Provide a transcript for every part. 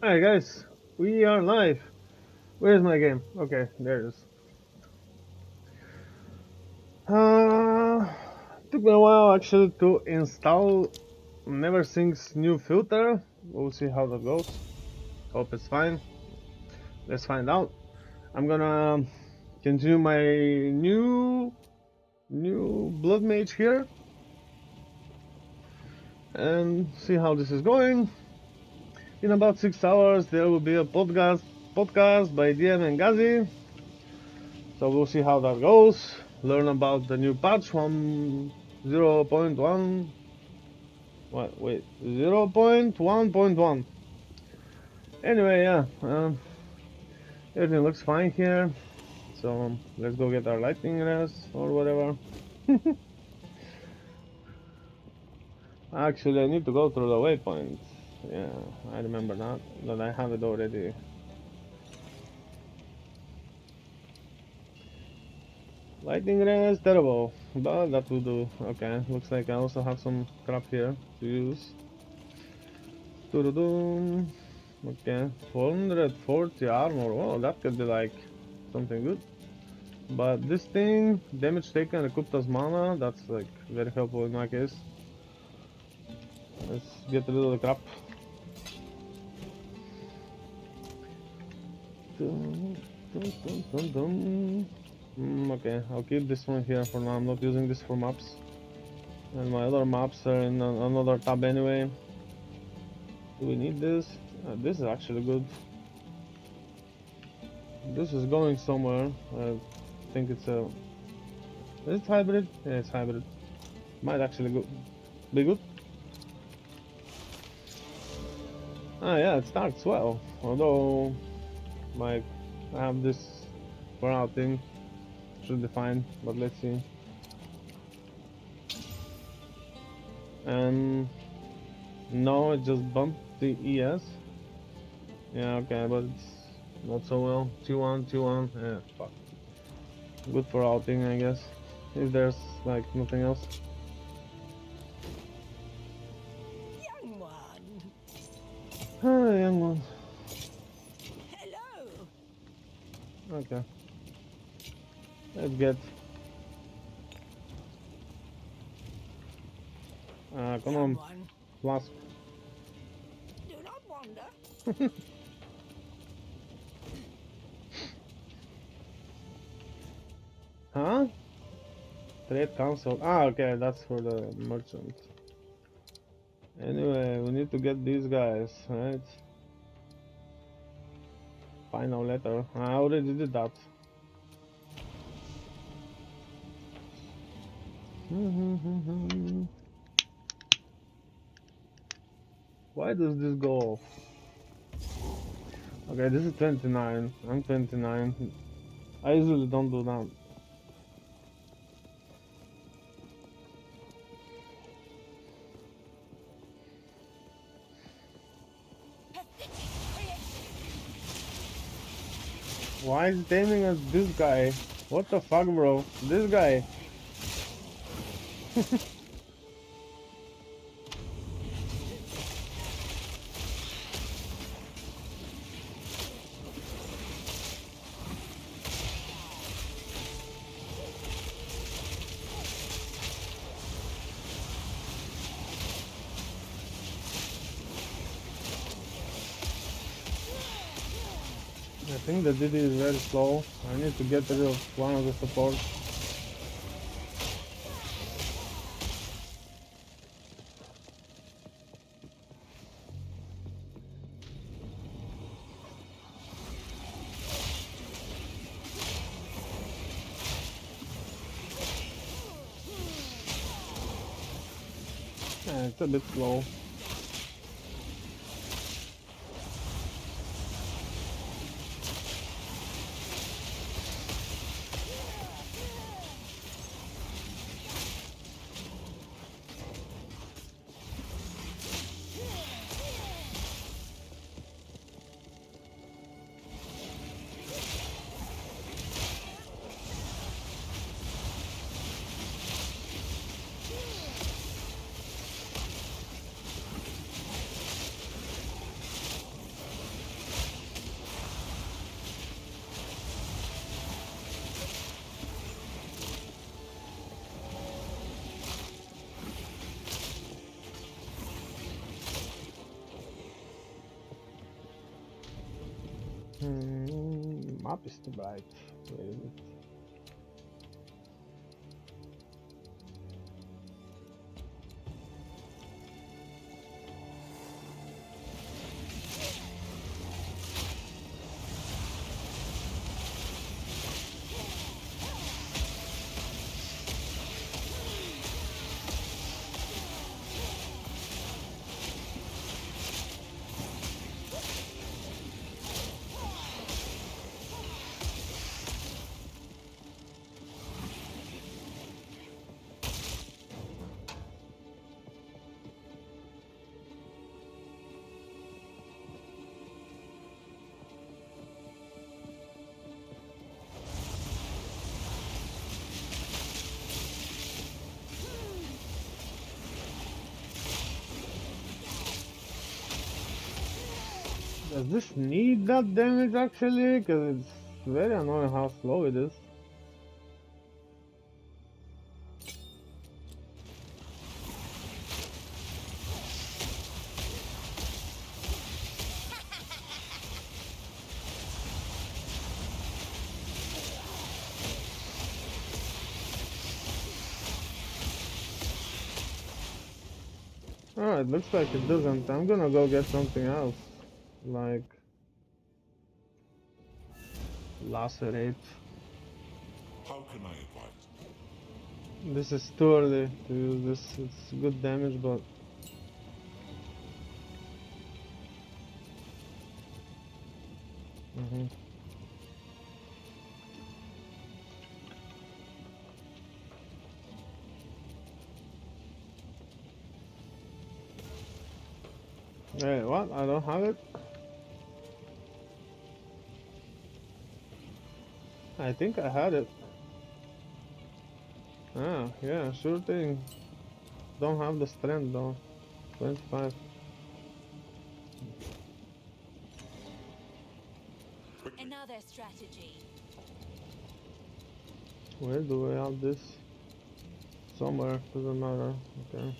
Alright guys, we are live. Where's my game? Okay, there it is. Took me a while actually to install NeverSync's new filter. We'll see how that goes. Hope it's fine. Let's find out. I'm gonna continue my new blood mage here and see how this is going. In about 6 hours there will be a podcast by DM and Gazi. So we'll see how that goes. Learn about the new patch 0.1. What? Wait, 0.1.1. Anyway, yeah, everything looks fine here. So let's go get our lightning rest or whatever. Actually, I need to go through the waypoint. Yeah, I remember that, but I have it already. Lightning ray is terrible, but that will do. Okay, looks like I also have some crap here to use. Doo-doo-doo. Okay, 440 armor. Oh, that could be like something good. But this thing, damage taken, recouped as mana, that's like very helpful in my case. Let's get rid of the crap. Okay, I'll keep this one here for now. I'm not using this for maps. And my other maps are in another tab anyway. Do we need this? This is actually good. This is going somewhere. I think it's a... Is it hybrid? Yeah, it's hybrid. Might actually be good. Ah, yeah, it starts well. Although, I have this burnout thing. Should be fine, but let's see. And no, it just bumped the ES. Yeah, okay, but it's not so well. 2-1, 2-1. Yeah, fuck. Good for outing, I guess. If there's like nothing else. Young one. Ah, young one. Hello. Okay. Let's get. Come on, Someone. flask. Do not wander. Huh? Trade console. Ah, okay, that's for the merchant. Anyway, we need to get these guys, right? Final letter. I already did that. Why does this go off? Okay, this is 29. I'm 29. I usually don't do that. Why is it aiming at this guy? What the fuck, bro? This guy. I think the DD is very slow. I need to get rid of one of the supports. Yeah, it's a bit slow. map is too bright. Where is it? Does this need that damage actually? Because it's very annoying how slow it is. Oh, it looks like it doesn't. I'm gonna go get something else. Like lacerate. How can I advise? This is too early to use this. It's good damage, but Hey, what? I don't have it. I think I had it. Ah, yeah, sure thing. Don't have the strength though. 25. Another strategy. Where do we have this? Somewhere, doesn't matter. Okay.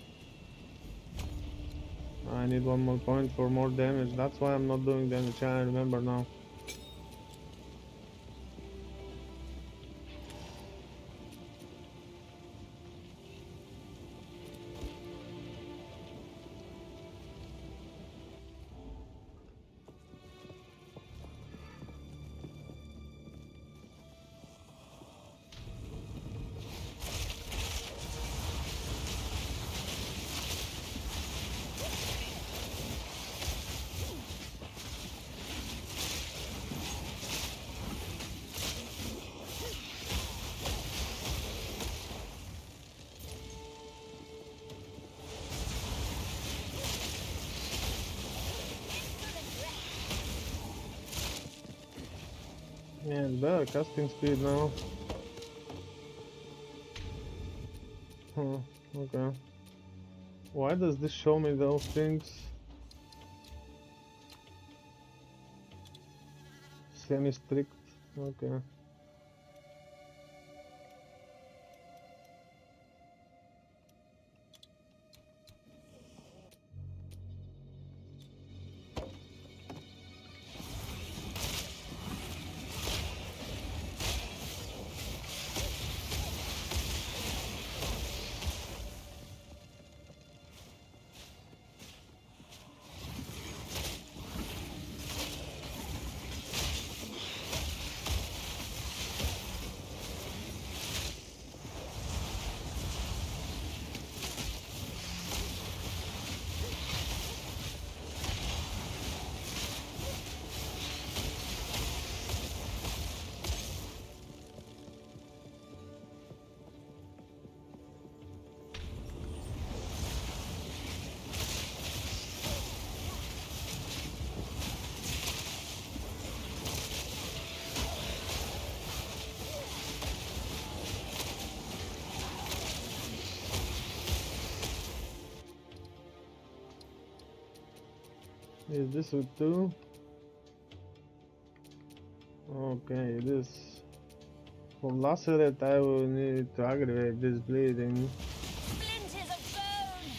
I need one more point for more damage. That's why I'm not doing damage. I remember now. Yeah, it's better casting speed now. Huh, okay. Why does this show me those things? Semi-strict, okay. Is this with 2? Okay, it is. For lacerate I will need to aggravate this bleeding. Splinters of bone.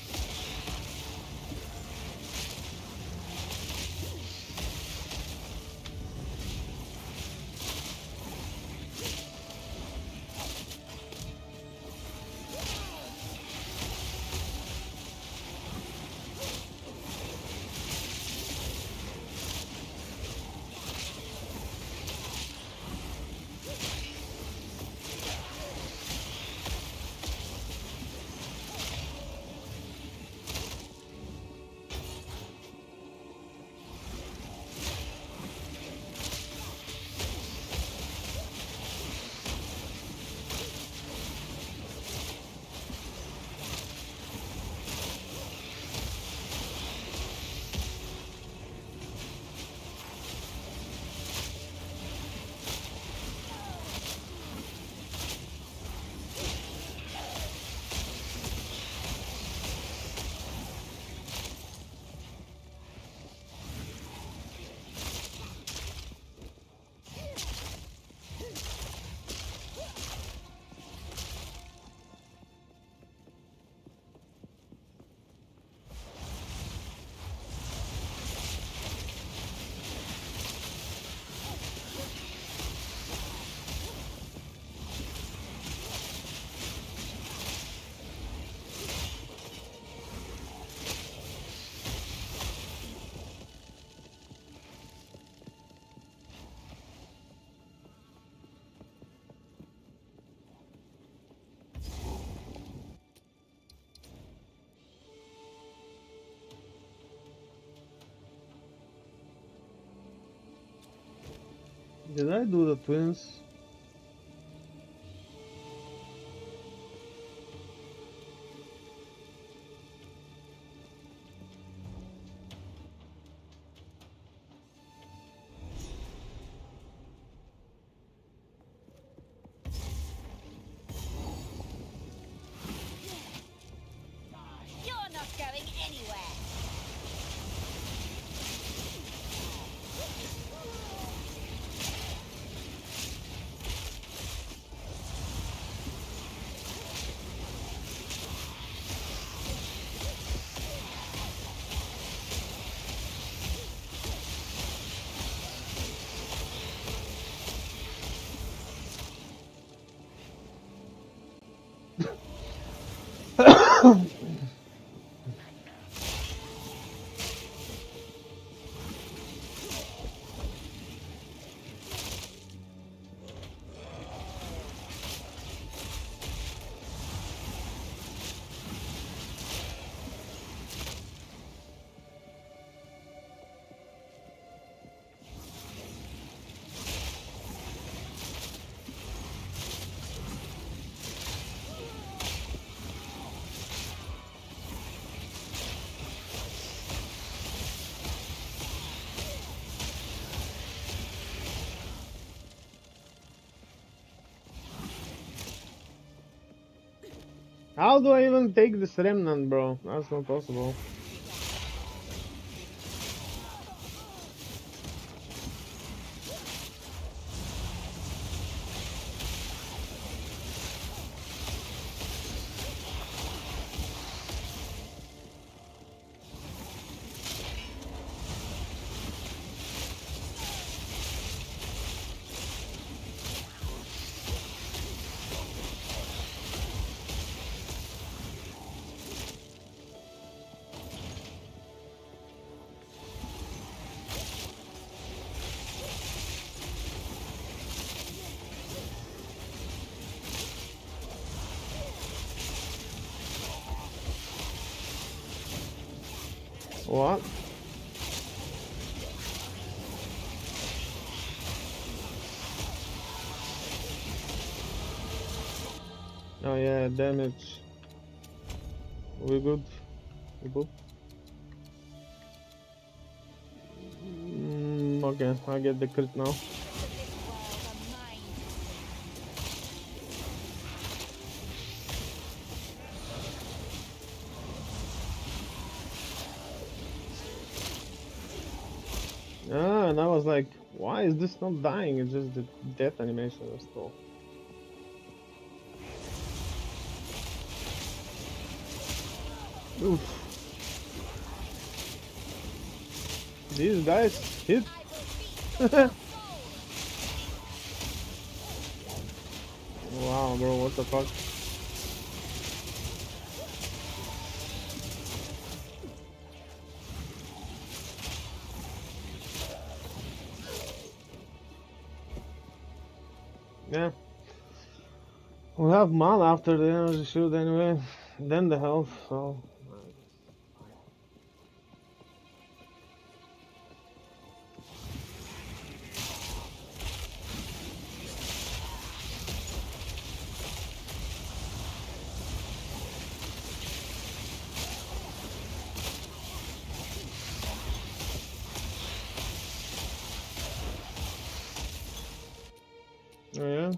Did I do the twins? You're not going anywhere. How do I even take this remnant, bro? That's not possible. What? Oh yeah, damage. We good? We good? Okay, I get the crit now. Ah, and I was like, why is this not dying? It's just the death animation is still. Oof. These guys hit. Wow, bro, what the fuck? Yeah. We'll have mana after the energy shield anyway, then the health, so... Oh yeah?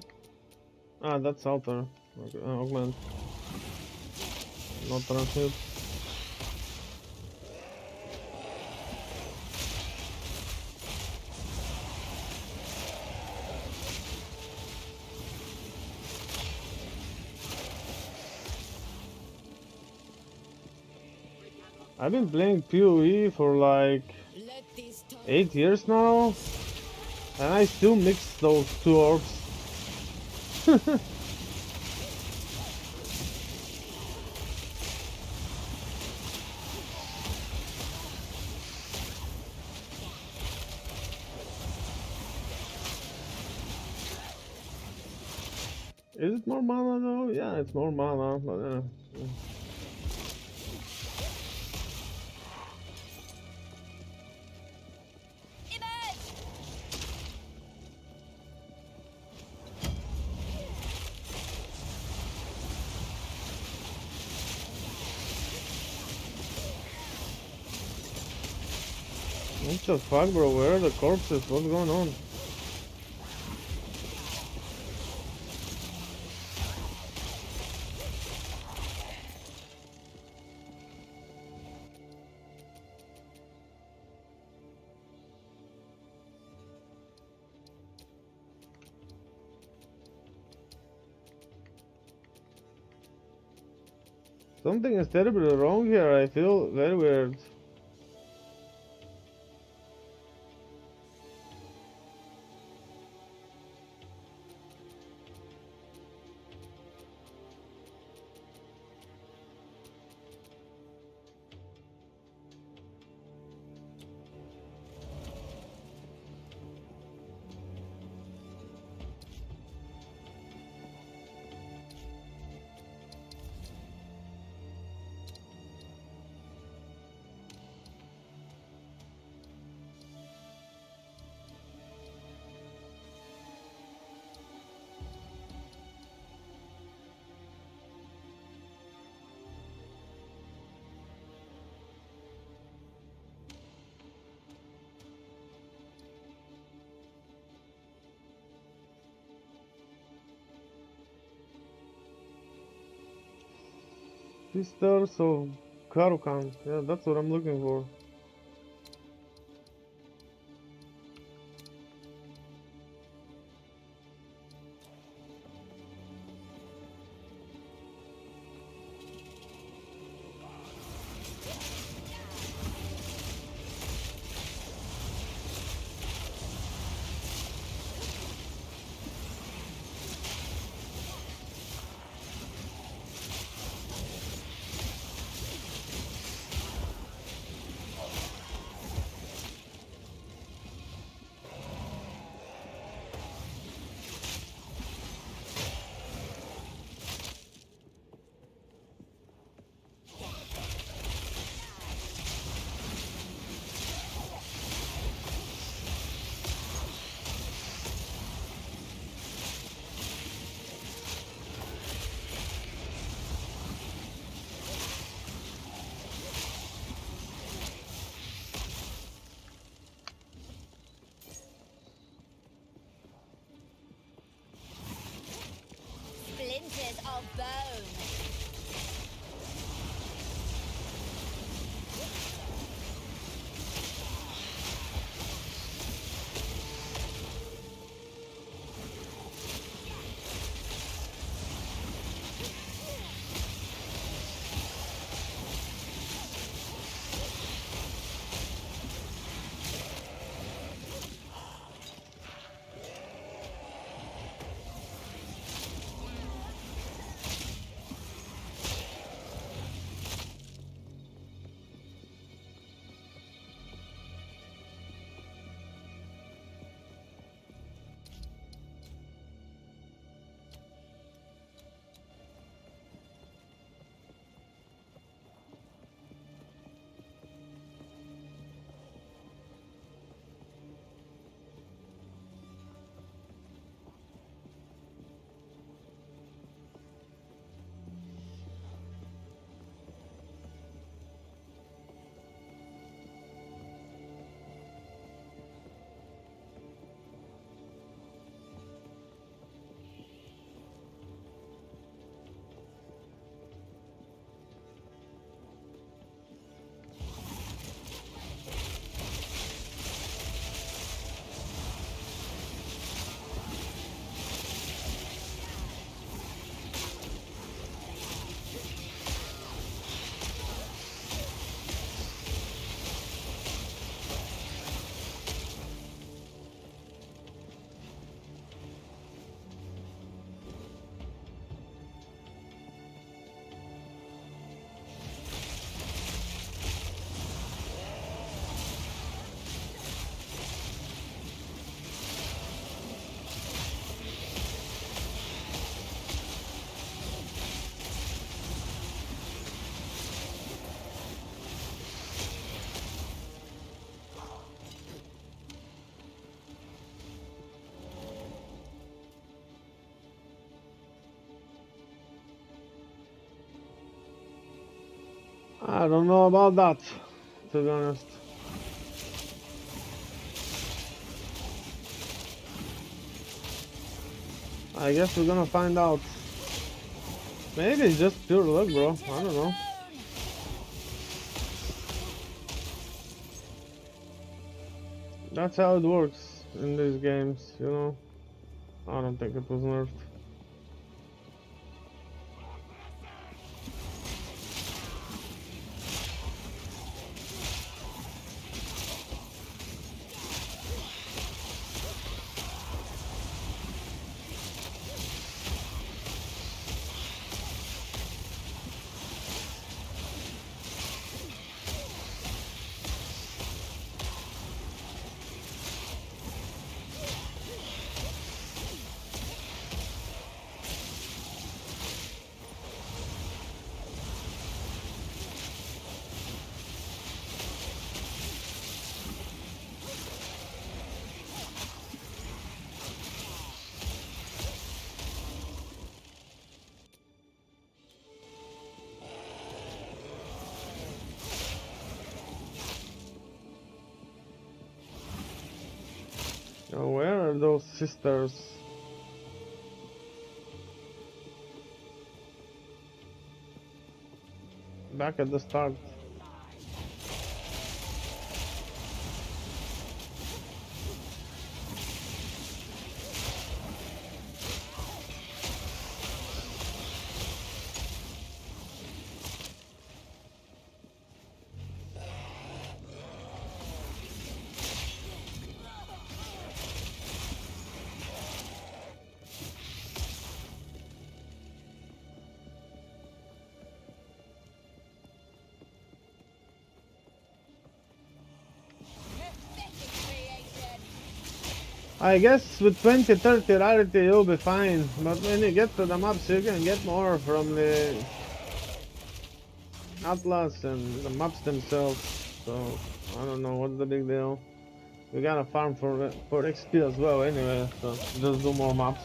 Ah, that's altar. Okay, augment. Not transmute. I've been playing PoE for like 8 years now, and I still mix those two orbs. Is it more mana though? Yeah, it's more mana, but What the fuck, bro? Where are the corpses? What's going on? Something is terribly wrong here. I feel very weird. Sisters of Karukan. Yeah, that's what I'm looking for. Splinters of bone. I don't know about that, to be honest. I guess we're gonna find out. Maybe it's just pure luck, bro. I don't know. That's how it works in these games, you know. I don't think it was nerfed. Now, where are those sisters? Back at the start. I guess with 20-30 rarity you'll be fine, but when you get to the maps you can get more from the Atlas and the maps themselves, so I don't know what's the big deal. We gotta farm for XP as well anyway, so just do more maps.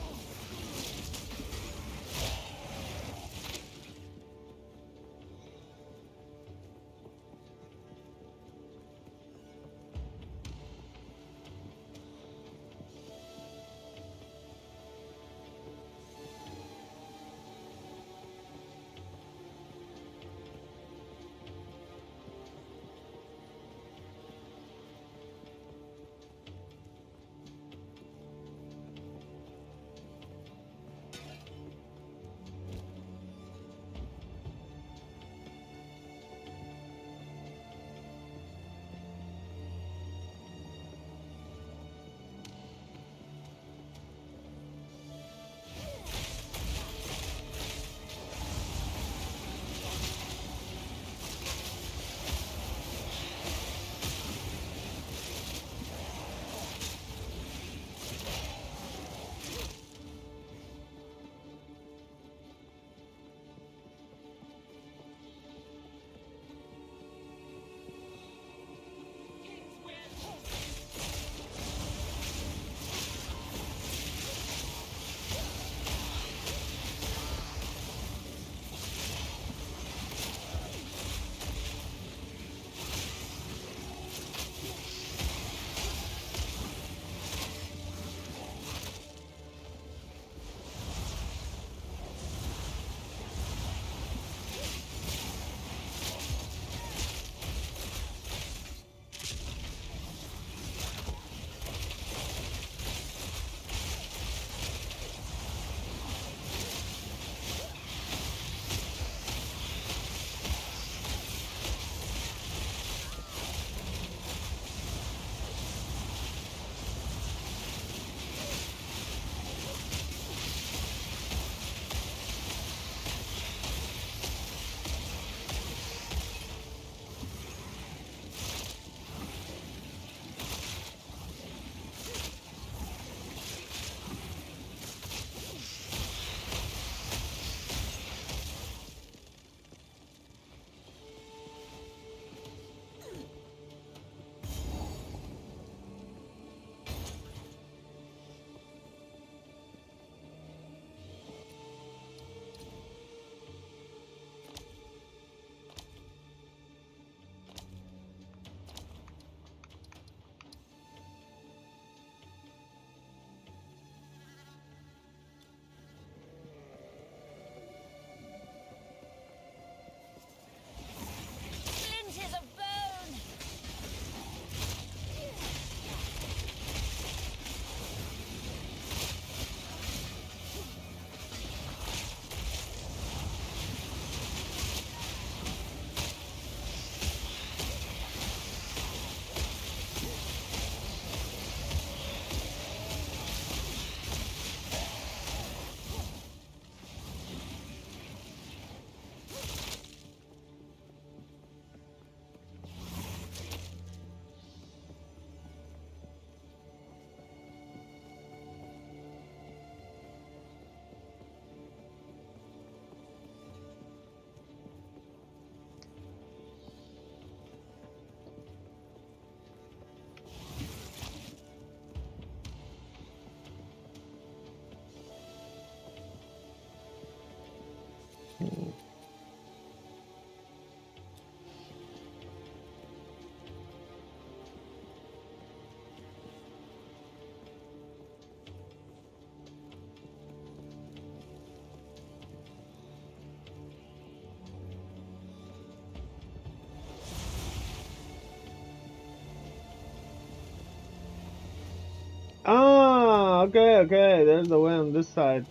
Okay, okay, there's the way on this side.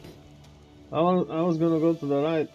I was gonna go to the right.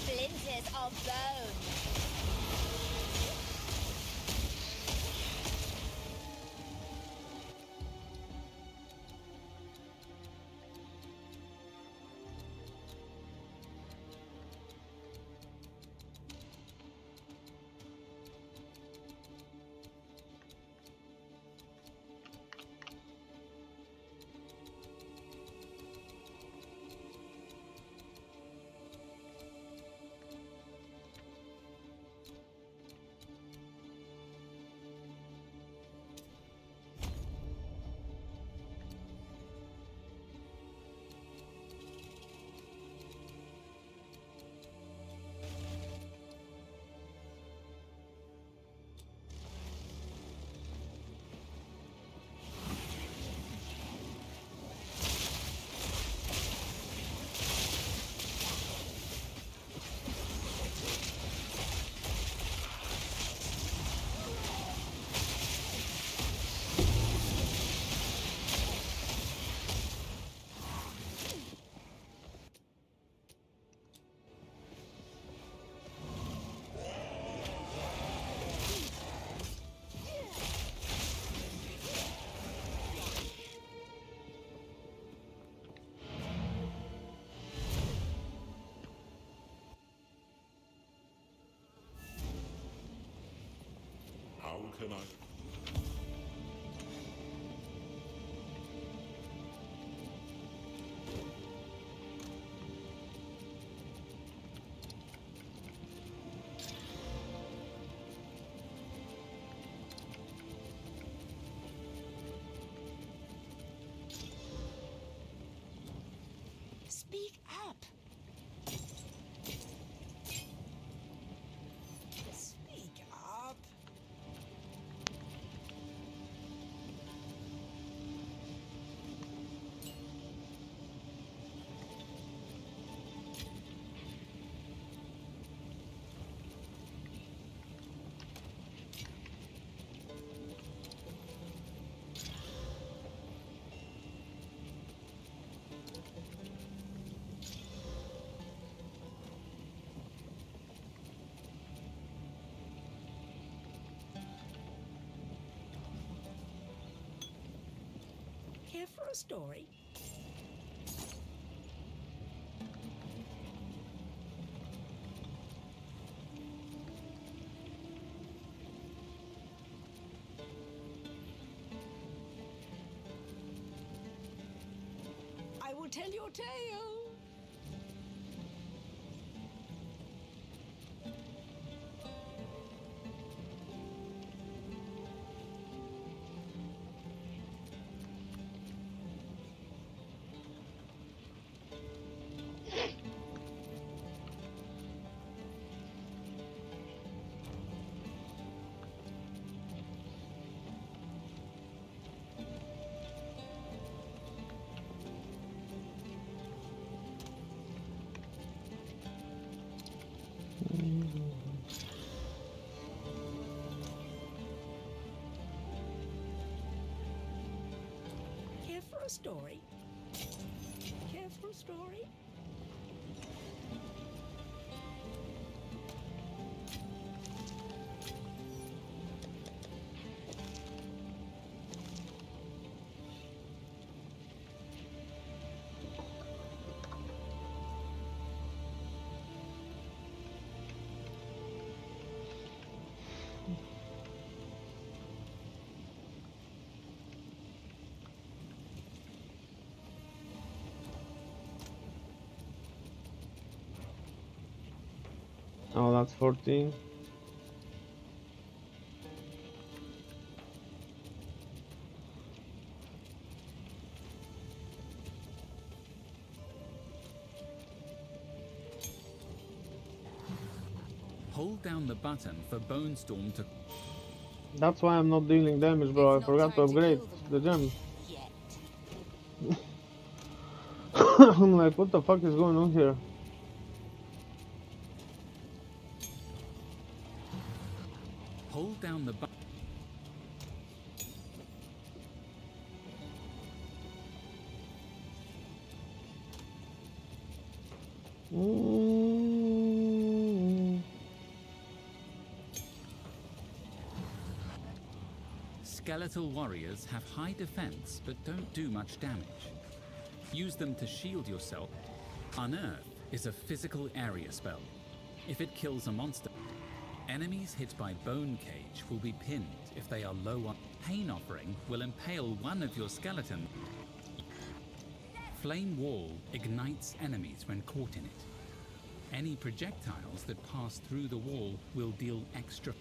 Splinters of bone. can I? Speak up. Speak up. Care for a story? I will tell your tale. Care for a story? Care for a story? Oh, that's 14. Hold down the button for Bone Storm to... That's why I'm not dealing damage, bro. I It's not forgot to time to upgrade kill them the gem. yet. I'm like, what the fuck is going on here? Hold down the button. Skeletal warriors have high defense but don't do much damage. Use them to shield yourself. Unearth is a physical area spell. If it kills a monster, enemies hit by Bone Cage will be pinned if they are low on... Pain Offering will impale one of your skeletons. Flame Wall ignites enemies when caught in it. Any projectiles that pass through the wall will deal extra...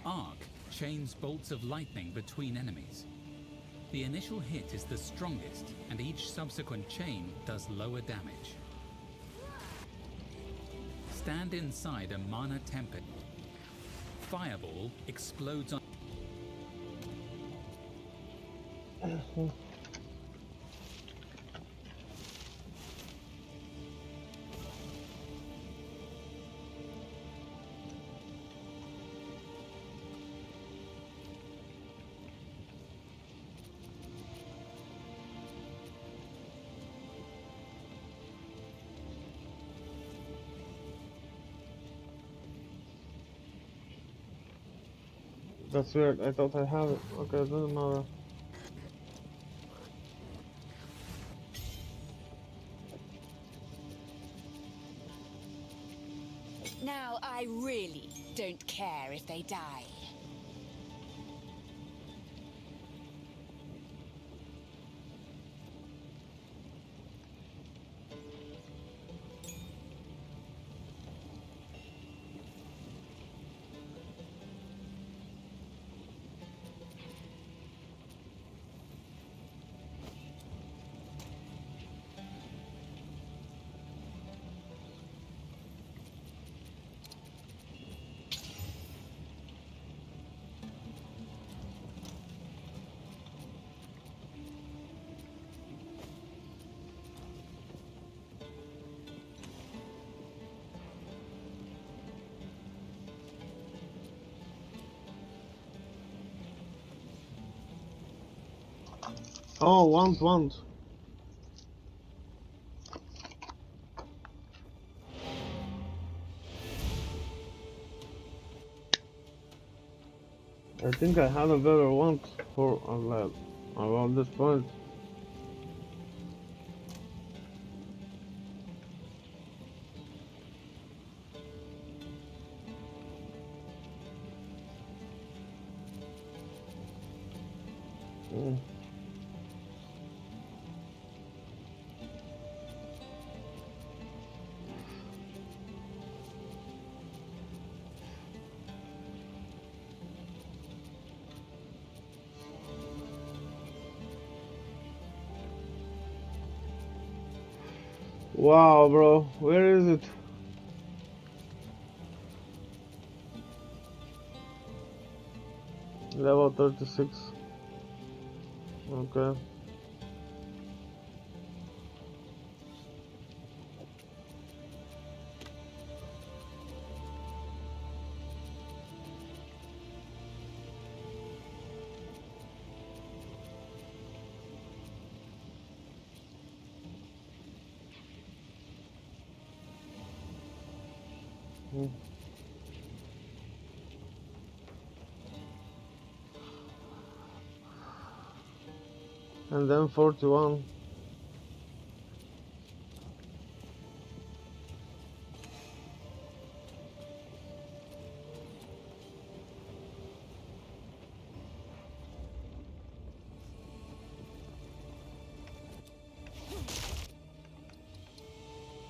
Arc chains bolts of lightning between enemies. The initial hit is the strongest, and each subsequent chain does lower damage. Stand inside a mana tempest. Fireball explodes on... That's weird. I thought I have it. Okay, it doesn't matter. Now I really don't care if they die. Oh, want. I think I had a better want for a lab around this point. Mm. Wow, bro, where is it? Level 36. Okay. Mm. And then 41.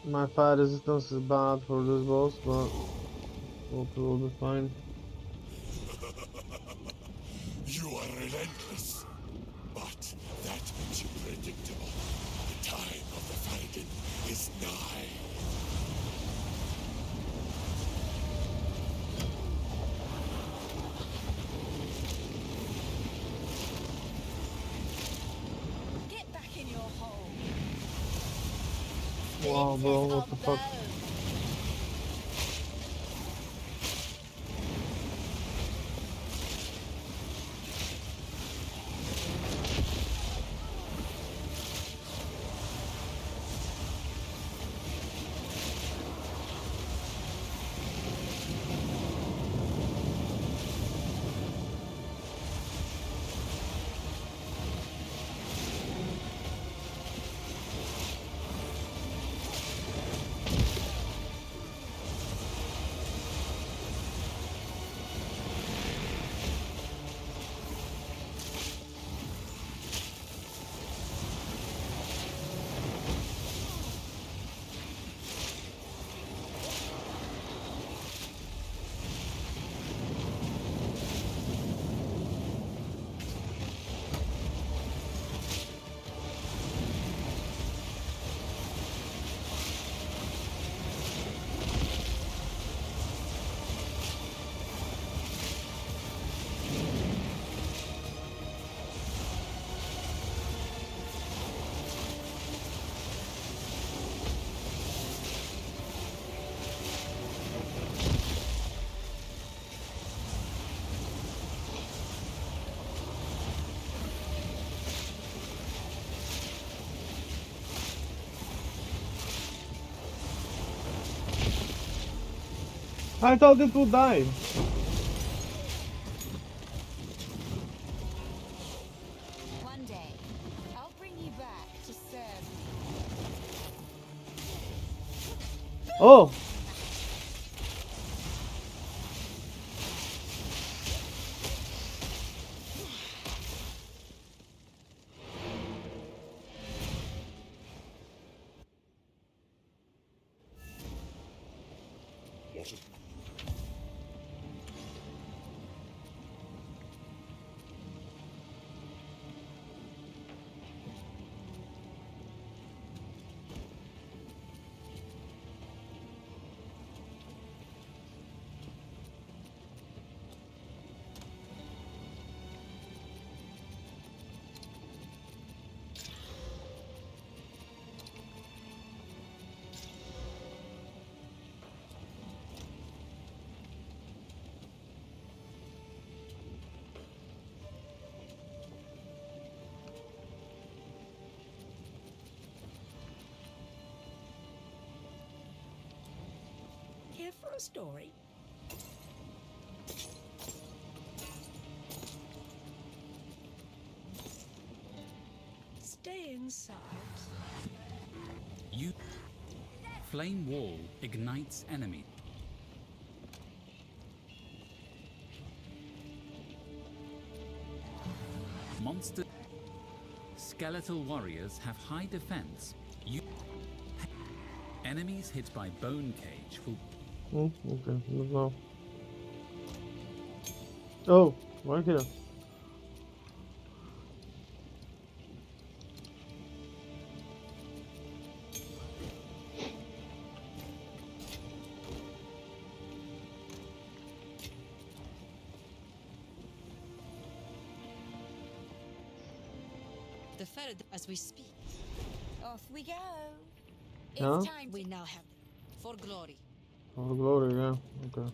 My fire resistance is bad for this boss, but hope it will be fine. You are relentless, but that makes you predictable. The time of the fighting is nigh. Get back in your hole. Wow, bro, what Of the fuck? bone. I thought it would die. One day, I'll bring you back to serve me. Oh! What is Here for a story? Stay inside. You flame wall ignites enemy. Monster skeletal warriors have high defense. You enemies hit by bone cage will Oh, okay, let's go. Oh, right here. The third as we speak. Off we go. It's Huh? time We now have for glory. Oh, glory, yeah, okay.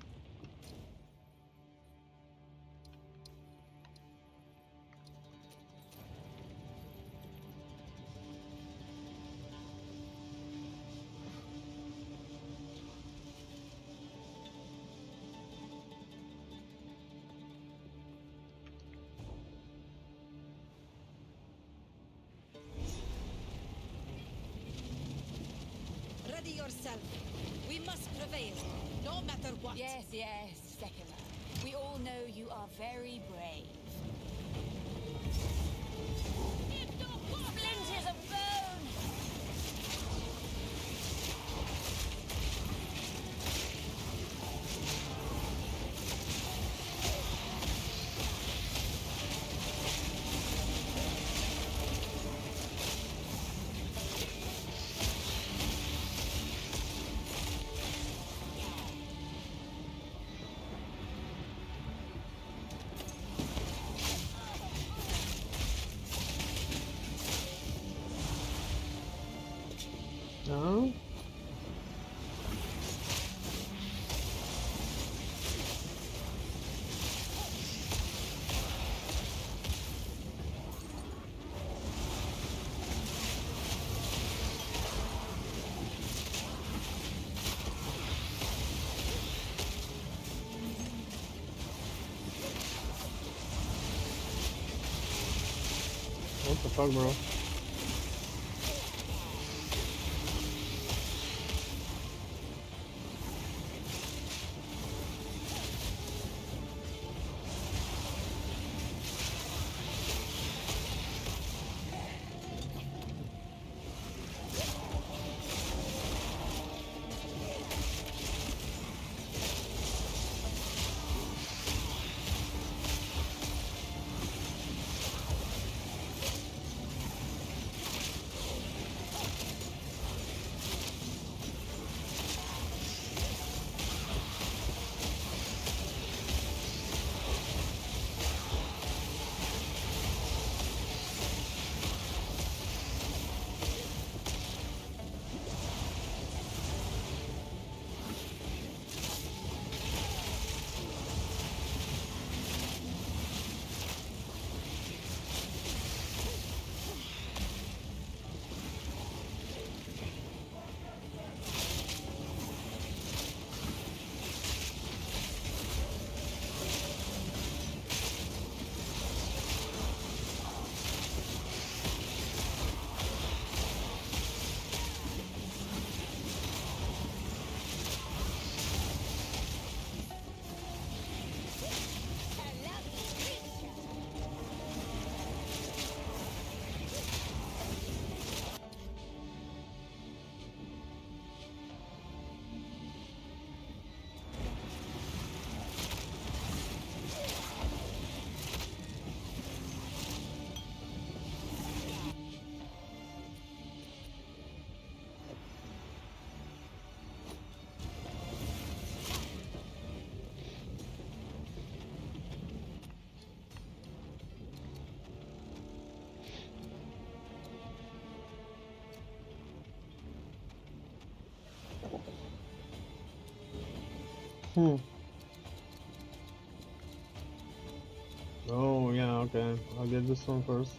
Ready yourself. We must prevail, no matter what. Yes, Sekima. We all know you are very brave. Splinters of bone! Huh? What the fuck, bro? Hmm. Oh, yeah, okay. I'll get this one first.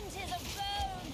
Splinters of bone!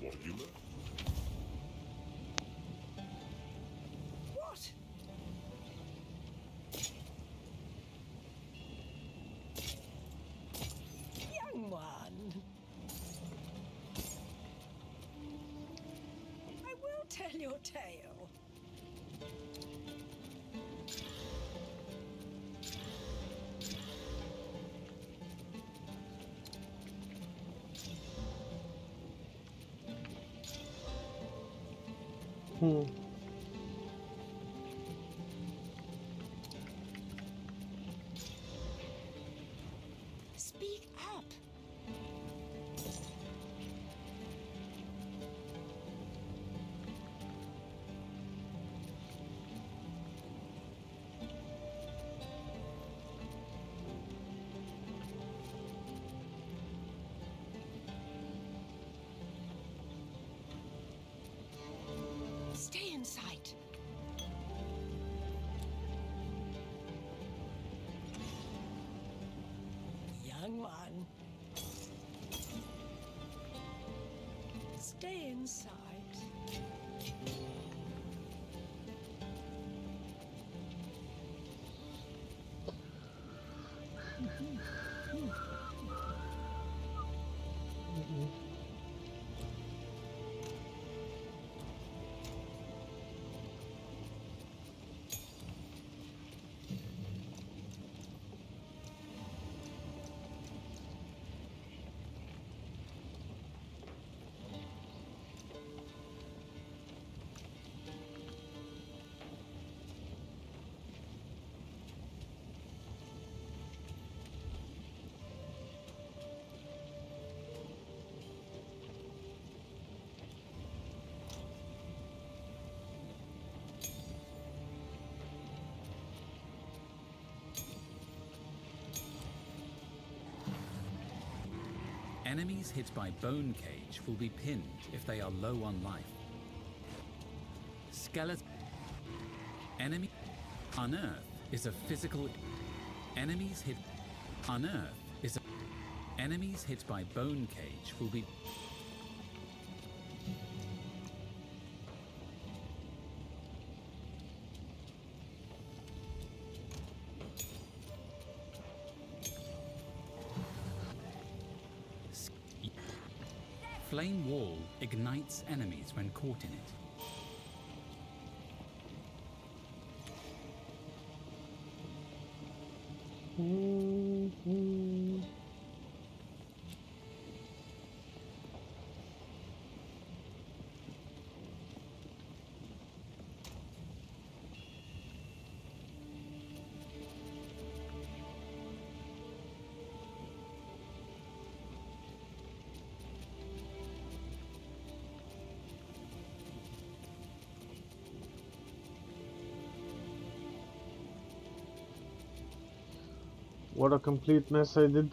What have you learned? What? Young one. I your tail. Speak up. Stay in sight. Young one. Stay in sight. Enemies hit by Bone Cage will be pinned if they are low on life. Skeleton. Enemy. Unearth is a physical. Enemies hit. Unearth is a. Enemies hit by Bone Cage will be. Flame Wall ignites enemies when caught in it. What a complete mess I did.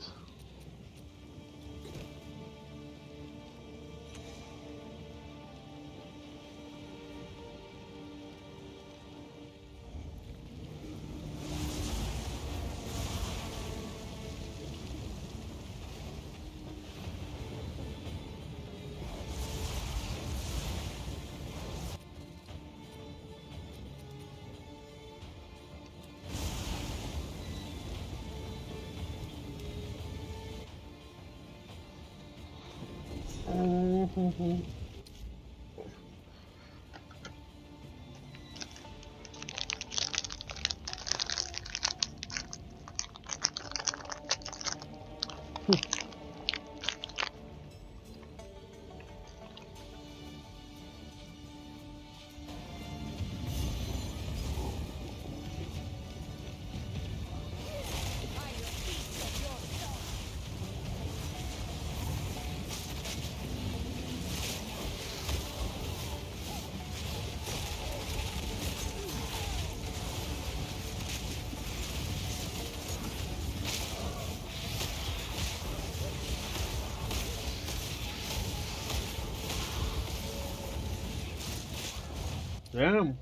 Damn.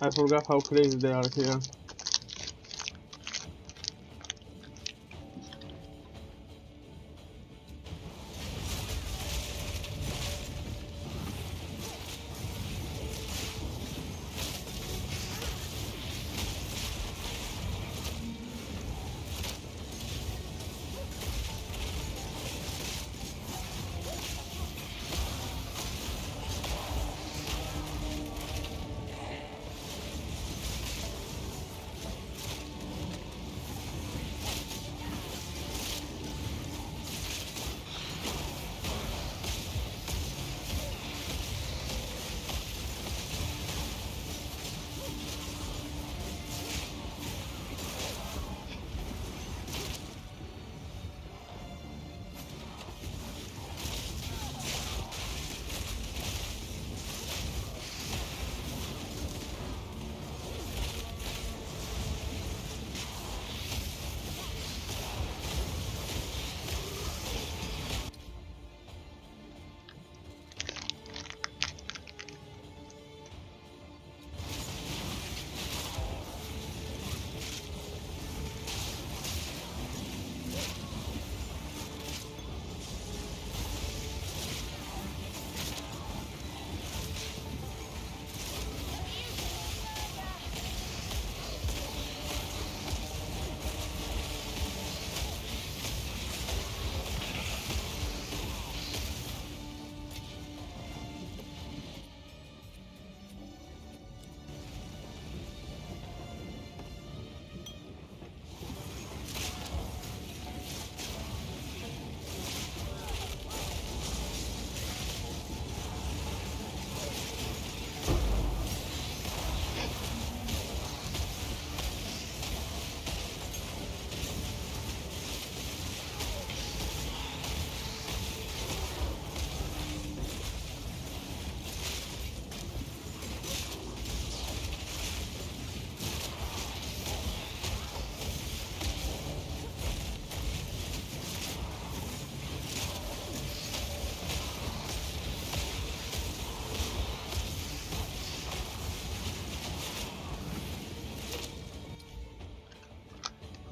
I forgot how crazy they are here.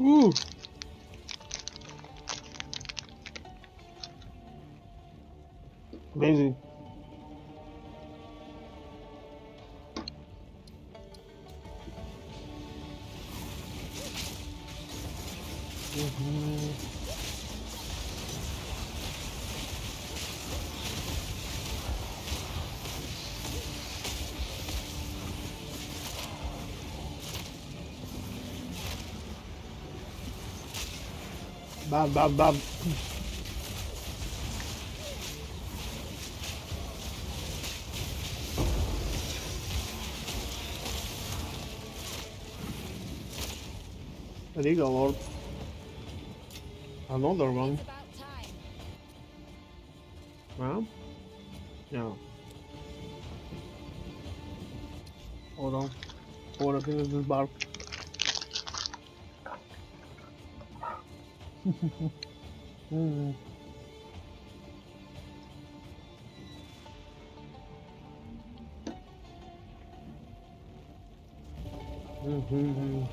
Woo! Amazing. Bam, bam, bam. An eagle lord. Another one. It's about time. Well, yeah. Hold on. I wanna finish this bark. Mm. Mm-hmm.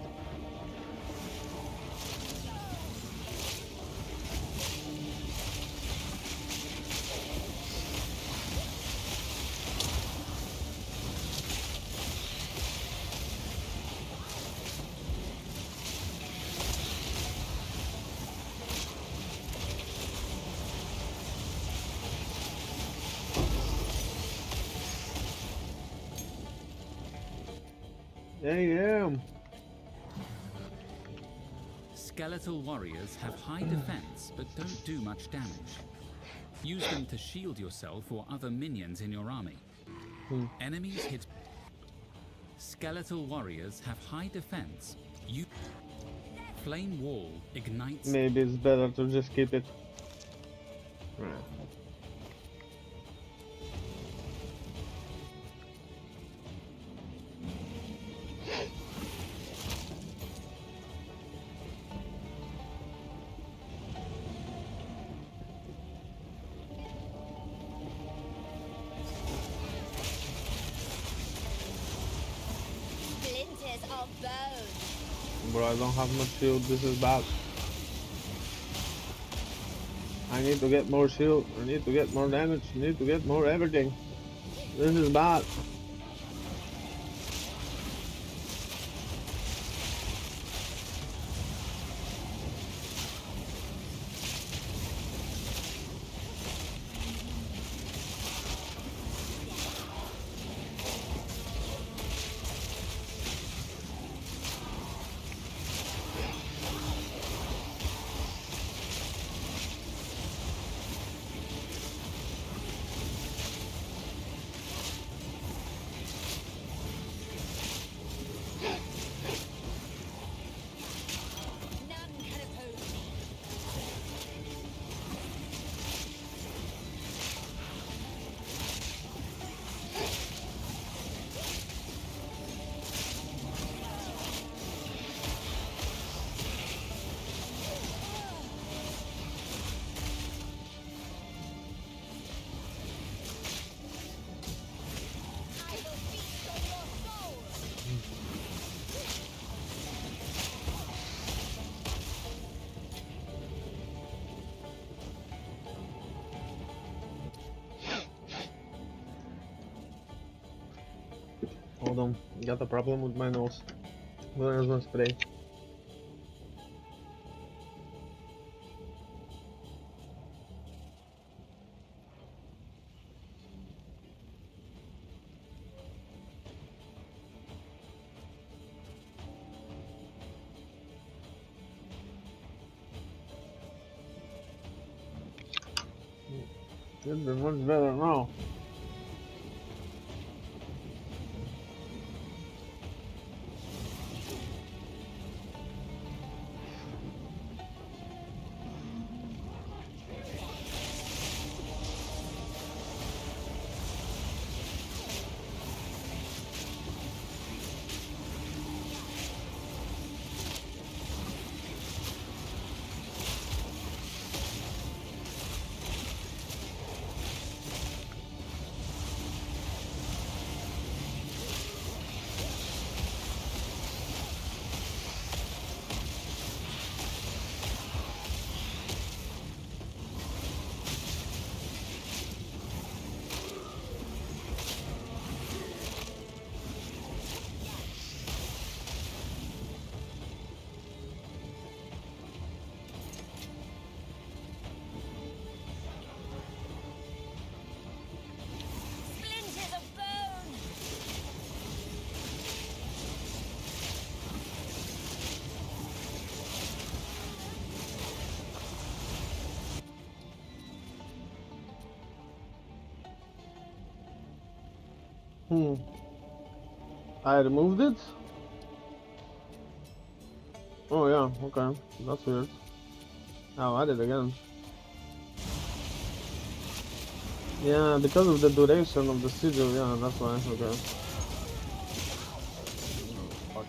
Damn. Skeletal warriors have high defense but don't do much damage. Use them to shield yourself or other minions in your army. Enemies hit. Skeletal warriors have high defense. You flame wall ignites. Maybe it's better to just keep it. Right. Splinters of bone. Bro, I don't have much shield. This is bad. I need to get more shield. I need to get more damage. I need to get more everything. This is bad. None can oppose me. I will feast on your soul. Hold on. Got a problem with my nose. Where's my spray? This is much better now. I removed it? Oh yeah, okay. That's weird. I'll add it again. Yeah, because of the duration of the sigil, yeah, that's why, okay. Fuck.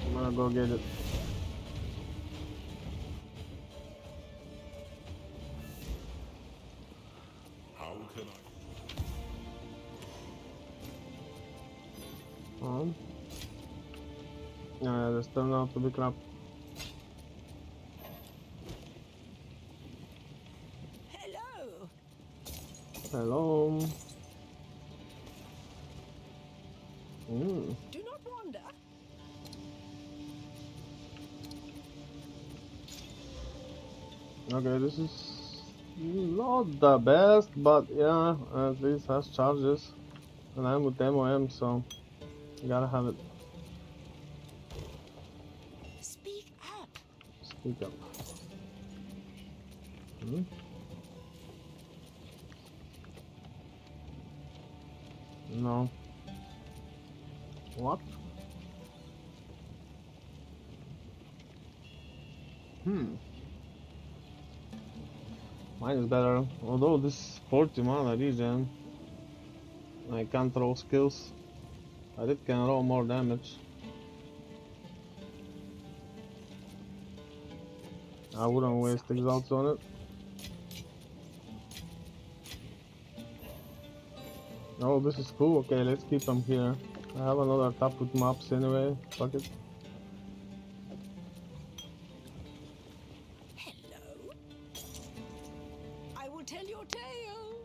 I'm gonna go get it. How can I? Yeah, this turned out to be crap. Hello. Hello. Do not wander. Okay, this is not the best, but yeah, at least has charges. And I'm with MOM, so you gotta have it. Speak up. Speak up. No. What? Mine is better, although this 40 mana regen, I can't roll skills, but it can roll more damage. I wouldn't waste exalts on it. Oh, this is cool. Okay, let's keep them here. I have another tap with maps anyway. Fuck it. Hello. I will tell your tale.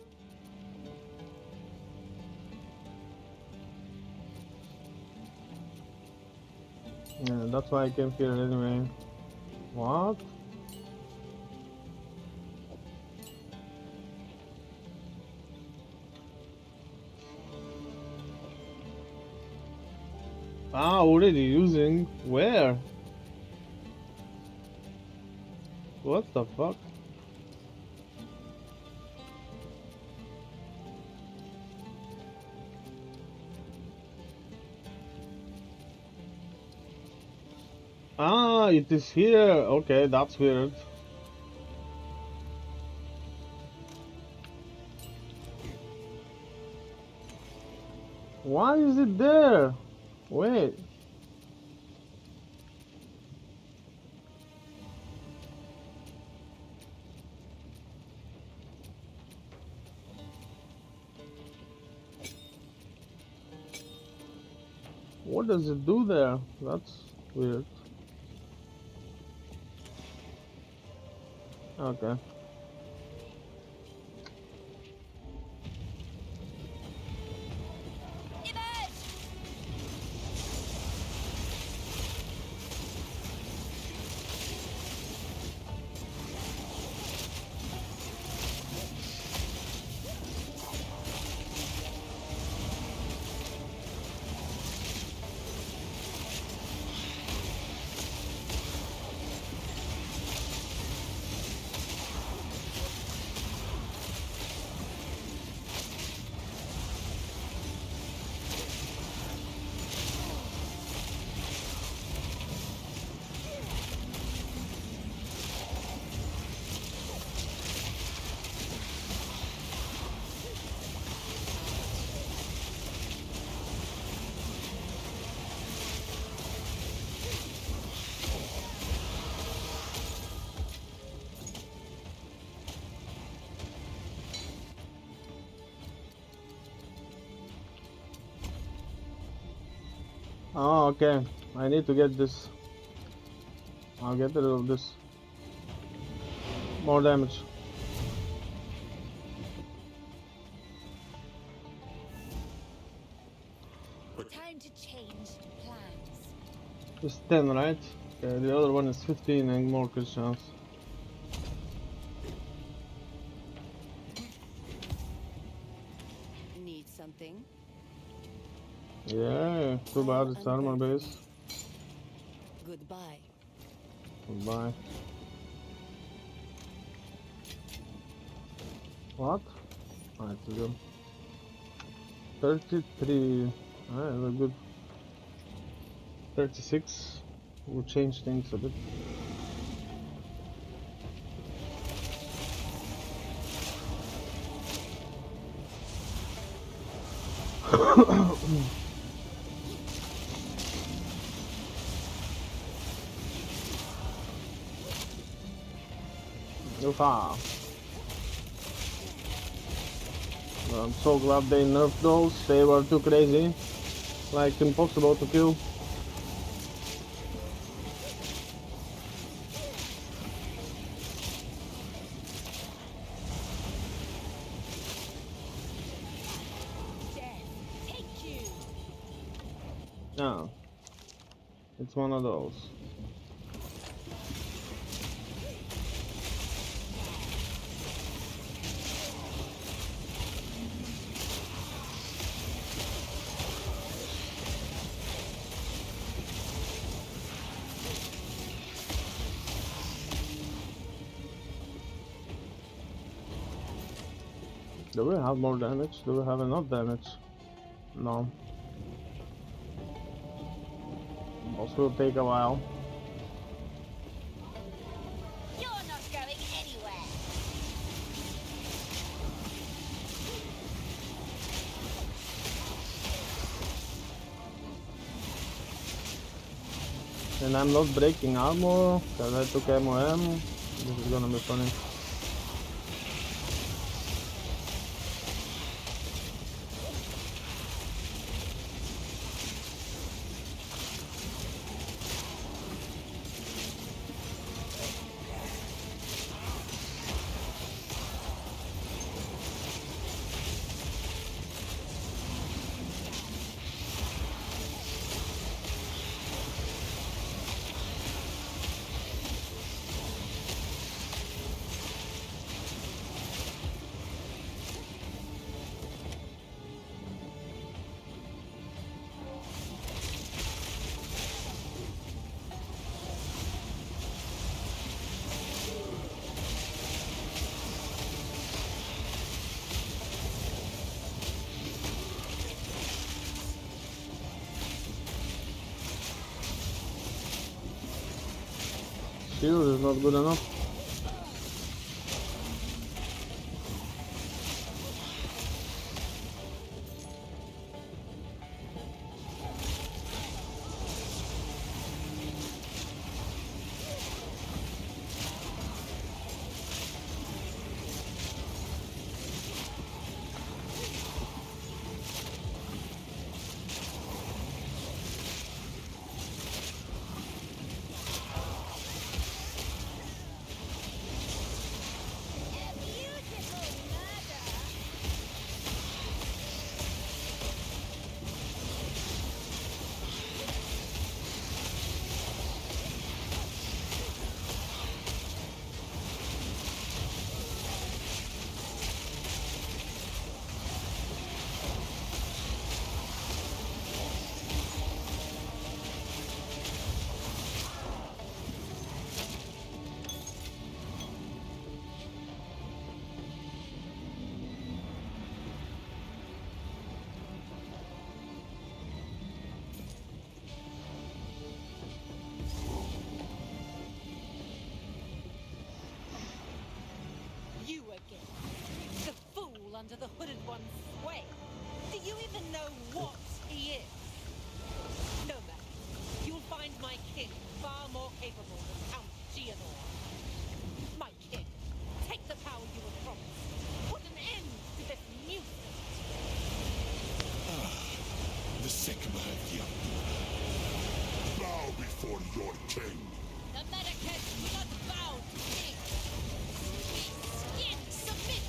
Yeah, that's why I came here anyway. What? Ah, already using? Where? What the fuck? Ah, it is here. Okay, that's weird. Why is it there? Wait. What does it do there? That's weird. Okay. Oh, okay. I need to get this. I'll get rid of this. More damage. Time to changed plans. It's 10, right? Okay, the other one is 15 and more Christians. Need something? Yeah, too bad it's armor base. Goodbye. Goodbye. What? Alright, so good. 33. Alright, we're good. 36. We'll change things a bit. Oofa. I'm so glad they nerfed those. They were too crazy. Like impossible to kill. Yeah, it's one of those. Do we have more damage? Do we have enough damage? No. Also will take a while. You're not going anywhere. And I'm not breaking armor because I took MOM. This is gonna be funny. Shield is not good enough. You again. The fool under the hooded one's sway. Do you even know what he is? No matter. You'll find my king far more capable than Count Geonor. My king, take the power you were promised. Put an end to this nuisance. The Sekmagya. Bow before your king. The Medicate do not bow to me. Skin, submit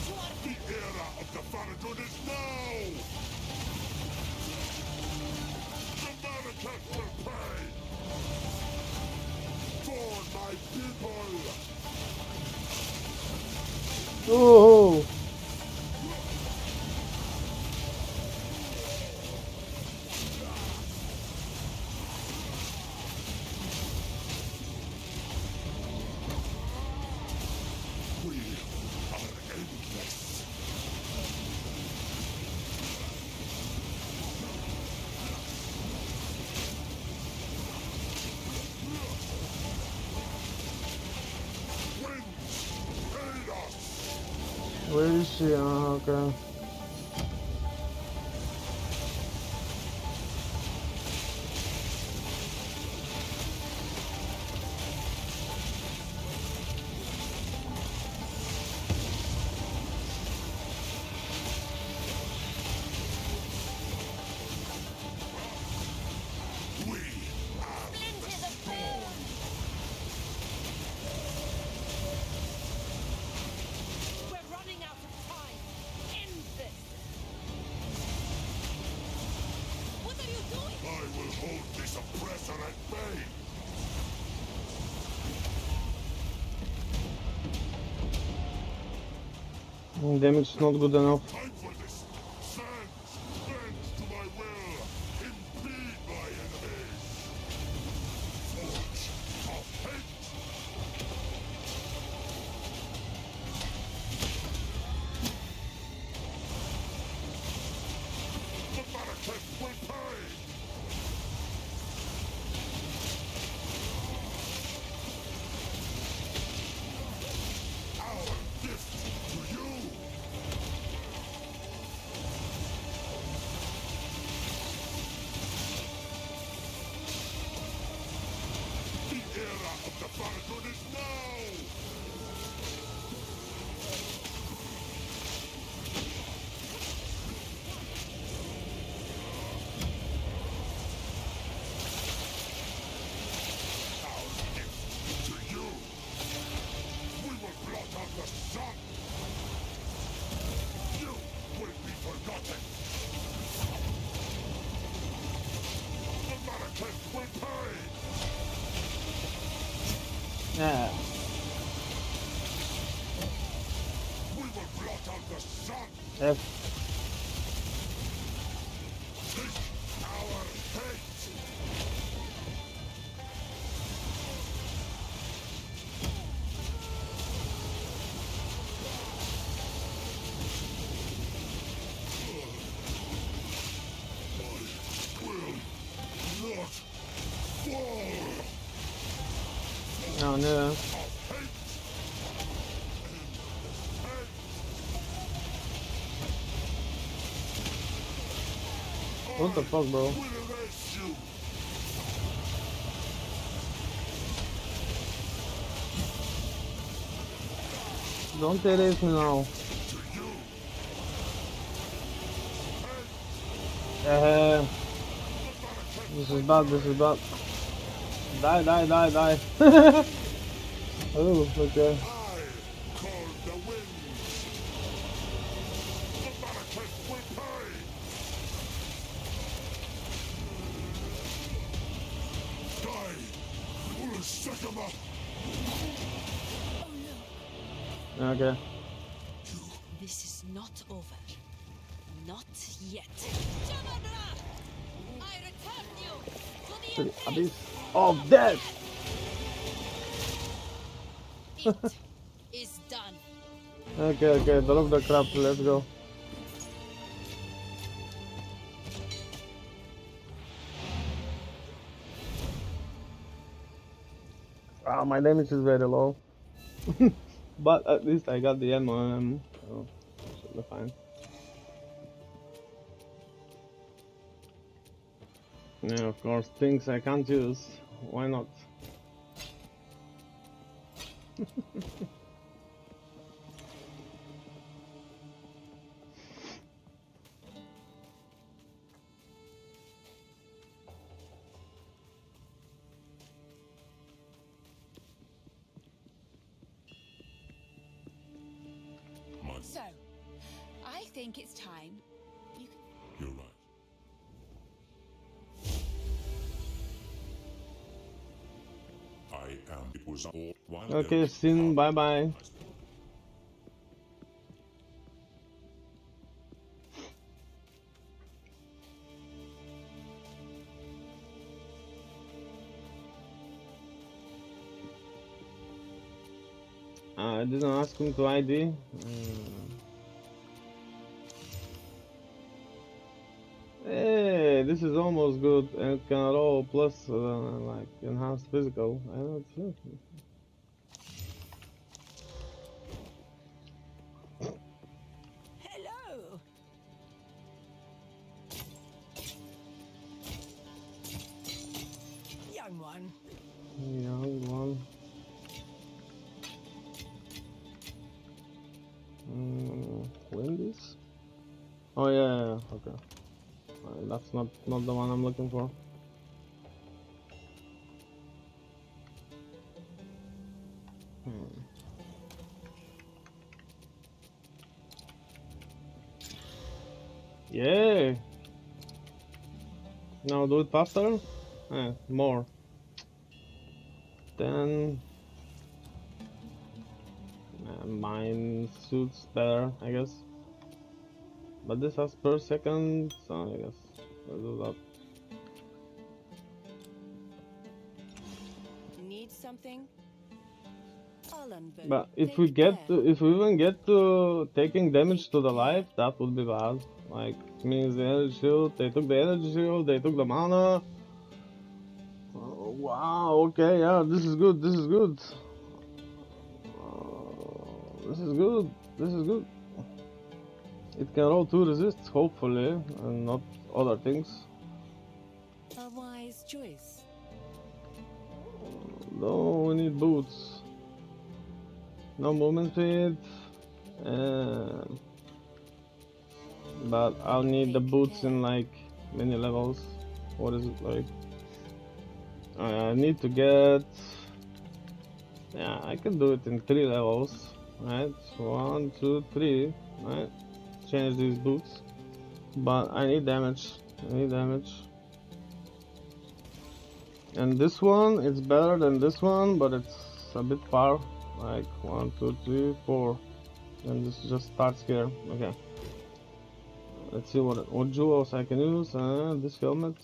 to our... The era of the Faradun is now! Oh! We are endless. Winds, aid us. Where is she? Oh, okay. We are the storm. We're running out of time. End this. What are you doing? I will hold this oppressor at bay. Damage is not good enough. Time for this. Sands, bend to my will. Impede my enemies. Forge of hate. The Marrakech will pay. Our gift to you. The era of the Falcon is now! Our gift to you! We will blot out the sun! You will be forgotten! The Marrakech will pay! Yeah. We will blot out the sun! F. Take our hate! I will not fall! Oh no. Of hate! What the fuck, bro? Will erase you! Don't erase me now. To you! This is bad, this is bad. Die, die, die, die. Oh, okay. I call the winds! The Marrakech will pay! Die! Urusakama! Okay. This is not over. Not yet. I return you to the The abyss of death. It is done. Okay, okay, drop the crap, let's go. Ah, my damage is very low. But at least I got the ammo and so should be fine. Yeah, of course, things I can't use. Why not? So, I think it's time. You can... You're right. I am. It was all while Okay, Sin, bye bye. I didn't ask him to ID. Hey, this is almost good and it can roll plus like enhanced physical. I don't know. Hello. Young one. Young one. Win this? Oh yeah, okay. That's not the one I'm looking for. Yay! Now do it faster? More. Then mine suits better, I guess. But this has per second, so I guess I'll do that. Need something? I'll unbolt. But if we even get to taking damage to the life, that would be bad. Like, means the energy shield, they took the energy shield, they took the mana. Oh, wow, okay, yeah, this is good, this is good. This is good, this is good. It can roll 2 resists, hopefully, and not other things. A wise choice. No, we need boots. No movement speed. But I'll need the boots in like many levels. What is it like? I need to get. Yeah, I can do it in 3 levels. Right? 1, 2, 3. Right? Change these boots. But I need damage. And this one, it's better than this one, but it's a bit far. Like 1, 2, 3, 4. And this just starts here. Okay. Let's see what jewels I can use. This helmet.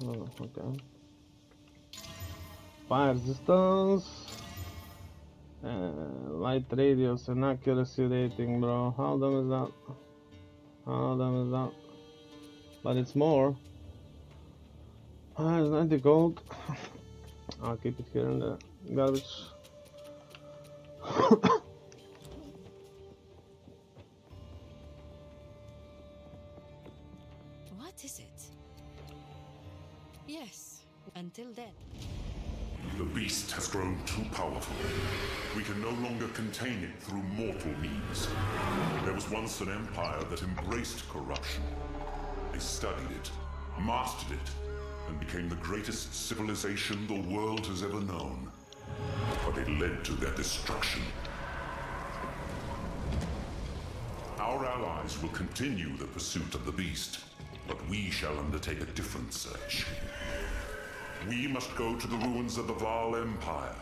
Oh, okay. Fire resistance. Light radius and accuracy rating, bro. How dumb is that? But it's more. It's 90 gold. I'll keep it here in the garbage. What is it? Yes, until then. The beast has grown too powerful. We can no longer contain it through mortal means. There was once an empire that embraced corruption. They studied it, mastered it, and became the greatest civilization the world has ever known. But it led to their destruction. Our allies will continue the pursuit of the beast, but we shall undertake a different search. We must go to the ruins of the Vaal Empire,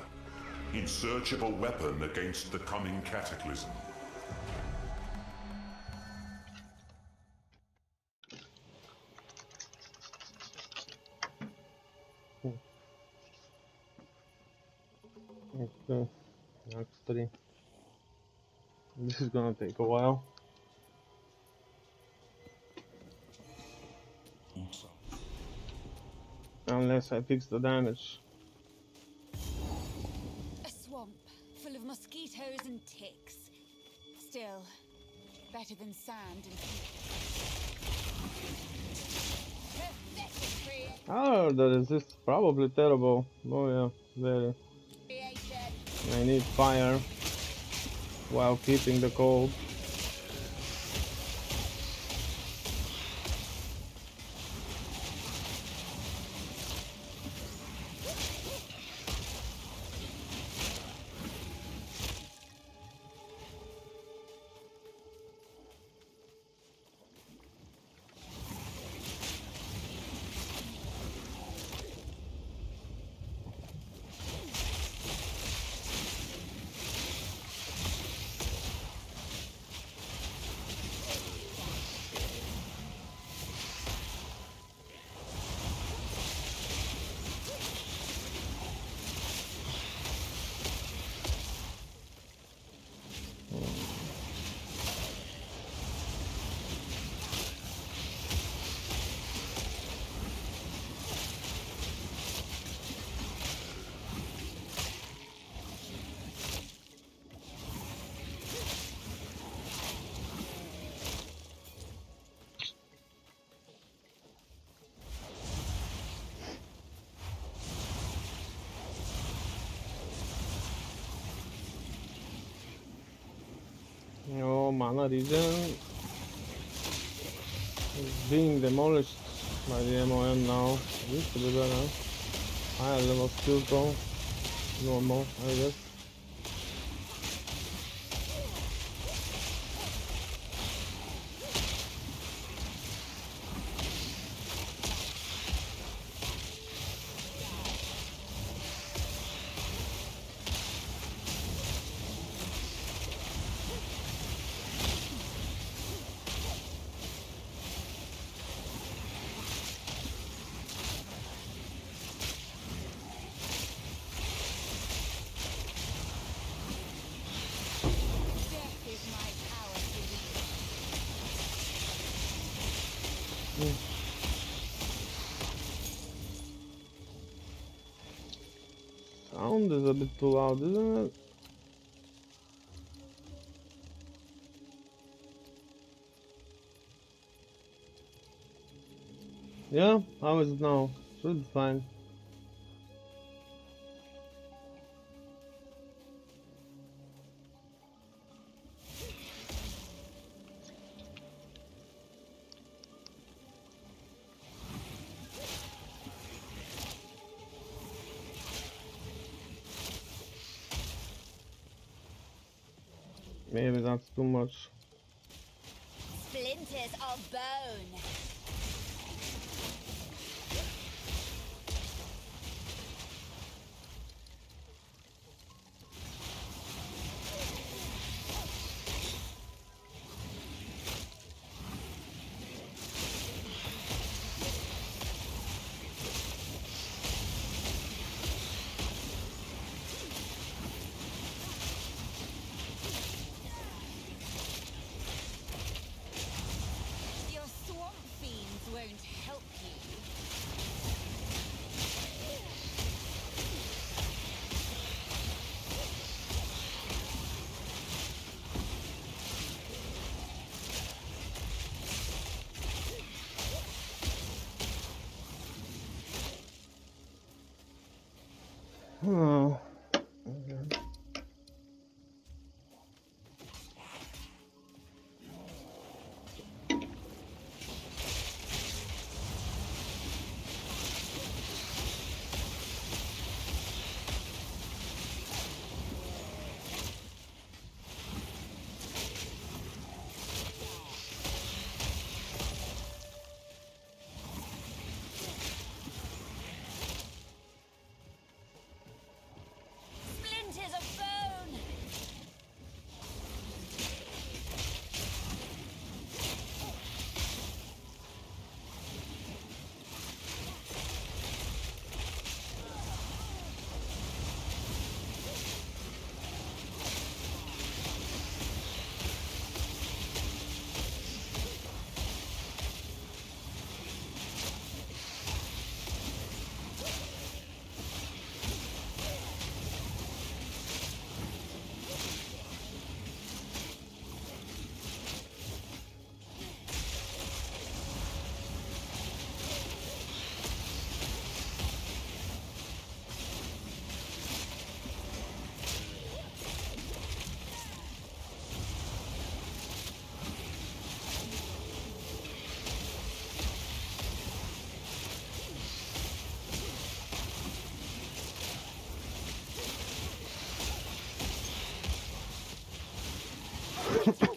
in search of a weapon against the coming cataclysm. Okay, next 3. This is gonna take a while. Unless I fix the damage. A swamp full of mosquitoes and ticks. Still, better than sand and heat. Oh, the resist is probably terrible. Oh yeah, very. I need fire while keeping the cold. mana regen is being demolished by the MOM now. Used to be better. Higher level skills though. Normal, I guess. Death is my power to wield. Sound is a bit too loud, isn't it? Yeah, how is it now? Should be fine. Maybe that's too much. Splinters of bone. Your swamp fiends won't help you. Oh. Splinters of bone.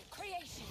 Creation.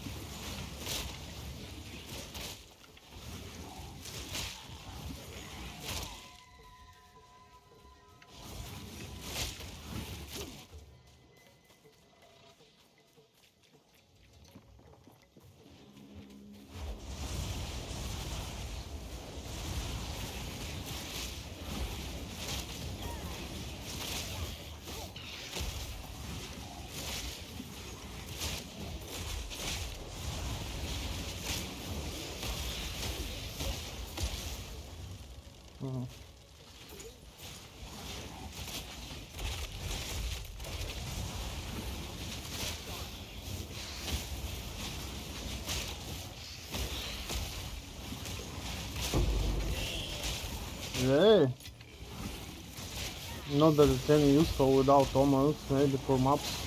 Yeah. Not that it's any useful without Thomas, maybe for maps.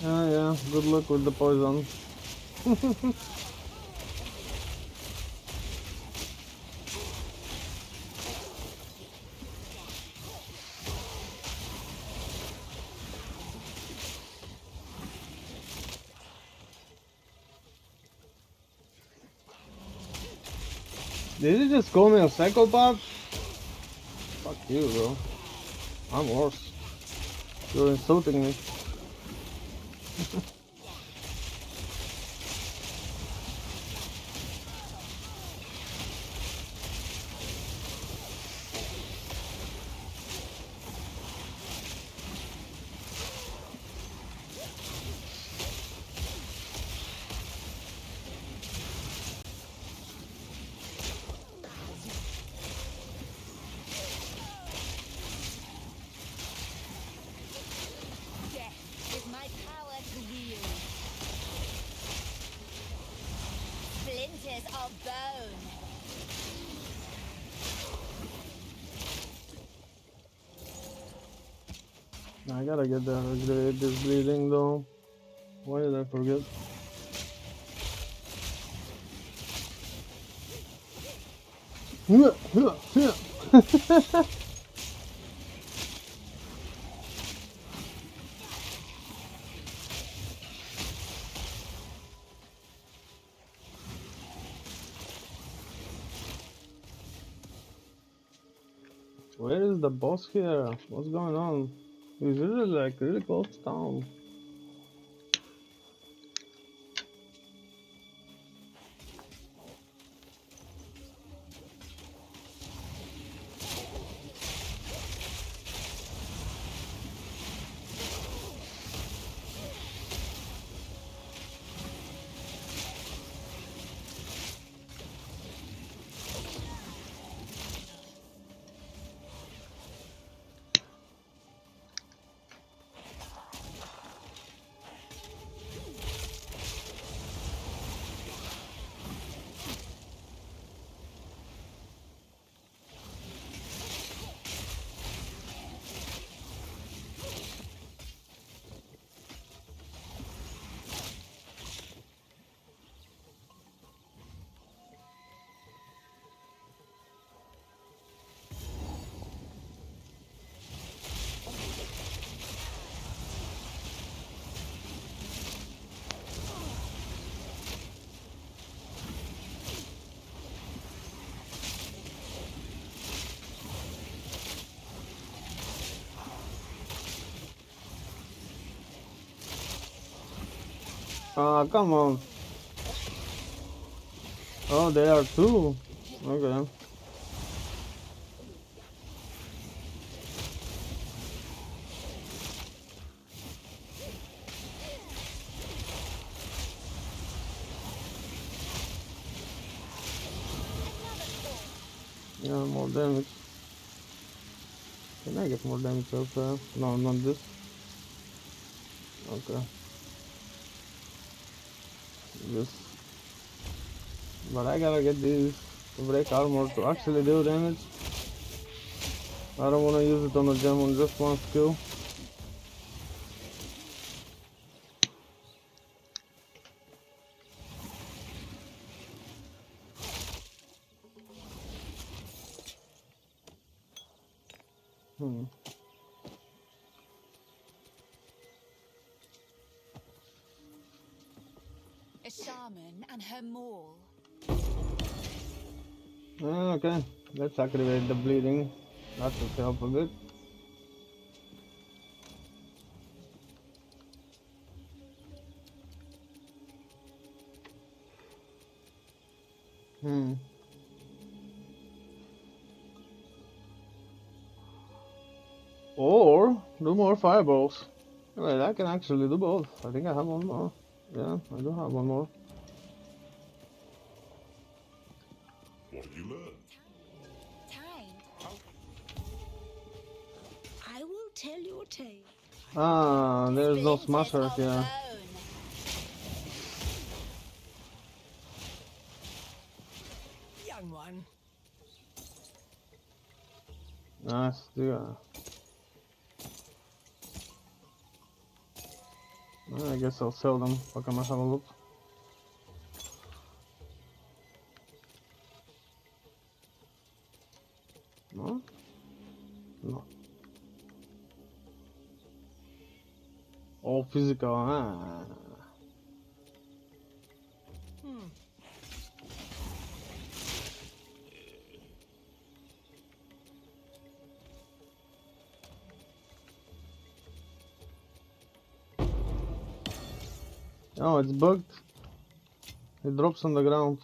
Yeah, good luck with the poison. Did you just call me a psychopath? Fuck you, bro. I'm worse. You're insulting me. Death is my power to wield. Splinters of bone. I gotta get that upgrade. This bleeding though. Why did I forget? Where is the boss here? What's going on? He's really like really close to town. Come on. Oh, they are too. Okay. Yeah, more damage. Can I get more damage elsewhere? No, not this. Okay. This. But I gotta get these to break armor to actually do damage. I don't wanna use it on a gem on just one skill. A shaman and her maul. Okay, let's activate the bleeding. That should help a bit. Or do more fireballs. Wait, I can actually do both. I think I have one more. Yeah, I do have one more. What have you learned? Time. I will tell your tale. Ah, there's no Princess smasher of here. Bone. Young one. Nice, yeah. I guess I'll sell them. Пока мы have a look. No? No. All physical, ah. Oh, it's bugged. It drops on the ground.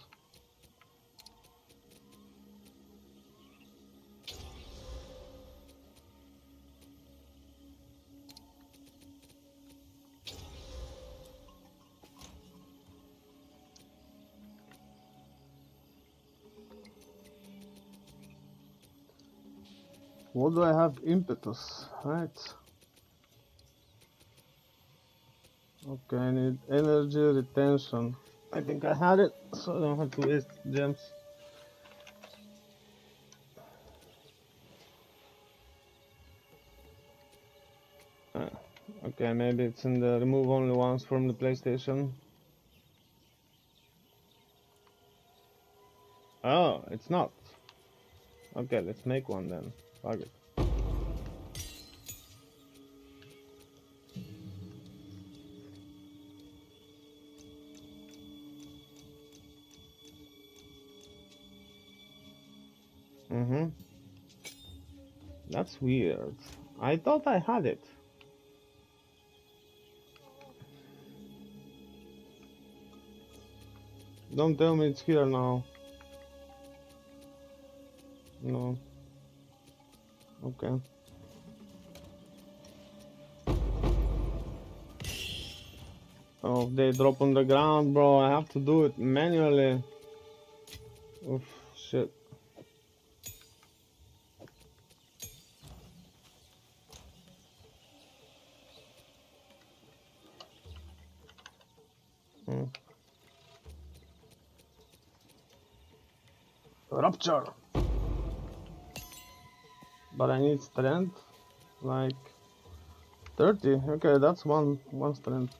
What do I have? Impetus, right? Okay, I need energy retention. I think I had it, so I don't have to waste gems. Okay, maybe it's in the remove only ones from the PlayStation. Oh, it's not. Okay, let's make one then. Fuck it. That's weird. I thought I had it. Don't tell me it's here now. No. Okay. Oh, if they drop on the ground, bro, I have to do it manually. Oof, shit. Rupture. But I need strength, like 30. Okay, that's one strength.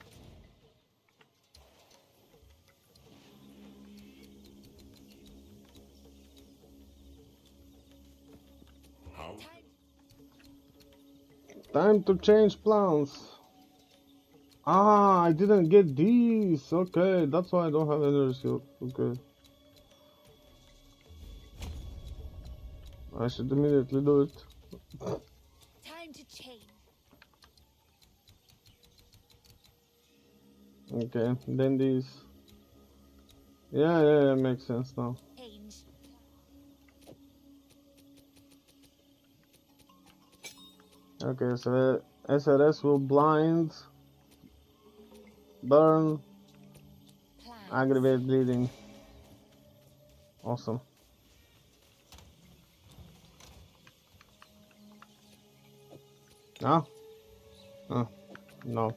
How? Time to change plans. Ah, I didn't get these. Okay, that's why I don't have energy shield. Okay. I should immediately do it. Time to change. Okay, then these. Yeah, makes sense now. Change. Okay, so SRS will blind, burn, Plan. aggravate bleeding. Awesome. Ah? No.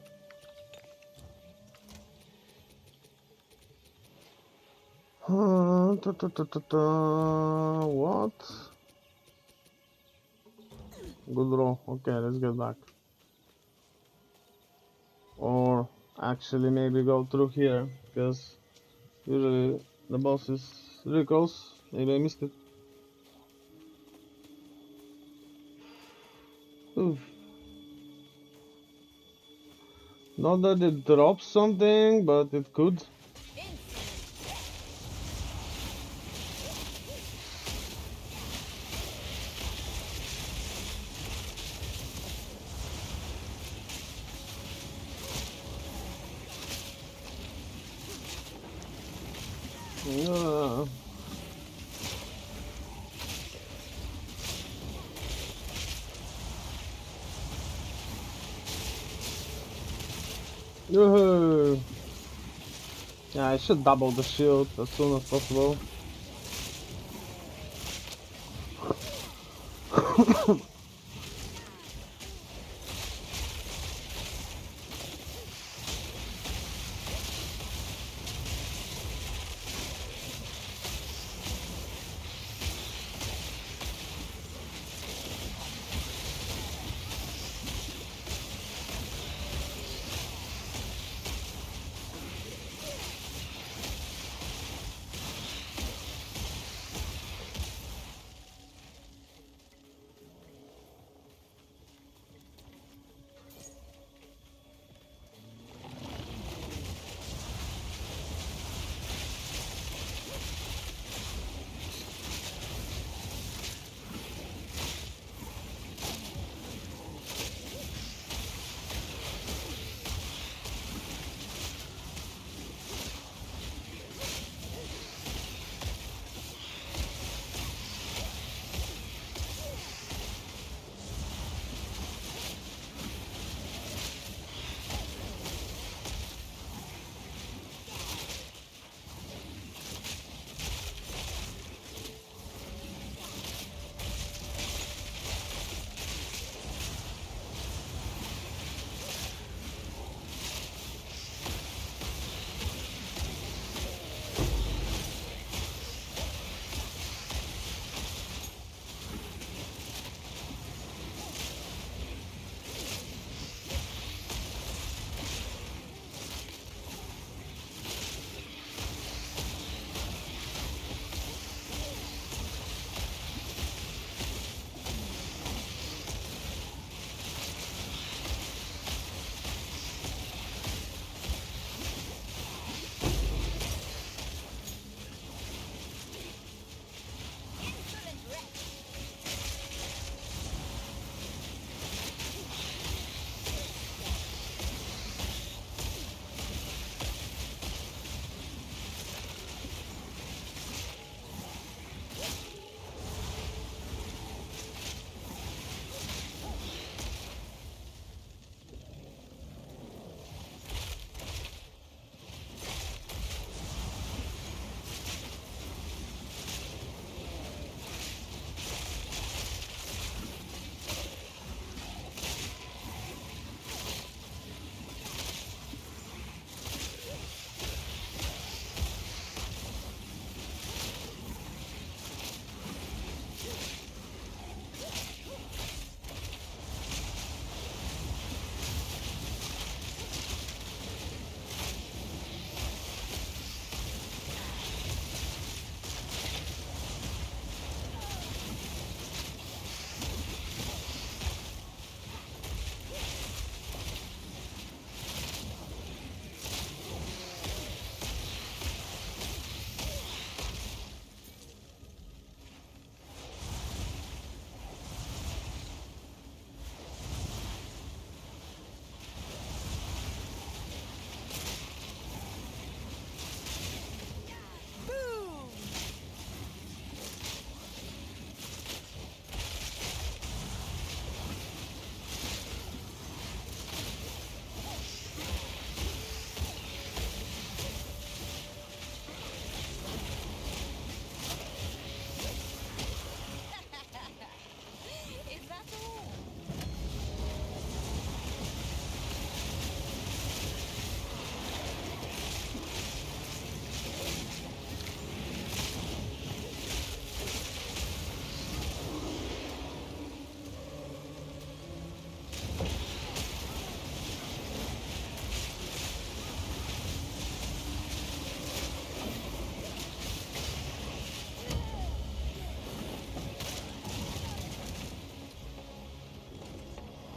What? Good roll. Okay, let's get back. Or actually maybe go through here, because usually the boss is really close. Maybe I missed it. Oof. Not that it drops something, but it could. Yeah. Woohoo! Yeah, I should double the shield as soon as possible.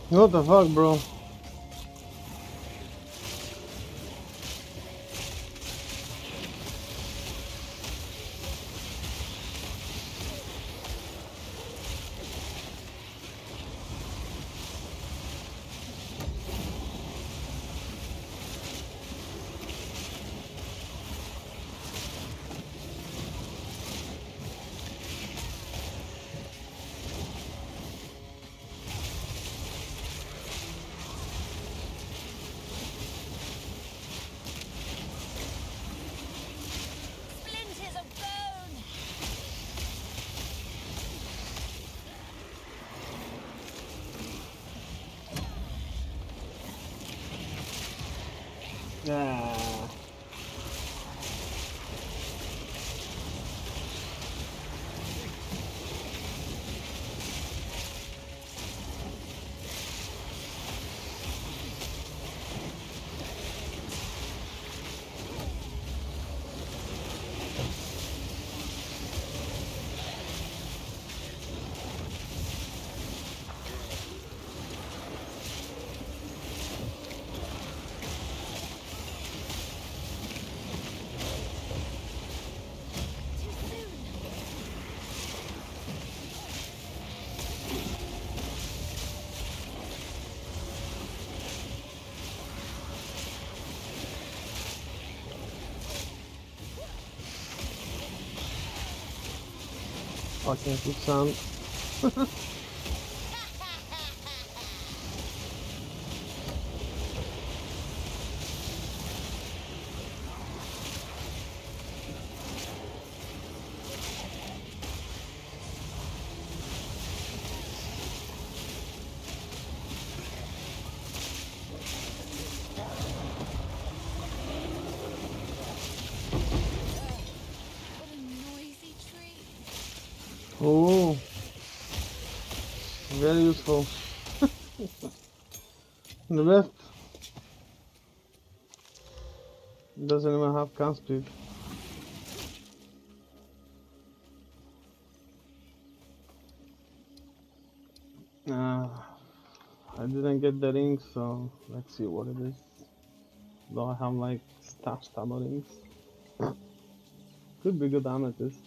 What the fuck, bro? Splinters of bone! Ah. Fucking good sound. What a noisy tree. Oh, very useful. The left doesn't even have gun speed. I didn't get the ring, so let's see what it is. Though I have like stashed other rings. Could be good amethyst.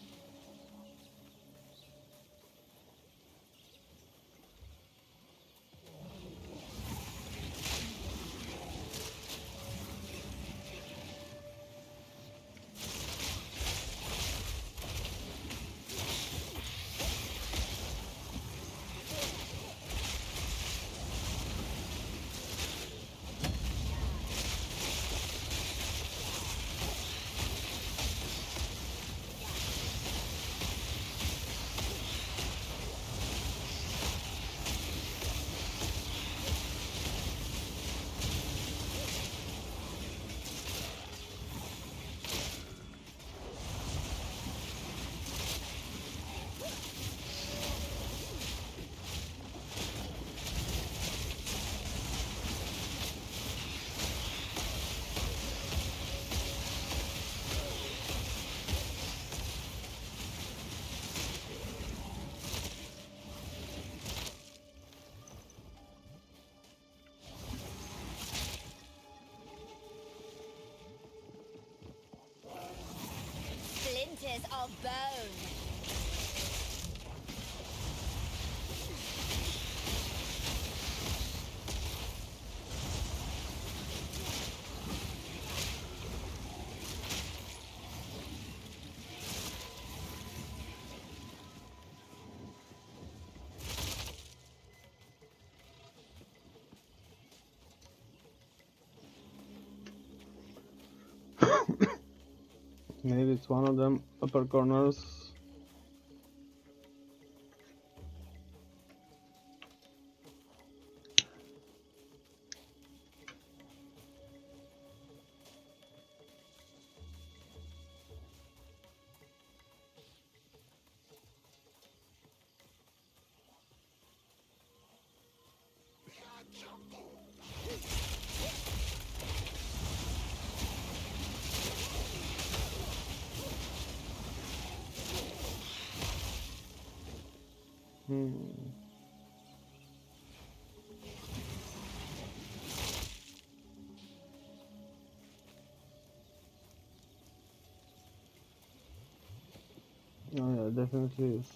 Splinters of bone. Maybe it's one of them upper corners. Oh yeah, definitely is.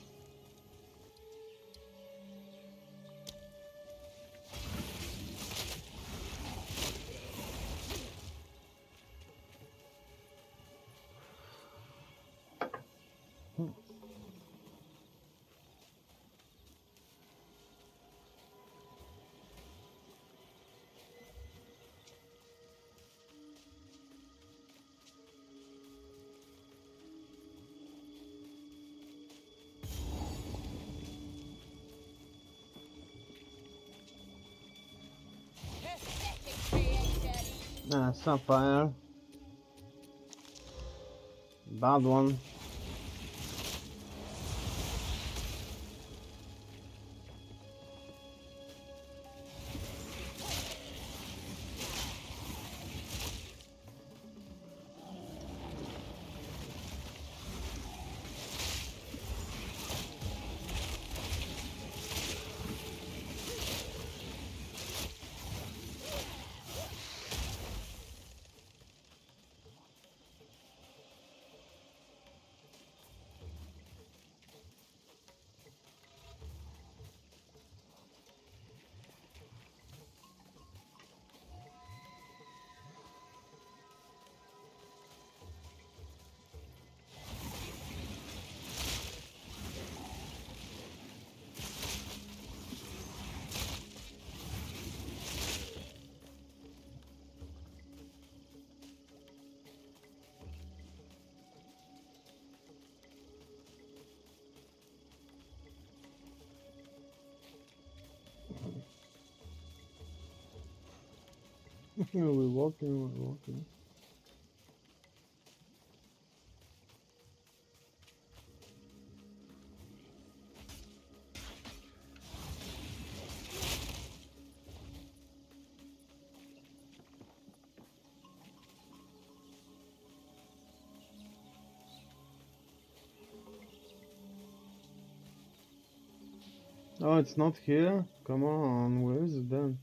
Ah, Sapphire. Bad one. We're walking. Oh, it's not here? Come on, where is it then?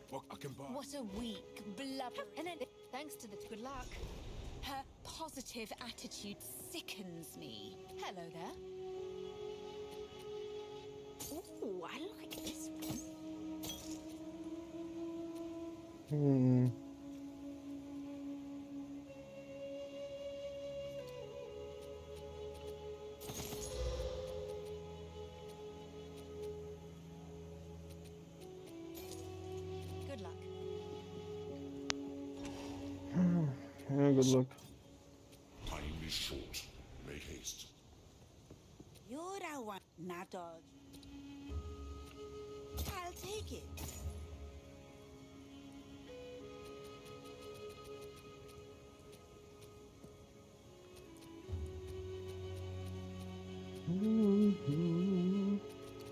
What I can buy. What a weak, blubber. And then, thanks to the good luck, her positive attitude sickens me. Hello there. Ooh, I like this one. Hmm. Good luck. Yeah, good luck. Time is short. Make haste. You're the one, not dodge. I'll take it.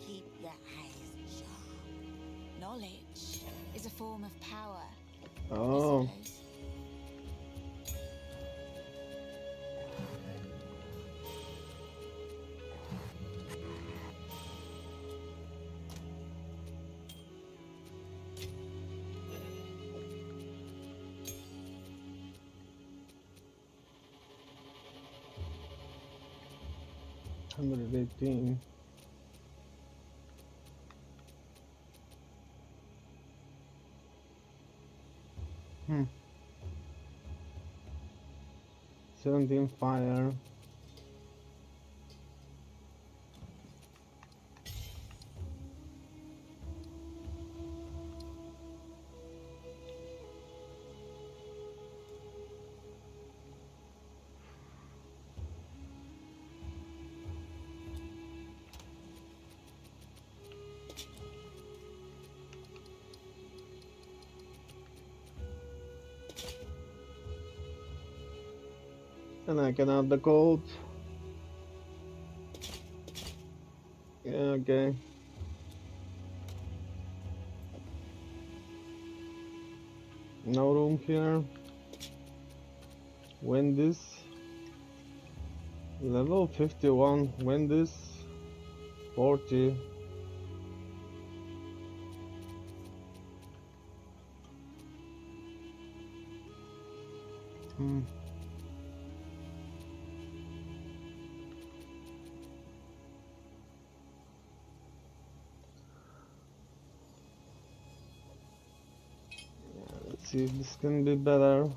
Keep your eyes sharp. Knowledge is a form of power. Oh. I suppose. $118. Hmm. 17 fire. And I can have the gold. Yeah, okay. No room here. When this level 51, when this 40. Let's see if this can be better.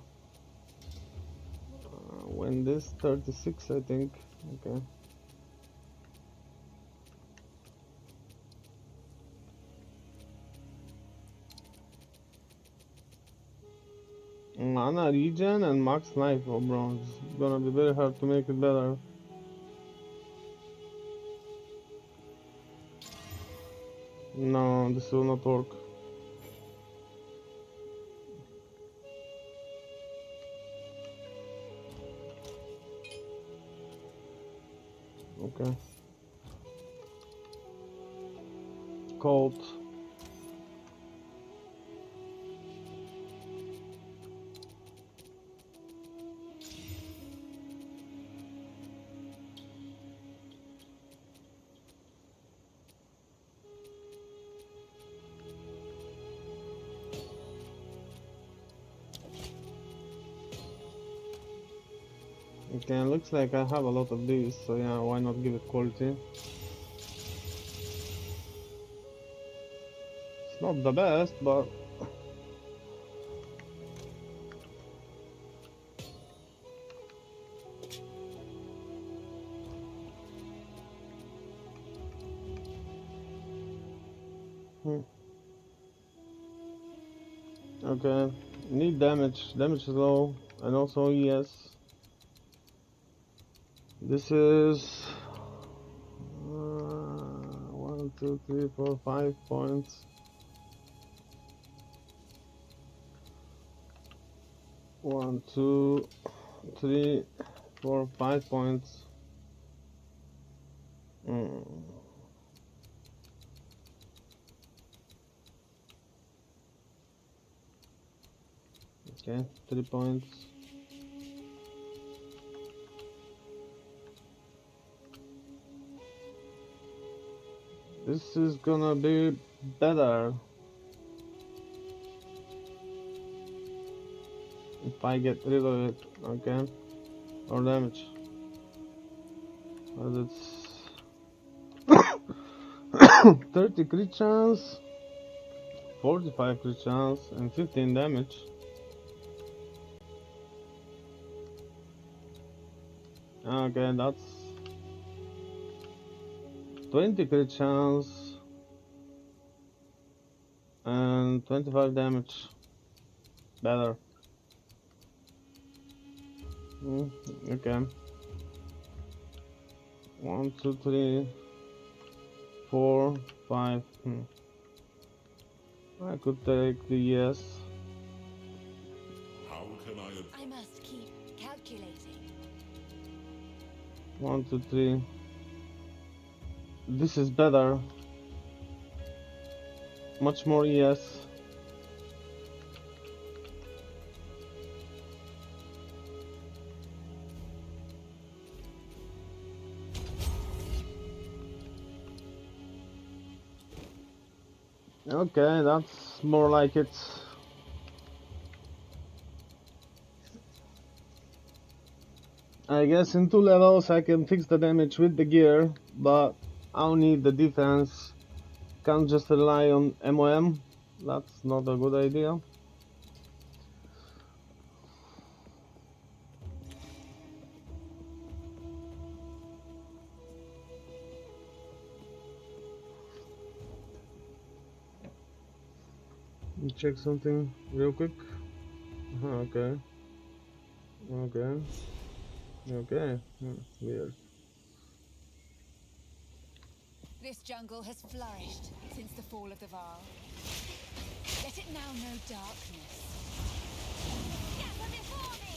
When this 36, I think. Okay. Mana regen and max knife for bronze. It's gonna be very hard to make it better. No, this will not work. Okay. Cold. Okay, looks like I have a lot of these, so yeah, why not give it quality? It's not the best, but okay, need damage. Damage is low, and also ES. This is 1, 2, 3, 4, 5 points. 1, 2, 3, 4, 5 points. Okay, 3 points. This is gonna be better if I get rid of it, okay? Or damage. But it's 30 crit chance, 45 crit chance, and 15 damage. Okay, that's 20 crit chance and 25 damage. Better. Okay. 1, 2, 3, 4, 5. I could take the yes. How can I... I must keep calculating. 1, 2, 3. This is better. Much more yes. Okay, that's more like it. I guess in 2 levels I can fix the damage with the gear, but I'll need the defense. Can't just rely on MOM. That's not a good idea. Check something real quick. Okay. Weird. This jungle has flourished since the fall of the Varl. Let it now know darkness. Gather before me!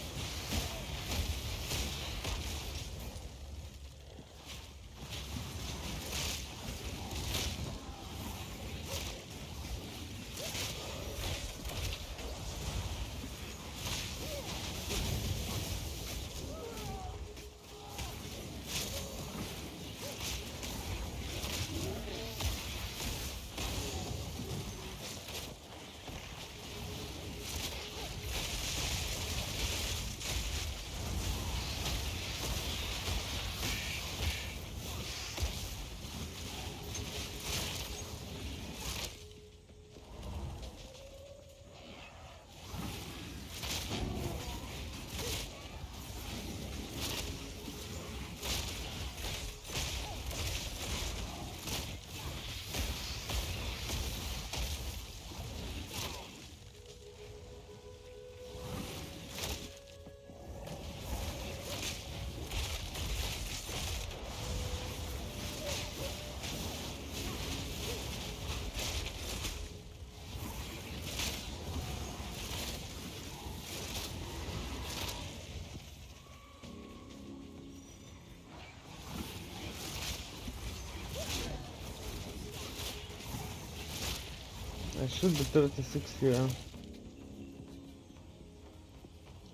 I should be 36 here.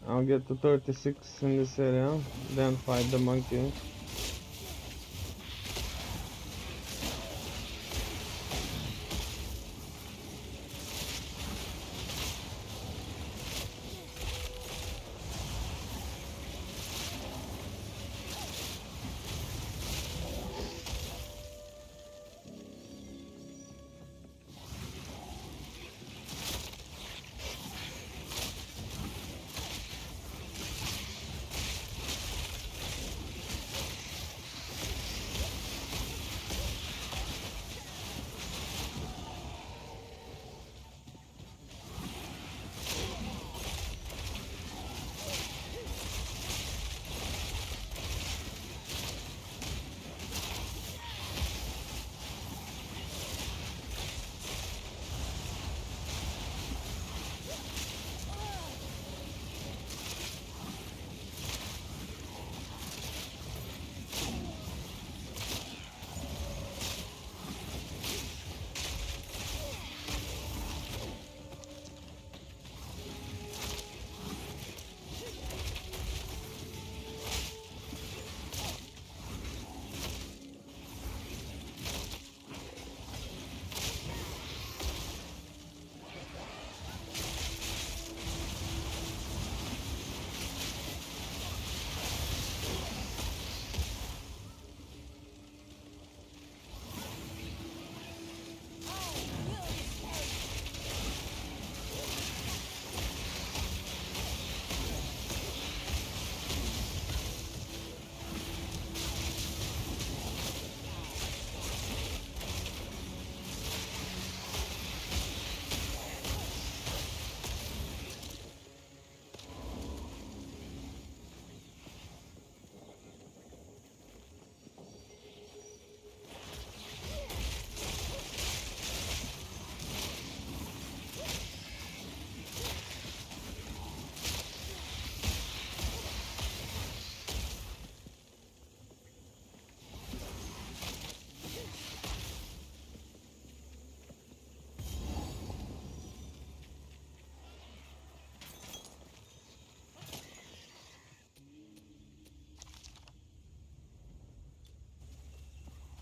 I'll get to 36 in this area, then fight the monkey.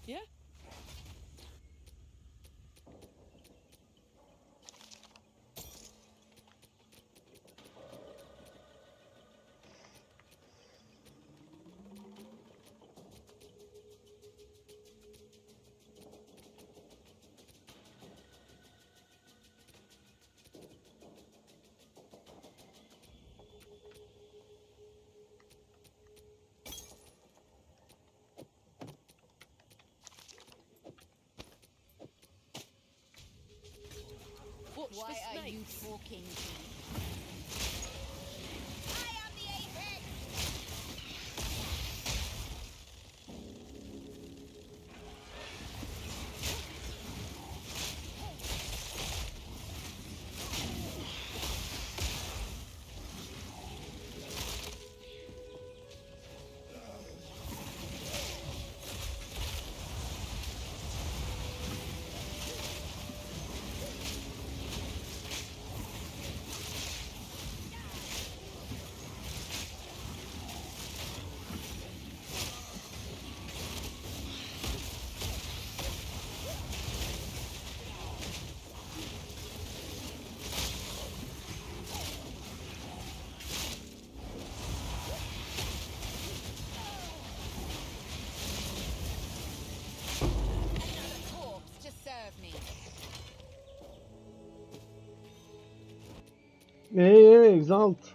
Yeah? Watch Why for are you snakes. talking to me? I am the apex! Another corpse to serve me. Hey, Exalt!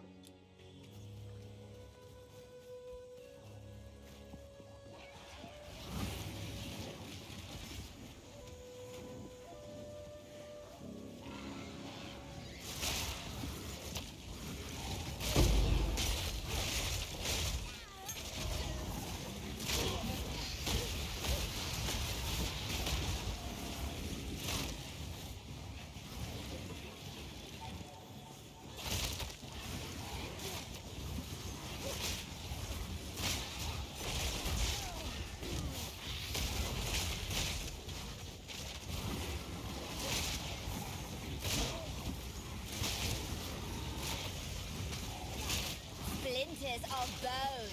your bone.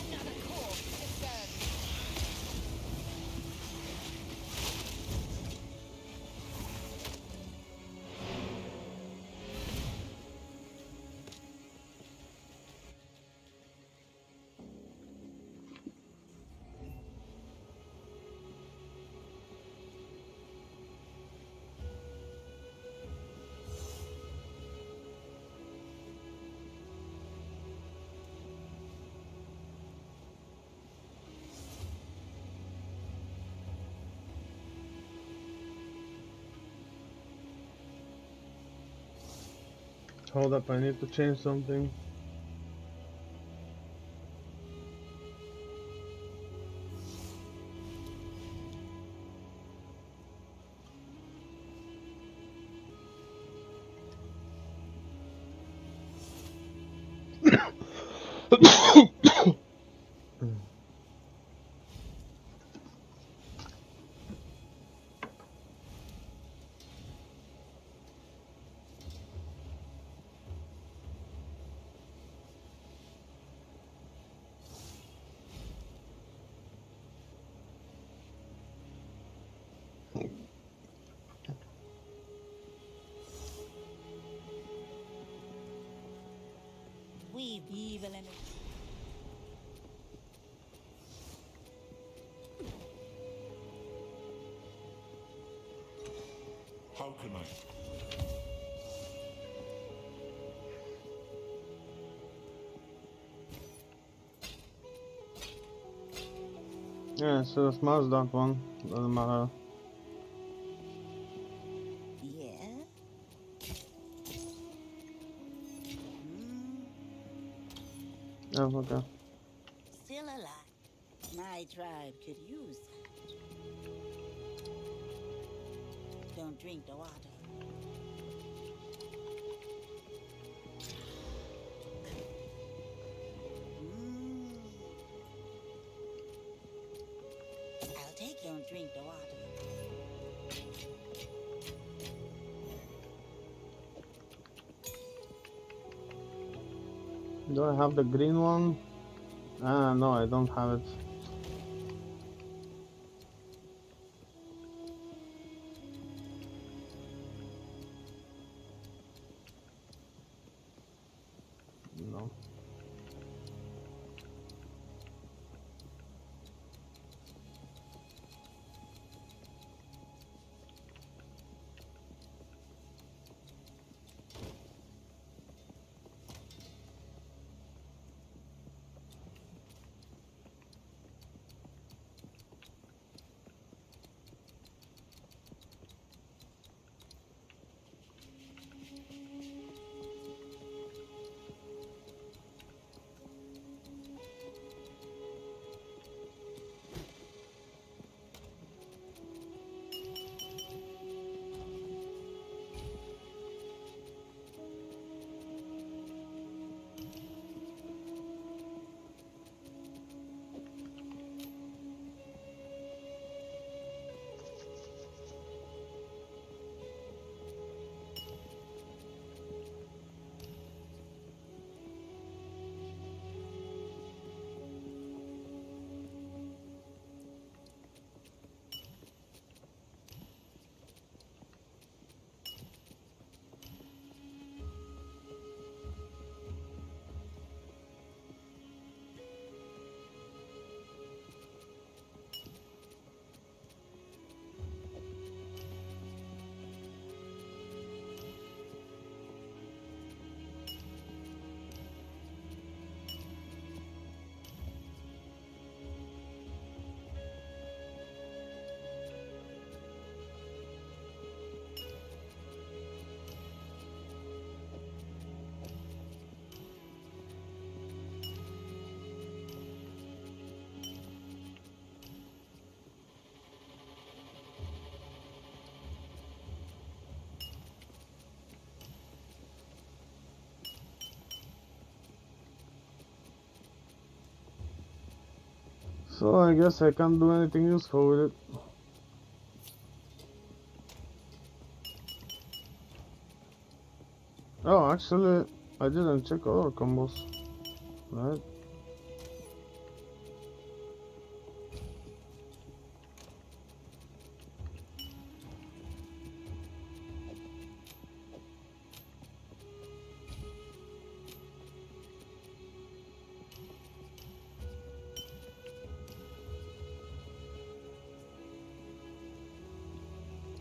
Another corpse to serve you. Hold up, I need to change something. We've evil in it. How can I? Yeah, so smash that one. Doesn't matter. Yeah? Yeah, okay. Still alive. My tribe could use that. Don't drink the water. I'll take don't drink the water. Do I have the green one? Ah, no, I don't have it. No. So I guess I can't do anything useful with it. Oh, actually, I didn't check other combos, right?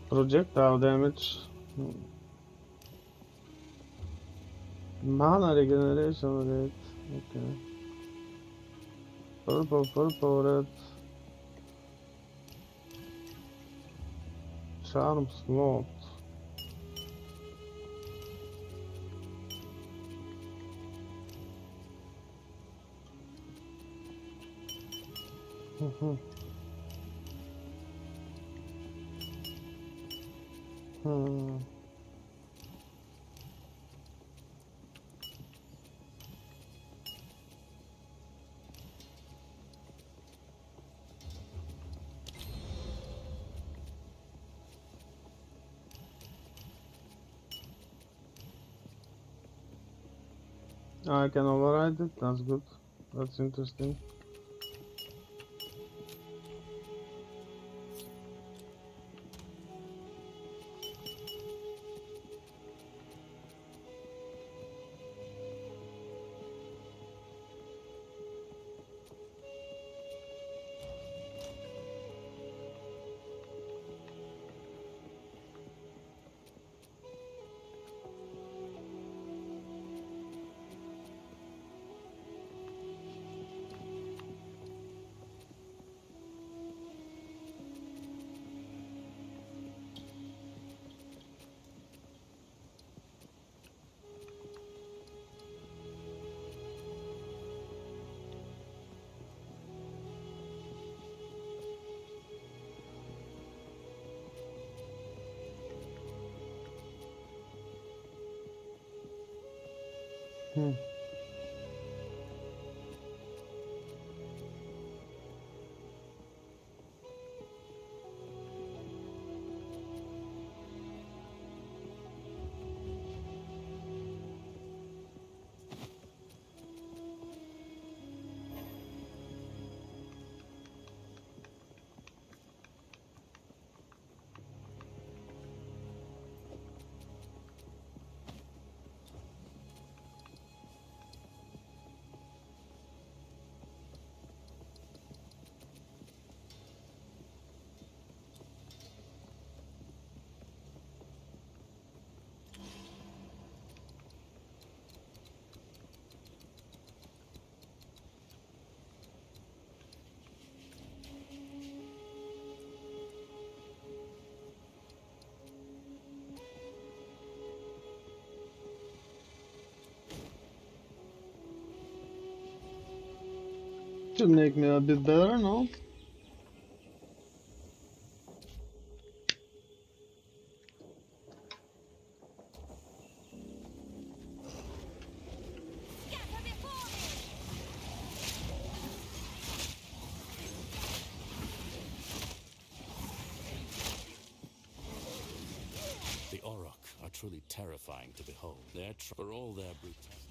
Projectile damage. Mana regeneration rate. Okay. Purple, red. Charm slot. I can override it, that's good. That's interesting. Should make me a bit better, no? The Auroch are truly terrifying to behold. For all their brutality.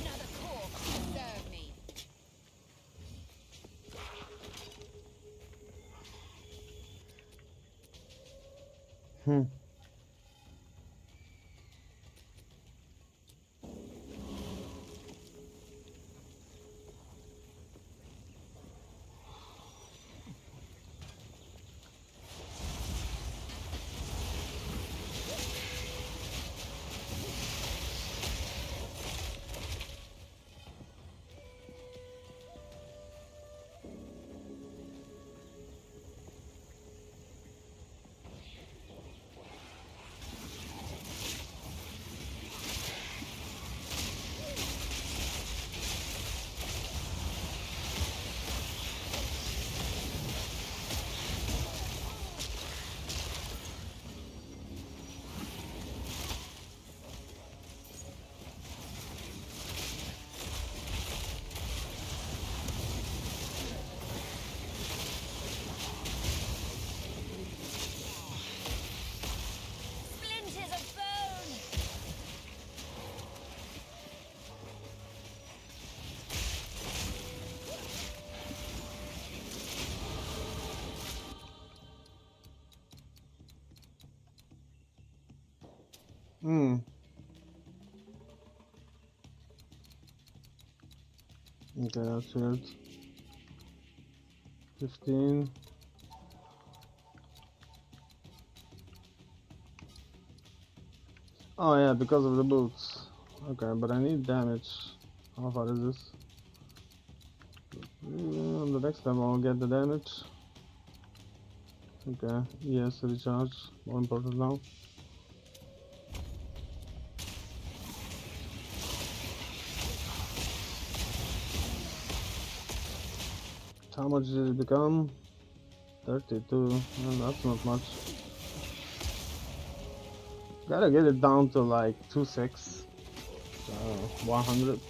Another corpse to serve me. Hmm. Okay, that's weird. 15. Oh yeah, because of the boots. Okay, but I need damage. How far is this? On the next time I'll get the damage. Okay, yes, recharge. More important now. How much did it become? 32. Well, that's not much. Gotta get it down to like 2.6. 100.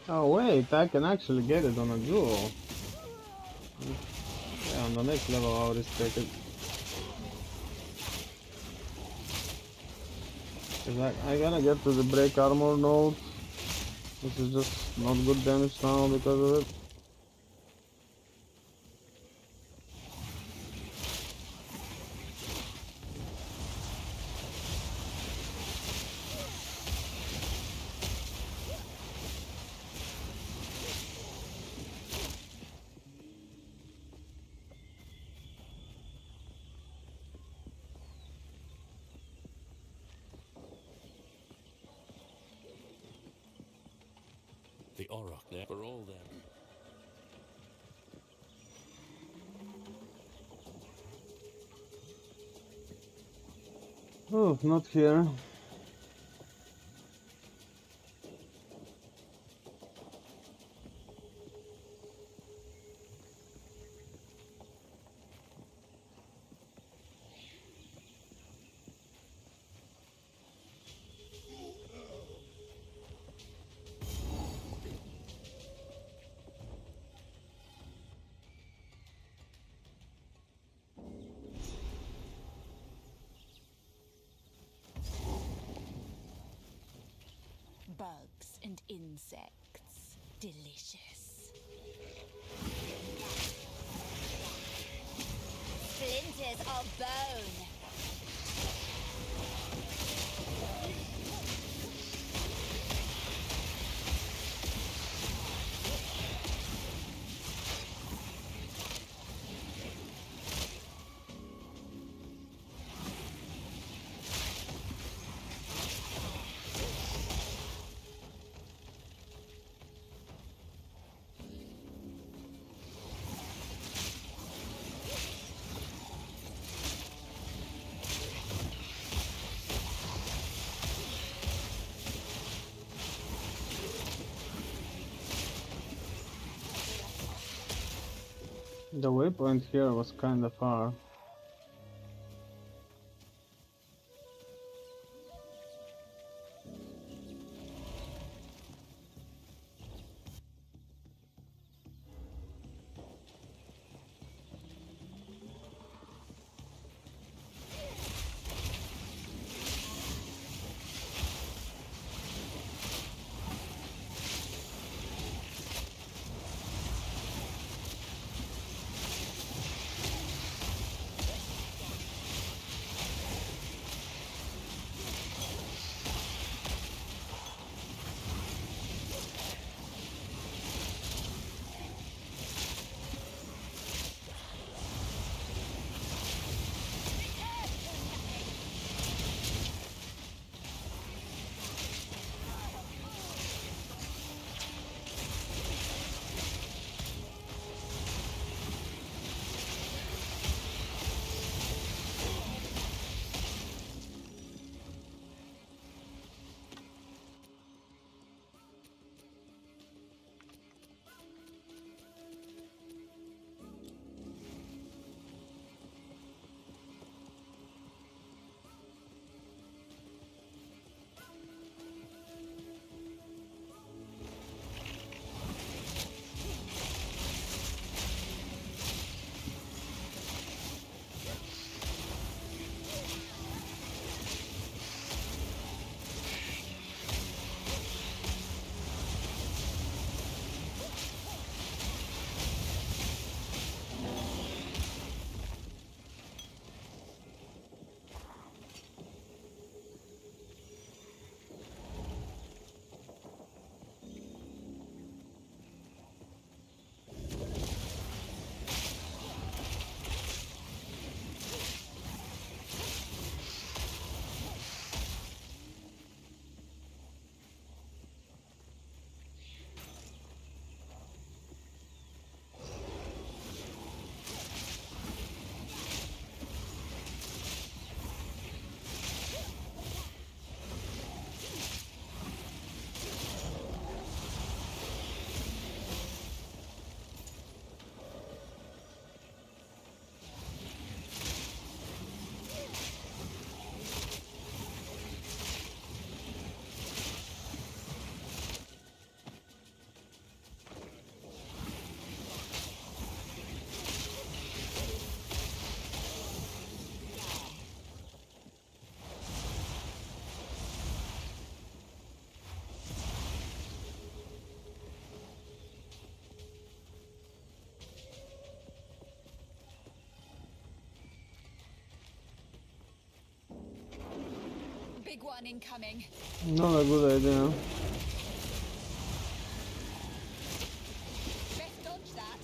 Oh wait, I can actually get it on a duel. Yeah, on the next level I'll just take it. Cause I gotta get to the break armor node, which is just not good damage now because of it. The Auroch there for all their... Oh, not here. Bugs and insects. Delicious. Splinters of bone. The waypoint here was kinda far. big one incoming. Not a good idea. Best dodge that.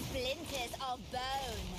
Splinters of bone.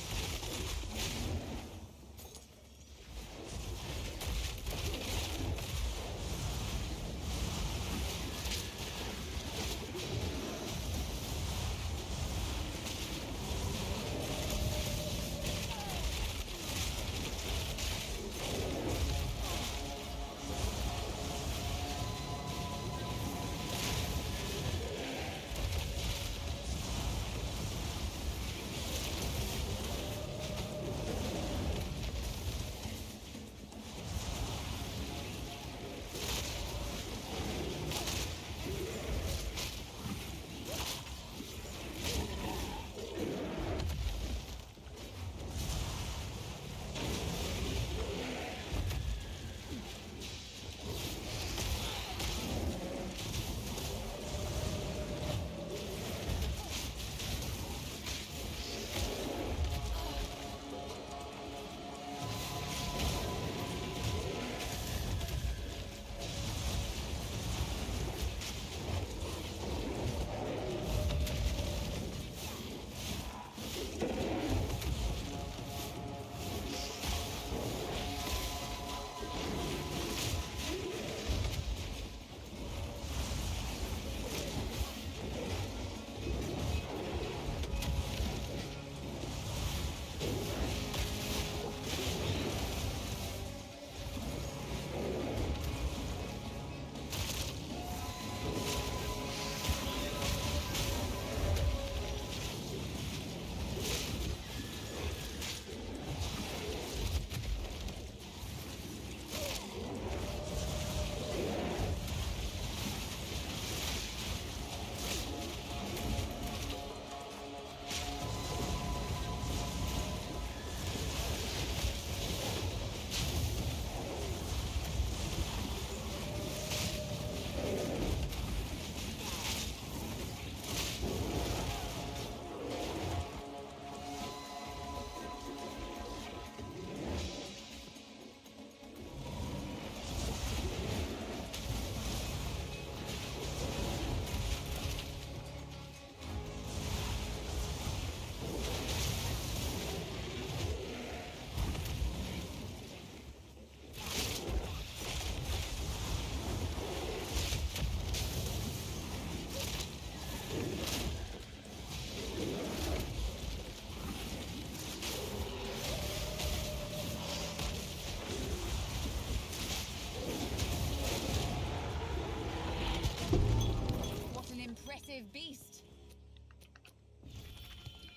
Impressive beast.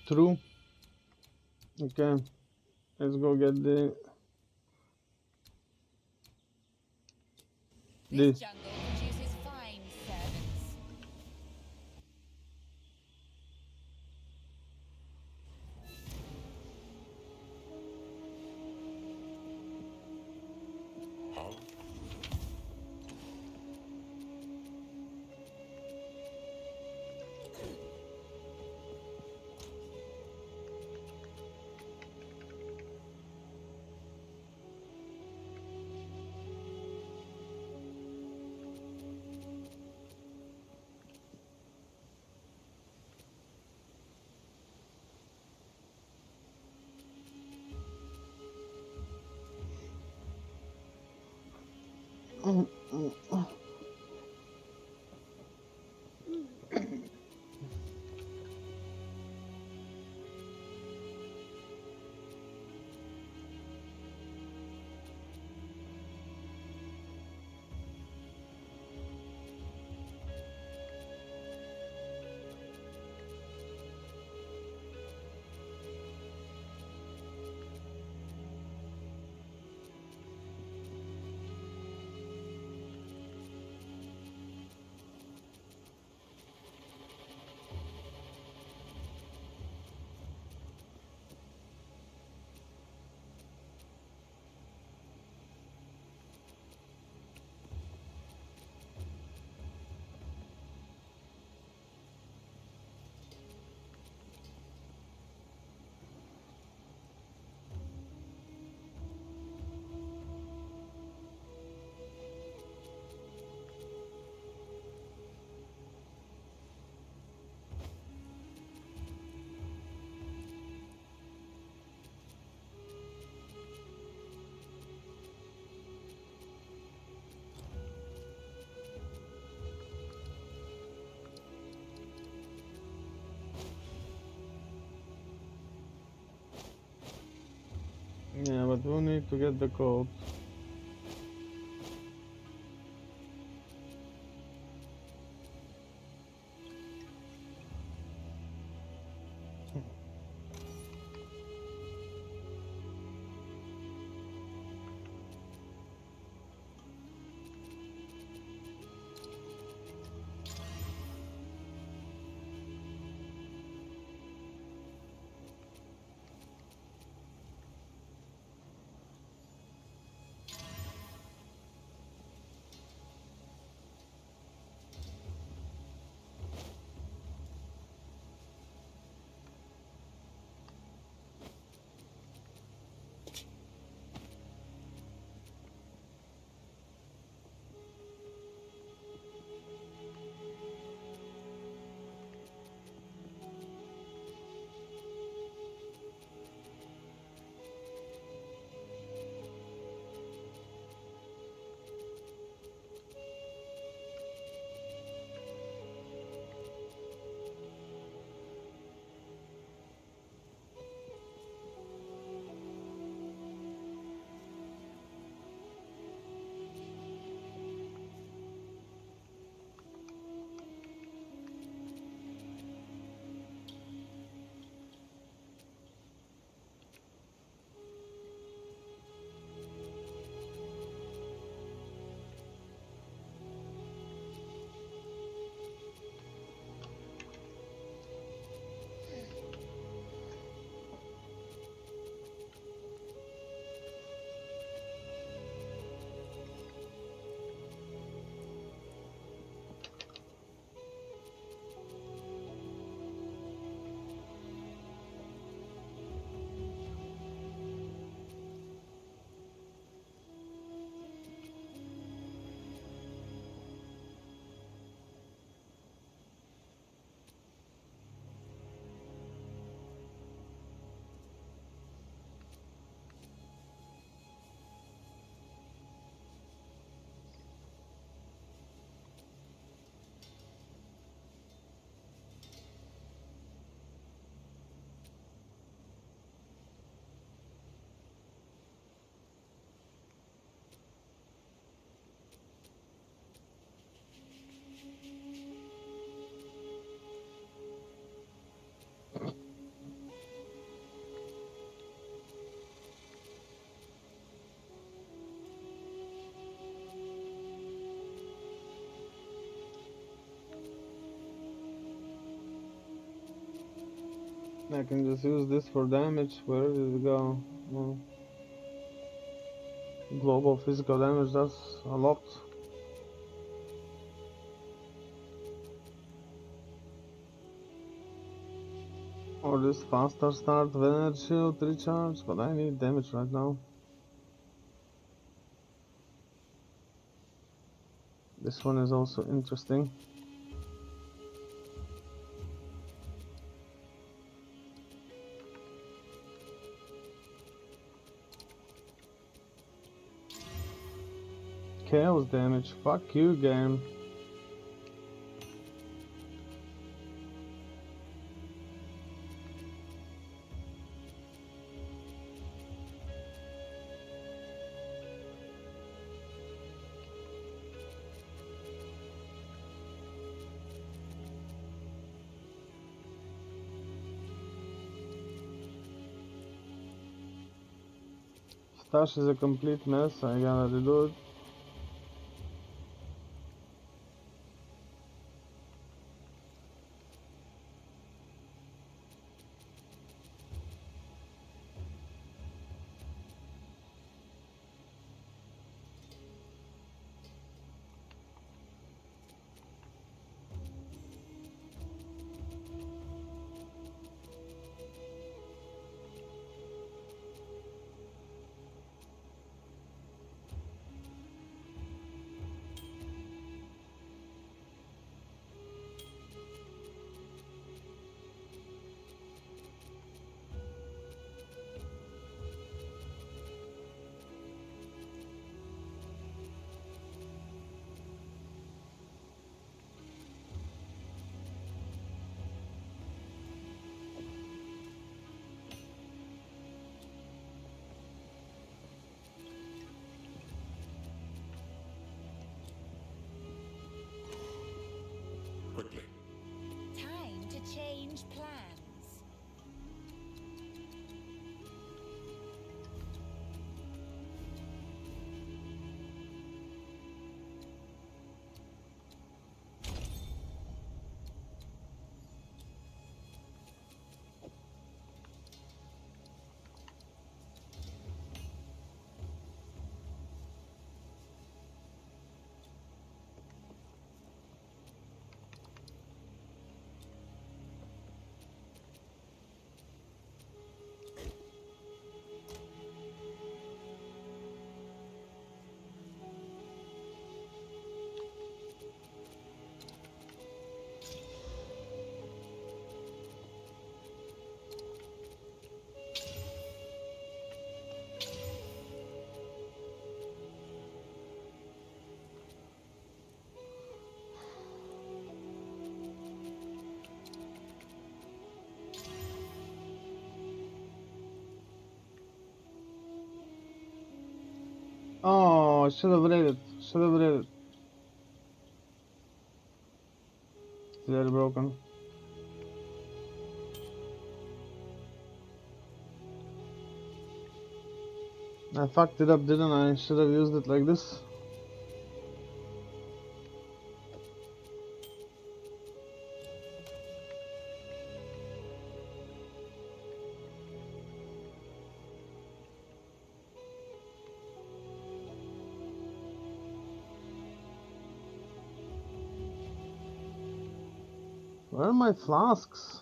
True. Okay. Let's go get the This jungle produces fine servants. How? but we need to get the code. I can just use this for damage. Where did it go? No. Global physical damage, that's a lot. Or this faster start of energy shield recharge, but I need damage right now. This one is also interesting. Chaos damage, fuck you game. Stash is a complete mess, I gotta redo it. quickly. Time to change plans. Oh, should have read it. Should have read it. It's very broken. I fucked it up, didn't I? Should have used it like this. Where are my flasks?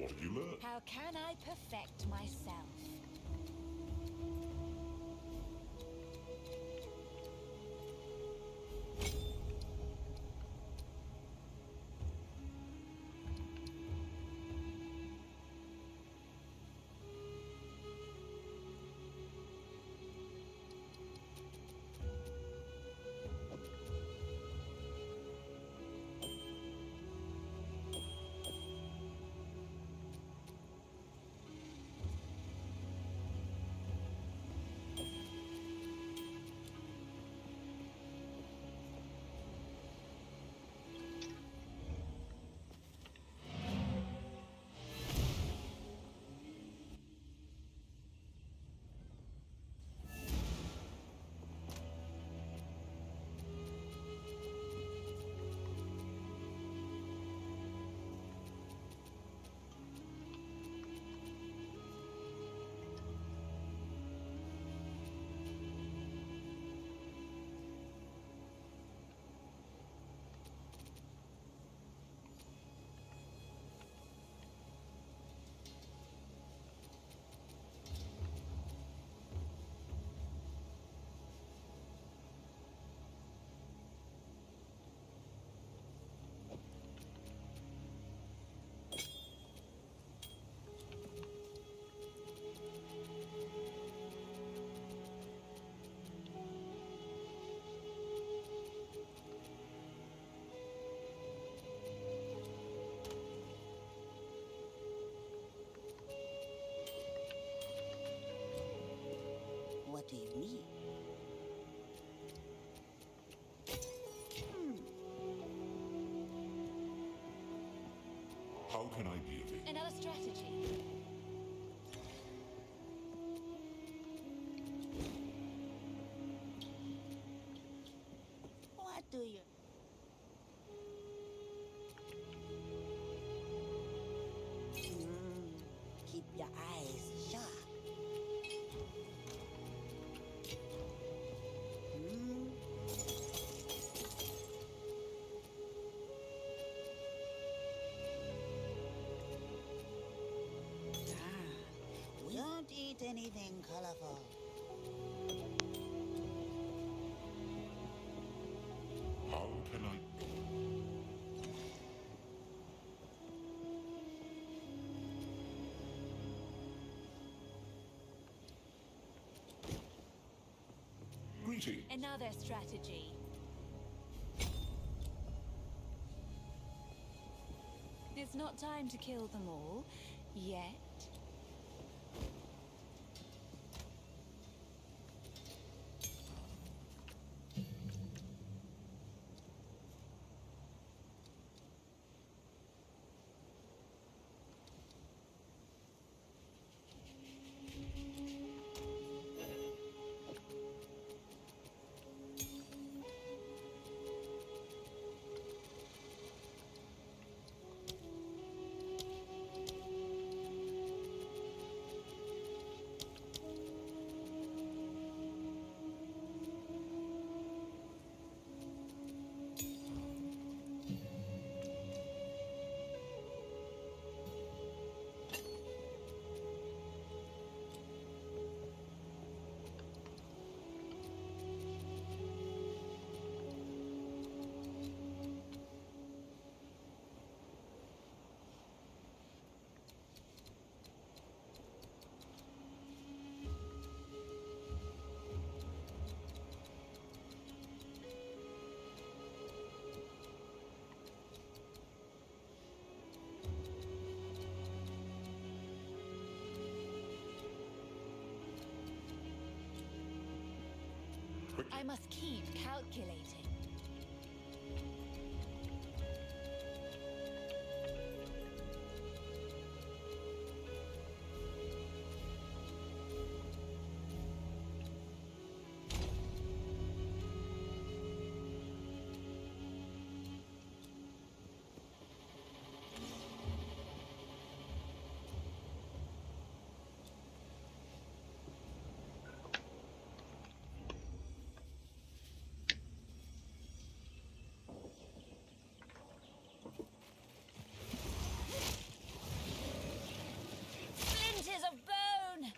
What have you learned? How can I perfect myself? How can I be of aid? Another strategy. What do you? Keep your eyes sharp. We don't eat anything colorful. How can I? Greetings. Another strategy. It's not time to kill them all yet. I must keep calculating. Splinters of bone!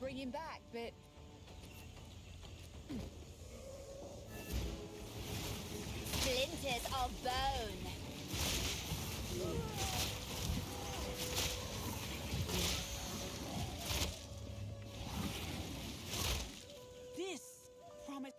Bring him back, but splinters of bone. This promise.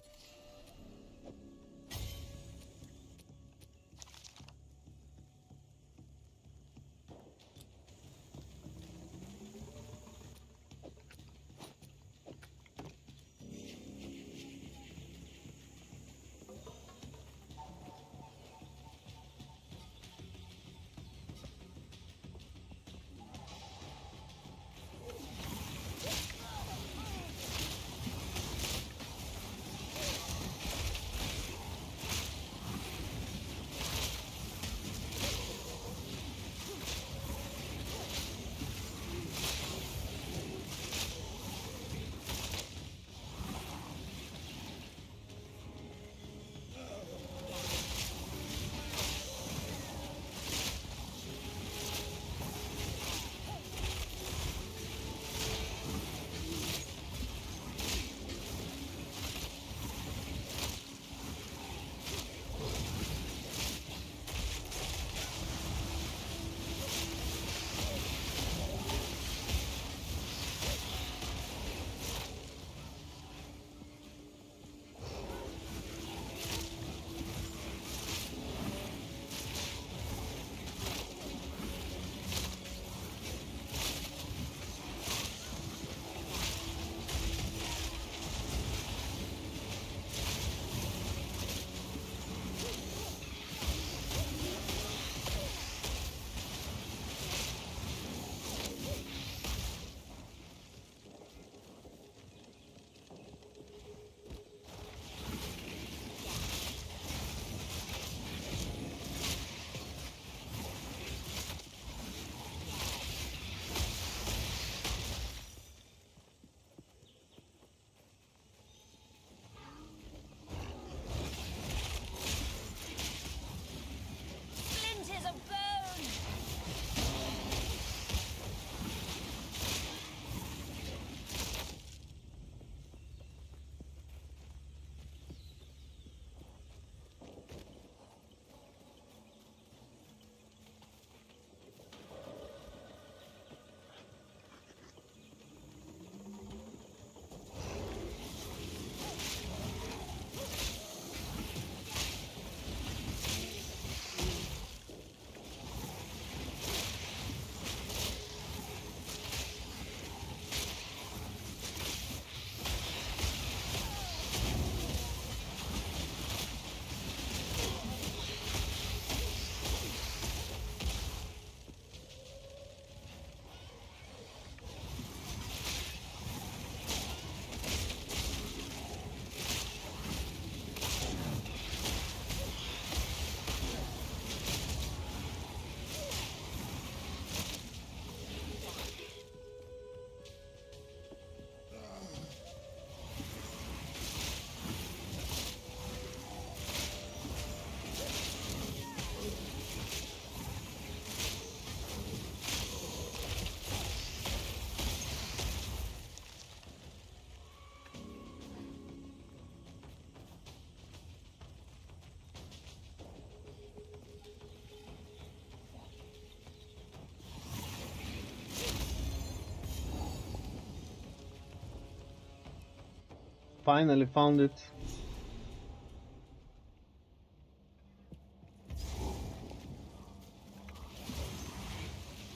Finally found it.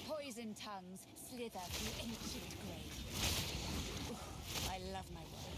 Poison tongues slither through ancient grave. Oof, I love my work.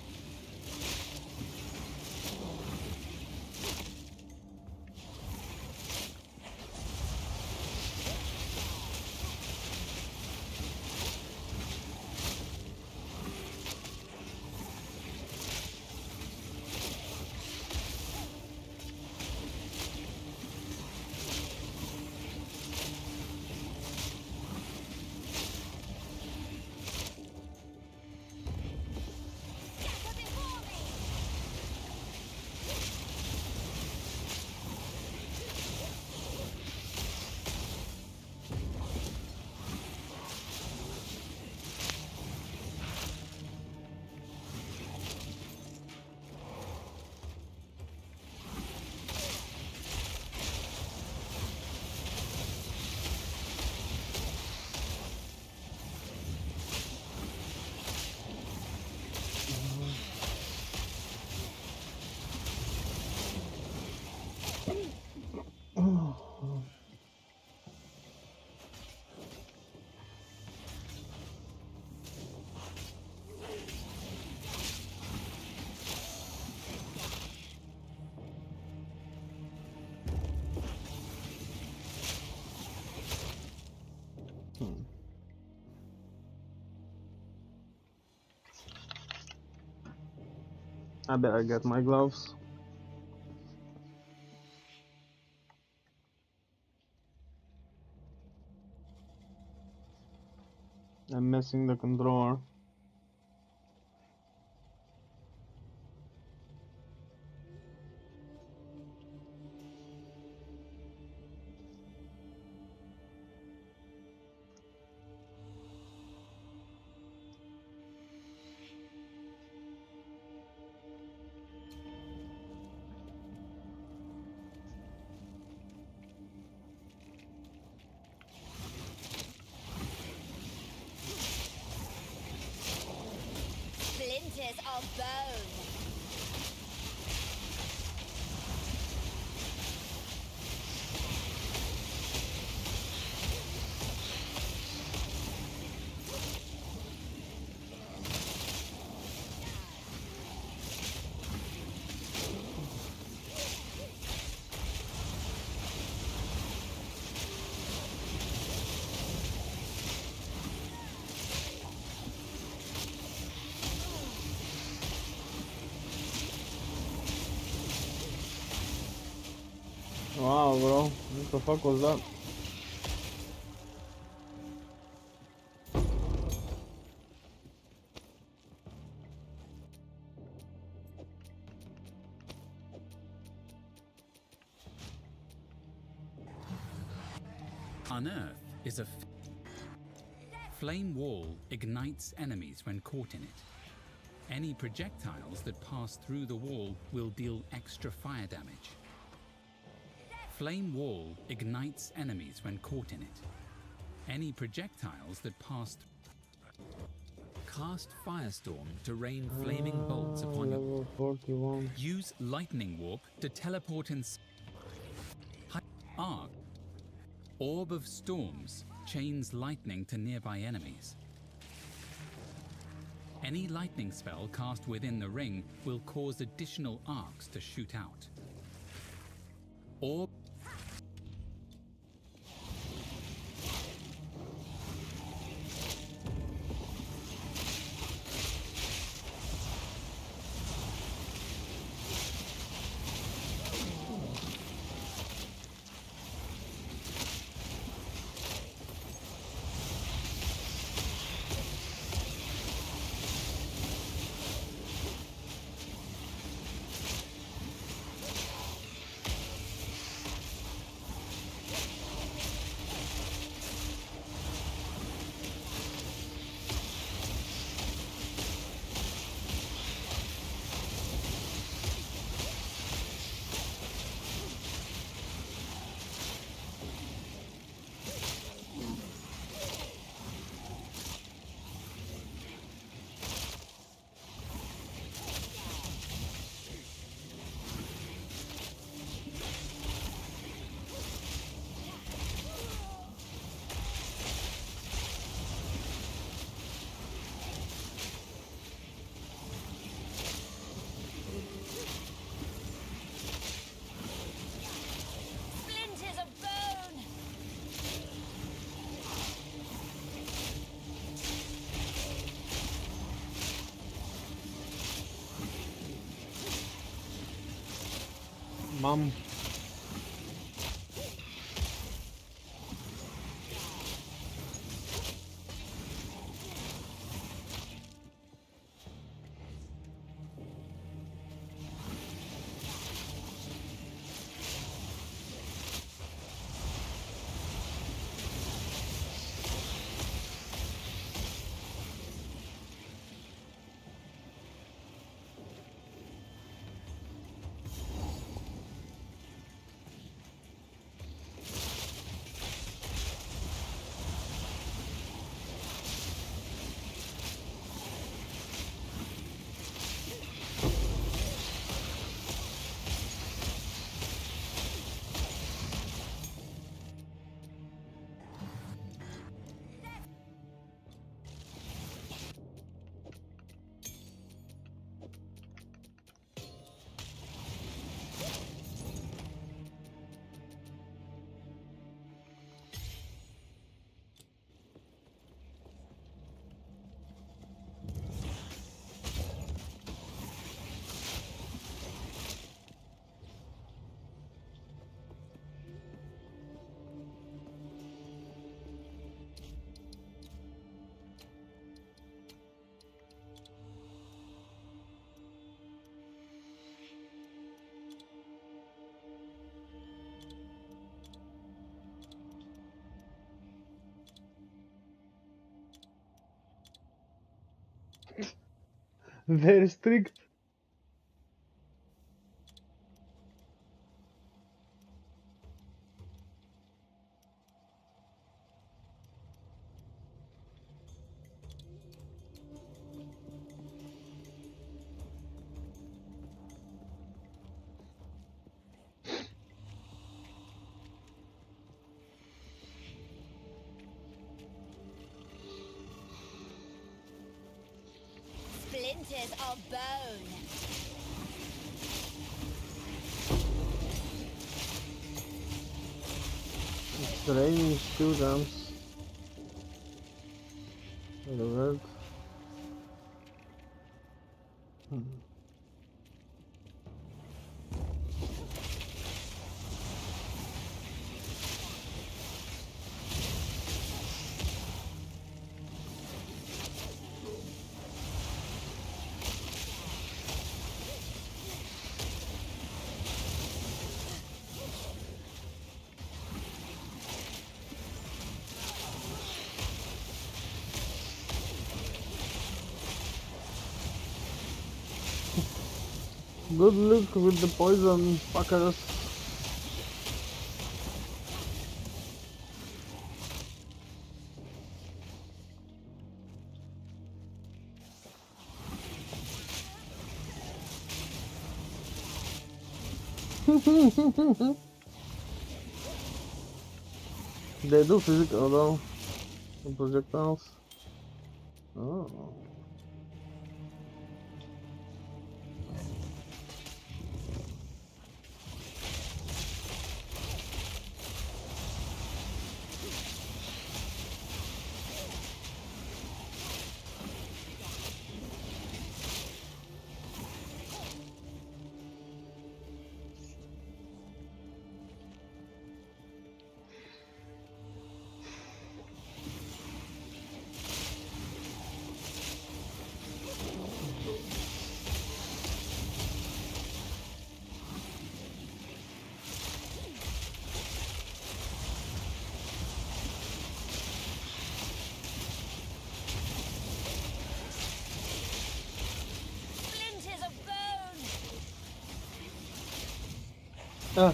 I better get my gloves. I'm missing the controller. Splinters of bone. Wow, bro. What the fuck was that? Unearth is a flame wall ignites enemies when caught in it. Any projectiles that pass through the wall will deal extra fire damage. Flame wall ignites enemies when caught in it. Any projectiles that pass cast firestorm to rain flaming bolts upon you. Level 41. Use lightning warp to teleport in arc. Orb of storms chains lightning to nearby enemies. Any lightning spell cast within the ring will cause additional arcs to shoot out. Orb mom. Very strict. Splinters of bone. It's raining students. Very weird. Good luck with the poison, fuckers. They do physical though. The projectiles. Oh. Splinters of bone. Ah.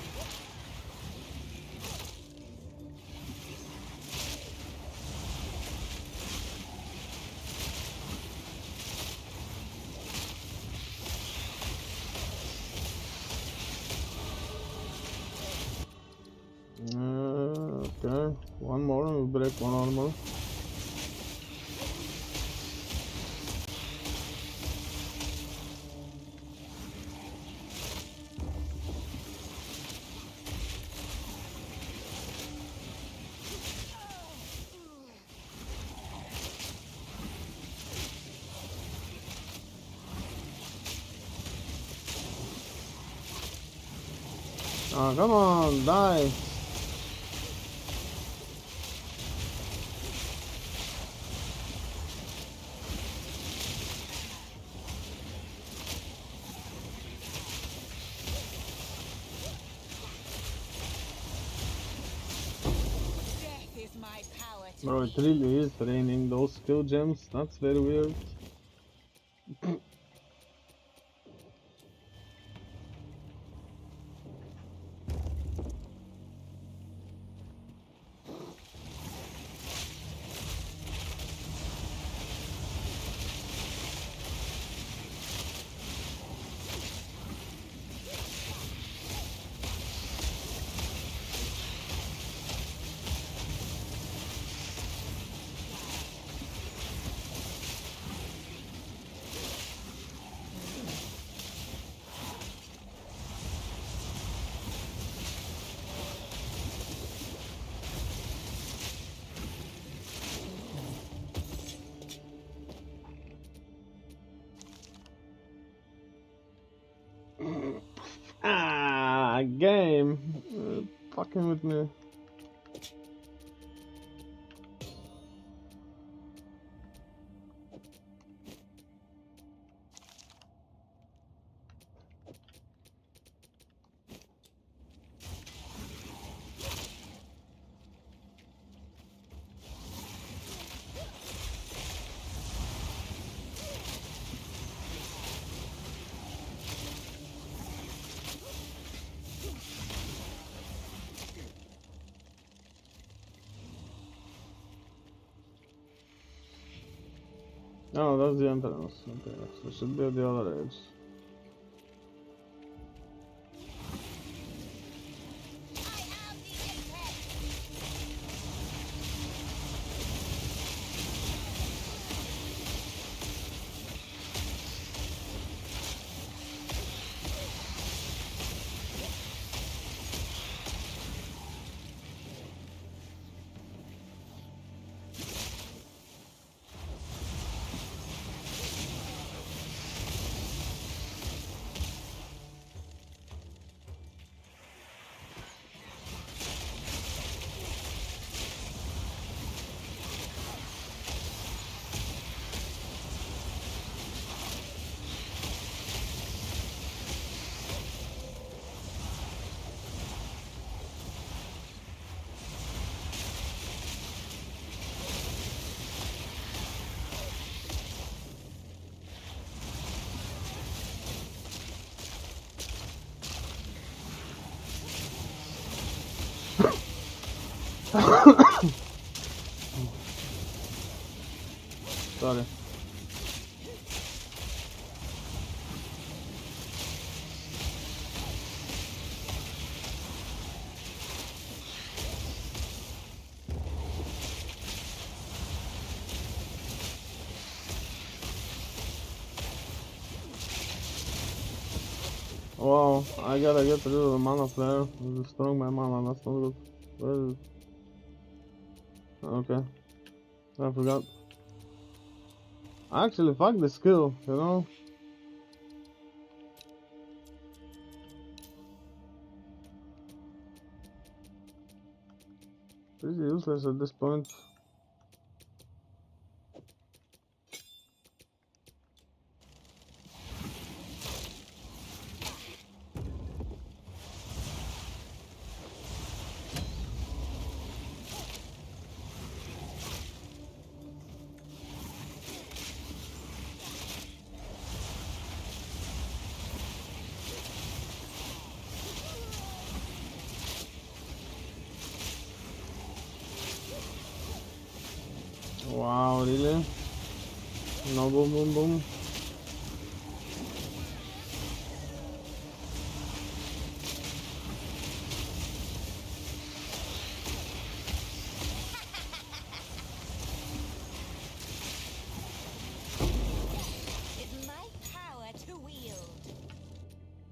Okay, one more and we'll break one armor. Oh, come on, die. Death is my power to Bro, it really is raining those skill gems. That's very weird. Ah, game. Fucking with me. No, that's the entrance. Okay, so it should be at the other edge. Sorry. Wow, I gotta get rid of the mana flare. I'm destroying my mana, that's not good. Where is it? Okay, I forgot. Actually, fuck the skill, you know? Pretty useless at this point. Wow, really? No boom boom boom. is my power to wield.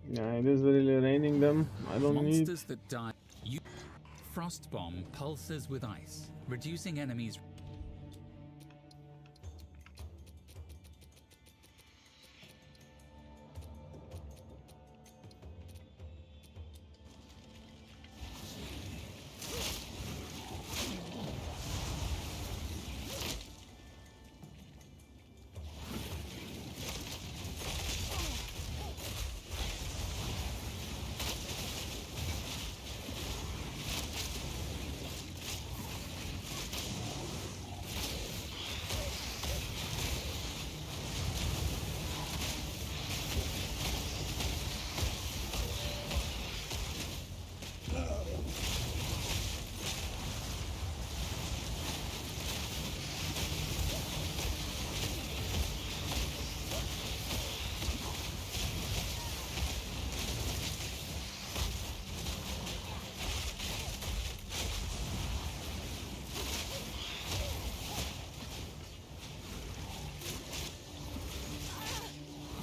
Yeah, it is really raining them. I don't need. Monsters that die. Frost bomb pulses with ice, reducing enemies.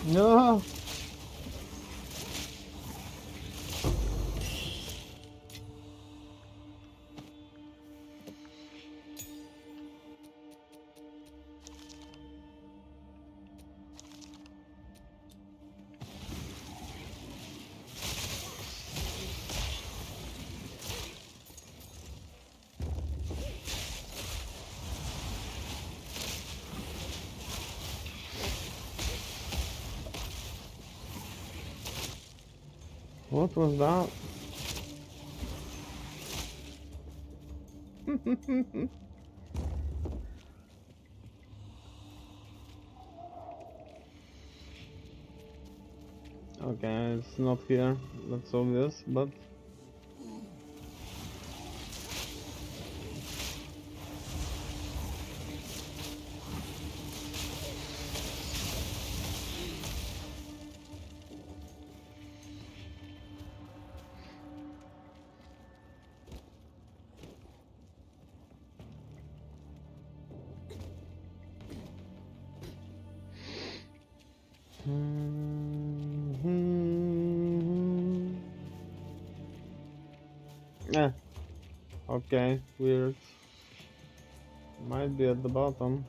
No. What was that? Okay, it's not here. That's obvious, but yeah. Okay, weird. Might be at the bottom.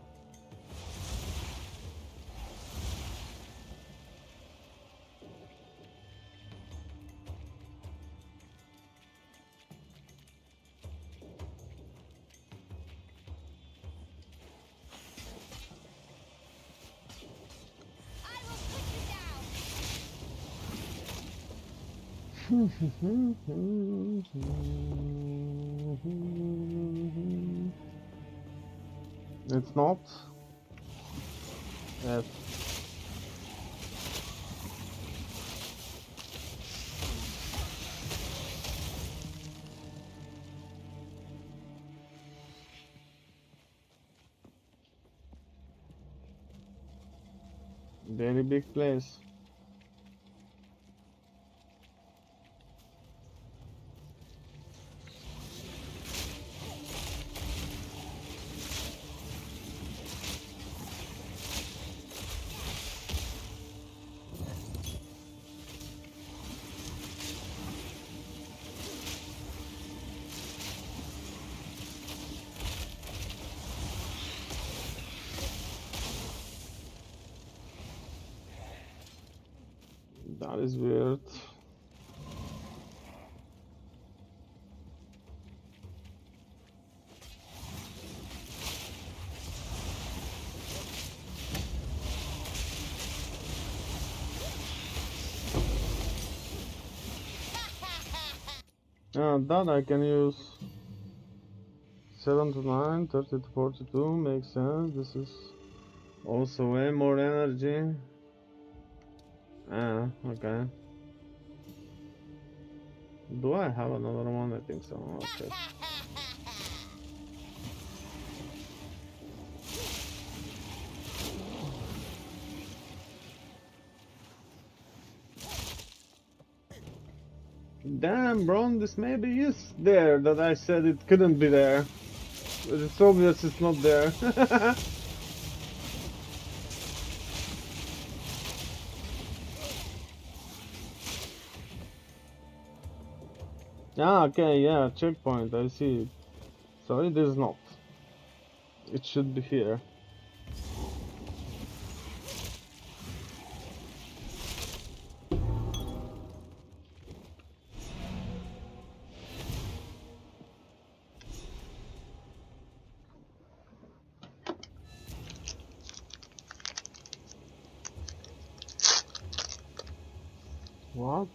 I will put you down. It's not. Yes. Very big place. That is weird. That I can use 7 to 9, 30 to 42, makes sense. This is also way more energy. Okay. Do I have another one? I think so. Okay. Damn, bro, this maybe is there that I said it couldn't be there. But it's obvious it's not there. Okay, yeah, checkpoint, I see it. So it is not. It should be here. What?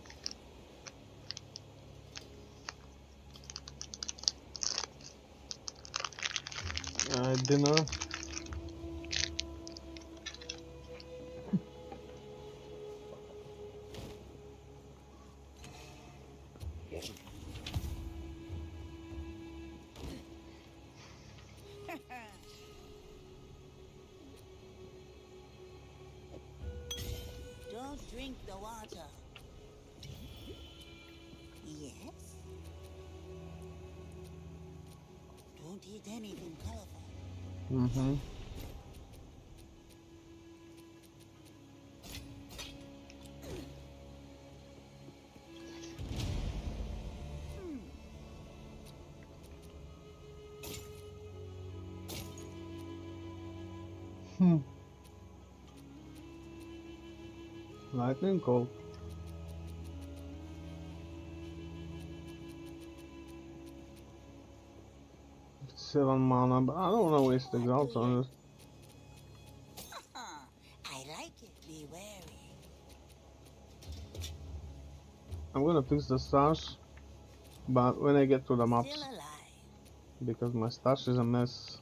Dinner. Don't drink the water. Yes? Don't eat anything colorful. Mm-hmm. Lightning cold. Seven mana, but I don't want to waste exalts on this. I like it. Be wary. I'm gonna fix the stash, but when I get to the maps, Still alive. because my stash is a mess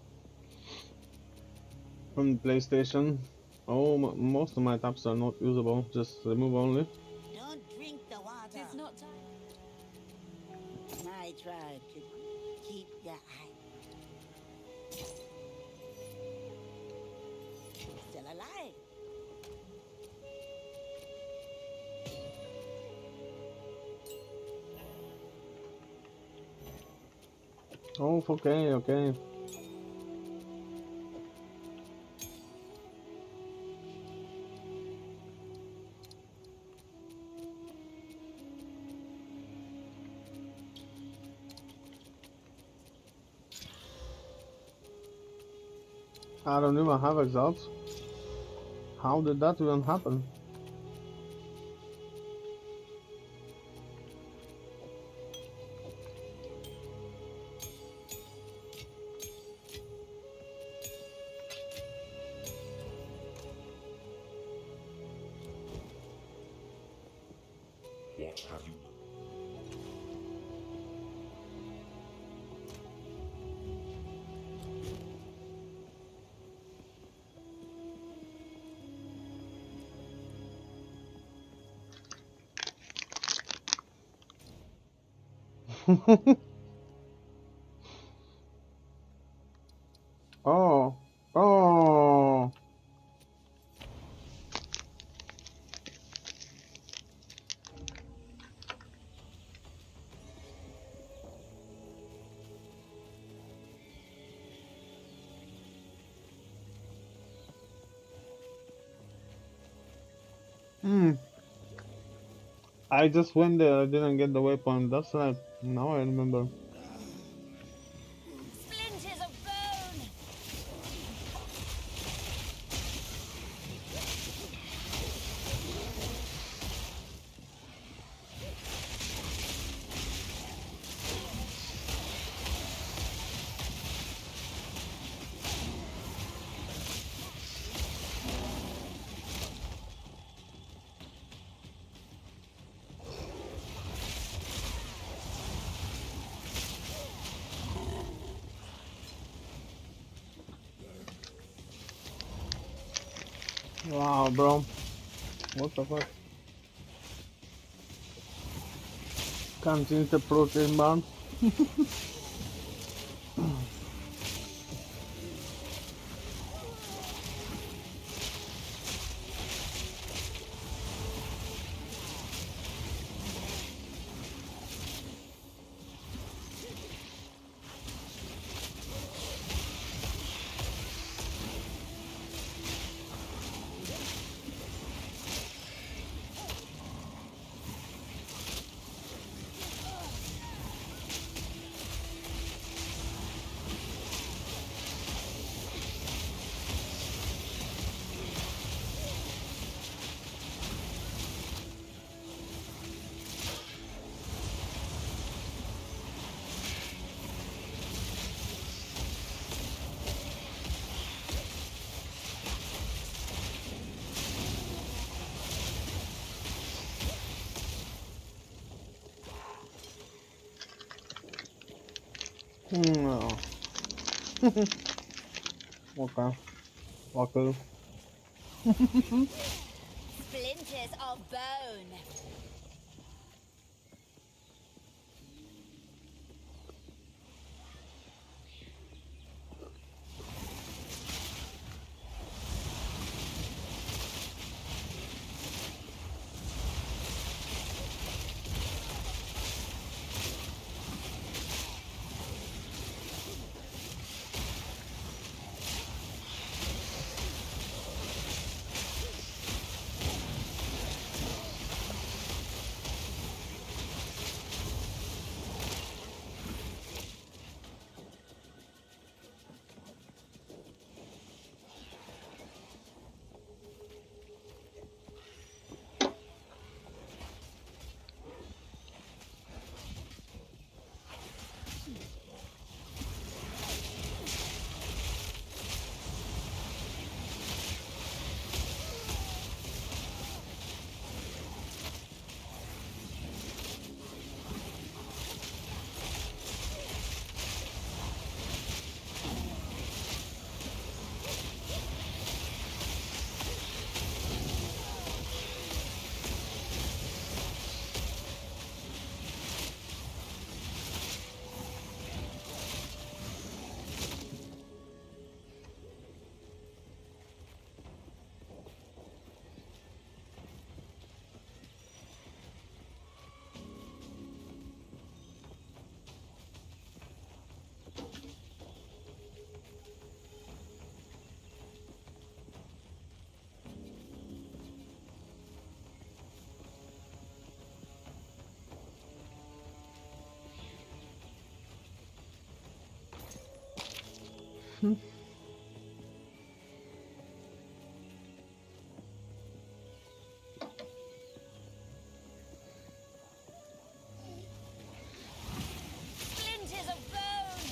from the PlayStation. Oh, most of my tabs are not usable, just remove only. Don't drink the water. It's not time. My tribe could keep your eye. Still alive. Oh, okay, okay. I don't even have exalts. How did that even happen? What have you? Oh, oh. I just went there, I didn't get the waypoint, that's right. Now I remember. Splinters of bone! Wow, bro. What the fuck? Can't change the protein bar. No. Okay. Walker. Splinters of bone! Splinters of bone!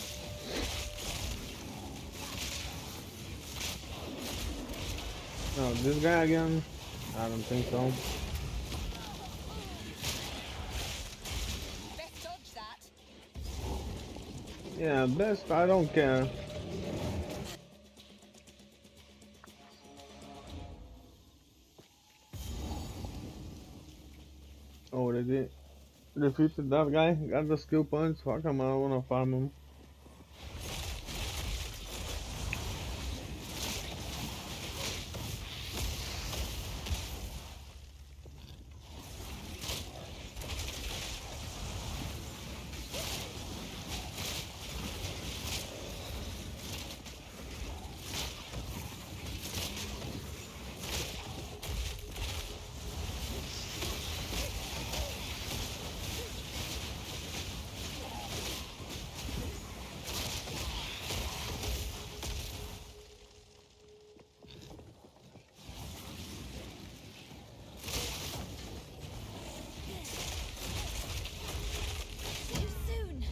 Oh, this guy again? I don't think so. Best dodge that. Yeah, best, I don't care. Already defeated that guy, got the skill points, fuck him, I don't wanna farm him. Too soon!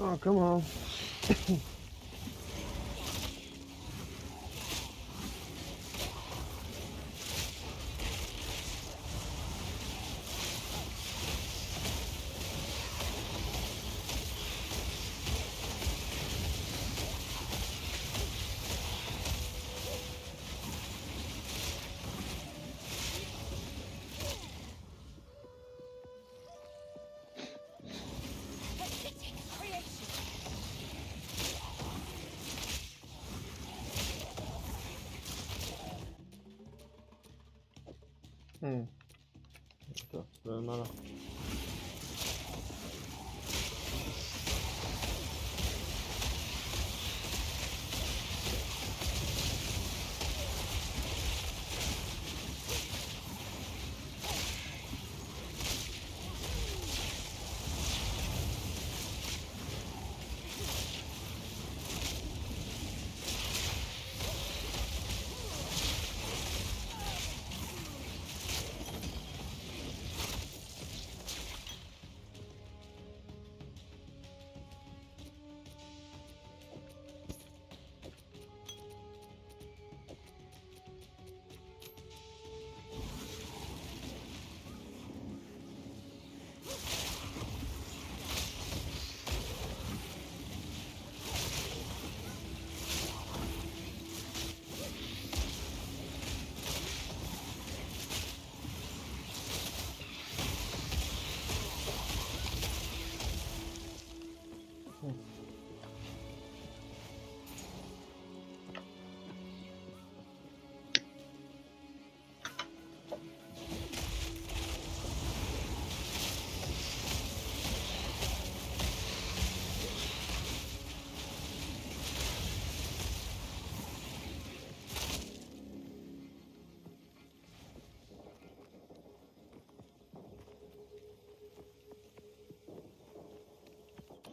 Oh, come on. Pathetic creation! So, doesn't matter.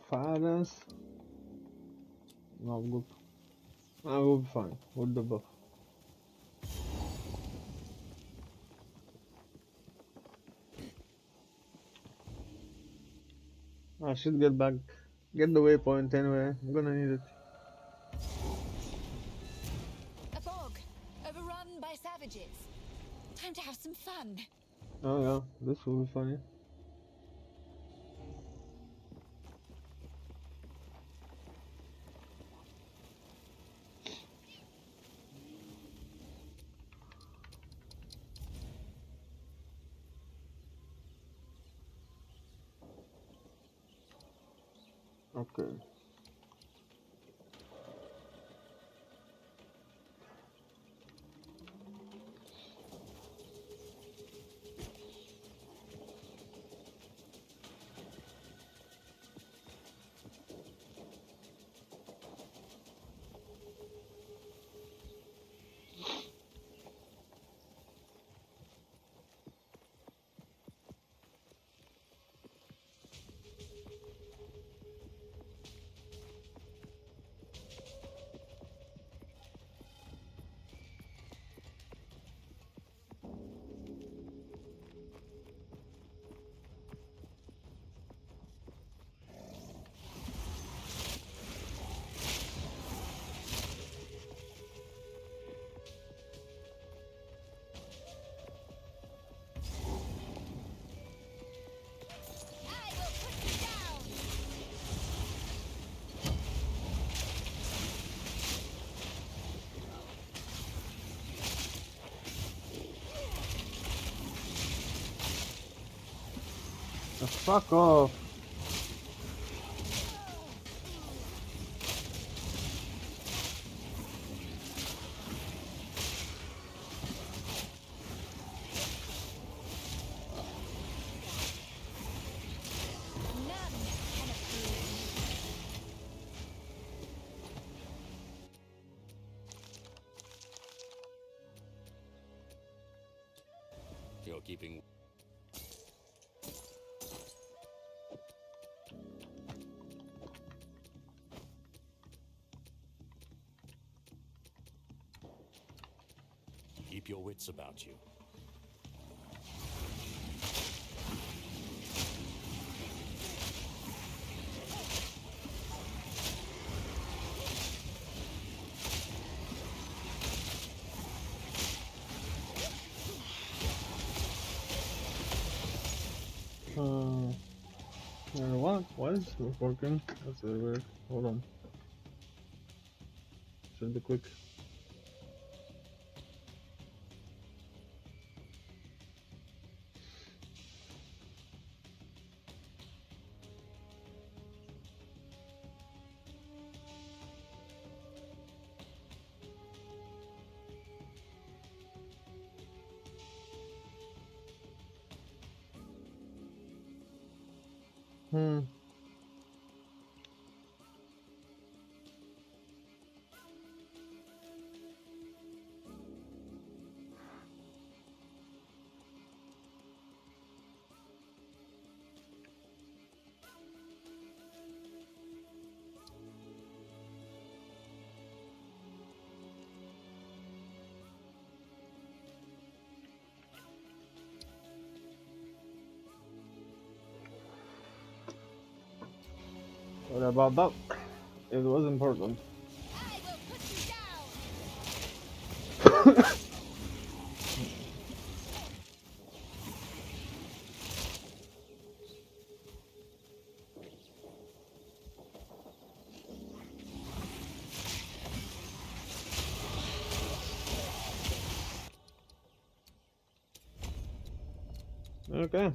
Fire no good. I will be fine with the buff. I should get back, get the waypoint anyway. I'm gonna need it. A bog, overrun by savages. Time to have some fun. Oh yeah, this will be funny. Okay. I will put you down. Fuck off. None can approve. You're keeping. Keep your wits about you. Why is this not working? That's really weird. Hold on. Should be quick. Sorry about that. It was important. I will put you down. Okay.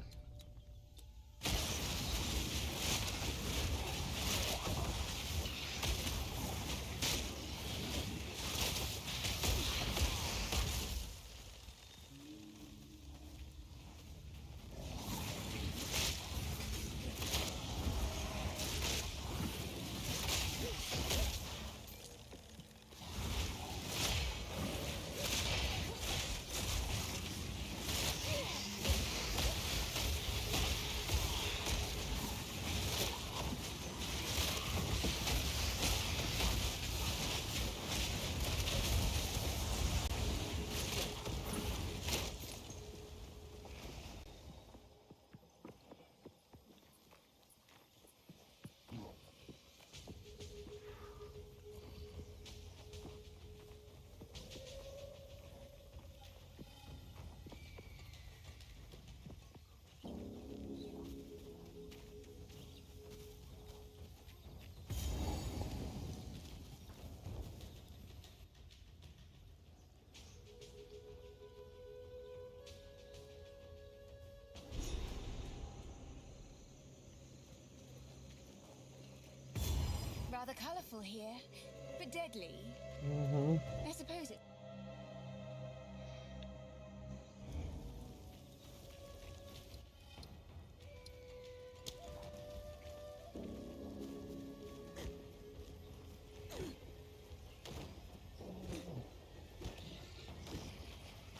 Rather colourful here, but deadly. I suppose it.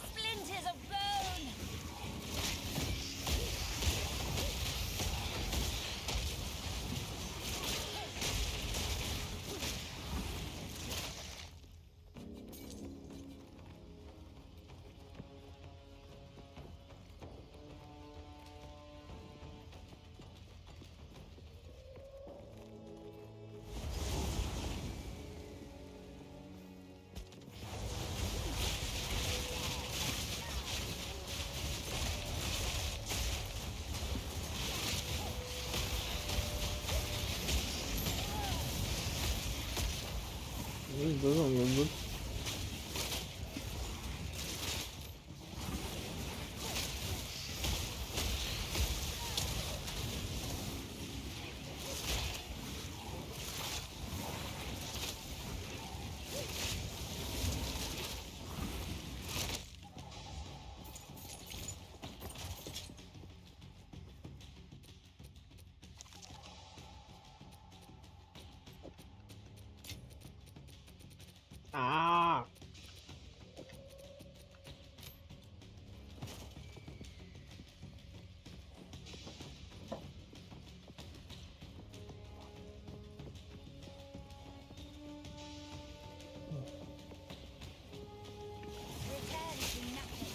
Splinters of bone! This doesn't look good. Ah! Return to nothing.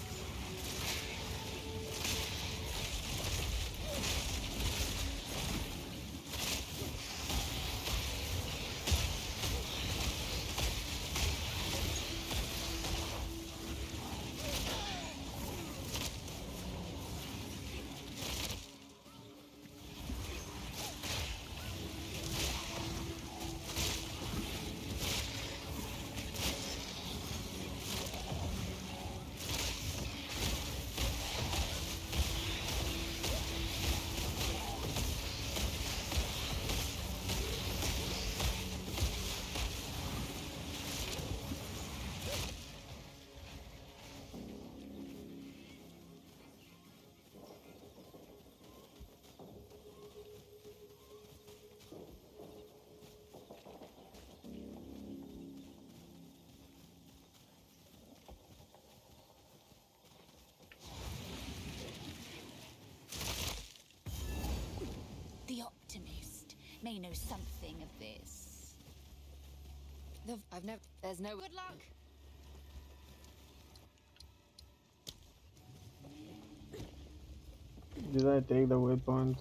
The optimist may know something of this. I've never. There's no good luck. Did I take the waypoint?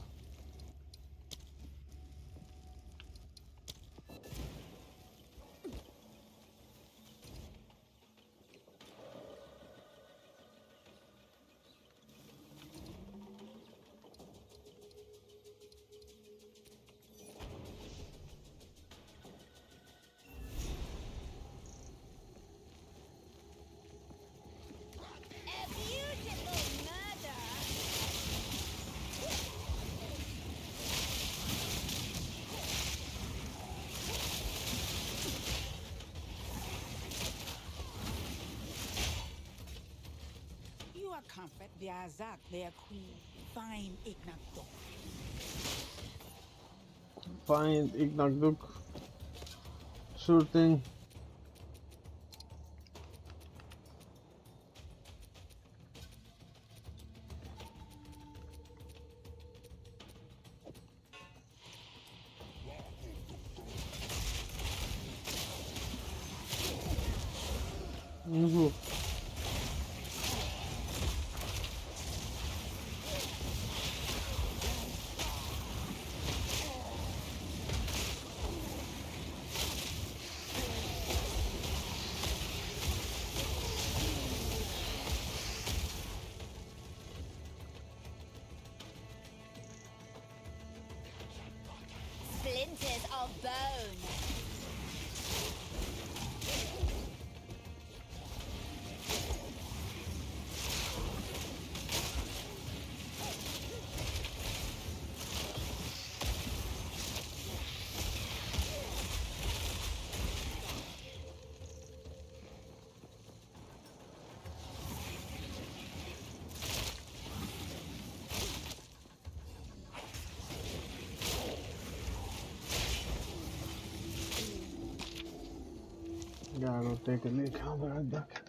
A beautiful murder. You are comfort the Azak, their queen. Fine Ignacto. Find Ignakduk. Sure thing. Splinters of bone. Gotta go take a leak. I'll be right back.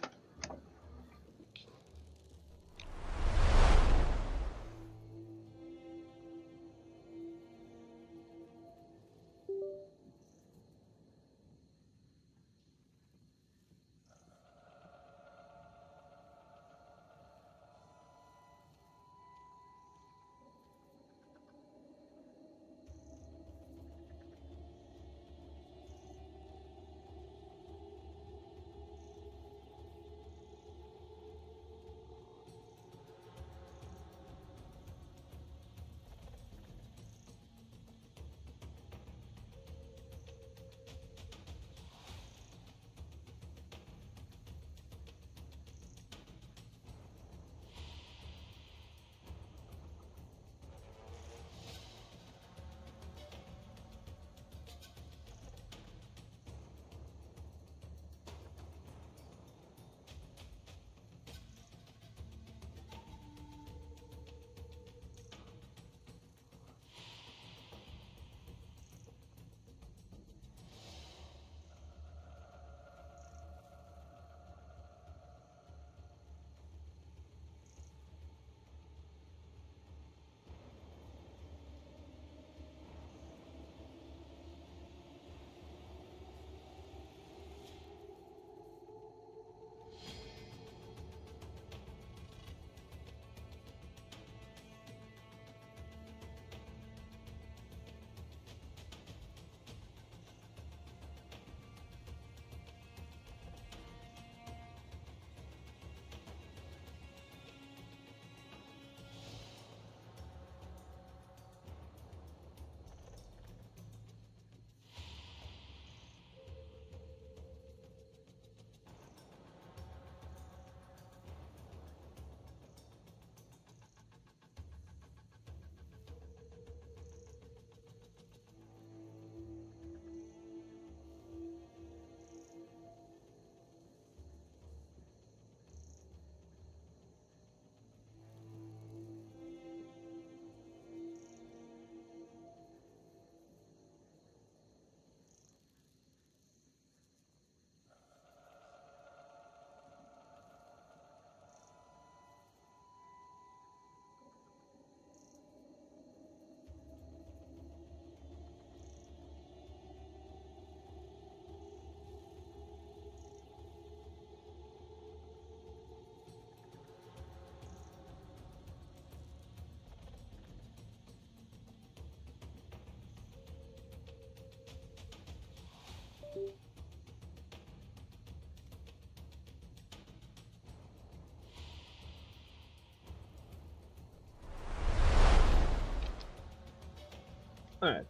Alright.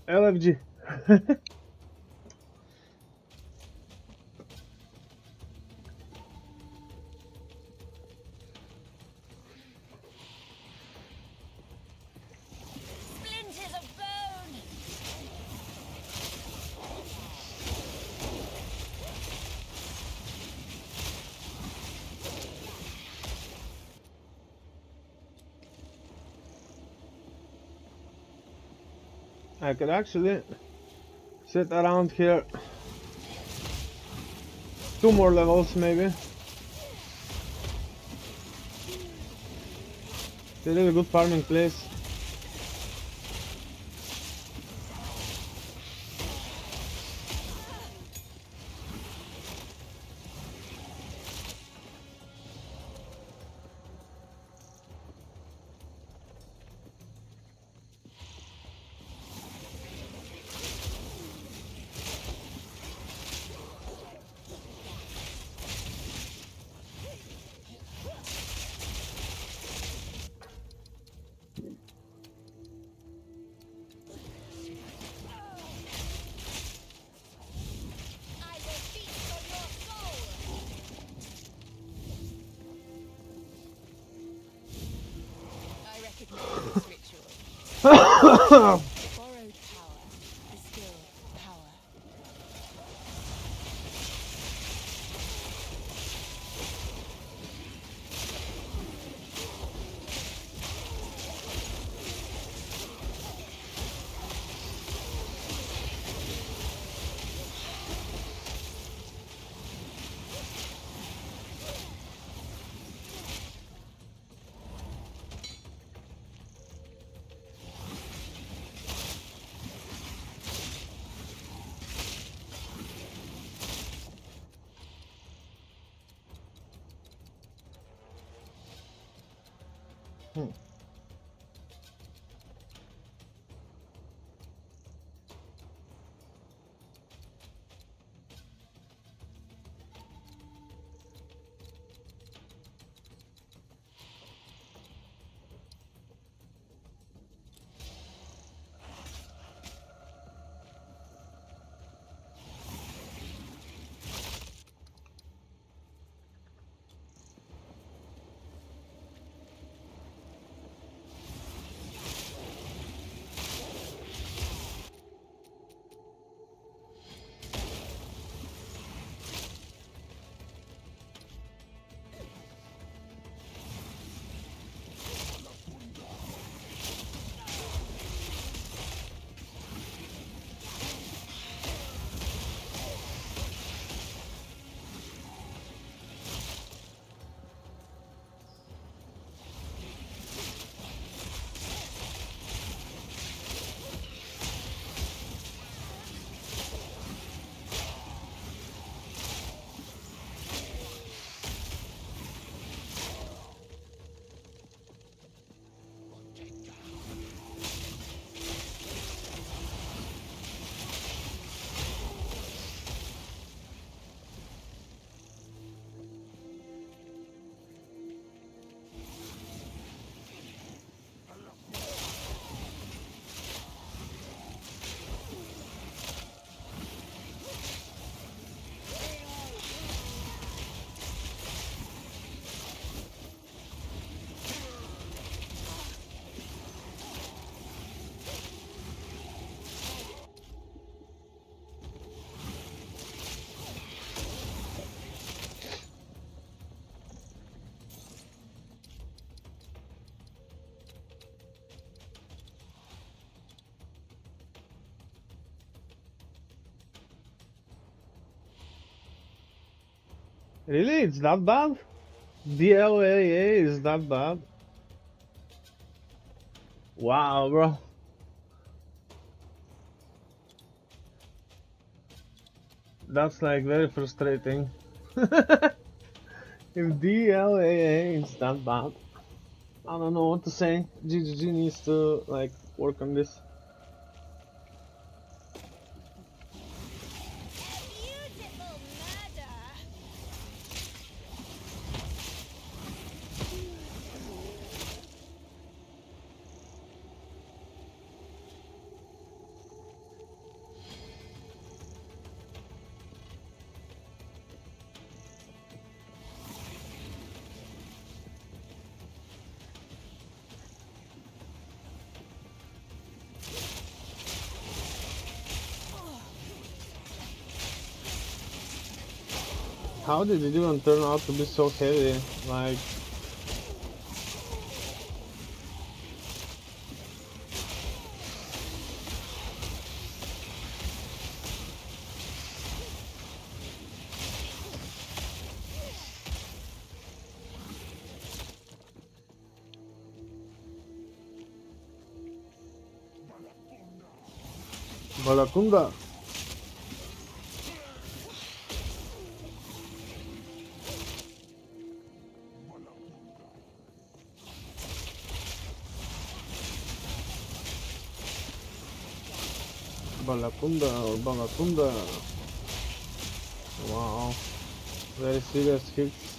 LFG. Splinters of bone! I could actually sit around here 2 more levels maybe. It's a really good farming place. I will feast on your soul! I recognize this ritual. Borrowed power, distilled power. Hmm. Really? It's that bad? DLAA is that bad? Wow, bro. That's like very frustrating. If DLAA is that bad, I don't know what to say. GGG needs to like work on this. Beautiful murder. How did it even turn out to be so heavy? Like, Balakunda. Balakunda or Balakunda. Wow. Very serious hits.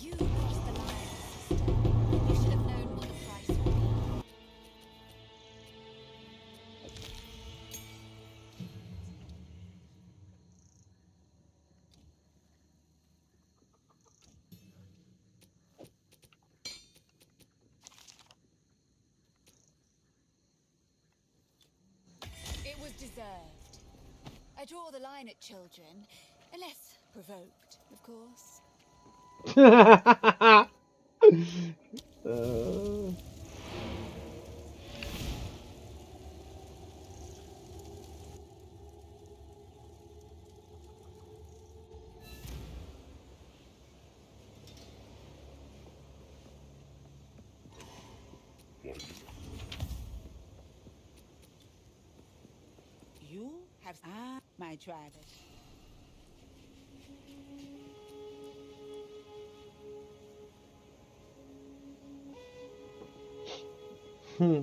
You crossed the line, sister. You should have known what the price would be. It was deserved. I draw the line at children, unless provoked, of course. uh, You have my driver. hmm.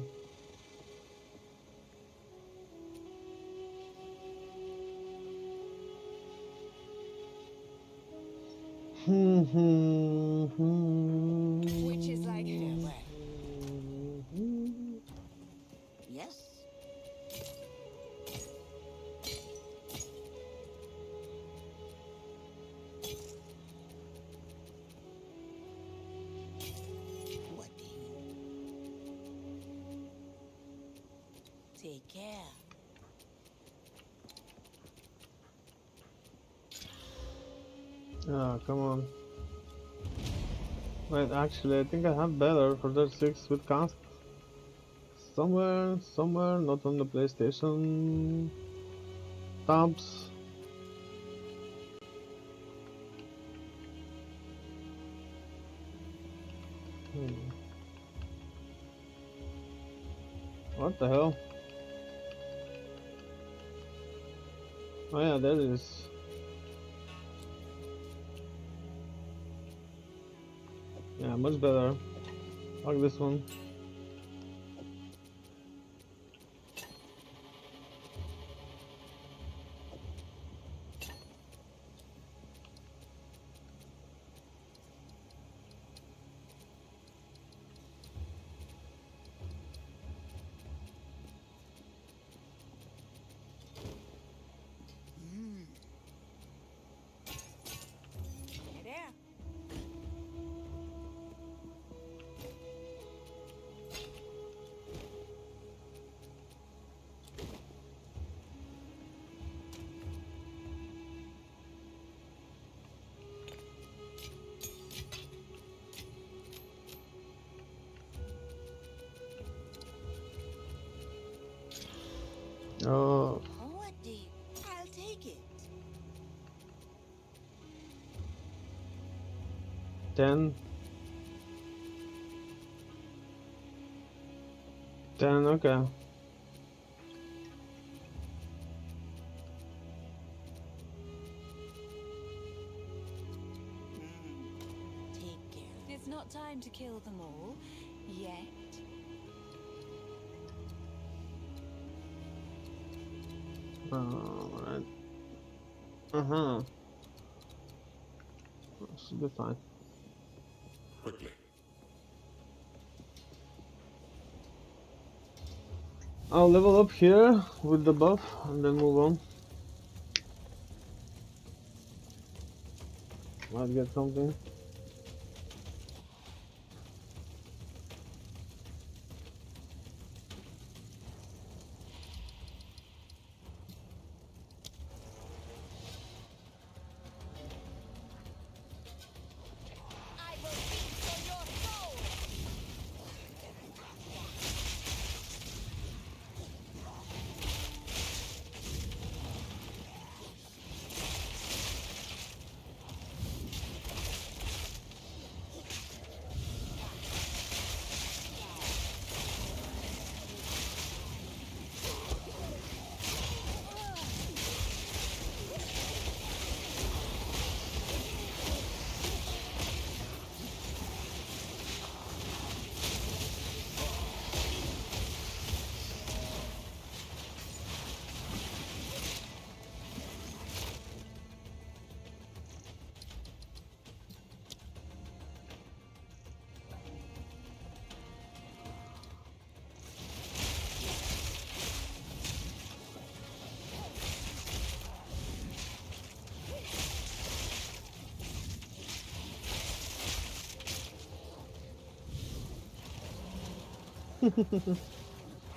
Which is like Farewell. Yes. What do you take care? Oh, come on. Wait, actually, I think I have better for their 6 with cast. Somewhere, not on the PlayStation tabs. What the hell? Oh yeah, there it is. Yeah, much better. Like this one. You there? Oh, What do you? I'll take it. 10. 10, okay. Take care. It's not time to kill them all yet. Alright. Uh-huh. Should be fine. Quickly. I'll level up here with the buff and then move on. Might get something.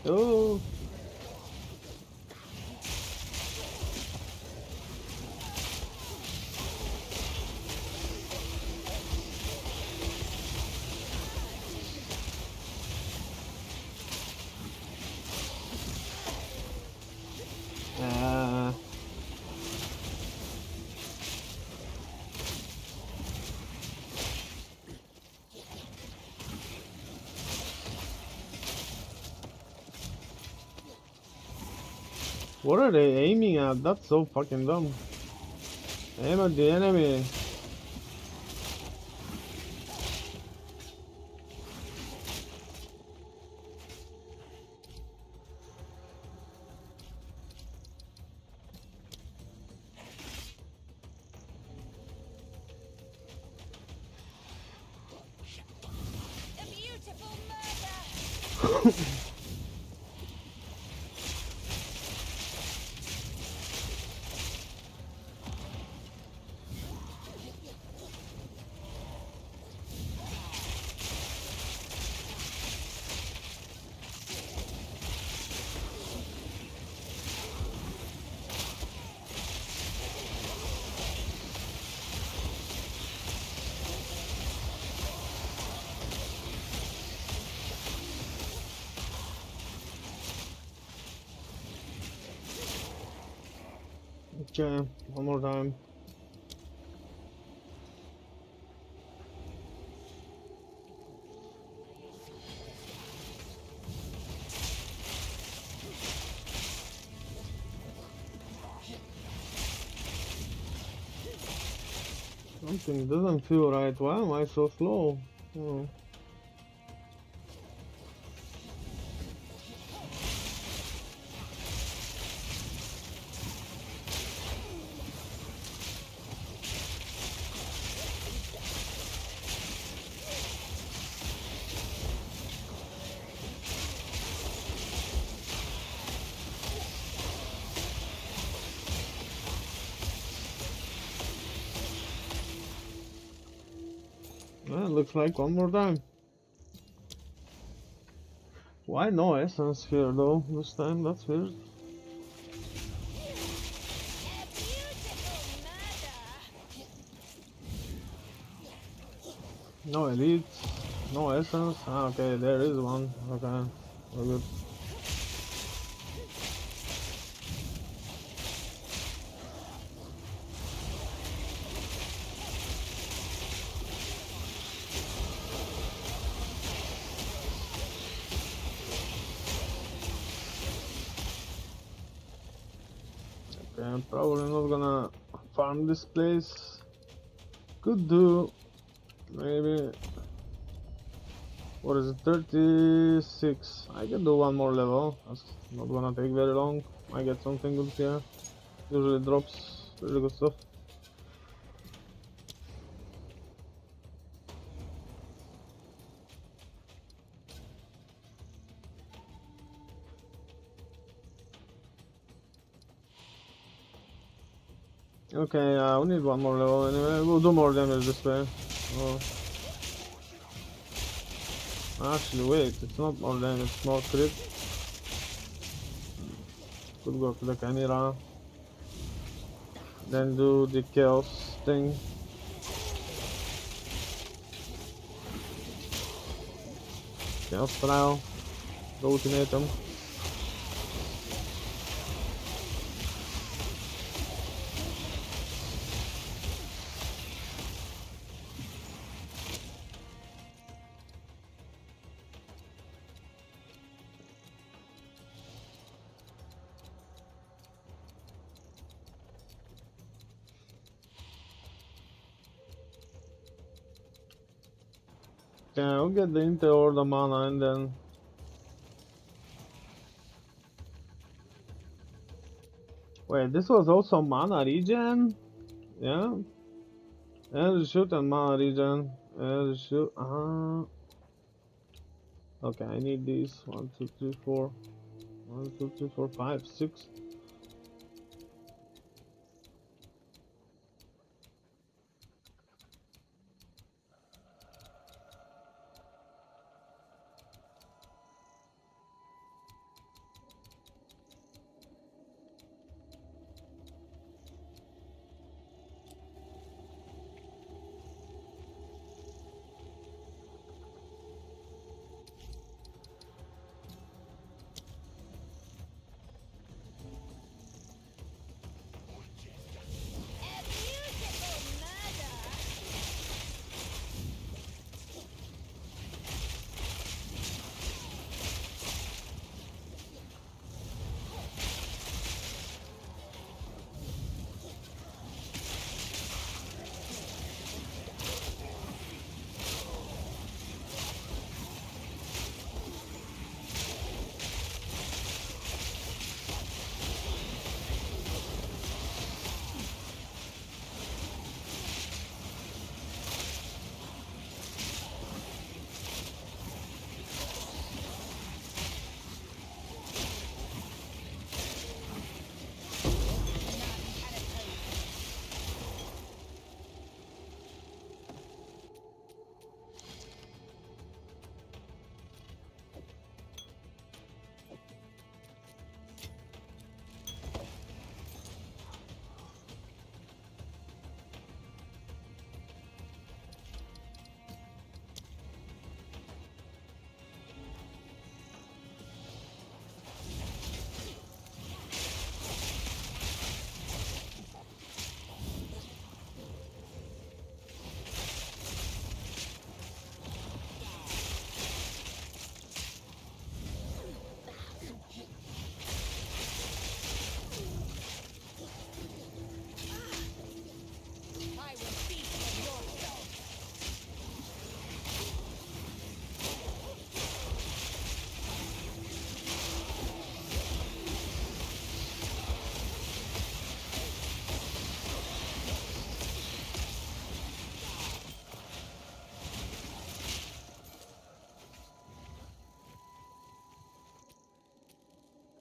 Oh. Ah. What are they aiming at? That's so fucking dumb. Aim at the enemy. A beautiful murder! Okay, one more time. Something doesn't feel right. Why am I so slow? Oh. Well, looks like one more time. Why no essence here though? This time, that's weird. A beautiful murder! No elite, no essence. Ah, okay, there is one. Okay, we're good. Okay, I'm probably not gonna farm this place. Could do, maybe. What is it? 36. I can do one more level. That's not gonna take very long. I get something good here. Usually drops really good stuff. Okay, we need one more level anyway. We'll do more damage this way. Oh. Actually, wait, it's not more damage, it's more crit. Could go to the Chimera. Then do the Chaos thing. Chaos Trial. The ultimatum. Okay, I'll get the Inter or the mana and then... Wait, this was also mana regen? Yeah? Energy shoot and mana regen. Energy shoot, Okay, I need these. 1, 2, 3, 4. 1, 2, 3, 4, 5, 6.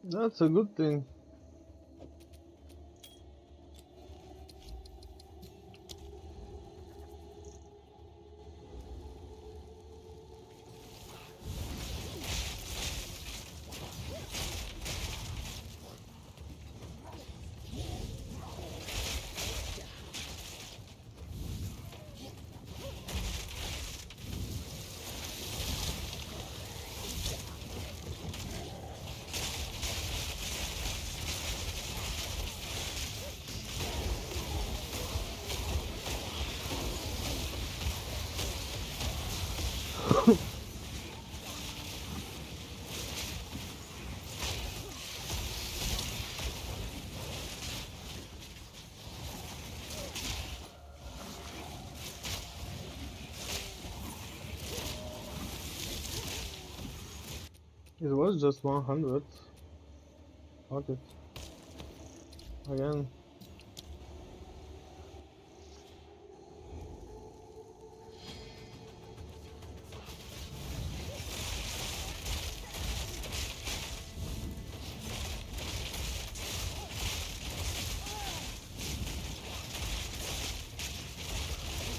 That's a good thing. It was just 100. Fuck it. Again.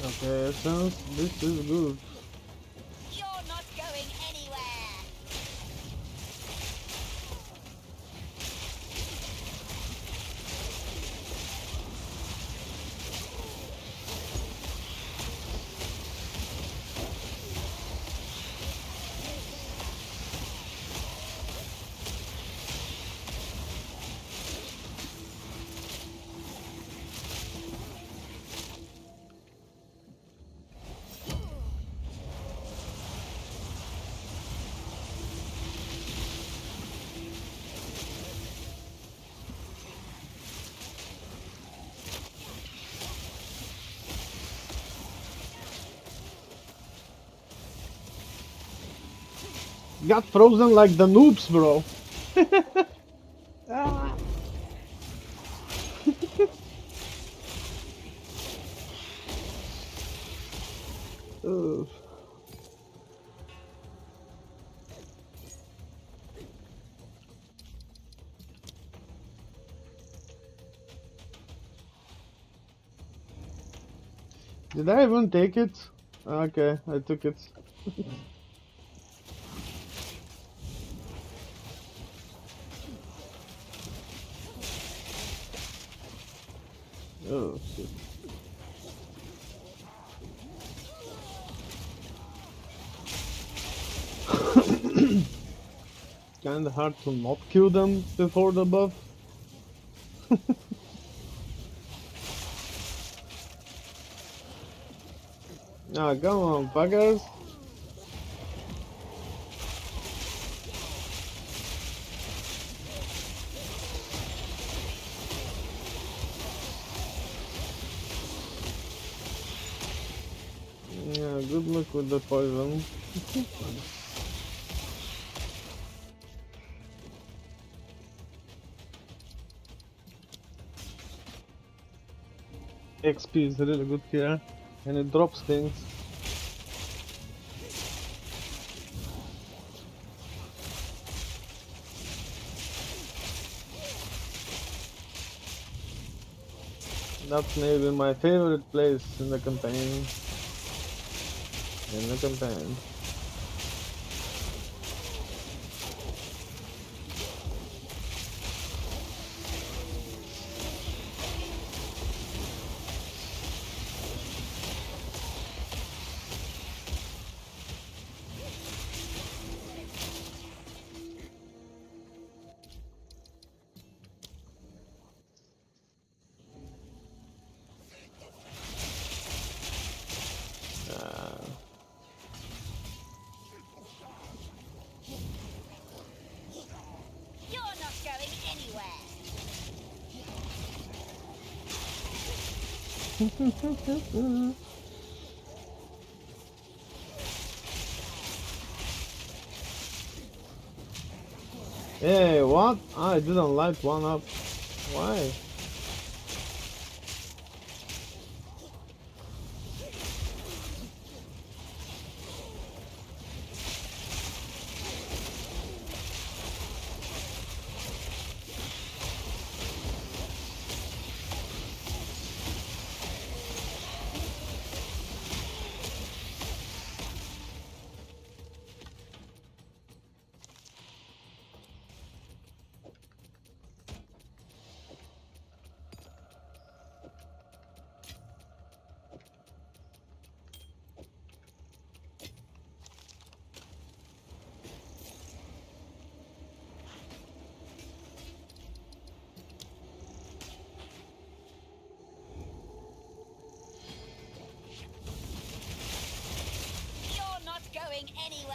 Okay, since this is good. You're not going anywhere. Got frozen like the noobs, bro. Ah. Ugh. Did I even take it? Okay, I took it. Oh shit. Kinda hard to not kill them before the buff. Ah, come on, fuckers. Yeah, good luck with the poison. XP is really good here, and it drops things. That's maybe my favorite place in the campaign. You're not going anywhere. Hey, what? I didn't light one up. Why? going anywhere.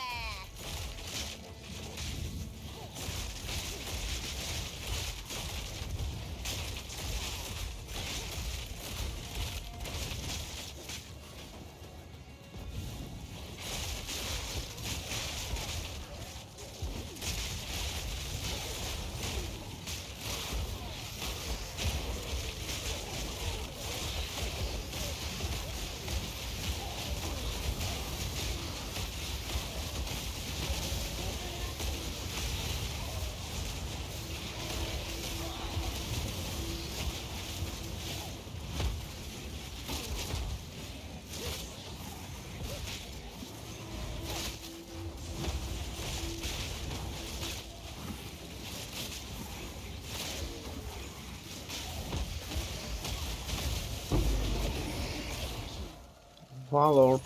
Valor.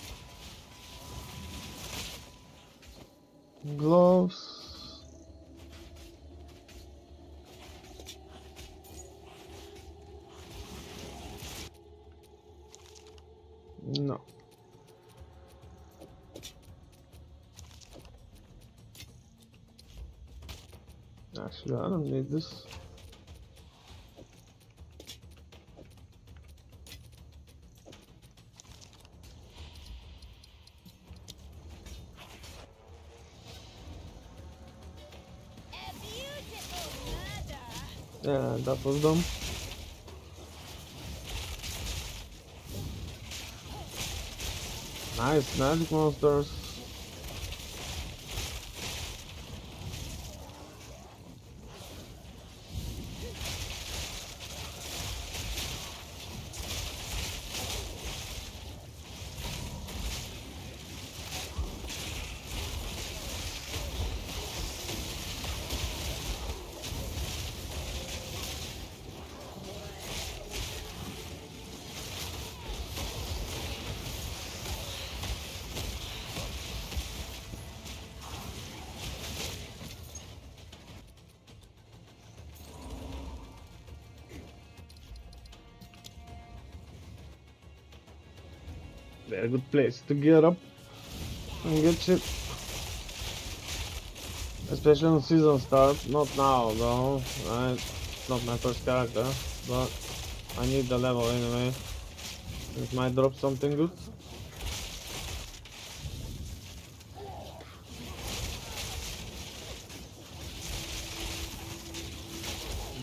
Gloves. No. Actually, I don't need this. A beautiful murder. Yeah, that was dumb. Nice magic monsters. Very good place to get up and get shit. Especially on season start. Not now though, right? It's not my first character, but I need the level anyway. It might drop something good.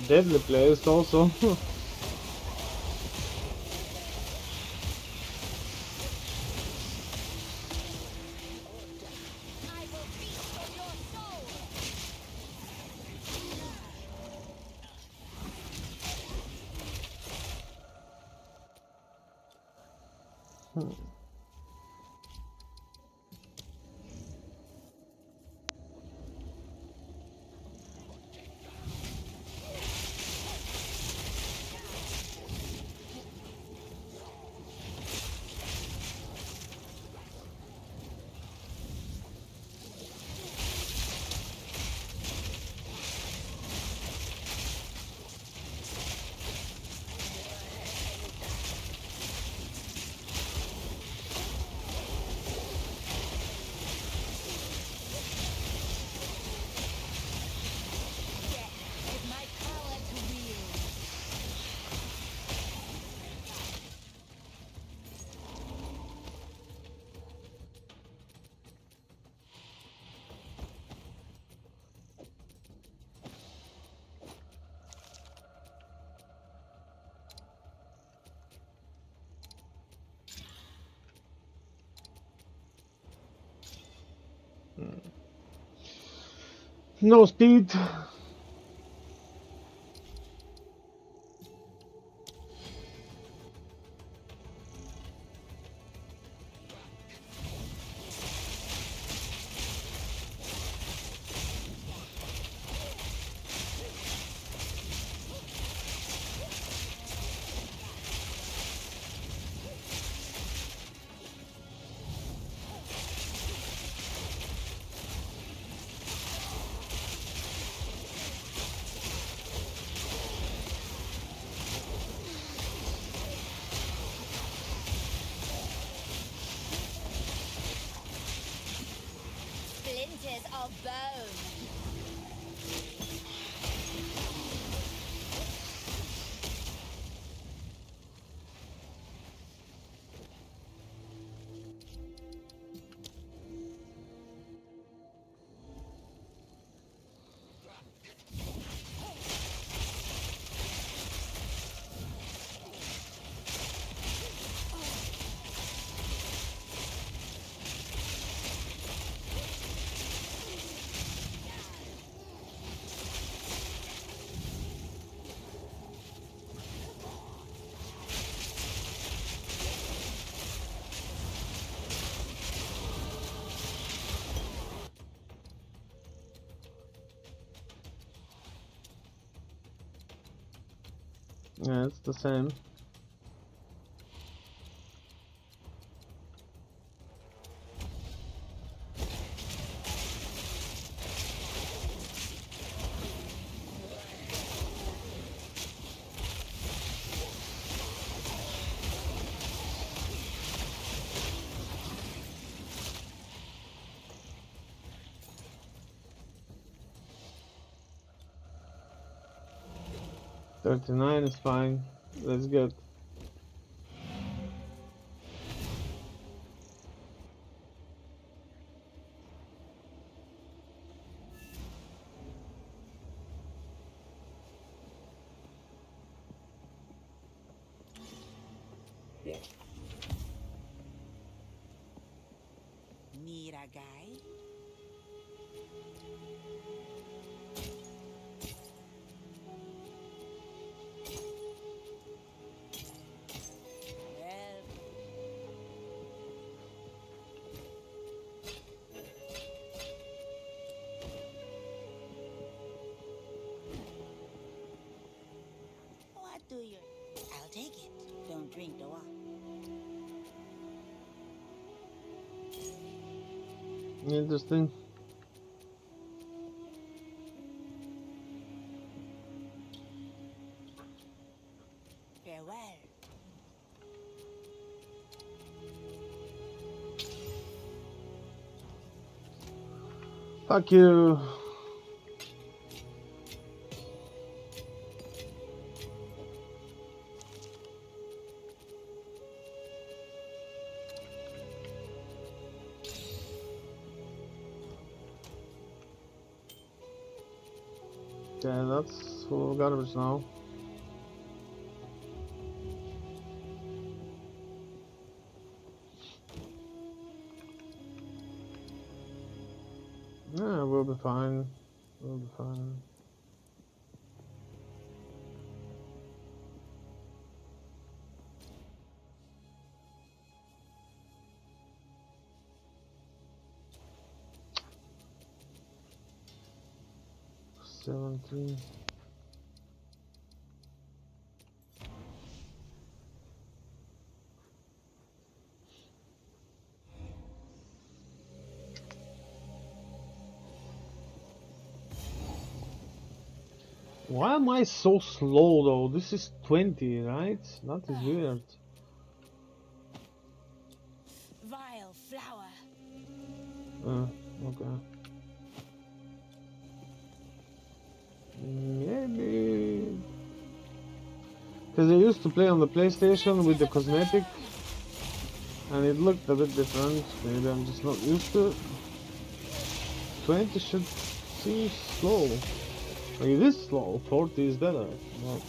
Deadly place also. I will feast on your soul. With my power to wield. No speed. splinters of bone. Yeah, it's the same. $39 is fine. That's good. Need a guy? Well, what do you? I'll take it. Don't drink the water. Interesting. Farewell. Fuck you. Okay, that's full of garbage now. Yeah, we'll be fine. We'll be fine. $17. Why am I so slow though? This is 20, right? That is weird. Vile flower. Okay. Maybe. Because I used to play on the PlayStation with the cosmetic and it looked a bit different. Maybe I'm just not used to it. 20 should seem slow. Like it is slow, 40 is better. Well,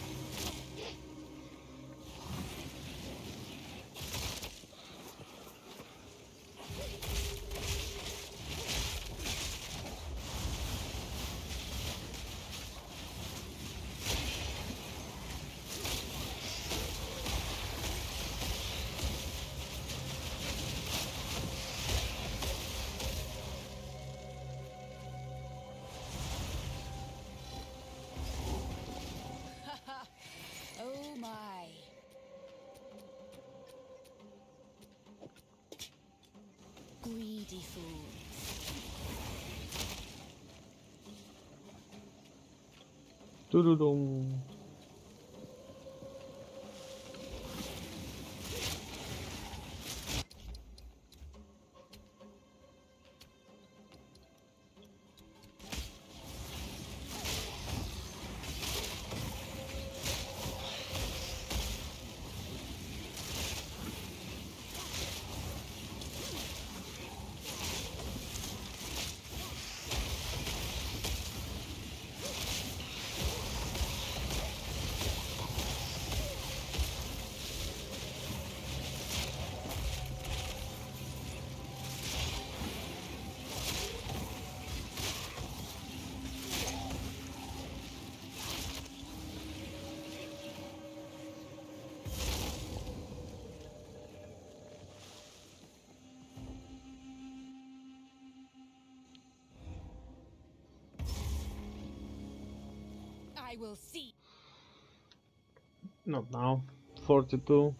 Oh my. Greedy fools. doo-doo-dum. I will see. Not now. 42.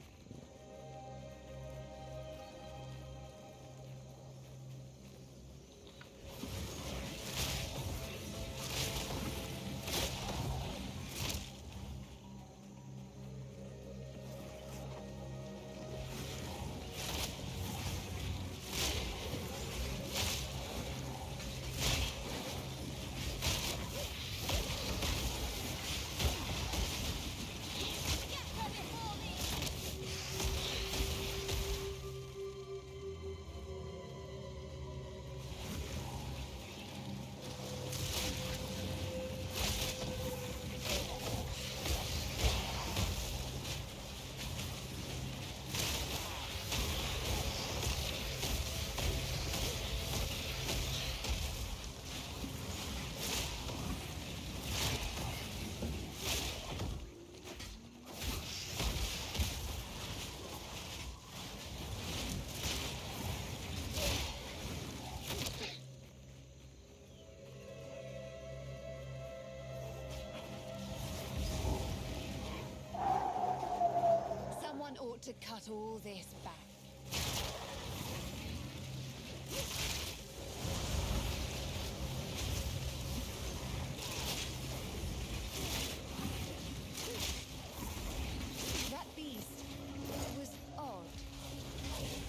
Someone ought to cut all this back. That beast was odd.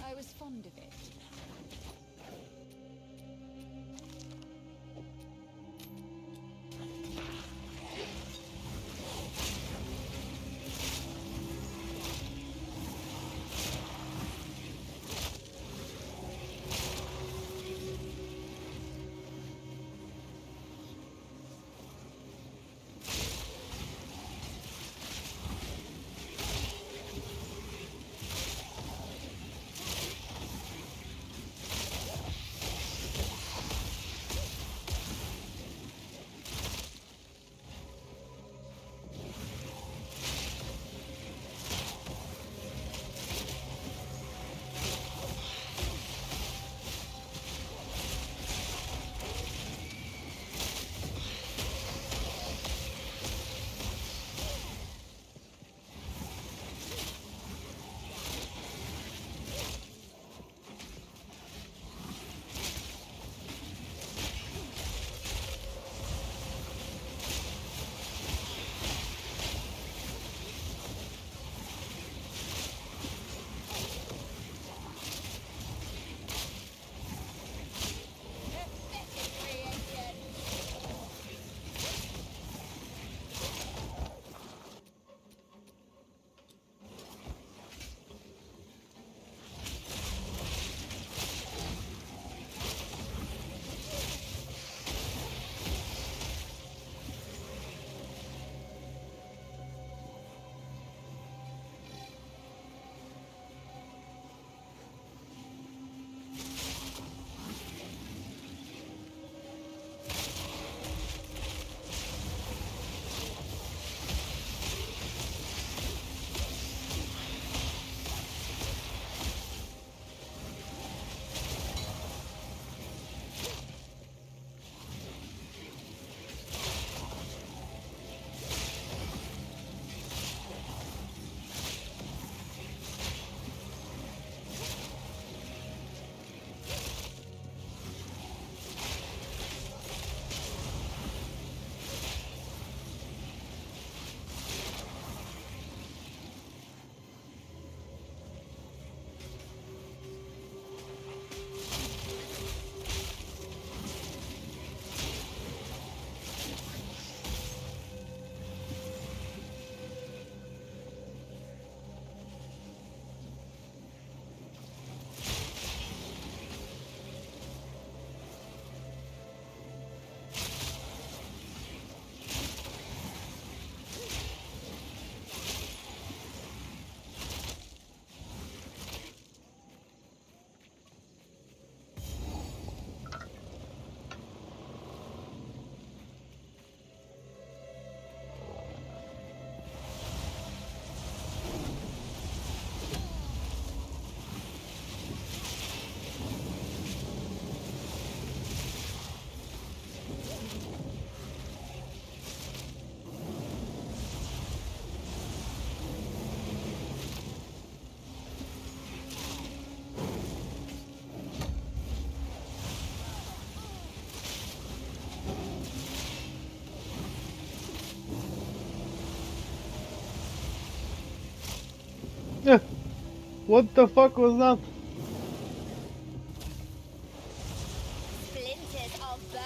I was fond of it. What the fuck was that? Splinters of bone.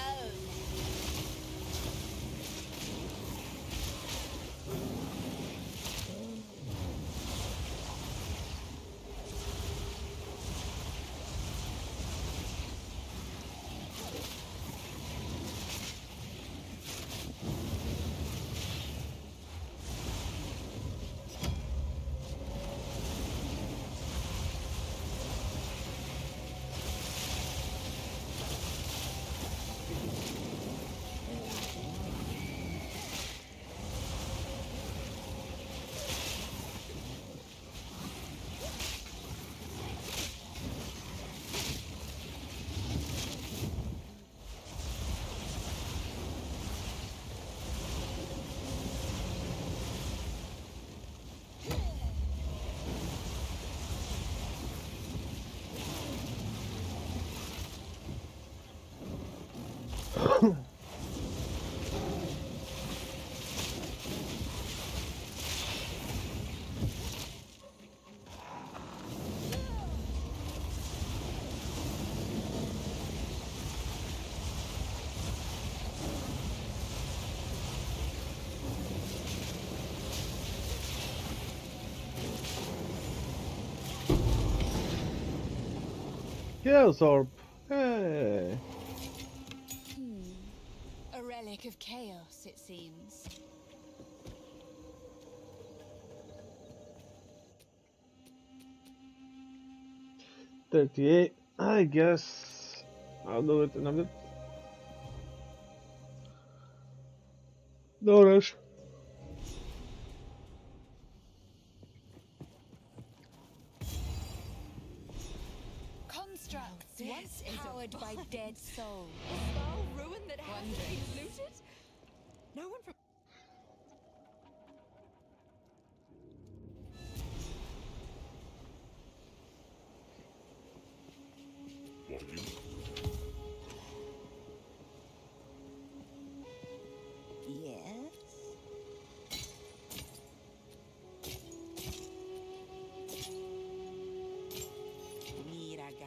Chaos Orb. Hey. A relic of chaos, it seems. $38. I guess I'll do it in a bit. No rush. Constructs This once is a powered by dead souls. Small ruin that has Wondrous. been looted? No one from... What are you? Yes? Mira, guy.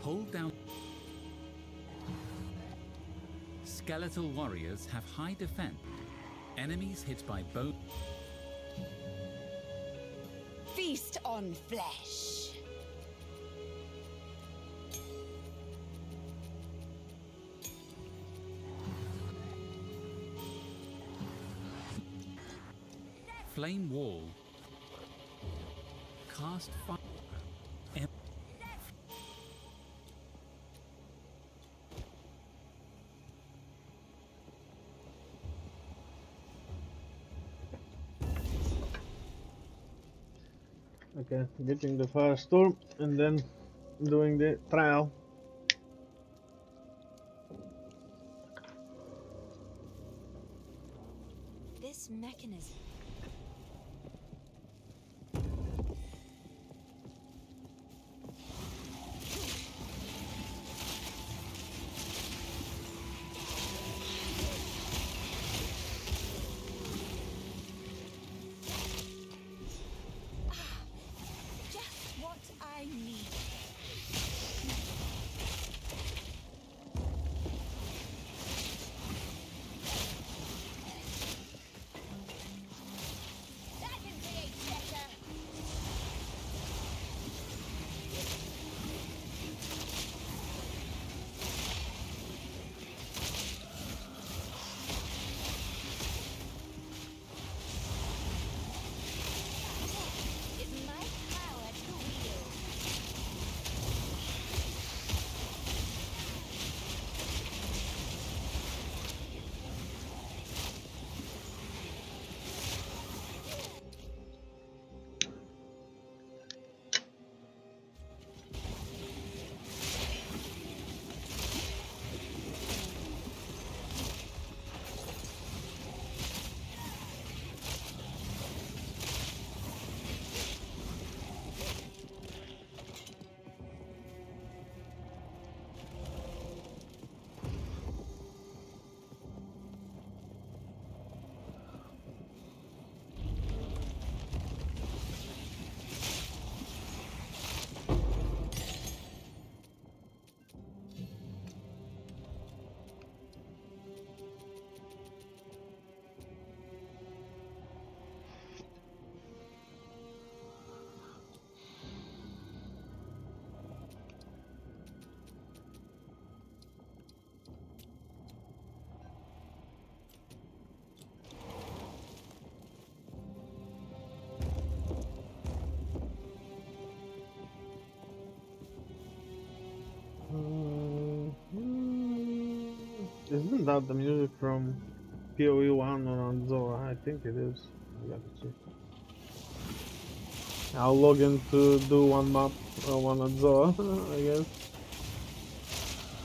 Hold down. Skeletal warriors have high defense. Enemies hit by bone. Feast on flesh. Flame wall. Cast fire. Okay, getting the firestorm and then doing the trial. This mechanism. Just what I need. Isn't that the music from PoE 1 or on Zora? I think it is. I gotta check. I'll log in to do one map, one at Zora, I guess.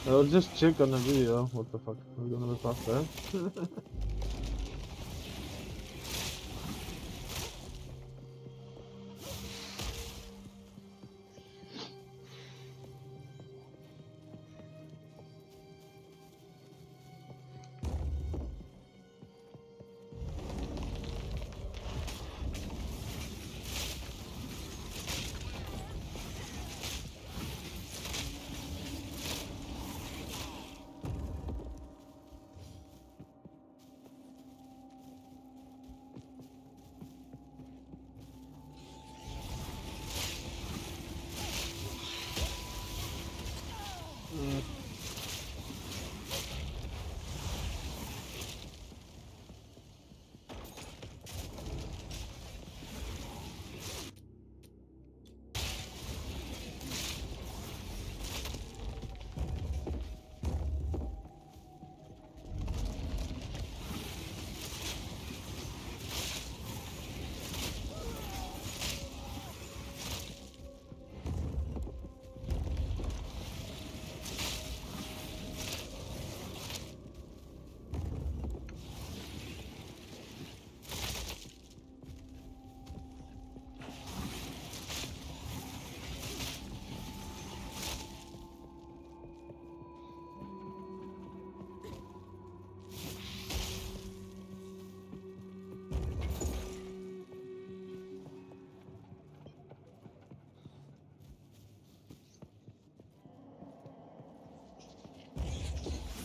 I'll just check on the video. What the fuck? We're gonna be faster.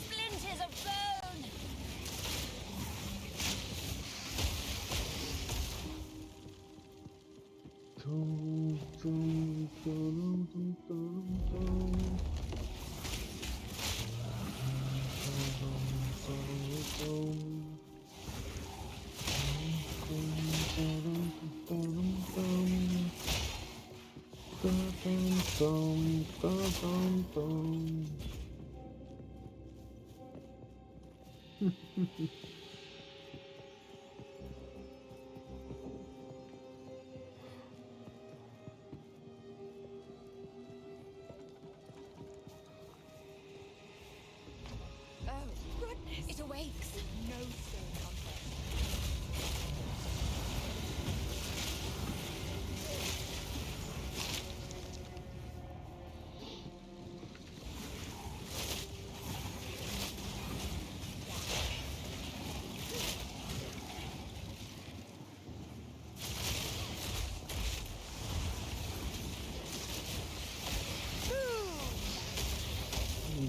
Splinters of bone! Oh, goodness! It awakes! No stone comfort.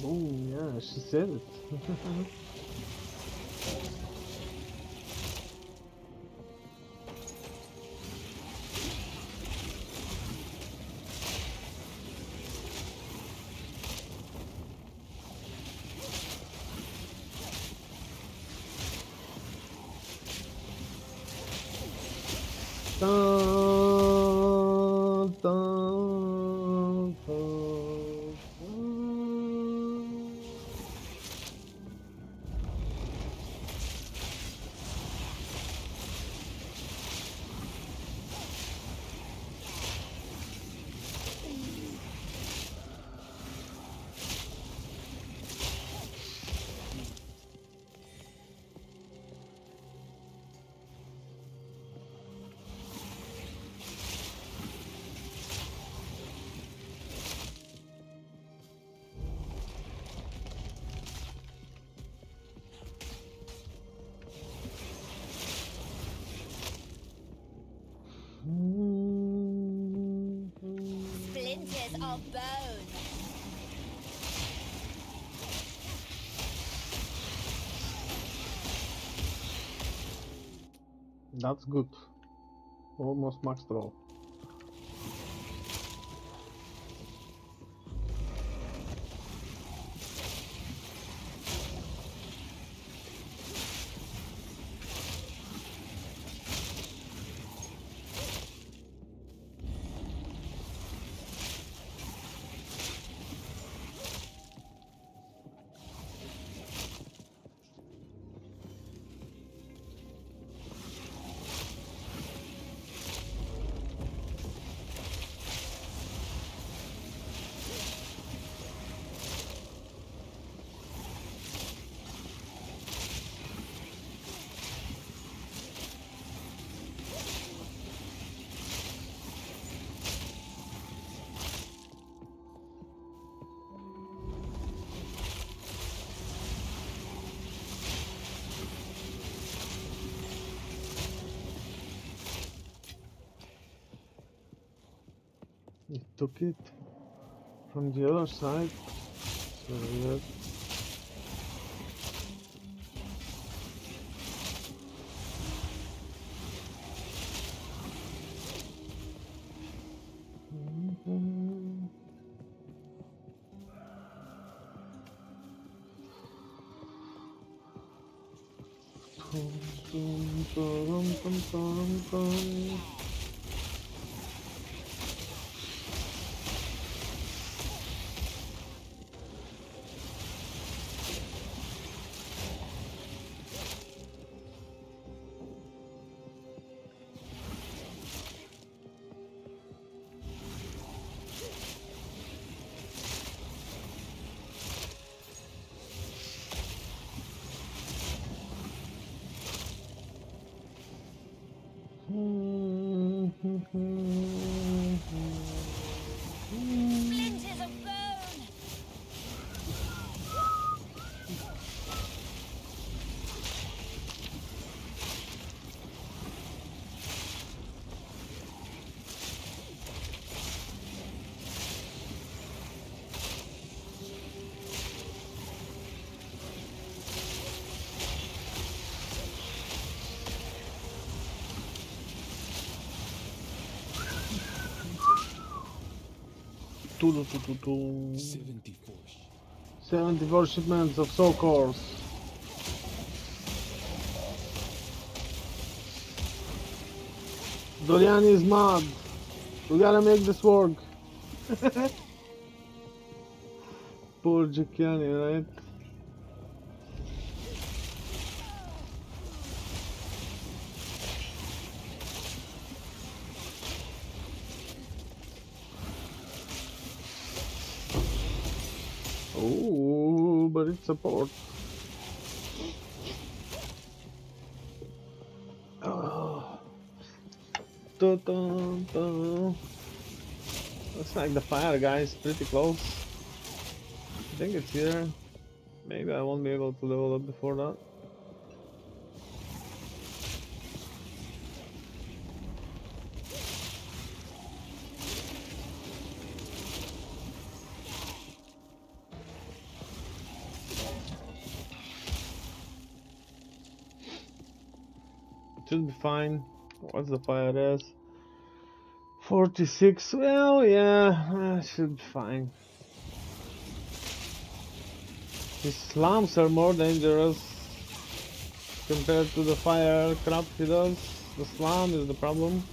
Boom, yeah, she said it. Dun, dun, dun, dun. Splinters of bone! That's good. Almost max throw. took it from the other side. So weird. Splinters of bone! Tudo, tudo, tudo. 74. 74 shipments of soul cores. Dorian is mad. We gotta make this work. Poor Giuliani, right? Oh, but it's support. Oh. Dun, dun, dun. Looks like the fire guy is pretty close. I think it's here. Maybe I won't be able to level up before that. Should be fine. What's the fire is? 46. Well, yeah, should be fine. His slams are more dangerous compared to the fire crap he does. The slam is the problem.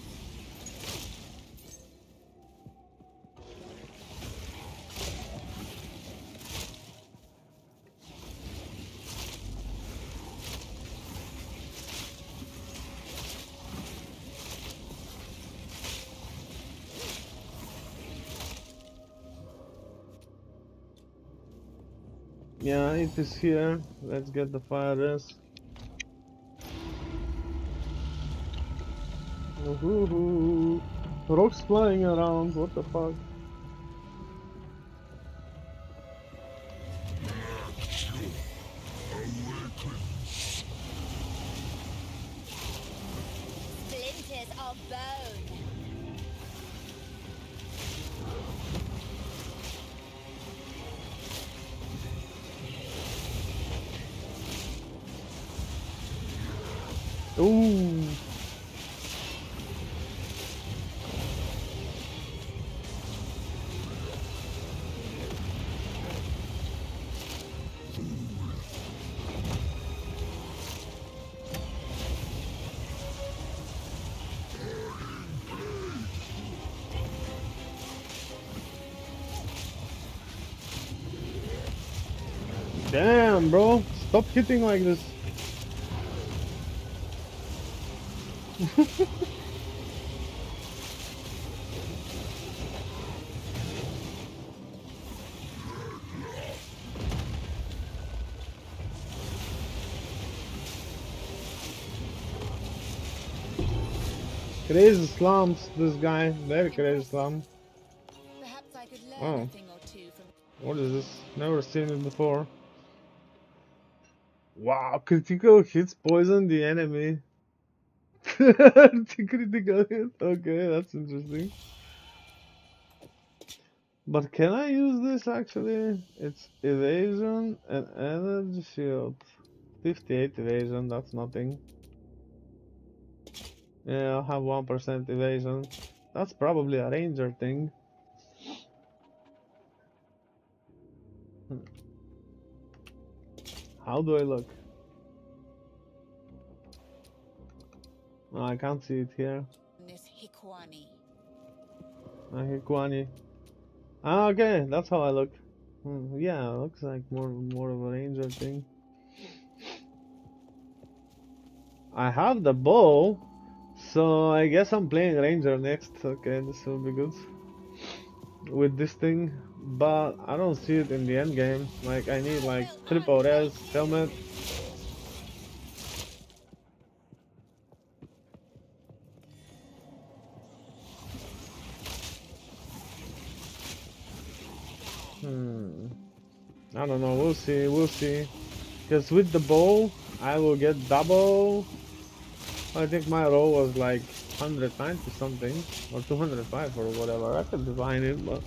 Yeah, it is here. Let's get the fire rest. Woohoo! Rocks flying around, what the fuck? Splinters of bone! Ooh! Damn, bro! Stop hitting like this. Crazy slums, this guy. Very crazy slum. Perhaps I could learn Oh. a thing or two from... What is this? Never seen it before. Wow, critical hits poison the enemy. The critical hit. Okay, that's interesting. But can I use this actually? It's evasion and energy shield. 58 evasion, that's nothing. Yeah, I'll have 1% evasion. That's probably a ranger thing. How do I look? Oh, I can't see it here. This Hikwani. Hikwani. Ah, okay, that's how I look. Yeah, looks like more of a ranger thing. I have the bow, so I guess I'm playing ranger next. Okay, this will be good with this thing, but I don't see it in the end game. Like I need like triple res helmet. I don't know. We'll see. We'll see. Because with the bow, I will get double. I think my roll was like 190 something or 205 or whatever. I could divine it, but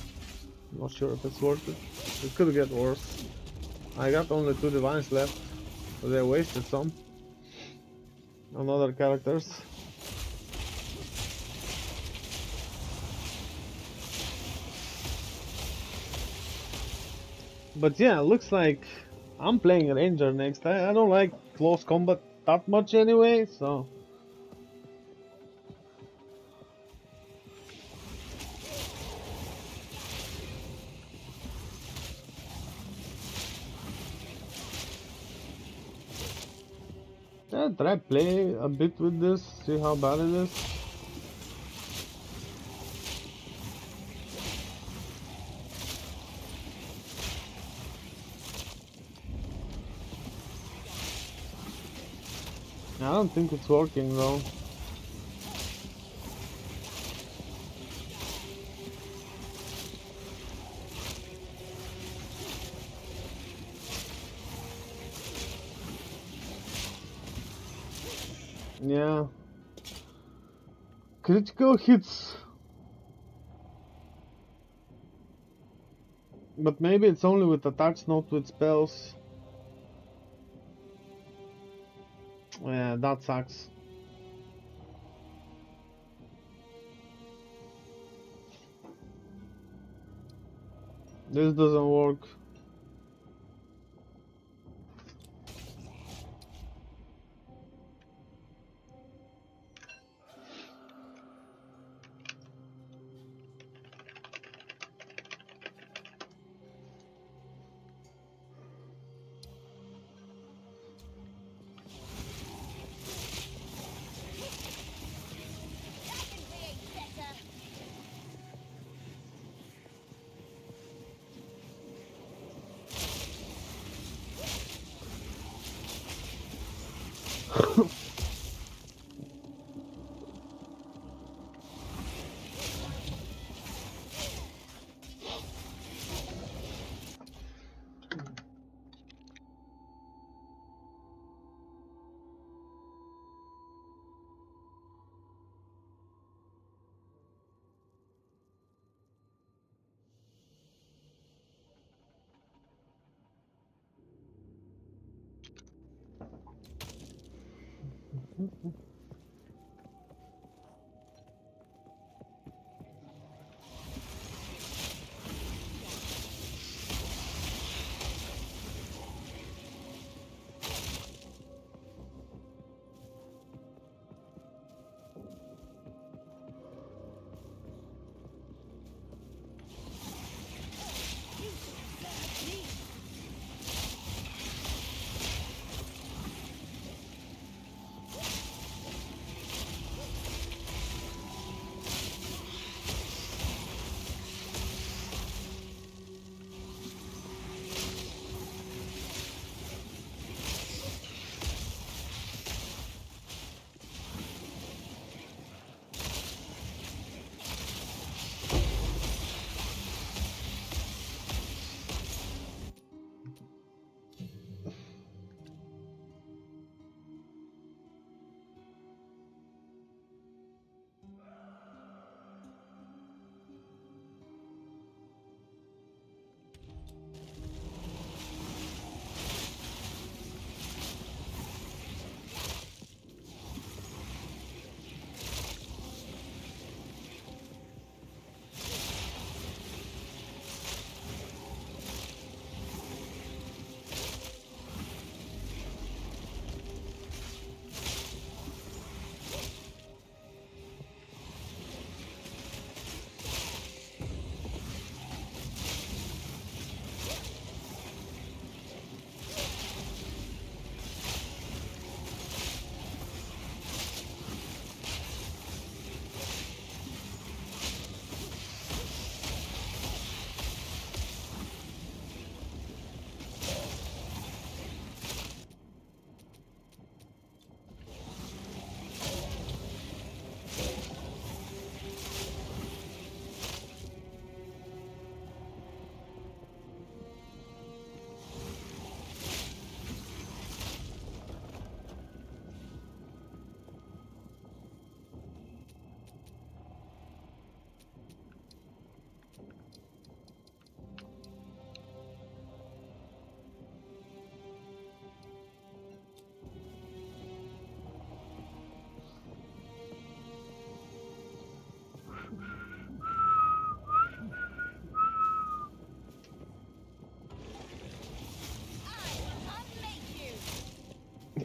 I'm not sure if it's worth it. It could get worse. I got only 2 divines left, so they wasted some on other characters. But yeah, looks like I'm playing ranger next. I don't like close combat that much anyway, so. Yeah, try play a bit with this, see how bad it is. I don't think it's working though. Yeah. Critical hits. But maybe it's only with attacks, not with spells. Yeah, that sucks. This doesn't work.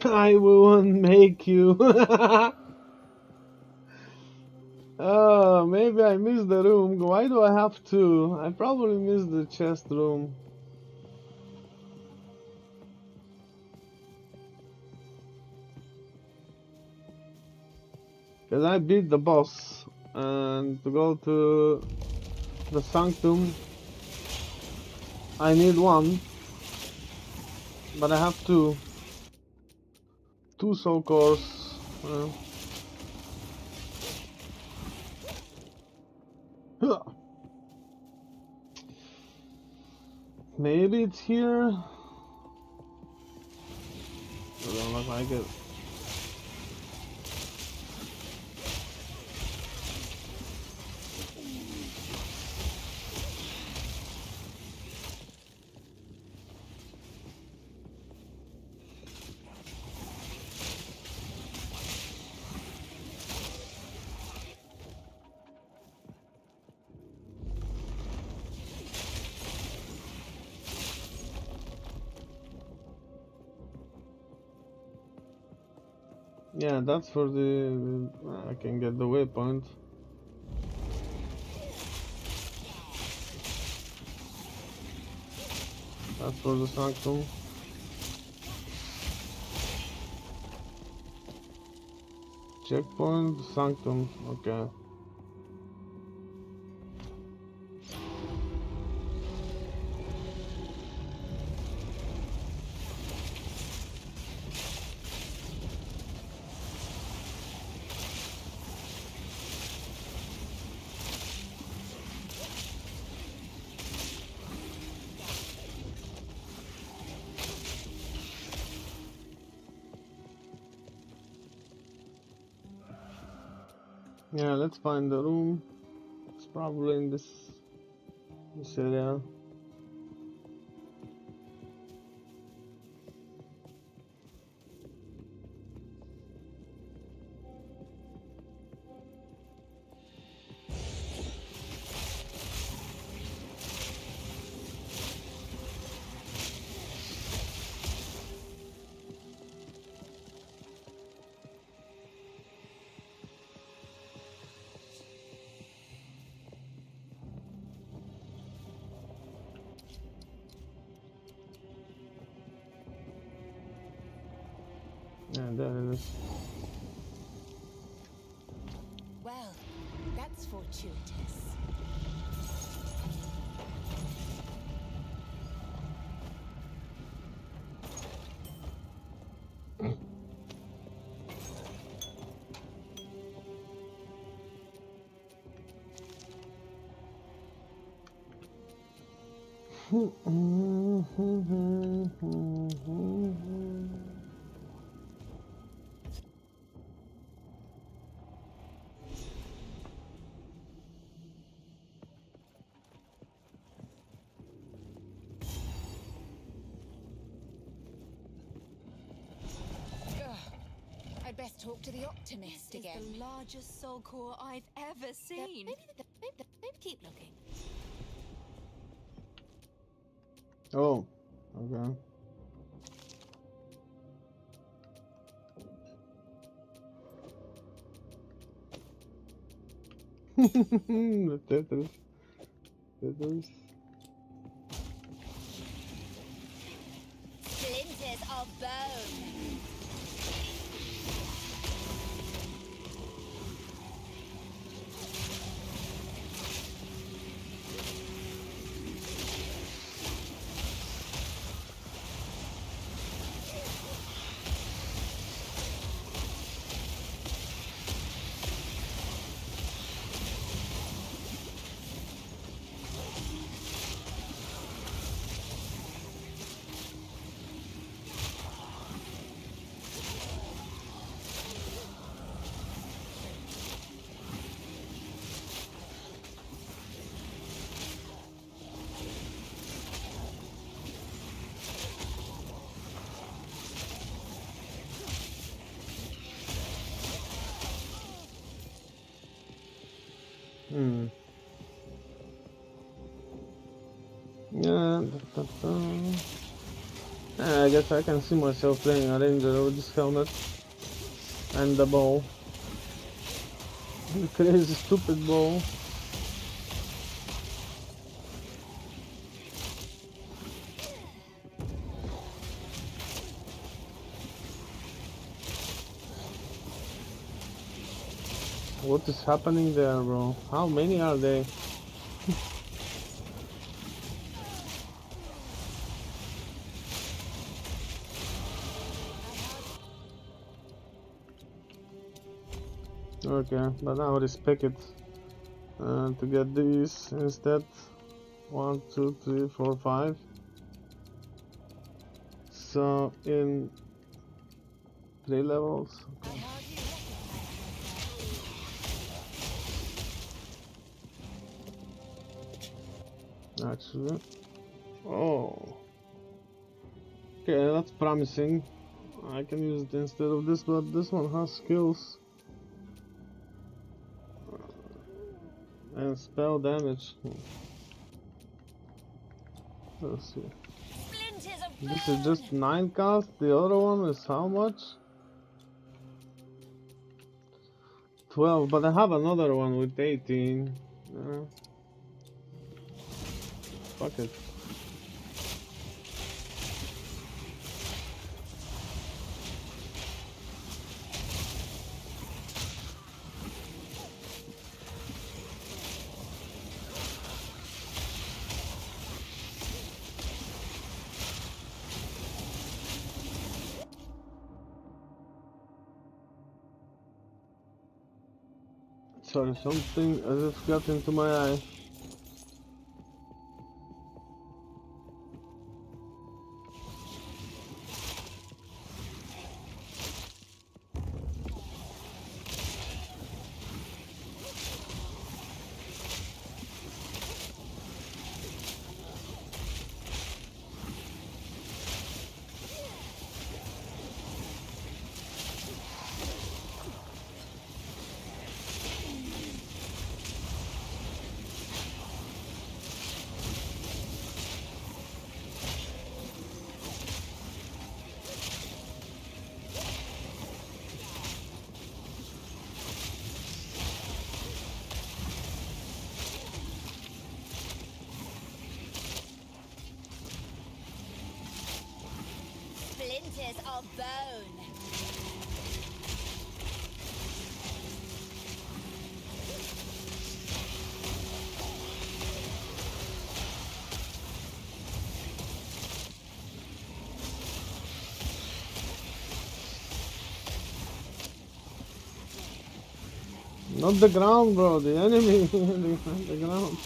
I won't make you. Oh, maybe I missed the room. Why do I have to? I probably missed the chest room. Because I beat the boss, and to go to the sanctum I need one, but I have two soul cores. Maybe it's here. It don't look like it. Yeah, that's for the... I can get the waypoint. That's for the sanctum. Checkpoint, sanctum, okay. Yeah, let's find the room. It's probably in this area. Yeah, there it is. Well, that's fortuitous. I'd best talk to the optimist This again. is the largest soul core I've ever seen. Maybe keep looking. Oh, okay. The Tetris. Splinters of bone. Yeah, I guess I can see myself playing a ranger with this helmet and the bow. The crazy stupid bow. What is happening there, bro? How many are they? Okay, but now respec it to get these instead. 1, 2, 3, 4, 5. So in 3 levels. Okay. Actually, oh, okay, that's promising. I can use it instead of this, but this one has skills and spell damage. Let's see. This is just 9 cast. The other one is how much? 12, but I have another one with 18. Fuck it. Sorry, something as if got into my eye. Splinters of bone. Not the ground, bro, the enemy. The ground.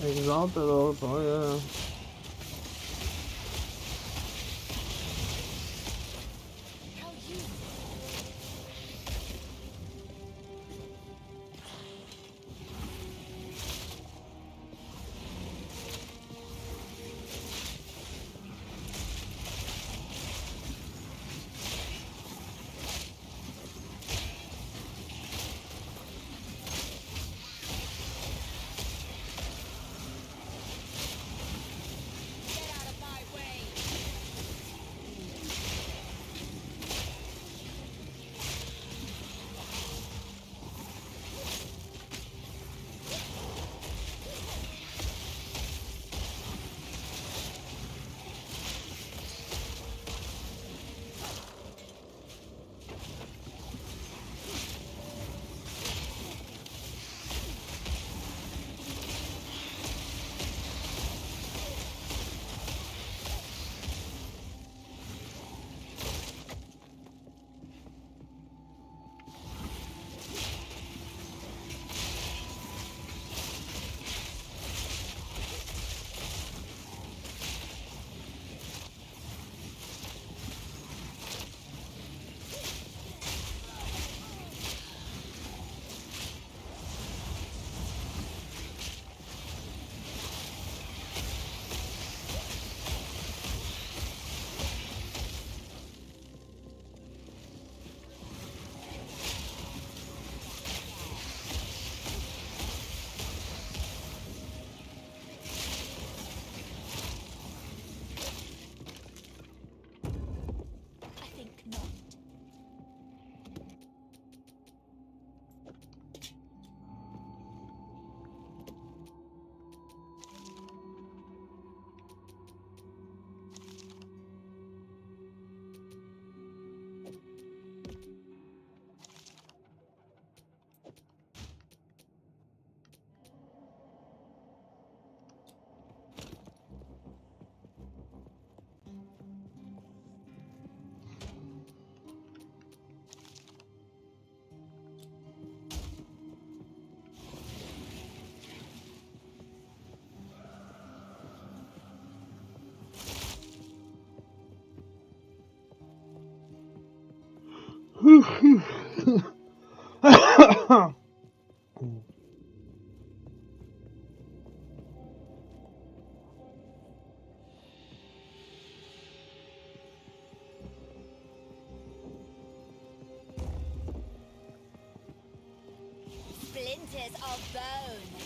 Exalted also, yeah. Splinters of bone.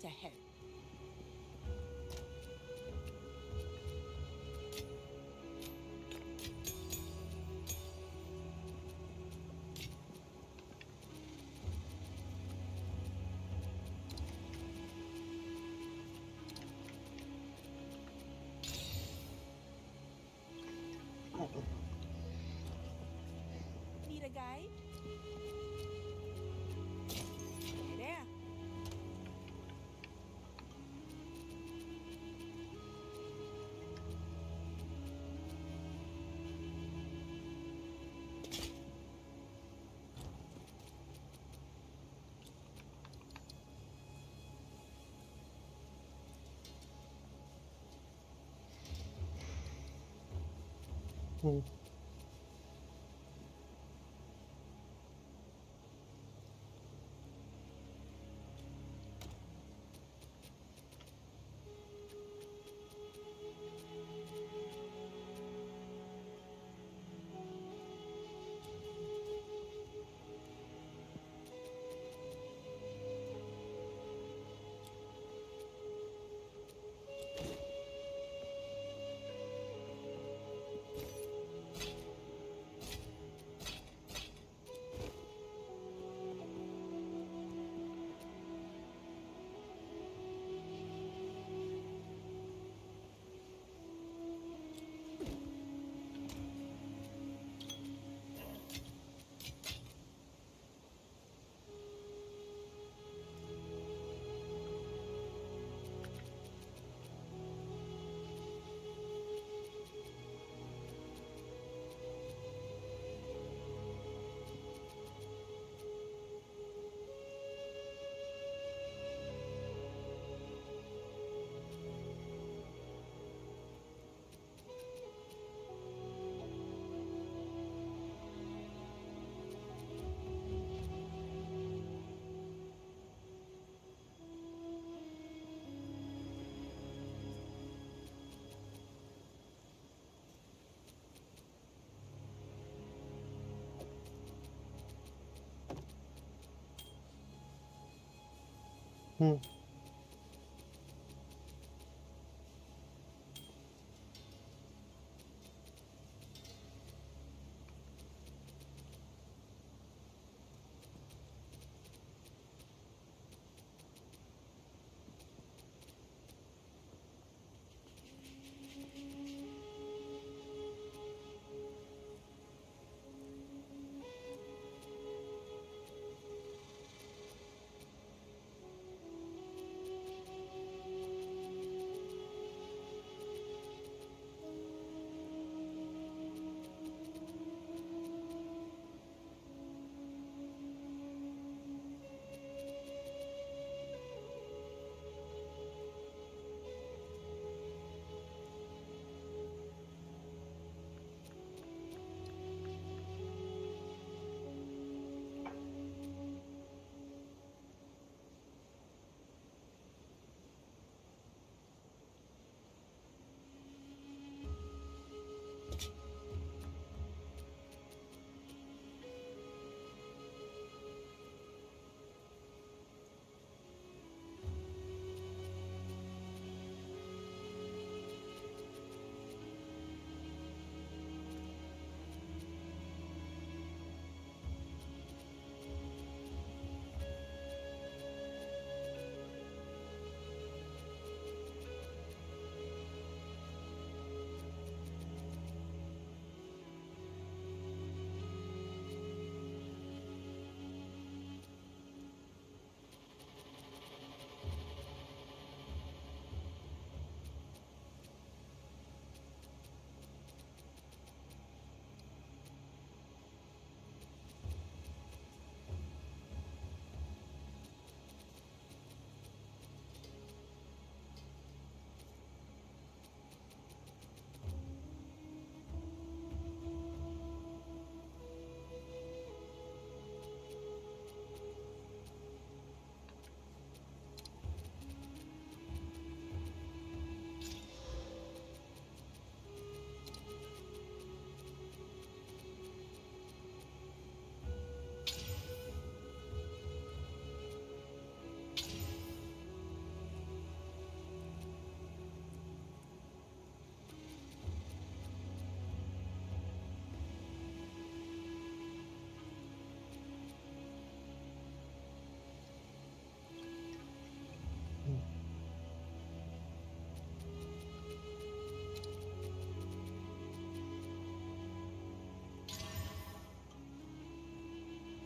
to help. Need a guide? Hey there.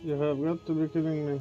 You have got to be kidding me.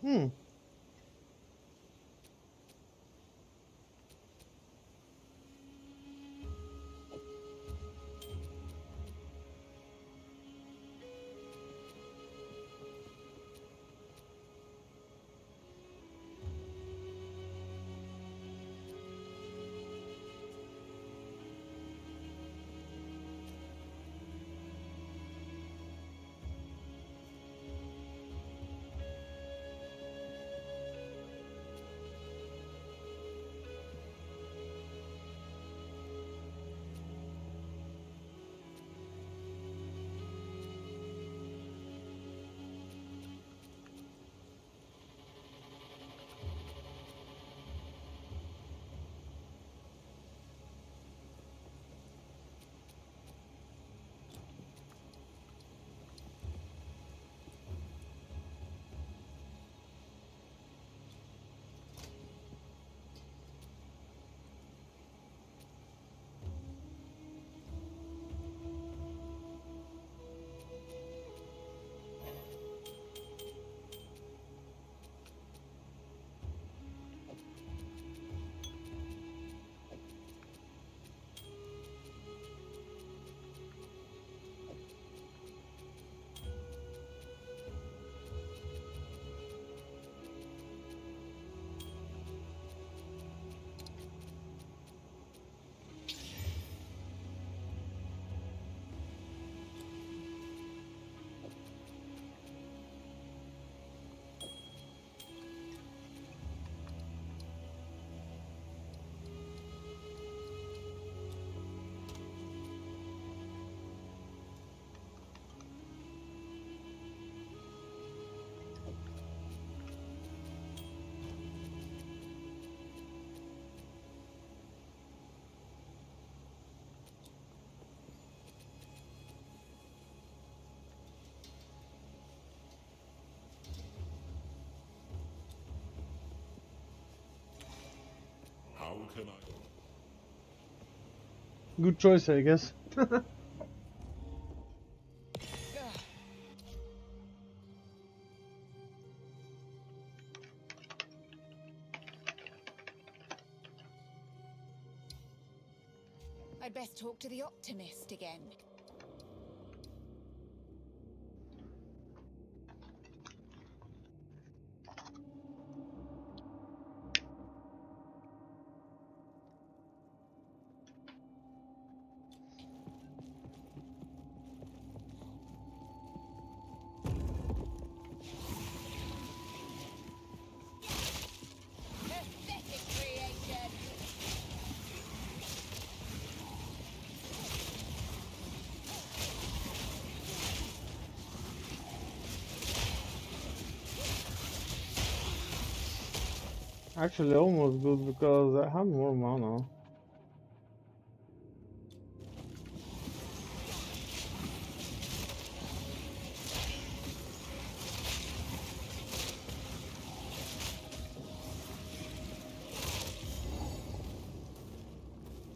Hmm. can I? Good choice, I guess. I'd best talk to the optimist again. Pathetic creation! Actually, almost good because I have more mana.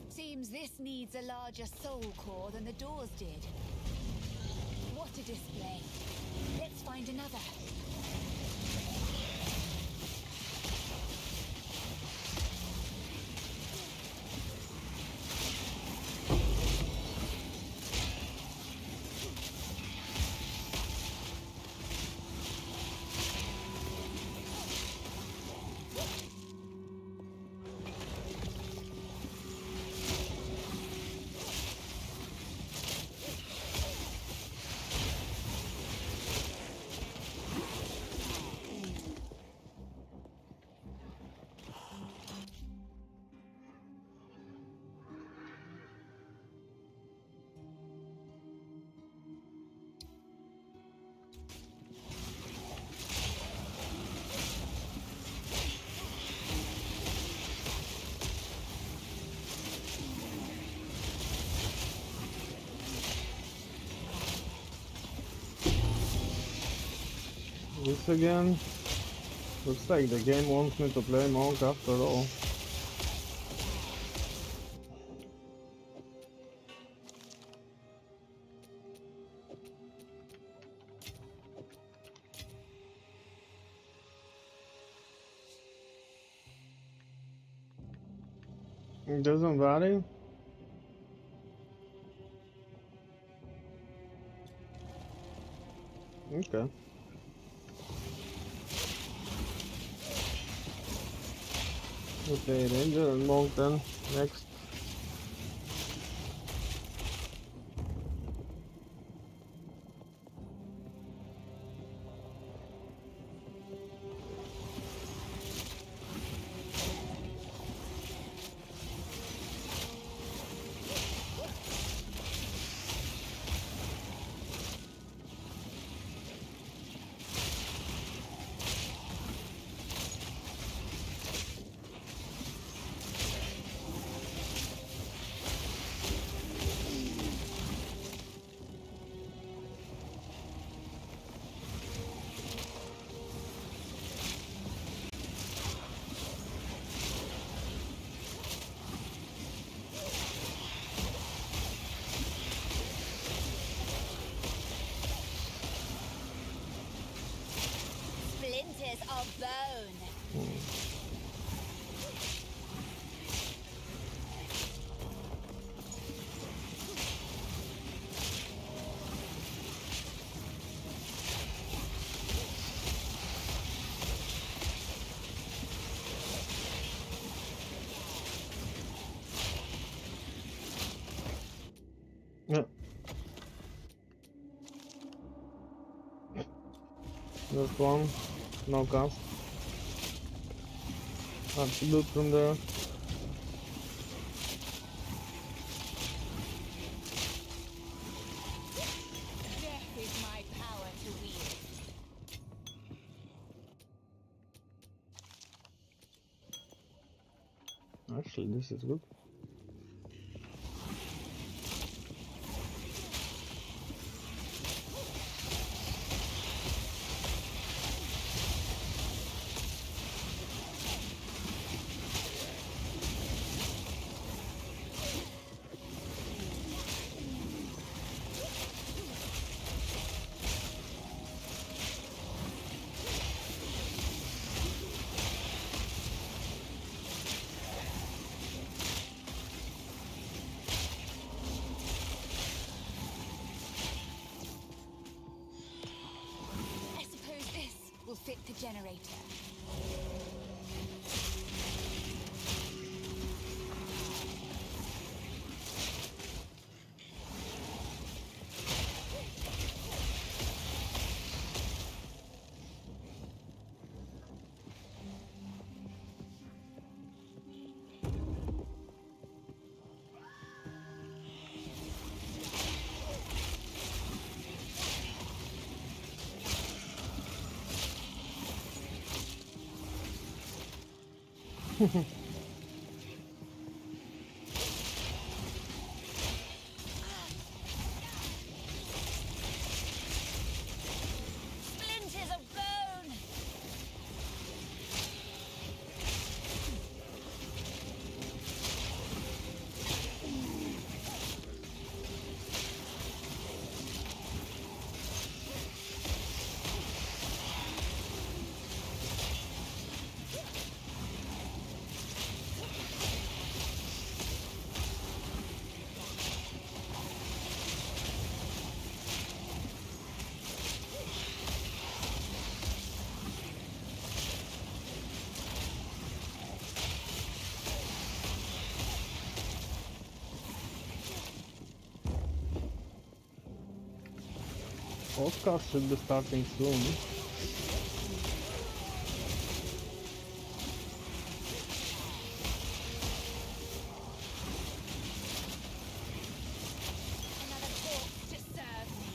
Seems this needs a larger soul core than the doors did. What a display. Let's find another. This again. Looks like the game wants me to play Monk after all. It doesn't vary. Okay. Okay, Ranger and Monk then. Next. Splinters of bone. Yeah. Just one. No cast. Absolute from there. Death is my power to wield. Actually, this is good. the generator. Splinters of bone! Oscar should be starting soon. Another corpse to serve me.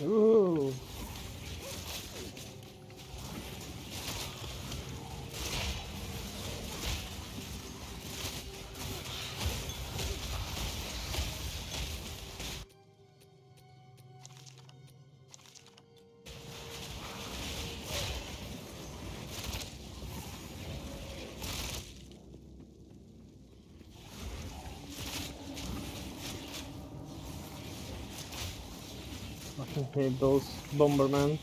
Ooh. I hate those Bomberman.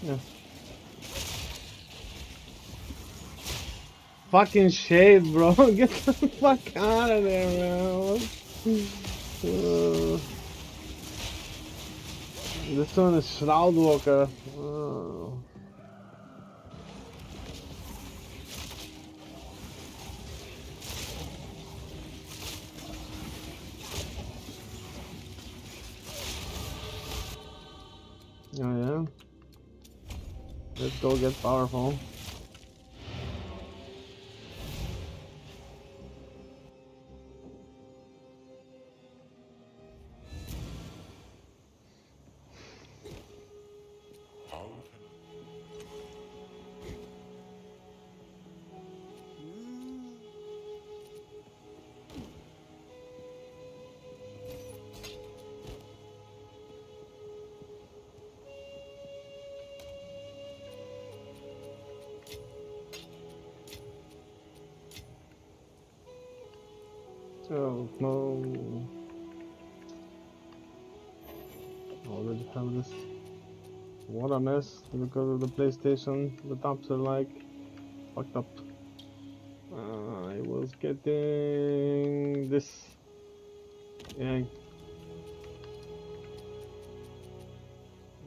Yeah. Fucking shade, bro. Get the fuck out of there, man. This one is Shroudwalker. Oh yeah. Let's go get powerful. How Oh no. Already have this. What a mess because of the PlayStation. The tops are like fucked up. I was getting this. Yeah.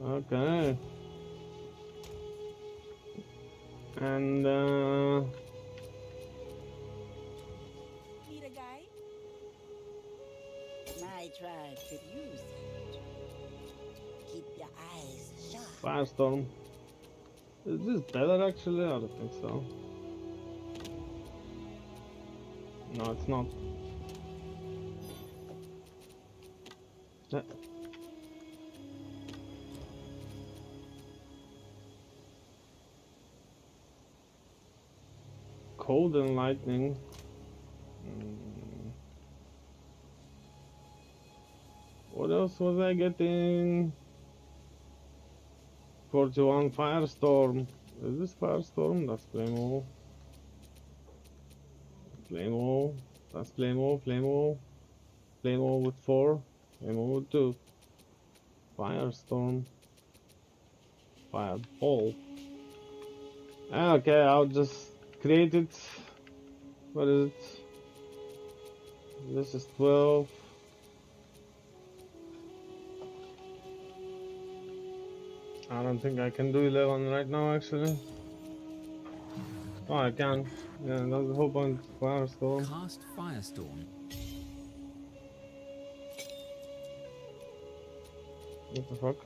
Okay. And Need a guy? My tribe could use it. Keep your eyes sharp. Firestorm. Is this better actually? I don't think so. No, it's not. Yeah. Cold and lightning. What else was I getting? 41 Firestorm. Is this Firestorm? That's Flamo. Flamo. That's Flamo. Flamo. Flamo with 4. Flamo with 2. Firestorm. Fireball. Okay, I'll just create it. What is it? This is 12. I don't think I can do 11 right now actually. Oh, I can. Yeah, that's the whole point. Firestorm. Cast Firestorm. What the fuck?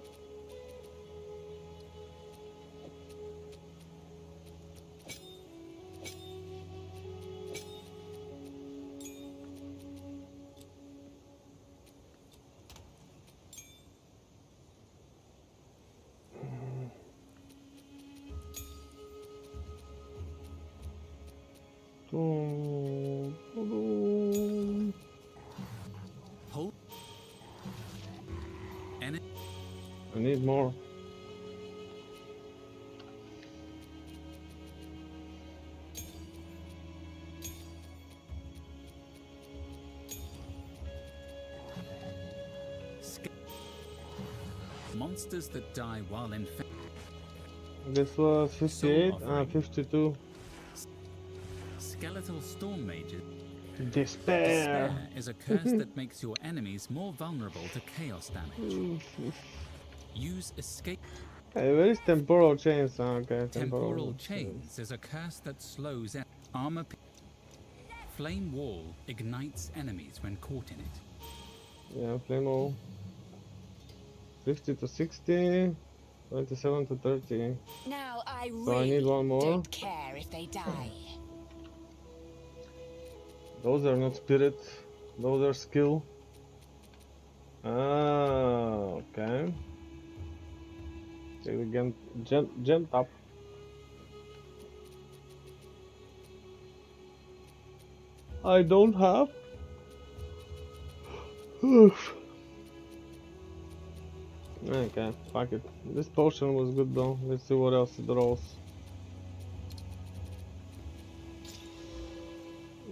Hold. I need more. Monsters that die while infected. This was 58 and 52. Skeletal Storm Mages. Despair. Despair is a curse that makes your enemies more vulnerable to chaos damage. Use escape. Hey, where is temporal chains? Okay, Temporal chains is a curse that slows armor. Flame wall ignites enemies when caught in it. Yeah, flame wall. 50 to 60, 27 to 30. Now I So I really need one more. don't care if they die. Those are not spirit, those are skill. Ah, okay. Take the gem top. I don't have. Okay, fuck it. This potion was good though. Let's see what else it rolls.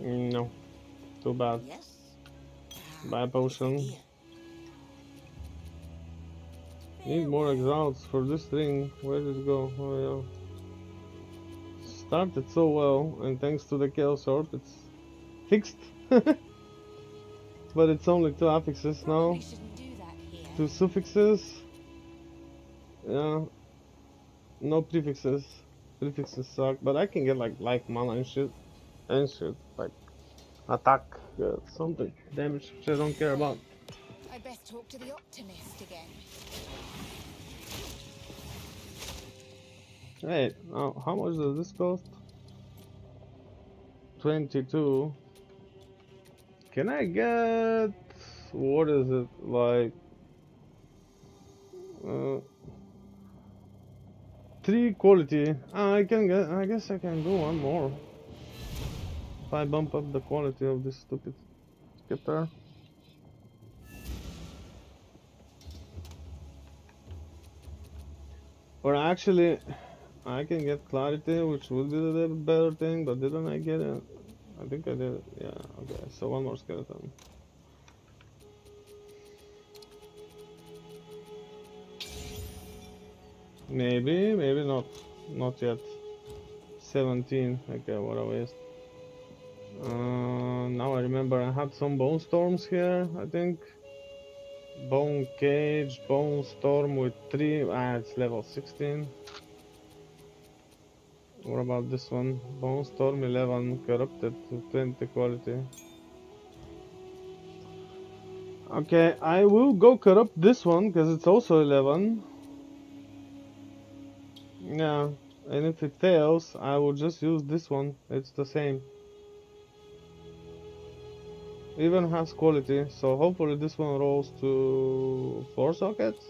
No. Too bad. Yes. Buy potion. Need more exalts for this thing. Where did it go? Oh yeah. Started so well, and thanks to the Chaos Orb, it's fixed. But it's only 2 affixes now. We shouldn't do that here. 2 suffixes. Yeah. No prefixes. Prefixes suck, but I can get like mana and shit. Like attack, something. Damage, which I don't care about. I'd best talk to the optimist again. Hey, how much does this cost? 22. Can I get... what is it, like... 3 quality. I can get... I guess I can do one more. If I bump up the quality of this stupid guitar. Or actually... I can get clarity, which would be the better thing, but didn't I get it? I think I did. Yeah. Okay. So one more skeleton. Maybe, maybe not. Not yet. 17. Okay, what a waste. Now I remember I had some bone storms here, I think. Bone cage, bone storm with 3. Ah, it's level 16. What about this one? Bone storm 11, corrupted to 20 quality. Okay, I will go corrupt this one because it's also 11. Yeah, and if it fails, I will just use this one. It's the same. Even has quality, so hopefully this one rolls to 4 sockets.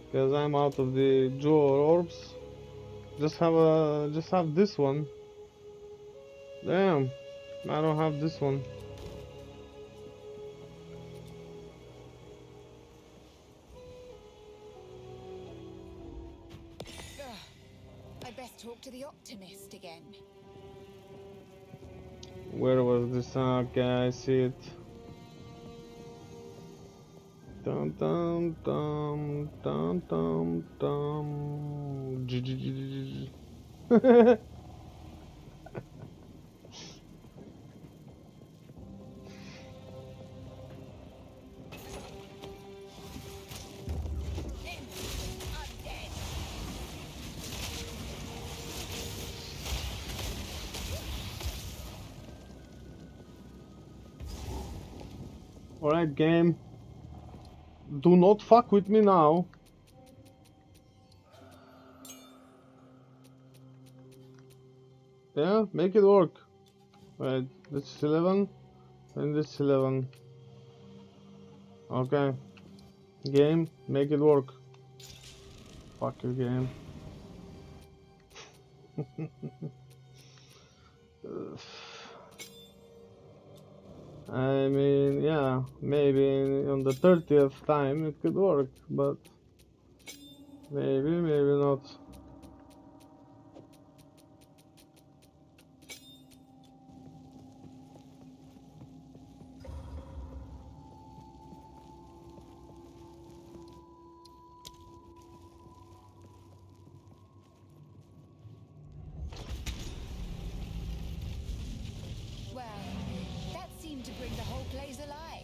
Because I'm out of the jewel orbs. Just have this one. Damn, I don't have this one. I best talk to the optimist again. Where was this? Okay, I see it. Dum dum dum dum dum dum. Alright, game. Do not fuck with me now. Yeah, make it work. Right, this is 11 and this is 11. Okay. Game, make it work. Fuck your game. I mean, yeah, maybe on the 30th time it could work, but maybe, maybe not. Well, that seemed to bring the whole place alive.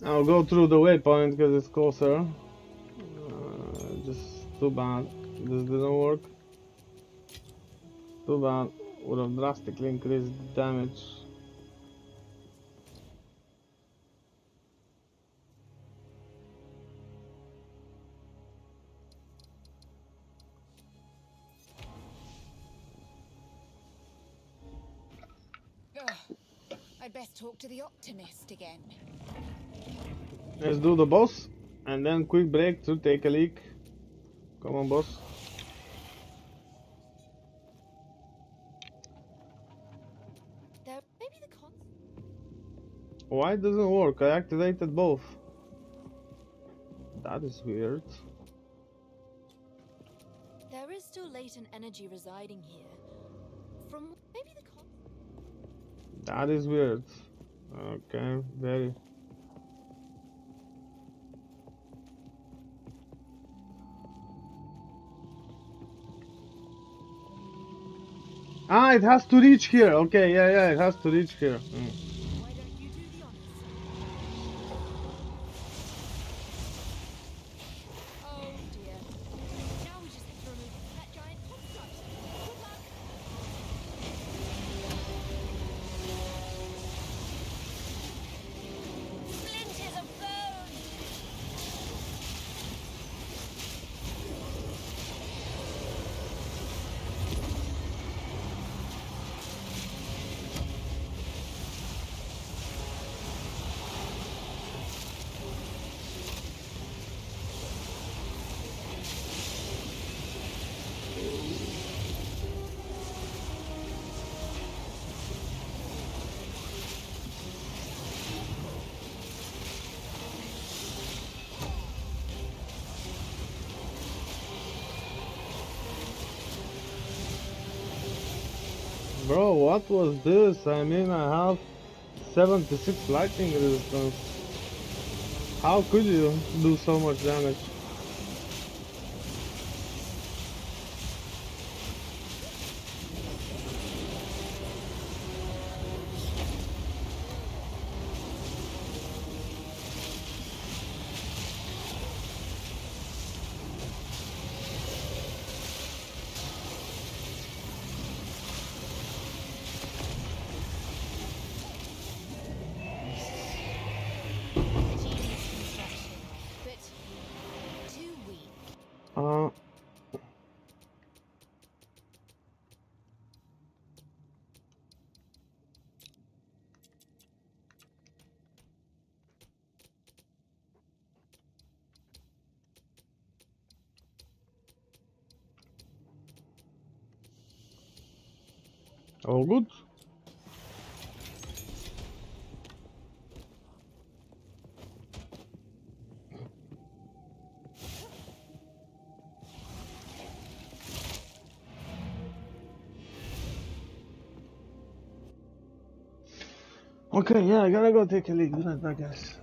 I'll go through the waypoint because it's closer. Just too bad this didn't work. Too bad. Would have drastically increased damage. I'd best talk to the optimist again. Let's do the boss and then quick break to take a leak. Come on, boss. Maybe the con. Why it doesn't work? I activated both. That is weird. There is still latent energy residing here. From maybe the con. That is weird. Okay, very. Ah, it has to reach here. Okay, yeah, it has to reach here. Why don't you do the honors? Oh dear. Now we just have to remove that giant construct. Good luck. Splinters of bone! Bro, what was this? I mean, I have 76 lightning resistance. How could you do so much damage? Genius construction, but too weak. Uh, all good. Okay, yeah, I gotta go take a leak. Good night, bye guys.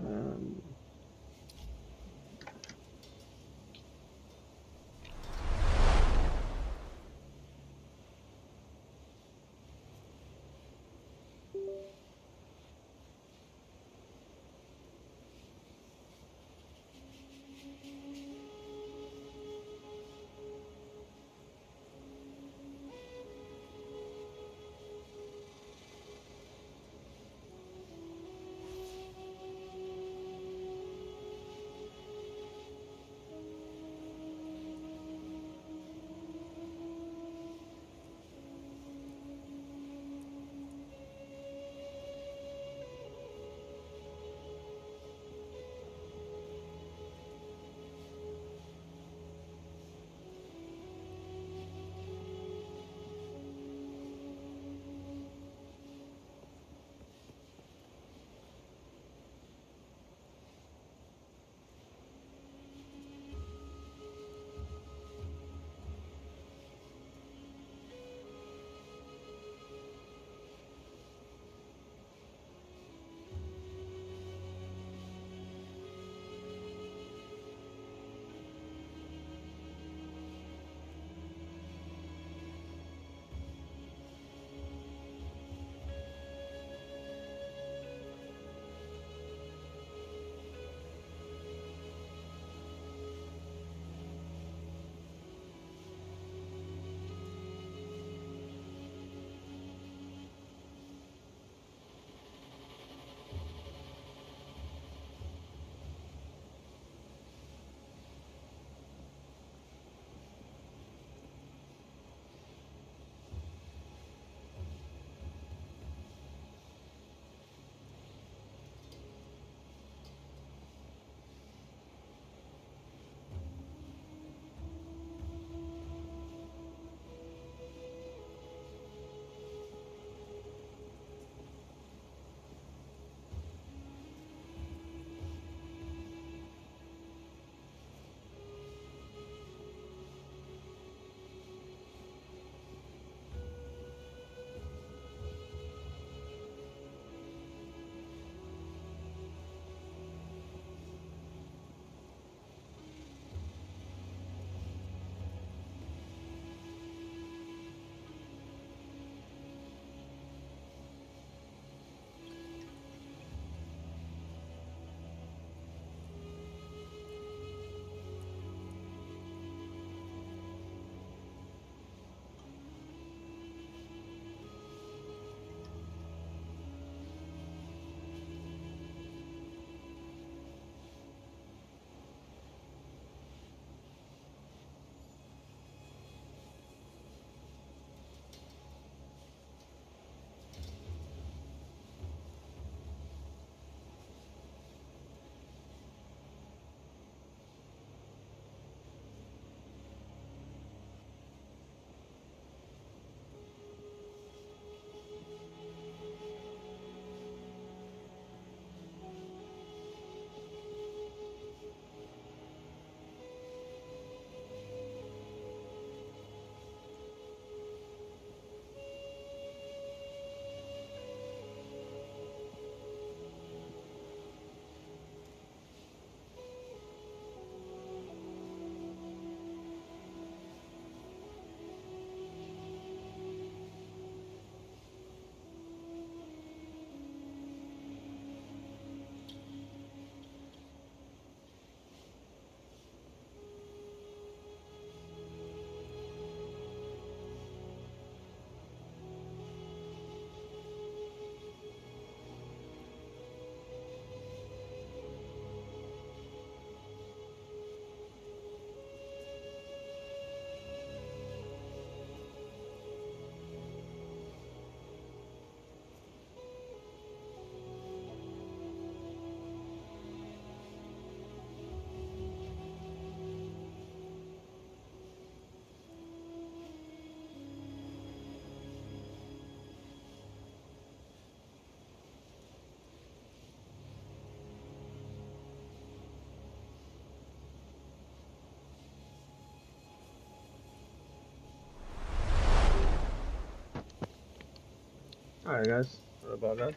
Alright guys, sorry about that.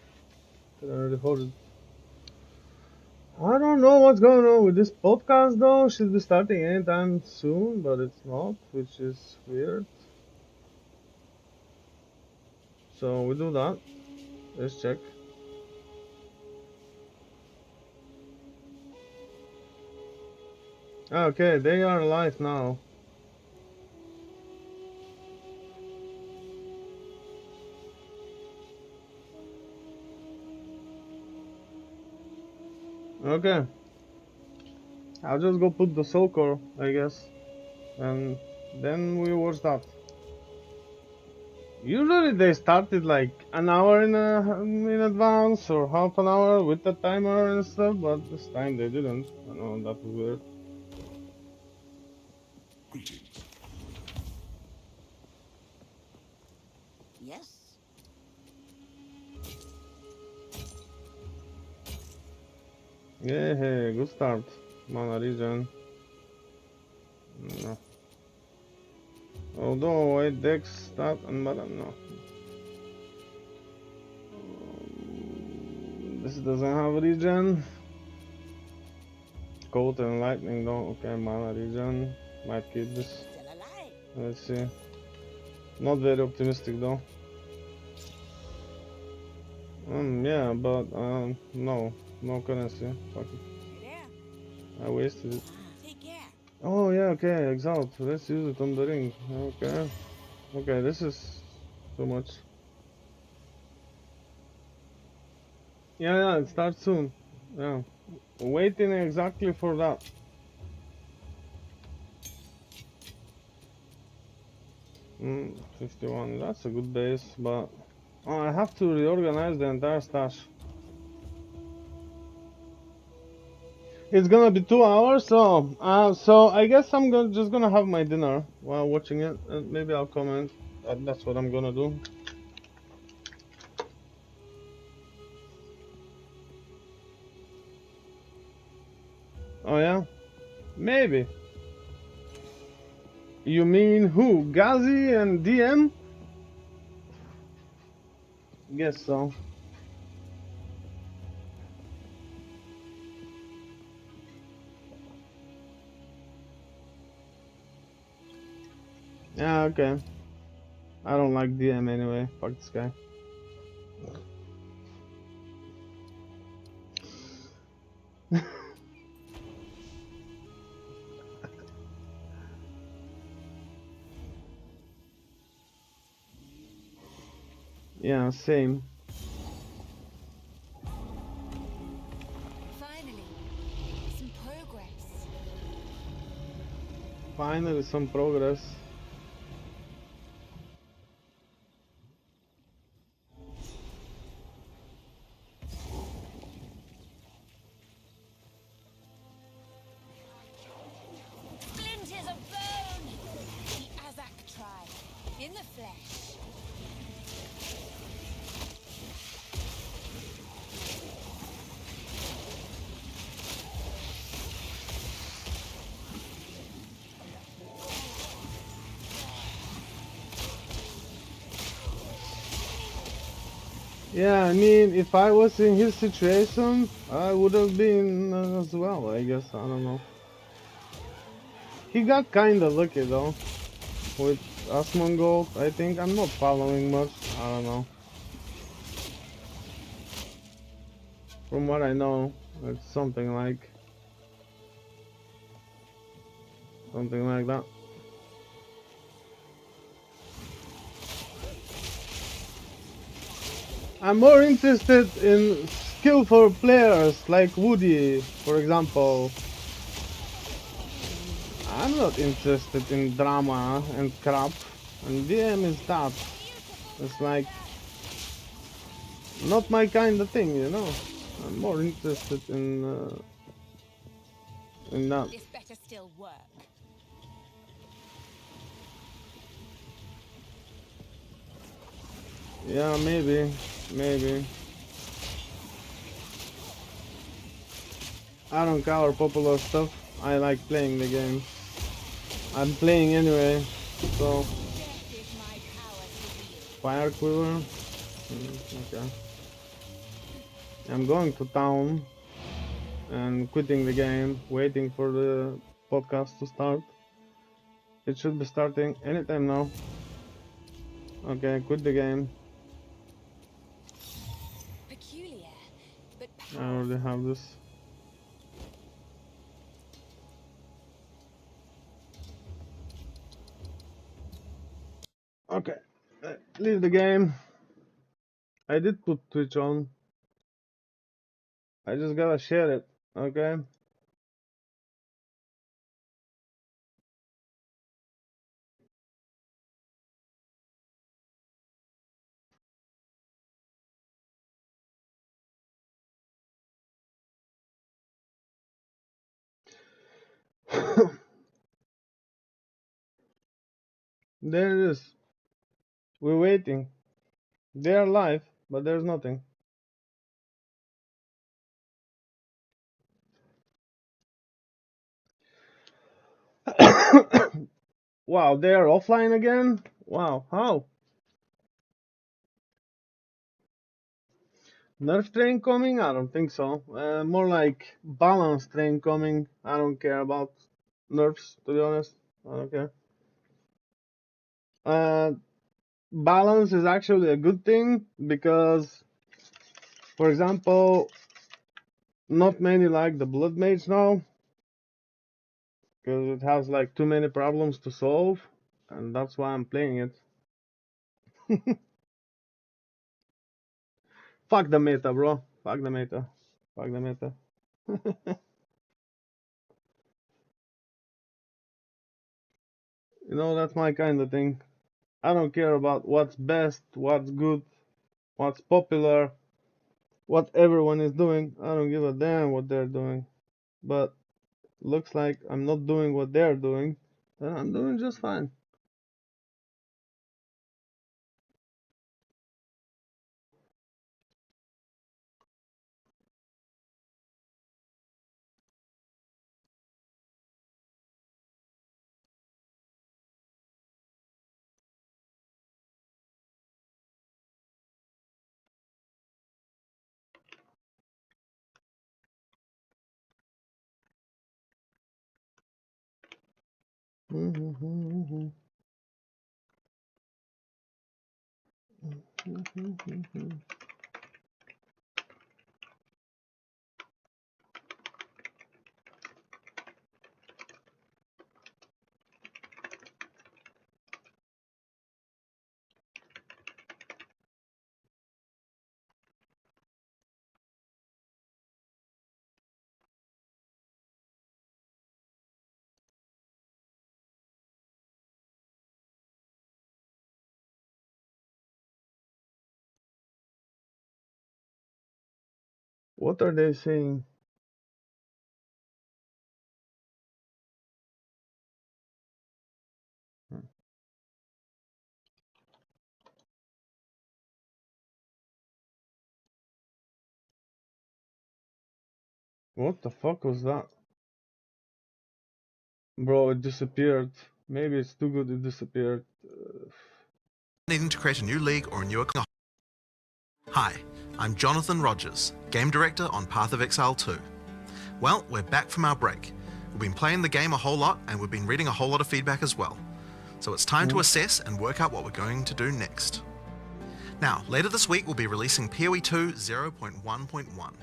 Couldn't really hold it. I don't know what's going on with this podcast though. Should be starting anytime soon, but it's not, which is weird. So we do that. Let's check. Okay, they are live now. Okay. I'll just go put the soul core, I guess. And then we watch that. Usually they started like an hour in advance or half an hour with the timer and stuff, but this time they didn't. I know, that was weird. Greetings. Yes. Yeah, hey, good start. Mana regen. No. Although I dex stat and mana, no. This doesn't have regen. Cold and lightning though. Okay, mana regen. Might keep this. Still alive. Let's see. Not very optimistic though. Yeah, but no currency. Fuck it. There. I wasted it. Take care. Oh yeah, okay, exalt. Let's use it on the ring. Okay. Okay, this is too much. Yeah, it starts soon. Yeah. Waiting exactly for that. Mm, 51, that's a good base, but I have to reorganize the entire stash. It's gonna be 2 hours, so I guess I'm just gonna have my dinner while watching it, and maybe I'll comment. That's what I'm gonna do. Oh yeah? Maybe. You mean who? Gazi and DM? Guess so. Yeah, okay. I don't like DM anyway. Fuck this guy. Yeah, same. Finally, some progress. Finally, some progress. Splinters of bone! The Azak tribe, in the flesh. Yeah, I mean, if I was in his situation, I would have been as well, I guess. I don't know. He got kinda lucky though, with Asmongold, I think. I'm not following much, I don't know. From what I know, it's something like that. I'm more interested in skillful players like Woody, for example. I'm not interested in drama and crap, and DM is that. It's like not my kind of thing, you know. I'm more interested in that. This better still work. Yeah, maybe. I don't cover popular stuff. I like playing the game. I'm playing anyway, so. Fire Quiver. Okay. I'm going to town and quitting the game, waiting for the podcast to start. It should be starting anytime now. Okay, quit the game. Peculiar, but I already have this. Okay, leave the game. I did put Twitch on. I just gotta share it, okay? There it is. We're waiting. They are live, but there's nothing. Wow, they are offline again? Wow, how? Nerf train coming? I don't think so. More like balance train coming. I don't care about nerfs, to be honest. I don't care. Balance is actually a good thing because, for example, not many like the Blood Mage now because it has like too many problems to solve, and that's why I'm playing it. Fuck the meta, bro. Fuck the meta. Fuck the meta. You know, that's my kind of thing. I don't care about what's best, what's good, what's popular, what everyone is doing. I don't give a damn what they're doing. But looks like I'm not doing what they're doing, then I'm doing just fine. What are they saying? What the fuck was that? Bro, it disappeared. Maybe it's too good it disappeared. Needing to create a new league or a new account. Hi, I'm Jonathan Rogers, Game Director on Path of Exile 2. Well, we're back from our break. We've been playing the game a whole lot and we've been reading a whole lot of feedback as well. So it's time to assess and work out what we're going to do next. Now, later this week we'll be releasing PoE 2 0.1.1.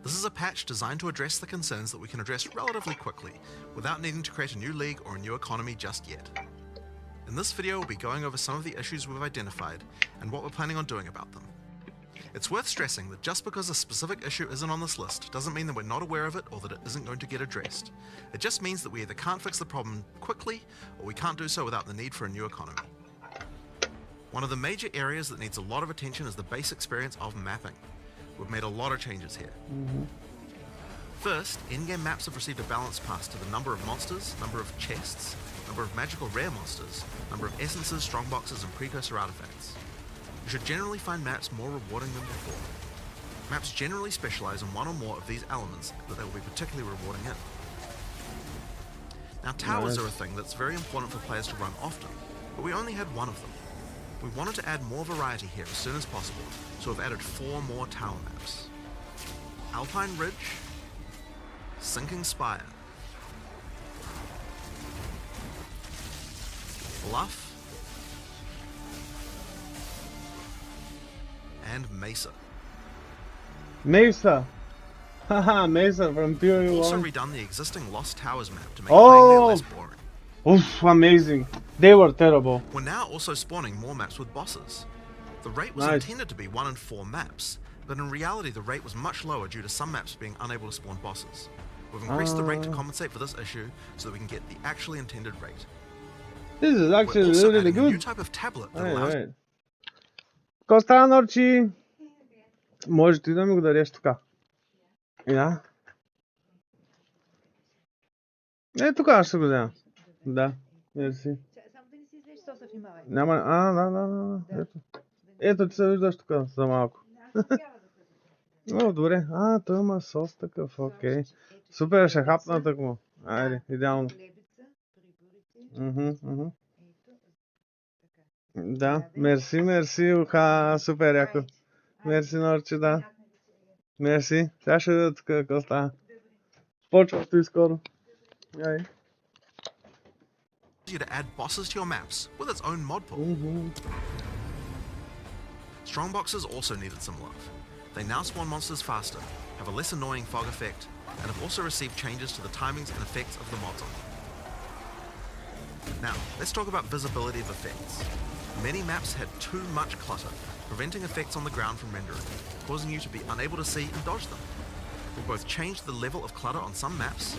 This is a patch designed to address the concerns that we can address relatively quickly, without needing to create a new league or a new economy just yet. In this video we'll be going over some of the issues we've identified and what we're planning on doing about them. It's worth stressing that just because a specific issue isn't on this list doesn't mean that we're not aware of it or that it isn't going to get addressed. It just means that we either can't fix the problem quickly or we can't do so without the need for a new economy. One of the major areas that needs a lot of attention is the base experience of mapping. We've made a lot of changes here. First, in-game maps have received a balance pass to the number of monsters, number of chests, number of magical rare monsters, number of essences, strongboxes, and precursor artifacts. You should generally find maps more rewarding than before. Maps generally specialize in one or more of these elements that they will be particularly rewarding in. Now, towers are a thing that's very important for players to run often, but we only had one of them. We wanted to add more variety here as soon as possible, so we've added 4 more tower maps. Alpine Ridge, Sinking Spire, Bluff, and Mesa. Mesa. Haha, Mesa from PoE 1. Also redone the existing Lost Towers map to make playing there less boring. Oof, amazing. They were terrible. We're now also spawning more maps with bosses. The rate was Nice. intended to be 1 in 4 maps, but in reality the rate was much lower due to some maps being unable to spawn bosses. We've increased the rate to compensate for this issue so that we can get the actually intended rate. This is We're actually also really adding a new good. type of tablet that Right, allows right. Костанорчи, може ти да ми го дадеш тук. Я? Тук аз ще го взема. Да, мерси. Няма... да. Ето ти се виждаш тук за малко. О, добре. Той има сос такъв, окей. Супер, ще хапна такмо. Айде, идеално. Да, мерси, уха, супер яко. Мерси, Норче, да. Мерси. Сега ще видя тук какво става. Почва и скоро. Ай. you to add bosses to your maps with its own mod pool. Strongboxes also needed some love. They now spawn monsters faster, have a less annoying fog effect, and have also received changes to the timings and effects of the mods on them. Now, let's talk about visibility of effects. Many maps had too much clutter, preventing effects on the ground from rendering, causing you to be unable to see and dodge them. We've both changed the level of clutter on some maps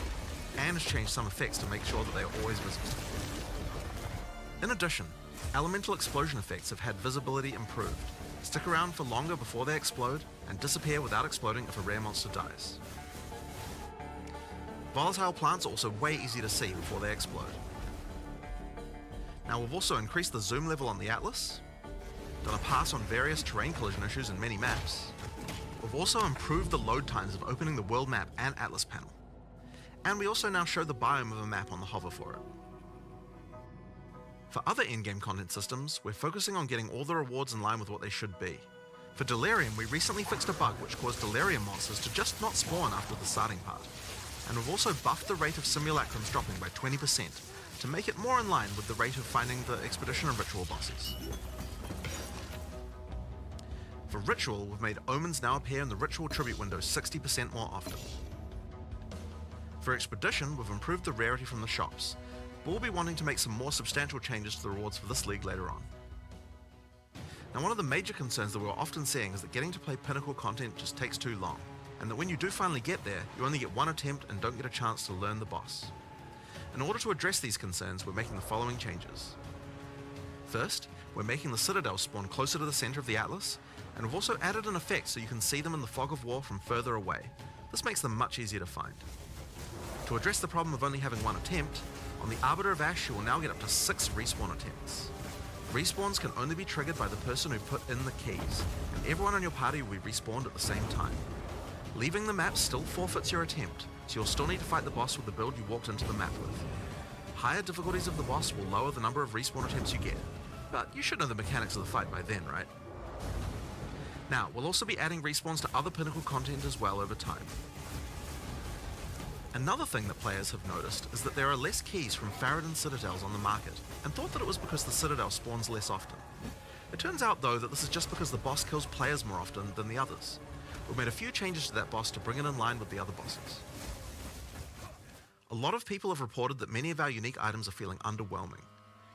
and changed some effects to make sure that they are always visible. In addition, elemental explosion effects have had visibility improved, stick around for longer before they explode, and disappear without exploding if a rare monster dies. Volatile plants are also way easy to see before they explode. Now we've also increased the zoom level on the Atlas, done a pass on various terrain collision issues in many maps. We've also improved the load times of opening the world map and Atlas panel. And we also now show the biome of a map on the hover for it. For other in-game content systems, we're focusing on getting all the rewards in line with what they should be. For Delirium, we recently fixed a bug which caused Delirium monsters to just not spawn after the starting part. And we've also buffed the rate of simulacrums dropping by 20% to make it more in line with the rate of finding the Expedition and Ritual bosses. For Ritual, we've made Omens now appear in the Ritual Tribute window 60% more often. For Expedition, we've improved the rarity from the shops, but we'll be wanting to make some more substantial changes to the rewards for this league later on. Now, one of the major concerns that we're often seeing is that getting to play Pinnacle content just takes too long, and that when you do finally get there, you only get one attempt and don't get a chance to learn the boss. In order to address these concerns, we're making the following changes. First, we're making the Citadel spawn closer to the center of the Atlas, and we've also added an effect so you can see them in the fog of war from further away. This makes them much easier to find. To address the problem of only having one attempt, on the Arbiter of Ash you will now get up to 6 respawn attempts. Respawns can only be triggered by the person who put in the keys, and everyone in your party will be respawned at the same time. Leaving the map still forfeits your attempt, so you'll still need to fight the boss with the build you walked into the map with. Higher difficulties of the boss will lower the number of respawn attempts you get, but you should know the mechanics of the fight by then, right? Now, we'll also be adding respawns to other Pinnacle content as well over time. Another thing that players have noticed is that there are less keys from Faradin Citadels on the market, and thought that it was because the Citadel spawns less often. It turns out though that this is just because the boss kills players more often than the others. We've made a few changes to that boss to bring it in line with the other bosses. A lot of people have reported that many of our unique items are feeling underwhelming.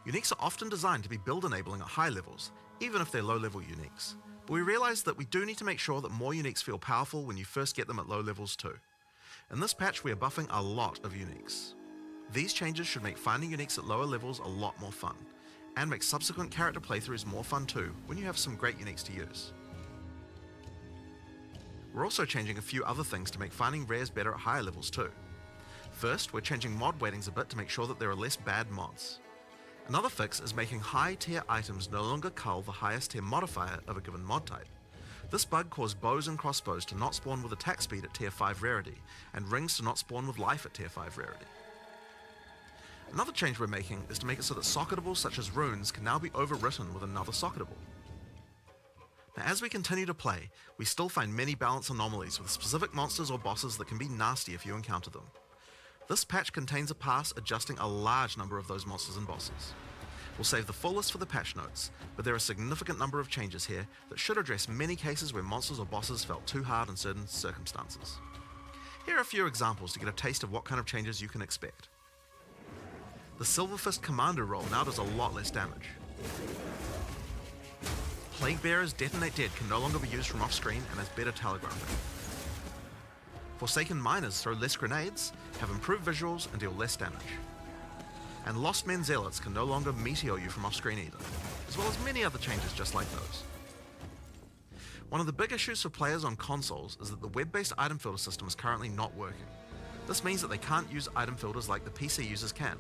Uniques are often designed to be build enabling at high levels, even if they're low level uniques. But we realise that we do need to make sure that more uniques feel powerful when you first get them at low levels too. In this patch we are buffing a lot of uniques. These changes should make finding uniques at lower levels a lot more fun, and make subsequent character playthroughs more fun too when you have some great uniques to use. We're also changing a few other things to make finding rares better at higher levels too. First, we're changing mod weightings a bit to make sure that there are less bad mods. Another fix is making high tier items no longer cull the highest tier modifier of a given mod type. This bug caused bows and crossbows to not spawn with attack speed at tier 5 rarity, and rings to not spawn with life at tier 5 rarity. Another change we're making is to make it so that socketables such as runes can now be overwritten with another socketable. Now, as we continue to play, we still find many balance anomalies with specific monsters or bosses that can be nasty if you encounter them. This patch contains a pass adjusting a large number of those monsters and bosses. We'll save the full list for the patch notes, but there are a significant number of changes here that should address many cases where monsters or bosses felt too hard in certain circumstances. Here are a few examples to get a taste of what kind of changes you can expect. The Silverfist Commander roll now does a lot less damage. Plague Bearer's Detonate Dead can no longer be used from off-screen and has better telegraphing. Forsaken Miners throw less grenades, have improved visuals, and deal less damage. And Lost Men Zealots can no longer meteor you from off-screen either, as well as many other changes just like those. One of the big issues for players on consoles is that the web-based item filter system is currently not working. This means that they can't use item filters like the PC users can.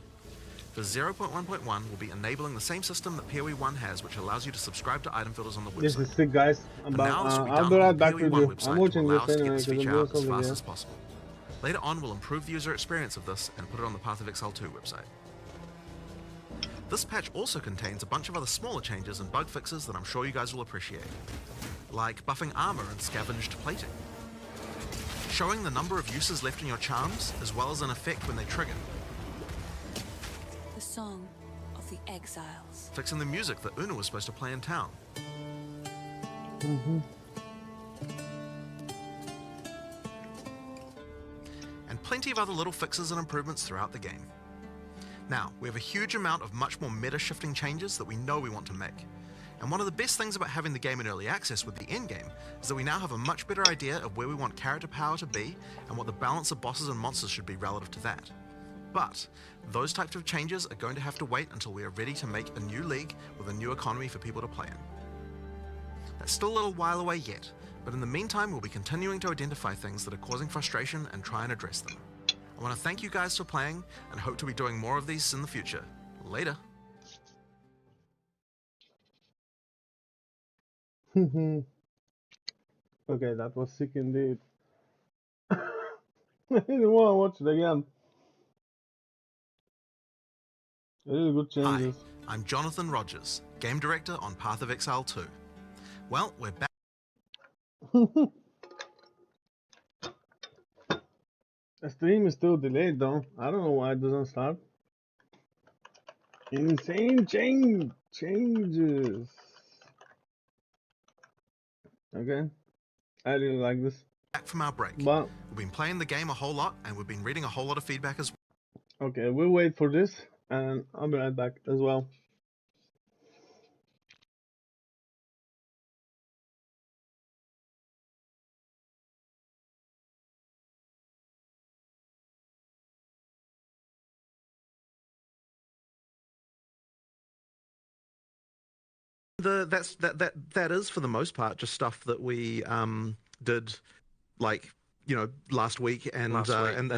For 0.1.1, we'll be enabling the same system that PoE 1 has, which allows you to subscribe to item filters on the website. This is sick, guys. I'll be right back with you. I'm watching this this anyway because because I'm doing something here. as possible. Later on, we'll improve the user experience of this and put it on the Path of Exile 2 website. This patch also contains a bunch of other smaller changes and bug fixes that I'm sure you guys will appreciate, like buffing armor and scavenged plating, showing the number of uses left in your charms, as well as an effect when they trigger, The Song of the Exiles. fixing the music that Una was supposed to play in town, and plenty of other little fixes and improvements throughout the game. Now, we have a huge amount of much more meta-shifting changes that we know we want to make. And one of the best things about having the game in early access with the endgame is that we now have a much better idea of where we want character power to be and what the balance of bosses and monsters should be relative to that. But those types of changes are going to have to wait until we are ready to make a new league with a new economy for people to play in. That's still a little while away yet, but in the meantime we'll be continuing to identify things that are causing frustration and try and address them. I want to thank you guys for playing and hope to be doing more of these in the future. Later. Okay, that was sick indeed. I didn't want to watch it again. Really good changes. Hi, I'm Jonathan Rogers, Game Director on Path of Exile 2. Well, we're back. The stream is still delayed though. I don't know why it doesn't start. Insane changes. Okay, I really like this. Back from our break. But we've been playing the game a whole lot and we've been reading a whole lot of feedback as well. okay, we'll wait for this and I'll be right back as well. That is for the most part just stuff that we did, like, you know, last week and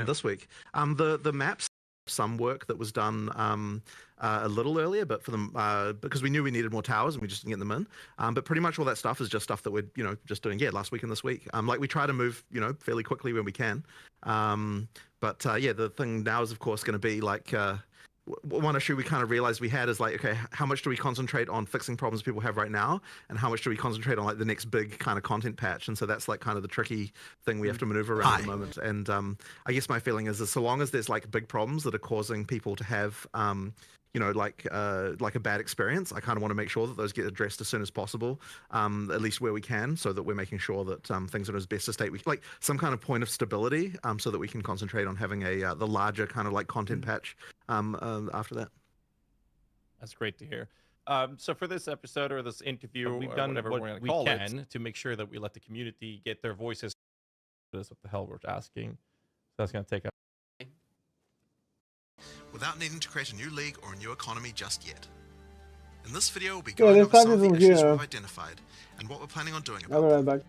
this week. The maps, some work that was done a little earlier, but for them because we knew we needed more towers and we just didn't get them in. But pretty much all that stuff is just stuff that we're just doing last week and this week. Like we try to move fairly quickly when we can. But the thing now is of course going to be like. One issue we kind of realized we had is like, okay, how much do we concentrate on fixing problems people have right now, and how much do we concentrate on like the next big kind of content patch? And so that's like kind of the tricky thing we have to maneuver around at the moment. And I guess my feeling is that so long as there's like big problems that are causing people to have like a bad experience, I kind of want to make sure that those get addressed as soon as possible, at least where we can, so that we're making sure that things are in as best a state we like some kind of point of stability, so that we can concentrate on having the larger kind of like content patch after that. That's great to hear. So for this episode or this interview, we've or done whatever what we're going to we call can it to make sure that we let the community get their voices. That's what the hell we're asking. So that's going to take a without needing to create a new league or a new economy just yet. In this video, we'll be going over some of the issues we've identified and what we're planning on doing about them. Back.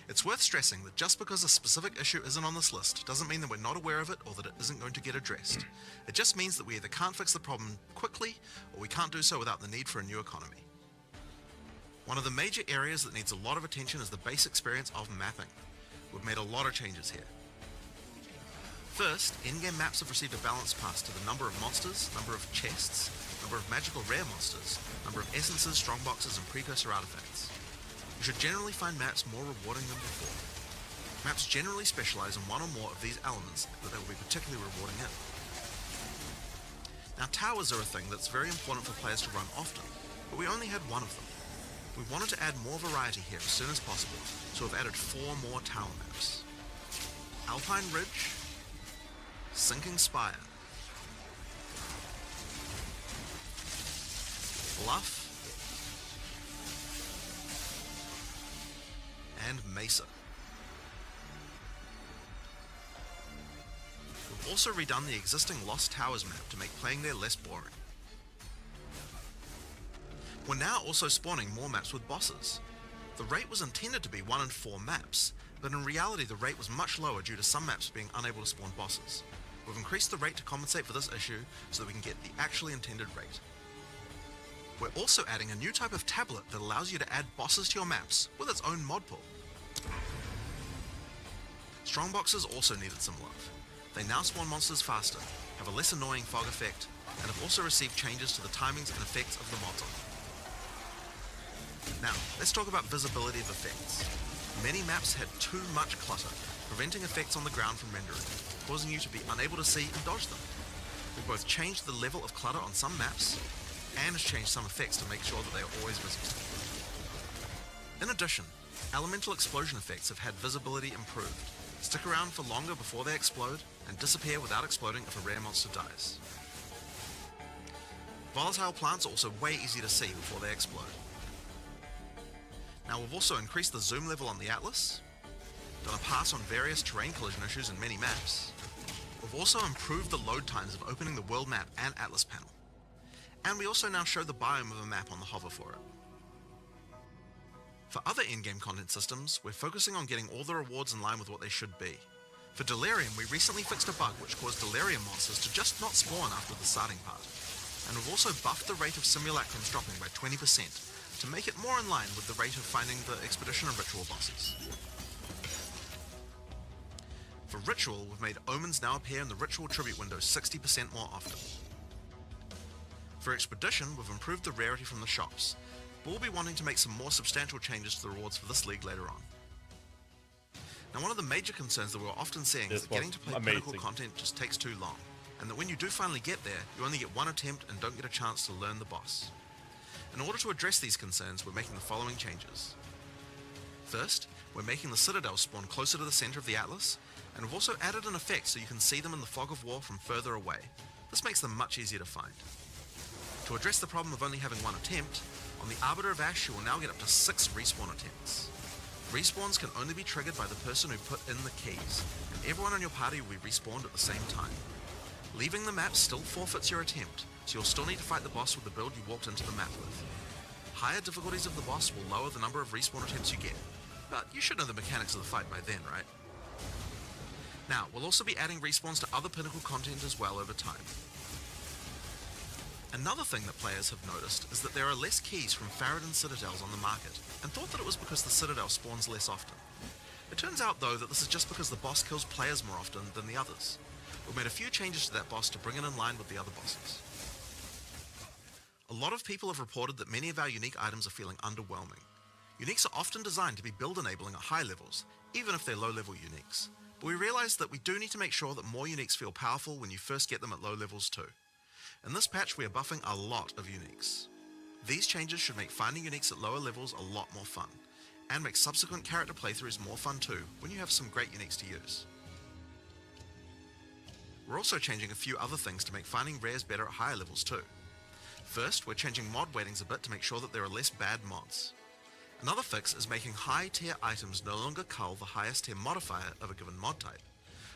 It's worth stressing that just because a specific issue isn't on this list doesn't mean that we're not aware of it or that it isn't going to get addressed. It just means that we either can't fix the problem quickly or we can't do so without the need for a new economy. One of the major areas that needs a lot of attention is the base experience of mapping. We've made a lot of changes here. First, in-game maps have received a balance pass to the number of monsters, number of chests, number of magical rare monsters, number of essences, strongboxes, and precursor artifacts. You should generally find maps more rewarding than before. Maps generally specialize in one or more of these elements that they will be particularly rewarding in. Now, towers are a thing that's very important for players to run often, but we only had one of them. We wanted to add more variety here as soon as possible, so we've added 4 more tower maps. Alpine Ridge, Sinking Spire, Bluff, and Mesa. We've also redone the existing Lost Towers map to make playing there less boring. We're now also spawning more maps with bosses. The rate was intended to be 1 in 4 maps, but in reality the rate was much lower due to some maps being unable to spawn bosses. We've increased the rate to compensate for this issue so that we can get the actually intended rate. We're also adding a new type of tablet that allows you to add bosses to your maps with its own mod pool. Strongboxes also needed some love. They now spawn monsters faster, have a less annoying fog effect, and have also received changes to the timings and effects of the mods on them. Now, let's talk about visibility of effects. Many maps had too much clutter, preventing effects on the ground from rendering, causing you to be unable to see and dodge them. We've both changed the level of clutter on some maps, and changed some effects to make sure that they are always visible. In addition, elemental explosion effects have had visibility improved, stick around for longer before they explode, and disappear without exploding if a rare monster dies. Volatile plants are also way easier to see before they explode. Now, we've also increased the zoom level on the Atlas, done a pass on various terrain collision issues in many maps. We've also improved the load times of opening the world map and Atlas panel. And we also now show the biome of a map on the hover for it. For other in-game content systems, we're focusing on getting all the rewards in line with what they should be. For Delirium, we recently fixed a bug which caused Delirium monsters to just not spawn after the starting part. And we've also buffed the rate of simulacrums dropping by 20%, to make it more in line with the rate of finding the Expedition and Ritual bosses. For Ritual, we've made Omens now appear in the Ritual Tribute window 60% more often. For Expedition, we've improved the rarity from the shops, but we'll be wanting to make some more substantial changes to the rewards for this league later on. Now, one of the major concerns that we're often seeing is that getting to play pinnacle content just takes too long, and that when you do finally get there, you only get one attempt and don't get a chance to learn the boss. In order to address these concerns, we're making the following changes. First, we're making the Citadel spawn closer to the center of the Atlas, and we've also added an effect so you can see them in the fog of war from further away. This makes them much easier to find. To address the problem of only having one attempt, on the Arbiter of Ash you will now get up to 6 respawn attempts. Respawns can only be triggered by the person who put in the keys, and everyone on your party will be respawned at the same time. Leaving the map still forfeits your attempt, so you'll still need to fight the boss with the build you walked into the map with. Higher difficulties of the boss will lower the number of respawn attempts you get, but you should know the mechanics of the fight by then, right? Now, we'll also be adding respawns to other pinnacle content as well over time. Another thing that players have noticed is that there are less keys from Faradin Citadels on the market, and thought that it was because the Citadel spawns less often. It turns out though that this is just because the boss kills players more often than the others. We've made a few changes to that boss to bring it in line with the other bosses. A lot of people have reported that many of our unique items are feeling underwhelming. Uniques are often designed to be build enabling at high levels, even if they're low level uniques. But we realized that we do need to make sure that more uniques feel powerful when you first get them at low levels too. In this patch we are buffing a lot of uniques. These changes should make finding uniques at lower levels a lot more fun, and make subsequent character playthroughs more fun too when you have some great uniques to use. We're also changing a few other things to make finding rares better at higher levels too. First, we're changing mod weightings a bit to make sure that there are less bad mods. Another fix is making high tier items no longer cull the highest tier modifier of a given mod type.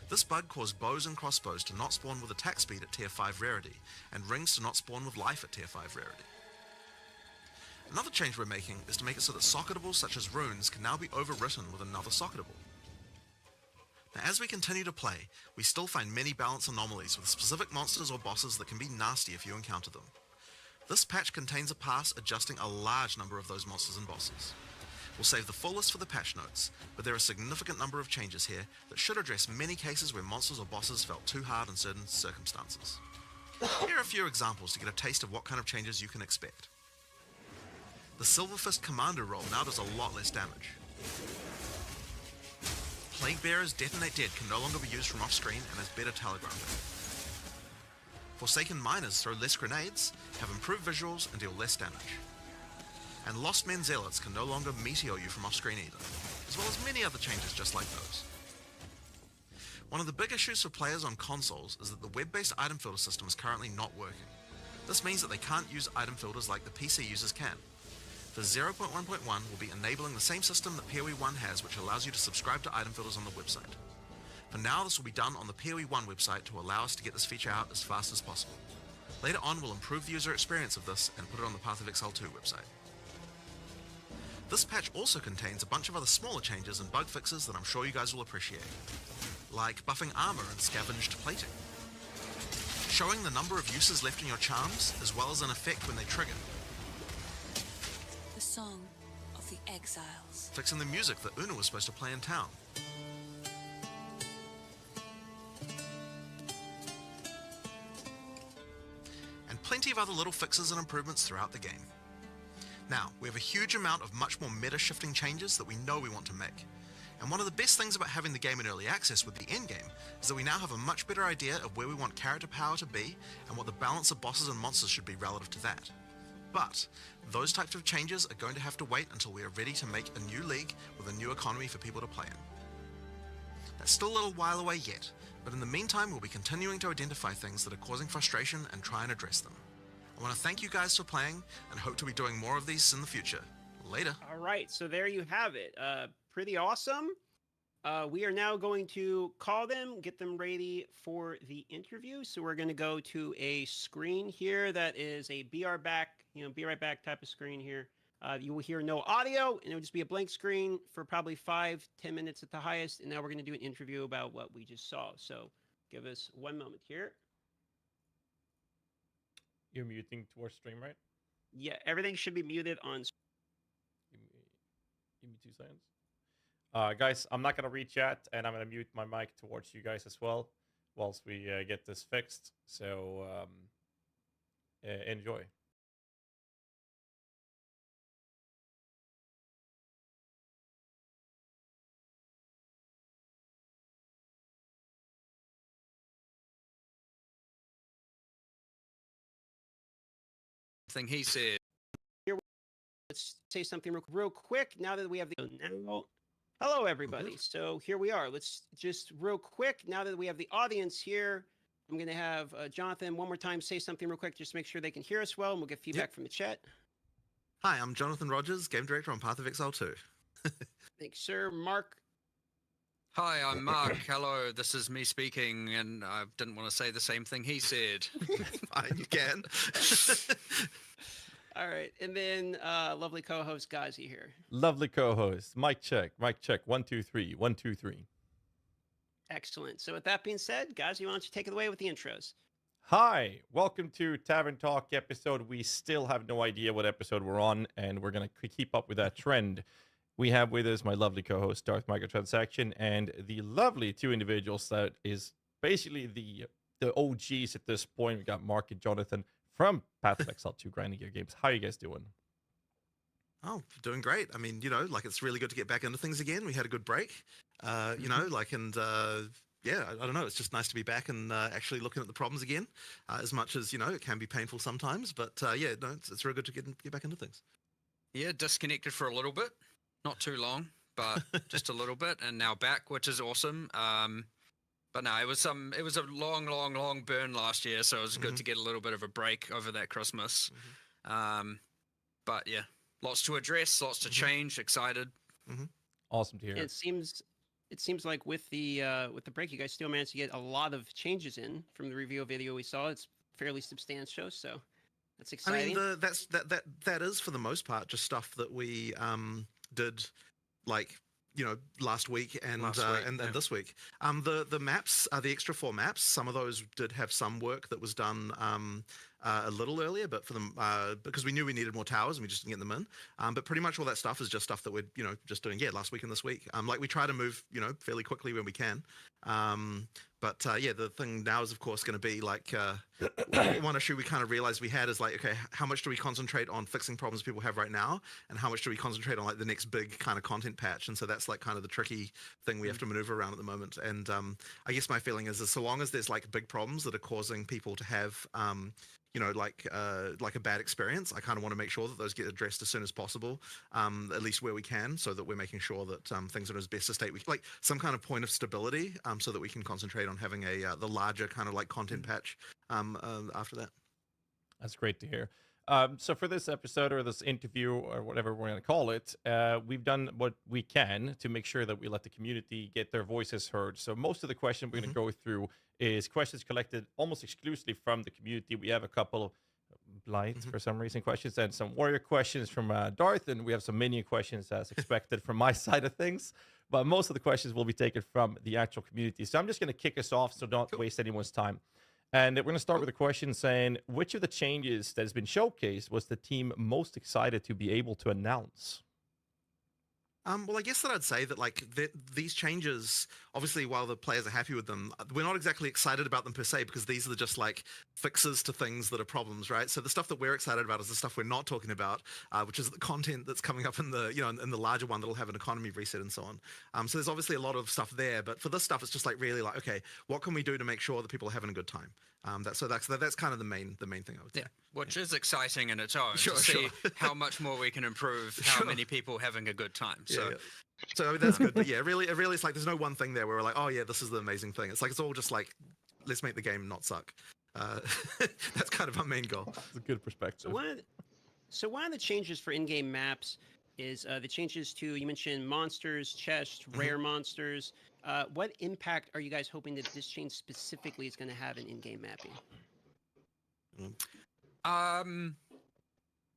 This bug caused bows and crossbows to not spawn with attack speed at tier 5 rarity, and rings to not spawn with life at tier 5 rarity. Another change we're making is to make it so that socketables such as runes can now be overwritten with another socketable. Now, as we continue to play, we still find many balance anomalies with specific monsters or bosses that can be nasty if you encounter them. This patch contains a pass adjusting a large number of those monsters and bosses. We'll save the full list for the patch notes, but there are a significant number of changes here that should address many cases where monsters or bosses felt too hard in certain circumstances. Here are a few examples to get a taste of what kind of changes you can expect. The Silver Fist Commander roll now does a lot less damage. Plague Bearers Detonate Dead can no longer be used from off-screen and has better telegraphing. Forsaken Miners throw less grenades, have improved visuals, and deal less damage. And Lost Men Zealots can no longer meteor you from off-screen either, as well as many other changes just like those. One of the big issues for players on consoles is that the web-based item filter system is currently not working. This means that they can't use item filters like the PC users can. For 0.1.1, we'll be enabling the same system that PoE 1 has, which allows you to subscribe to item filters on the website. For now, this will be done on the PoE 1 website to allow us to get this feature out as fast as possible. Later on, we'll improve the user experience of this and put it on the Path of Exile 2 website. This patch also contains a bunch of other smaller changes and bug fixes that I'm sure you guys will appreciate, like buffing armor and scavenged plating, showing the number of uses left in your charms, as well as an effect when they trigger, The Song of the Exiles. fixing the music that Una was supposed to play in town, and plenty of other little fixes and improvements throughout the game. Now, we have a huge amount of much more meta-shifting changes that we know we want to make. And one of the best things about having the game in early access with the endgame is that we now have a much better idea of where we want character power to be and what the balance of bosses and monsters should be relative to that. But those types of changes are going to have to wait until we are ready to make a new league with a new economy for people to play in. That's still a little while away yet, but in the meantime we'll be continuing to identify things that are causing frustration and try and address them. I want to thank you guys for playing and hope to be doing more of these in the future. Later. All right, so there you have it. Pretty awesome. We are now going to call them, get them ready for the interview. So we're going to go to a screen here that is a be right back type of screen here. You will hear no audio, and it'll just be a blank screen for probably 5-10 minutes at the highest. And now we're going to do an interview about what we just saw. So give us one moment here. You're muting towards stream, right? Yeah, everything should be muted on. Give me 2 seconds. Guys, I'm not going to read chat, and I'm going to mute my mic towards you guys as well, whilst we get this fixed. So, enjoy. Thing he said. Let's say something real quick now that we have the now. Hello, everybody. So here we are. Let's just real quick now that we have the audience here. I'm going to have Jonathan one more time say something real quick just to make sure they can hear us well, and we'll get feedback from the chat. Hi, I'm Jonathan Rogers, Game Director on Path of Exile 2. Thanks, sir. Mark. Hi, I'm Mark. Hello, this is me speaking, and I didn't want to say the same thing he said. Fine, you can. All right, and then lovely co-host Gazi here. Lovely co-host. Mic check. 1 2 3. 1 2 3. Excellent. So with that being said, Gazi, why don't you take it away with the intros? Hi, welcome to Tavern Talk episode. We still have no idea what episode we're on, and we're going to keep up with that trend. We have with us my lovely co-host, Darth Microtransaction, and the lovely 2 individuals that is basically the OGs at this point. We got Mark and Jonathan from Path of Exile 2 Grinding Gear Games. How are you guys doing? Oh, doing great. I mean, it's really good to get back into things again. We had a good break, yeah, I don't know. It's just nice to be back and actually looking at the problems again, as much as, it can be painful sometimes. But it's really good to get back into things. Yeah, disconnected for a little bit. Not too long, but just a little bit. And now back, which is awesome. But no, it was a long burn last year. So it was good to get a little bit of a break over that Christmas. But yeah, lots to address, lots to change. Excited. Awesome to hear. It seems like with the break, you guys still managed to get a lot of changes in from the review video we saw. It's fairly substantial, so that's exciting. I mean, that is for the most part just stuff that we did, last week and this week. The maps, the extra 4 maps, some of those did have some work that was done a little earlier, but for them because we knew we needed more towers and we just didn't get them in. But pretty much all that stuff is just stuff that we're just doing last week and this week. Like we try to move fairly quickly when we can. But the thing now is of course going to be like one issue we kind of realized we had is like, okay, how much do we concentrate on fixing problems people have right now, and how much do we concentrate on like the next big kind of content patch? And so that's like kind of the tricky thing we have to maneuver around at the moment. And I guess my feeling is so long as there's like big problems that are causing people to have like a bad experience, I kind of want to make sure that those get addressed as soon as possible, at least where we can, so that we're making sure that things are in as best a state we like some kind of point of stability, so that we can concentrate on having the larger kind of like content patch after that. That's great to hear. So for this episode or this interview or whatever we're going to call it, we've done what we can to make sure that we let the community get their voices heard. So most of the questions we're going to go through is questions collected almost exclusively from the community. We have a couple of Blight, for some reason, questions and some warrior questions from Darth, and we have some minion questions as expected from my side of things. But most of the questions will be taken from the actual community. So I'm just going to kick us off so don't waste anyone's time. And we're going to start with a question saying, which of the changes that has been showcased was the team most excited to be able to announce? Well, I guess that I'd say that like these changes, obviously, while the players are happy with them, we're not exactly excited about them per se, because these are just like fixes to things that are problems, right? So the stuff that we're excited about is the stuff we're not talking about, which is the content that's coming up in the in the larger one that'll have an economy reset and so on. So there's obviously a lot of stuff there, but for this stuff, it's just like really like, okay, what can we do to make sure that people are having a good time? That's kind of the main thing I would say. Yeah, which is exciting in its own Sure, to see how much more we can improve, how many people having a good time. So, so I mean, that's good. But yeah, really, it's like there's no one thing there where we're like, oh yeah, this is the amazing thing. It's like it's all just like, let's make the game not suck. That's kind of our main goal. It's a good perspective. So one of the changes for in-game maps is the changes to, you mentioned monsters, chests, rare monsters. What impact are you guys hoping that this change specifically is going to have in in-game mapping?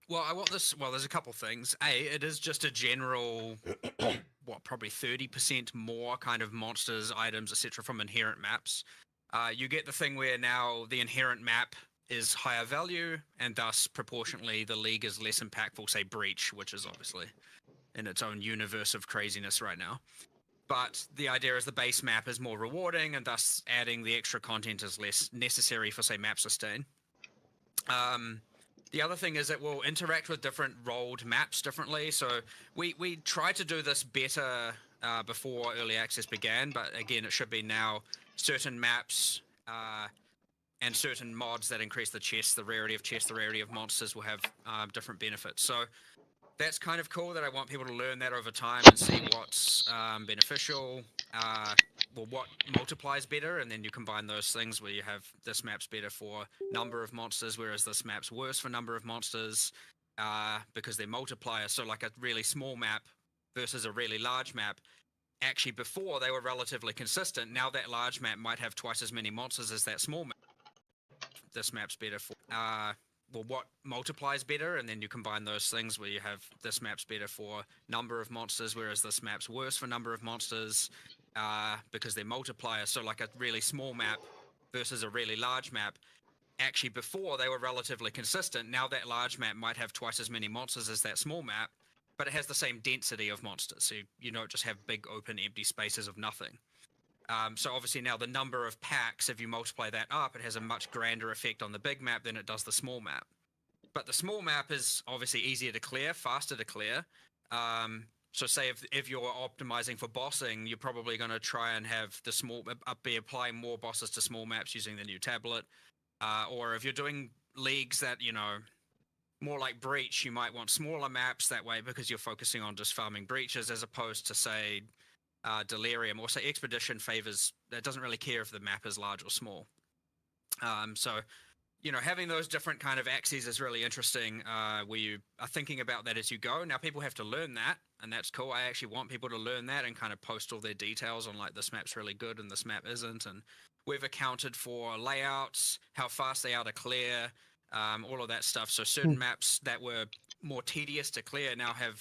Well, I want this. Well, there's a couple things. It is just a general, probably 30% more kind of monsters, items, etc. from inherent maps. You get the thing where now the inherent map is higher value, and thus proportionately the league is less impactful. Say Breach, which is obviously in its own universe of craziness right now. But the idea is the base map is more rewarding, and thus adding the extra content is less necessary for, say, map sustain. The other thing is it will interact with different rolled maps differently. So we tried to do this better before early access began, but again, it should be now certain maps and certain mods that increase the chests, the rarity of chests, the rarity of monsters will have different benefits. So that's kind of cool that I want people to learn that over time and see what's beneficial, what multiplies better, and then you combine those things where you have this map's better for number of monsters, whereas this map's worse for number of monsters because they're multipliers. So like a really small map versus a really large map, actually before they were relatively consistent. Now that large map might have twice as many monsters as that small map. This map's better for what multiplies better, and then you combine those things where you have this map's better for number of monsters, whereas this map's worse for number of monsters because they're multipliers. So like a really small map versus a really large map, actually before they were relatively consistent. Now that large map might have twice as many monsters as that small map, but it has the same density of monsters. So you don't just have big open empty spaces of nothing. So obviously now the number of packs, if you multiply that up, it has a much grander effect on the big map than it does the small map. But the small map is obviously easier to clear, faster to clear. So say if you're optimizing for bossing, you're probably going to try and have be applying more bosses to small maps using the new tablet. Or if you're doing leagues that, more like Breach, you might want smaller maps that way because you're focusing on just farming breaches as opposed to, say, Delirium, or say Expedition favors, that doesn't really care if the map is large or small. So, having those different kind of axes is really interesting where you are thinking about that as you go. Now, people have to learn that, and that's cool. I actually want people to learn that and kind of post all their details on, like, this map's really good and this map isn't. And we've accounted for layouts, how fast they are to clear, all of that stuff. So certain maps that were more tedious to clear now have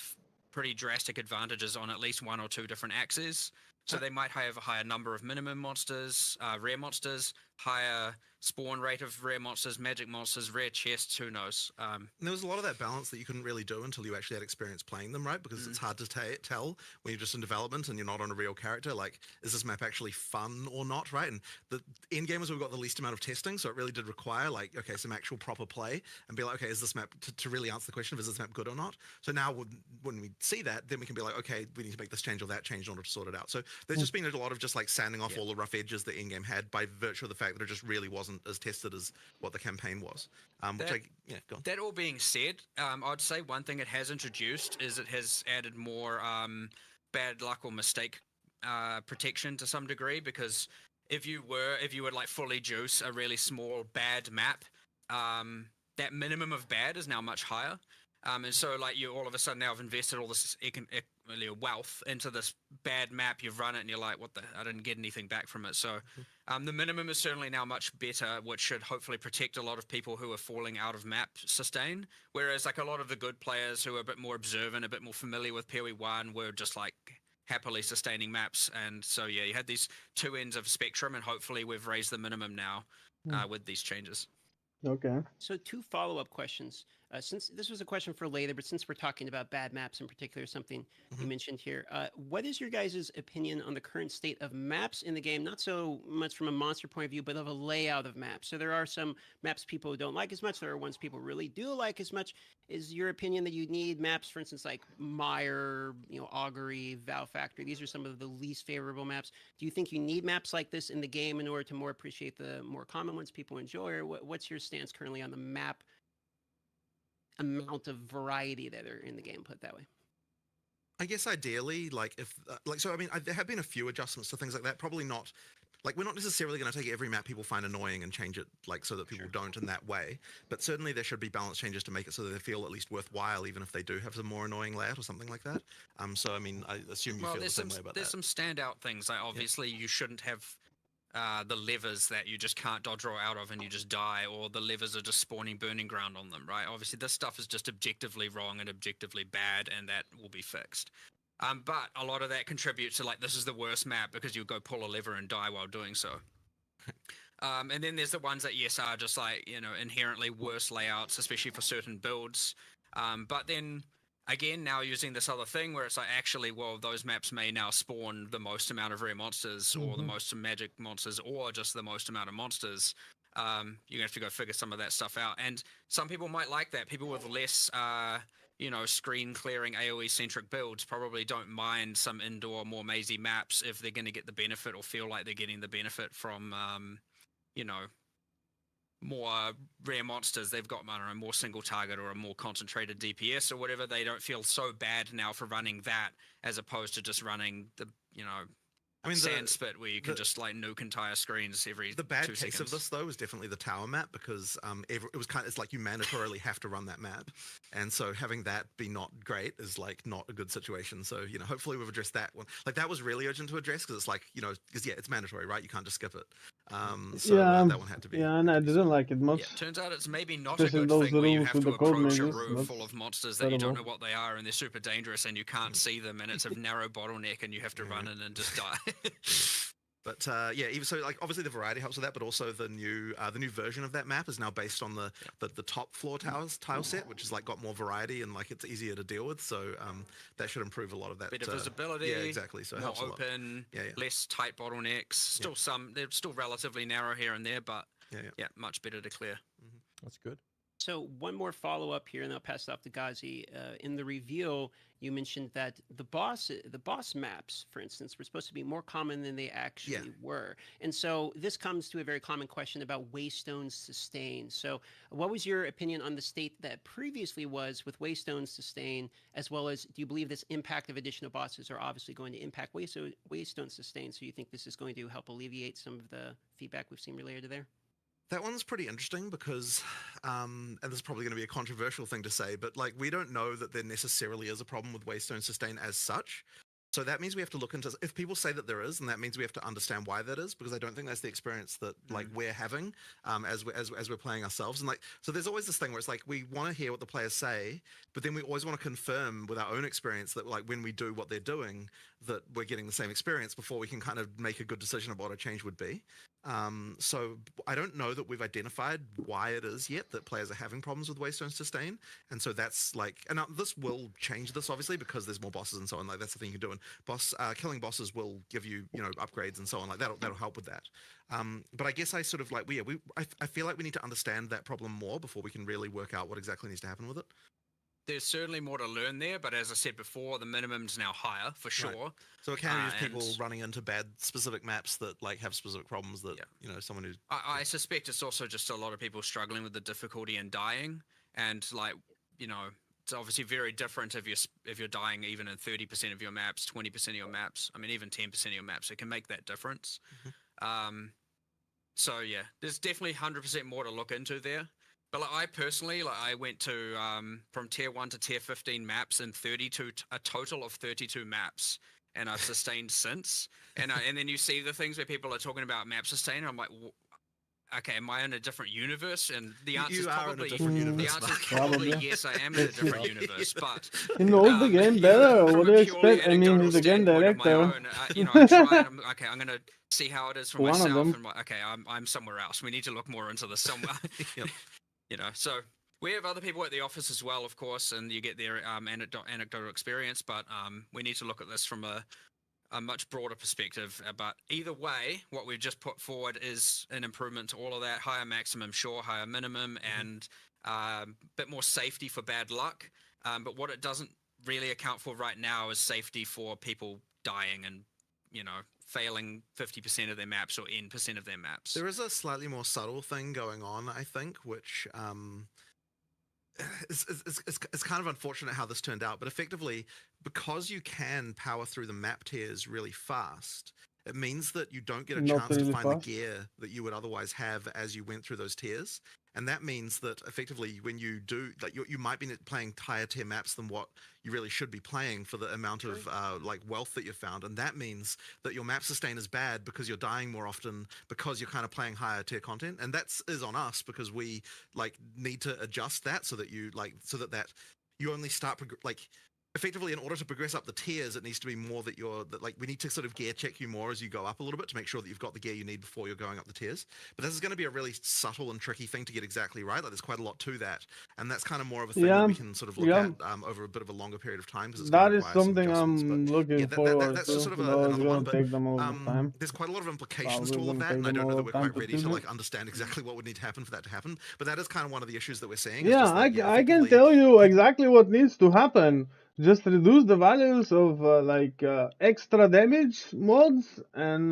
pretty drastic advantages on at least one or two different axes. So they might have a higher number of minimum monsters, rare monsters, higher spawn rate of rare monsters, magic monsters, rare chests, who knows. And there was a lot of that balance that you couldn't really do until you actually had experience playing them, right? Because it's hard to tell when you're just in development and you're not on a real character, like, is this map actually fun or not, right? And the end game is we've got the least amount of testing, so it really did require, like, okay, some actual proper play and be like, okay, is this map, to really answer the question of is this map good or not? So now when we see that, then we can be like, okay, we need to make this change or that change in order to sort it out. So there's just been a lot of just like sanding off all the rough edges that in-game had by virtue of the fact that it just really wasn't as tested as what the campaign was. Go on. That all being said, I'd say one thing it has introduced is it has added more bad luck or mistake protection to some degree, because if you would like fully juice a really small bad map, that minimum of bad is now much higher. And so like you all of a sudden now have invested all this wealth into this bad map, you've run it and you're like, I didn't get anything back from it. So the minimum is certainly now much better, which should hopefully protect a lot of people who are falling out of map sustain. Whereas like a lot of the good players who are a bit more observant, a bit more familiar with PoE 1 were just like happily sustaining maps. And so yeah, you had these two ends of spectrum, and hopefully we've raised the minimum now with these changes. Okay. So 2 follow-up questions. Since this was a question for later, but since we're talking about bad maps in particular, something you mentioned here, what is your guys' opinion on the current state of maps in the game? Not so much from a monster point of view, but of a layout of maps. So there are some maps people don't like as much. There are ones people really do like as much. Is your opinion that you need maps, for instance, like Mire, Augury, Vow Factory? These are some of the least favorable maps. Do you think you need maps like this in the game in order to more appreciate the more common ones people enjoy? Or what's your stance currently on the map amount of variety that are in the game, put it that way? I guess ideally, like if so, I mean, there have been a few adjustments to things like that. Probably not, like we're not necessarily going to take every map people find annoying and change it like so that people don't in that way. But certainly there should be balance changes to make it so that they feel at least worthwhile, even if they do have some more annoying layout or something like that. So I mean, I assume you feel the same way about that. There's some standout things. Like obviously you shouldn't have the levers that you just can't dodge roll out of and you just die, or the levers are just spawning burning ground on them, right? Obviously this stuff is just objectively wrong and objectively bad, and that will be fixed. But a lot of that contributes to like, this is the worst map because you'll go pull a lever and die while doing so. And then there's the ones that yes are just like, inherently worse layouts, especially for certain builds. But then again, now using this other thing where it's like, actually, well, those maps may now spawn the most amount of rare monsters or the most magic monsters or just the most amount of monsters. You're going to have to go figure some of that stuff out. And some people might like that. People with less, screen clearing AoE-centric builds probably don't mind some indoor, more mazy maps if they're going to get the benefit or feel like they're getting the benefit from, more rare monsters. They've got, I don't know, more single target or a more concentrated DPS or whatever. They don't feel so bad now for running that as opposed to just running the, sand spit where you can just like nuke entire screens every The bad 2 case seconds. of this though is definitely the tower map, because it's like you mandatorily have to run that map, and so having that be not great is like not a good situation. So hopefully we've addressed that one. Like that was really urgent to address because it's like it's mandatory, right? You can't just skip it. That one had to be. Yeah, and I didn't like it much. Yeah, turns out it's maybe not a Especially good those thing where you rooms have with to the code approach a mages, room that's full of monsters that you don't know terrible. what they are and they're super dangerous and you can't see them and it's a narrow bottleneck and you have to run in and just die. But even so, like obviously the variety helps with that, but also the new version of that map is now based on the top floor tile set, which has like got more variety and like it's easier to deal with. So that should improve a lot of that. Better visibility. Yeah, exactly. So it more helps a lot. open, Yeah. less tight bottlenecks. Still they're still relatively narrow here and there, but much better to clear. That's good. So one more follow-up here, and I'll pass it off to Ghazi. In the reveal, you mentioned that the boss maps, for instance, were supposed to be more common than they actually were. And so this comes to a very common question about Waystone's sustain. So what was your opinion on the state that previously was with Waystone's sustain, as well as do you believe this impact of additional bosses are obviously going to impact Waystone's sustain? So you think this is going to help alleviate some of the feedback we've seen related to there? That one's pretty interesting because, and this is probably going to be a controversial thing to say, but like we don't know that there necessarily is a problem with Waystone sustain as such. So that means we have to look into, if people say that there is, and that means we have to understand why that is, because I don't think that's the experience that like we're having as we're playing ourselves. And like, so there's always this thing where it's like we want to hear what the players say, but then we always want to confirm with our own experience that like when we do what they're doing, that we're getting the same experience before we can kind of make a good decision about what a change would be. So I don't know that we've identified why it is yet that players are having problems with Waystone Sustain, and so that's like, and this will change this obviously because there's more bosses and so on. Like that's the thing you can do, and killing bosses will give you upgrades and so on. Like that'll help with that. But I guess I sort of like I feel like we need to understand that problem more before we can really work out what exactly needs to happen with it. There's certainly more to learn there, but as I said before, the minimum's now higher for sure. Right. So it can be just people running into bad specific maps that like have specific problems that someone who's. I suspect it's also just a lot of people struggling with the difficulty and dying, and like it's obviously very different if you're dying even in 30% of your maps, 20% of your maps. I mean even 10% of your maps. It can make that difference. So yeah, there's definitely 100% more to look into there. But like, I personally, I went to from tier 1 to tier 15 maps in a total of 32 maps, and I've sustained since. And then you see the things where people are talking about map sustain, and I'm like, okay, am I in a different universe? And the answer is probably yes, I am in a different universe. But he knows the game better. What do you expect? I mean, he's a game director. I'm trying. I'm gonna see how it is for myself. And okay, I'm somewhere else. We need to look more into this somewhere. So we have other people at the office as well, of course, and you get their anecdotal experience, but we need to look at this from a much broader perspective. But either way, what we've just put forward is an improvement to all of that. Higher maximum, sure, higher minimum, and a bit more safety for bad luck. But what it doesn't really account for right now is safety for people dying and, failing 50% of their maps or N% of their maps. There is a slightly more subtle thing going on, I think, which it's kind of unfortunate how this turned out, but effectively, because you can power through the map tiers really fast, it means that you don't get a chance to find the gear that you would otherwise have as you went through those tiers. And that means that effectively when you do, like you might be playing higher tier maps than what you really should be playing for the amount of like wealth that you've found. And that means that your map sustain is bad because you're dying more often because you're kind of playing higher tier content. And that's on us because we like need to adjust that so that you you only start effectively, in order to progress up the tiers, it needs to be more that we need to sort of gear check you more as you go up a little bit to make sure that you've got the gear you need before you're going up the tiers. But this is going to be a really subtle and tricky thing to get exactly right. Like there's quite a lot to that, and that's kind of more of a thing that we can sort of look at over a bit of a longer period of time. That is something I'm looking forward that's to. just sort of another one. But time. There's quite a lot of implications to all of that, and I don't know that we're quite ready to like understand exactly what would need to happen for that to happen. But that is kind of one of the issues that we're seeing. Yeah, I can tell you exactly what needs to happen. Just reduce the values of extra damage mods and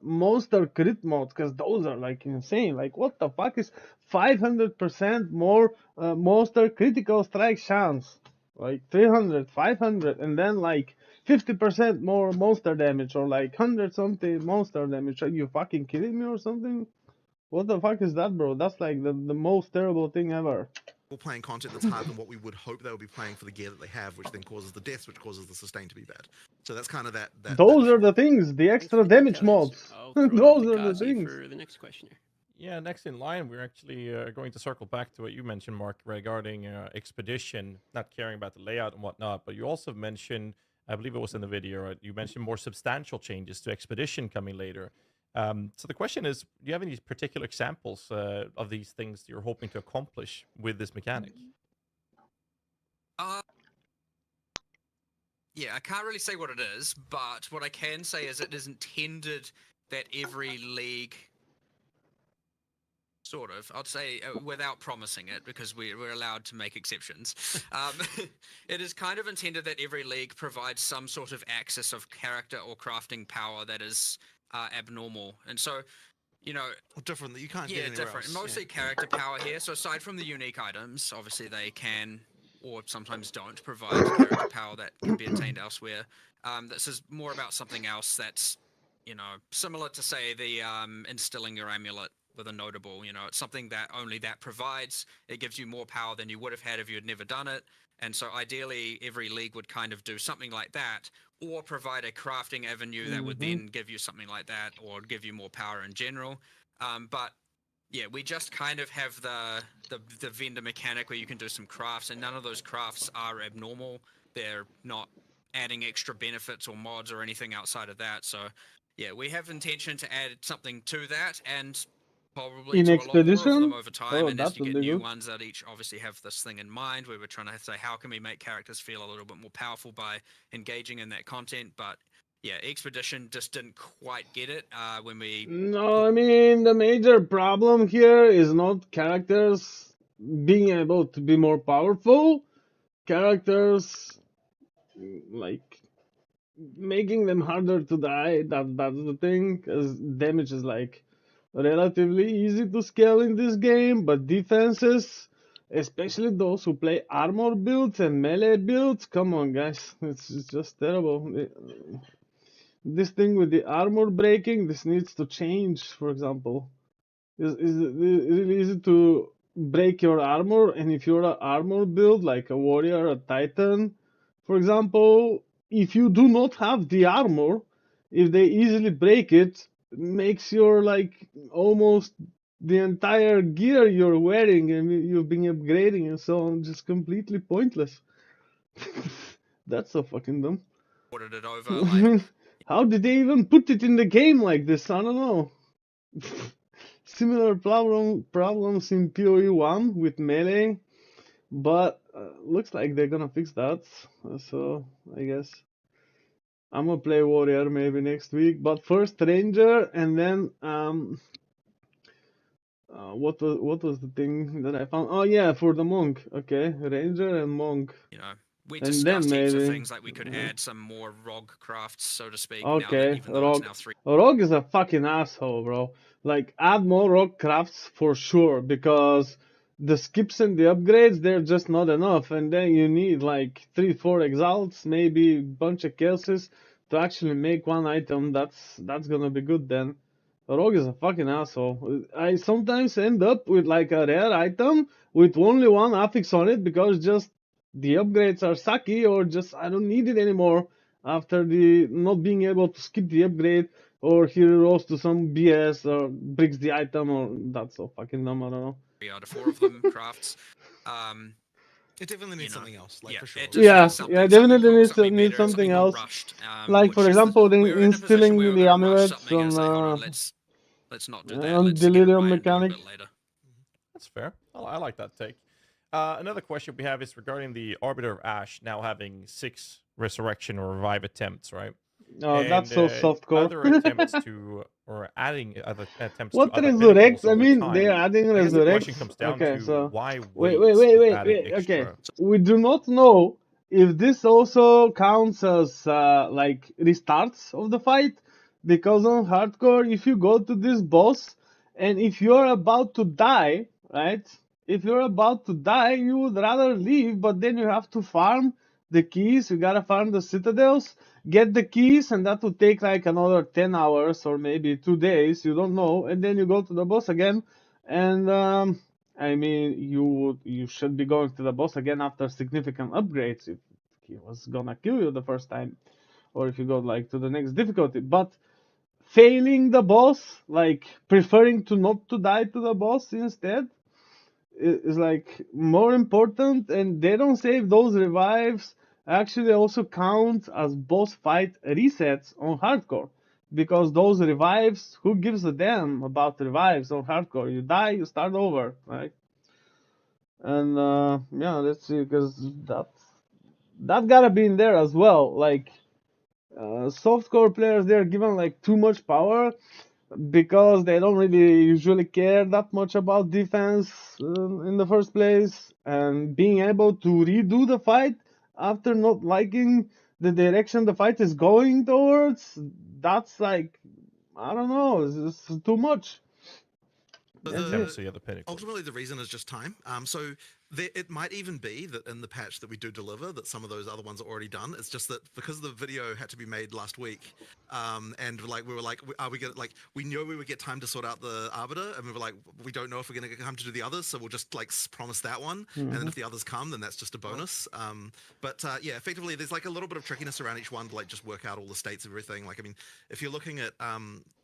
monster crit mods, because those are like insane. Like what the fuck is 500% more monster critical strike chance? Like 300, 500, and then like 50% more monster damage, or like 100 something monster damage. Are you fucking kidding me or something? What the fuck is that, bro? That's like the most terrible thing ever. Playing content that's harder than what we would hope they would be playing for the gear that they have, which then causes the deaths, which causes the sustain to be bad. So that's kind of that those are the things, the extra damage mods. Those are the things. For the next questioner. Yeah, next in line, we're actually going to circle back to what you mentioned, Mark, regarding Expedition, not caring about the layout and whatnot, but you also mentioned, I believe it was in the video, right? You mentioned more substantial changes to Expedition coming later. So the question is, do you have any particular examples of these things you're hoping to accomplish with this mechanic? Yeah, I can't really say what it is, but what I can say is it is intended that every league, sort of, I'd say without promising it, because we're allowed to make exceptions. It is kind of intended that every league provides some sort of access of character or crafting power that is abnormal, and so different that you can't get anywhere different. else. Mostly character power here. So aside from the unique items, obviously they can or sometimes don't provide character power that can be attained elsewhere. This is more about something else that's similar to say the instilling your amulet with a notable. You know, it's something that only that provides. It gives you more power than you would have had if you had never done it. And so ideally, every league would kind of do something like that, or provide a crafting avenue that would then give you something like that, or give you more power in general. But yeah, we just kind of have the vendor mechanic where you can do some crafts, and none of those crafts are abnormal. They're not adding extra benefits or mods or anything outside of that. So yeah, we have intention to add something to that, and probably In to a lot more of Expedition? them over time. Oh, And as that you would get be new good. ones that each obviously have this thing in mind, where we're trying to say, how can we make characters feel a little bit more powerful by engaging in that content? But yeah, Expedition just didn't quite get it when we. No, I mean, the major problem here is not characters being able to be more powerful. Characters, like, making them harder to die. That's the thing, because damage is, like, relatively easy to scale in this game, but defenses, especially those who play armor builds and melee builds, come on, guys. It's just terrible. This thing with the armor breaking, this needs to change, for example. Is it really easy to break your armor, and if you're an armor build, like a warrior, a titan, for example, if you do not have the armor, if they easily break it, makes your, like, almost the entire gear you're wearing and you've been upgrading and so on just completely pointless. That's so fucking dumb. Ported it over, I like, mean, how did they even put it in the game like this? I don't know. Similar problems in PoE 1 with melee, but looks like they're gonna fix that. So I guess I'm gonna play warrior maybe next week. But first ranger, and then what was the thing that I found? Oh yeah, for the monk. Okay, ranger and monk. you know, we And then discussed heaps of maybe things, like we could add some more ROG crafts, so to speak. Now that, okay, even though it's rogue. now 3. Rogue is a fucking asshole, bro. Like, add more rogue crafts for sure, because the skips and the upgrades, they're just not enough. And then you need like 3-4 exalts, maybe a bunch of chaoses to actually make one item. That's gonna be good then. Rogue is a fucking asshole. I sometimes end up with like a rare item with only one affix on it because just the upgrades are sucky, or just I don't need it anymore after the not being able to skip the upgrade, or he rolls to some BS or breaks the item, or that's so fucking dumb. I don't know. 3 out of 4 of them crafts. It definitely needs you know, something else, like yeah, for sure. it just Yeah, needs something, yeah, something definitely cool, needs something better, something something not else. rushed. Like, for which is example, we were in a position instilling where we were the going to rush amulets something and say, hold on, on let's not do that. on Let's get it delirium right and do it a mechanic. bit later. That's fair. I like that take. Another question we have is regarding the Arbiter of Ash now having 6 resurrection or revive attempts, right? Oh, And that's so softcore. other attempts to, or adding other attempts What to other resurrect? pinnacles I over mean, time. they're adding I guess the resurrect. question comes down Okay, to so why wait. with adding Okay, extra. we do not know if this also counts as like restarts of the fight, because on hardcore, if you go to this boss and if you're about to die, right? If you're about to die, you would rather leave, but then you have to farm the keys. You gotta farm the citadels, get the keys, and that would take like another 10 hours or maybe 2 days. You don't know, and then you go to the boss again, and I mean, you should be going to the boss again after significant upgrades if he was gonna kill you the first time, or if you go like to the next difficulty. But failing the boss, like preferring to not to die to the boss instead, is like more important. And they don't say if those revives actually also count as boss fight resets on hardcore, because those revives, who gives a damn about revives on hardcore? You die, you start over, right? And yeah, let's see, because that gotta be in there as well. Like, softcore players, they're given like too much power because they don't really usually care that much about defense in the first place, and being able to redo the fight after not liking the direction the fight is going towards, that's like, I don't know, it's just too much. Ultimately, the reason is just time. So It might even be that in the patch that we do deliver, that some of those other ones are already done. It's just that because the video had to be made last week, and like we were like, are we gonna like we knew we would get time to sort out the Arbiter, and we were like, we don't know if we're gonna get time to do the others, so we'll just like promise that one, and then if the others come, then that's just a bonus. But yeah, effectively, there's like a little bit of trickiness around each one to like just work out all the states of everything. Like, I mean, if you're looking at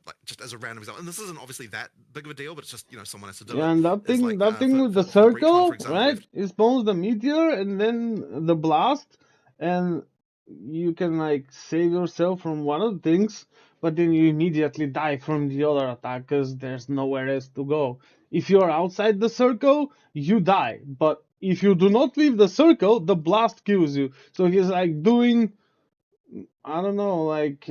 like just as a random example, and this isn't obviously that big of a deal, but it's just someone has to do it. Yeah, and that It's thing, like, that thing for- with the for Breach one, circle, for example, right? It spawns the meteor and then the blast, and you can like save yourself from one of the things, but then you immediately die from the other attack because there's nowhere else to go. If you're outside the circle, you die, but if you do not leave the circle, the blast kills you. So he's like doing, I don't know, like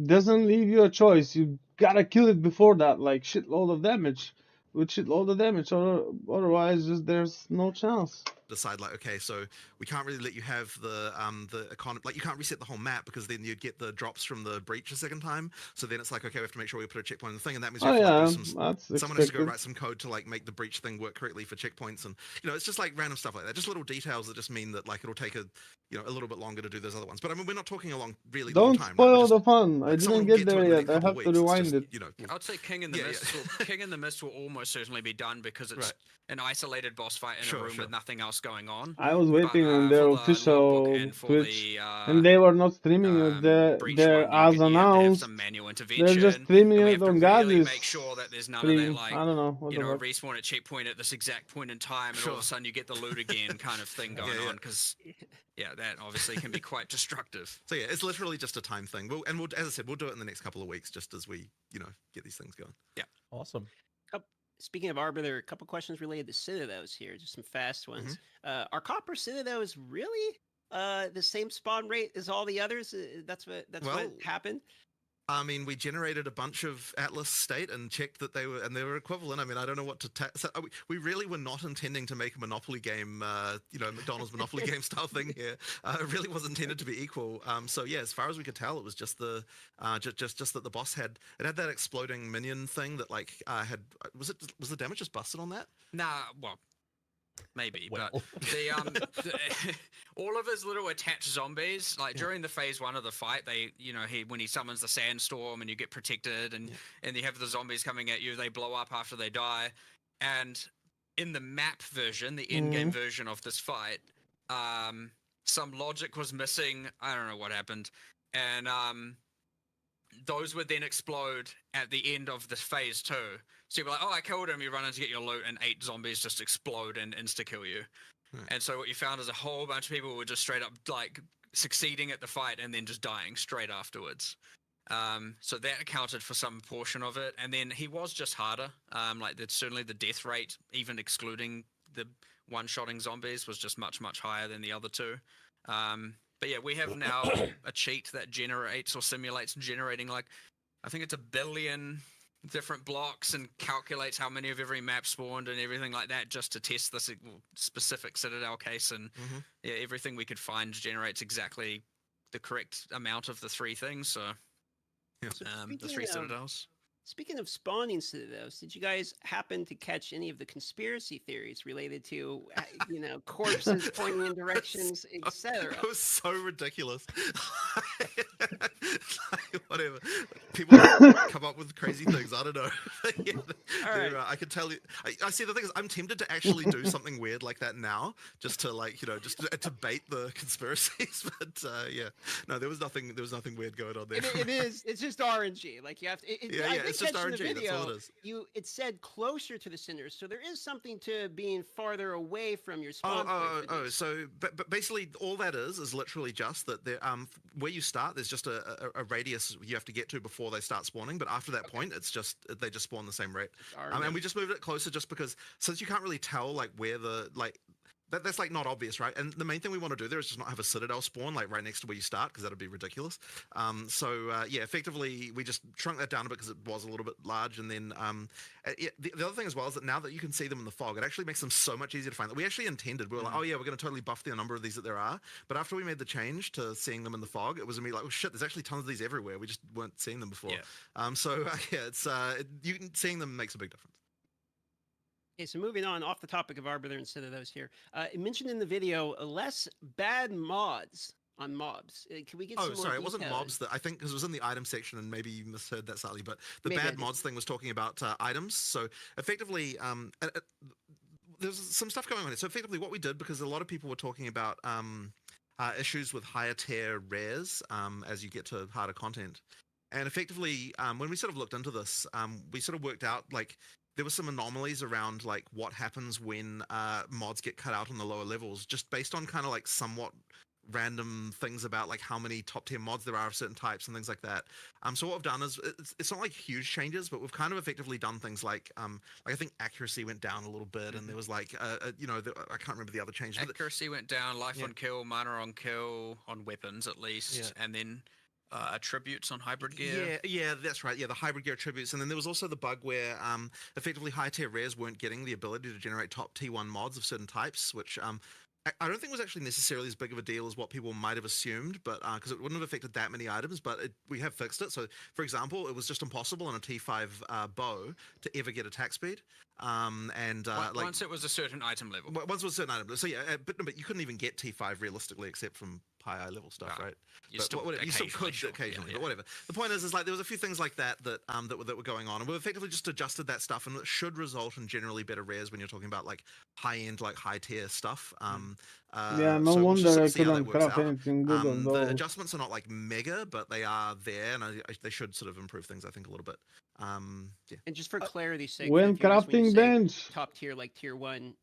doesn't leave you a choice. You gotta kill it before that, like shitload of damage. With shitload of damage, or otherwise just there's no chance. decide like, okay, so we can't really let you have the economy, like you can't reset the whole map because then you'd get the drops from the breach a second time. So then it's like, okay, we have to make sure we put a checkpoint in the thing, and that means we have to like, do some, someone has to go write some code to like make the breach thing work correctly for checkpoints, and it's just like random stuff like that, just little details that just mean that like it'll take a little bit longer to do those other ones. But I mean, we're not talking a long long time. Don't spoil right? the fun. Like, I didn't get there yet. I have to rewind it. I'd say King in the Mist. King in the Mist will almost certainly be done because it's an isolated boss fight in a room with nothing else going on. I was waiting on their official Twitch, and they were not streaming it there as announced. They're just streaming it on Gazi's make sure that there's none stream. of that, like, I don't know. What a respawn at checkpoint at this exact point in time, and all of a sudden you get the loot again kind of thing going on, because that obviously can be quite destructive. So yeah, it's literally just a time thing. We'll, as I said, we'll do it in the next couple of weeks, just as we get these things going. Yeah, awesome. Speaking of Arbiter, a couple questions related to Citadels here, just some fast ones. Are Copper Citadels really the same spawn rate as all the others? That's what happened. I mean, we generated a bunch of Atlas state and checked that they were equivalent. I mean, I don't know what to so we really were not intending to make a Monopoly game, McDonald's Monopoly game style thing here. It really was intended to be equal. So yeah, as far as we could tell, it was just the just that the boss had that exploding minion thing that like was the damage just busted on that? Nah, well. Maybe, but all of his little attached zombies, like during the phase 1 of the fight, they, when he summons the sandstorm and you get protected, and you have the zombies coming at you, they blow up after they die. And in the map version, the in-game version of this fight, some logic was missing. I don't know what happened, and those would then explode at the end of this phase 2. So you're like, oh, I killed him. You run in to get your loot, and 8 zombies just explode and insta-kill you. And so what you found is a whole bunch of people were just straight up like succeeding at the fight and then just dying straight afterwards. So that accounted for some portion of it. And then he was just harder. Like certainly the death rate, even excluding the one-shotting zombies, was just much, much higher than the other two. But yeah, we have now a cheat that generates or simulates generating like, I think it's 1 billion different blocks and calculates how many of every map spawned and everything like that, just to test this specific Citadel case. And yeah, everything we could find generates exactly the correct amount of the 3 things. So, the 3 Citadels. Speaking of spawning Citadels, did you guys happen to catch any of the conspiracy theories related to, corpses pointing in directions, etc.? It was so ridiculous. Whatever. People come up with crazy things. I don't know. I can tell you. I see. The thing is, I'm tempted to actually do something weird like that now, just to just to bait the conspiracies. But no, there was nothing weird going on there. It is. It's just RNG. Like you have to. It's just RNG. Video, that's all it is. It said closer to the cinders, so there is something to being farther away from your spawn point. So but basically all that is literally just that there where you start, there's just a radius you have to get to before they start spawning, but after that point it's just they just spawn the same rate. And we just moved it closer just because since you can't really tell like where the that's like not obvious, right? And the main thing we want to do there is just not have a Citadel spawn like right next to where you start, because that would be ridiculous. Effectively we just shrunk that down a bit because it was a little bit large. And then the other thing as well is that now that you can see them in the fog, it actually makes them so much easier to find. That we actually intended, we were like, oh yeah, we're going to totally buff the number of these that there are. But after we made the change to seeing them in the fog, it was immediately like, oh shit, there's actually tons of these everywhere. We just weren't seeing them before. Seeing them makes a big difference. Okay, so moving on off the topic of Arbiter instead of those here. It mentioned in the video less bad mods on mobs. Can we get some more sorry, it wasn't detail? mobs. That I think because it was in the item section, and maybe you misheard that slightly. But the Maybe I bad did. mods thing was talking about items. So effectively, there's some stuff going on here. So effectively, what we did, because a lot of people were talking about issues with higher tier rares as you get to harder content, and effectively, when we sort of looked into this, we sort of worked out like there were some anomalies around like what happens when mods get cut out on the lower levels, just based on kind of like somewhat random things about like how many top tier mods there are of certain types and things like that. So what we've done is it's not like huge changes, but we've kind of effectively done things like I think accuracy went down a little bit, and there was like I can't remember the other changes. Accuracy went down, life on kill, mana on kill, on weapons at least, and then attributes on hybrid gear. Yeah, that's right. Yeah, the hybrid gear attributes, and then there was also the bug where effectively high tier rares weren't getting the ability to generate top T1 mods of certain types, which I don't think was actually necessarily as big of a deal as what people might have assumed, but because it wouldn't have affected that many items, but we have fixed it. So, for example, it was just impossible on a T5 bow to ever get attack speed. Once it was a certain item level. Once it was a certain item level. So yeah, but you couldn't even get T5 realistically except from high level stuff, right? You still could occasionally, but whatever. The point is like there was a few things like that were going on, and we effectively just adjusted that stuff, and it should result in generally better rares when you're talking about like high end, like high tier stuff. No wonder I couldn't craft anything good on those. The adjustments are not like mega, but they are there, and they should sort of improve things, I think, a little bit. And just for clarity's sake, when crafting bench, top tier like tier 1,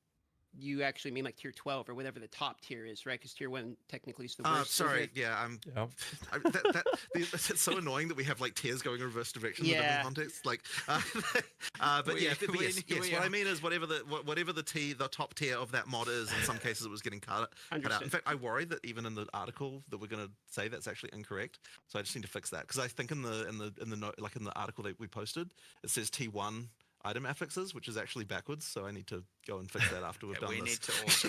you actually mean like tier 12 or whatever the top tier is, right? Because tier 1 technically is the worst. Sorry, it's so annoying that we have like tiers going in reverse direction in different contexts. Like, but yes, what I mean is whatever the top tier of that mod is, in some cases it was getting cut out. In fact, I worry that even in the article that we're going to say that's actually incorrect. So I just need to fix that, because I think in the article that we posted, it says T1 item affixes, which is actually backwards, so I need to go and fix that after we've done this.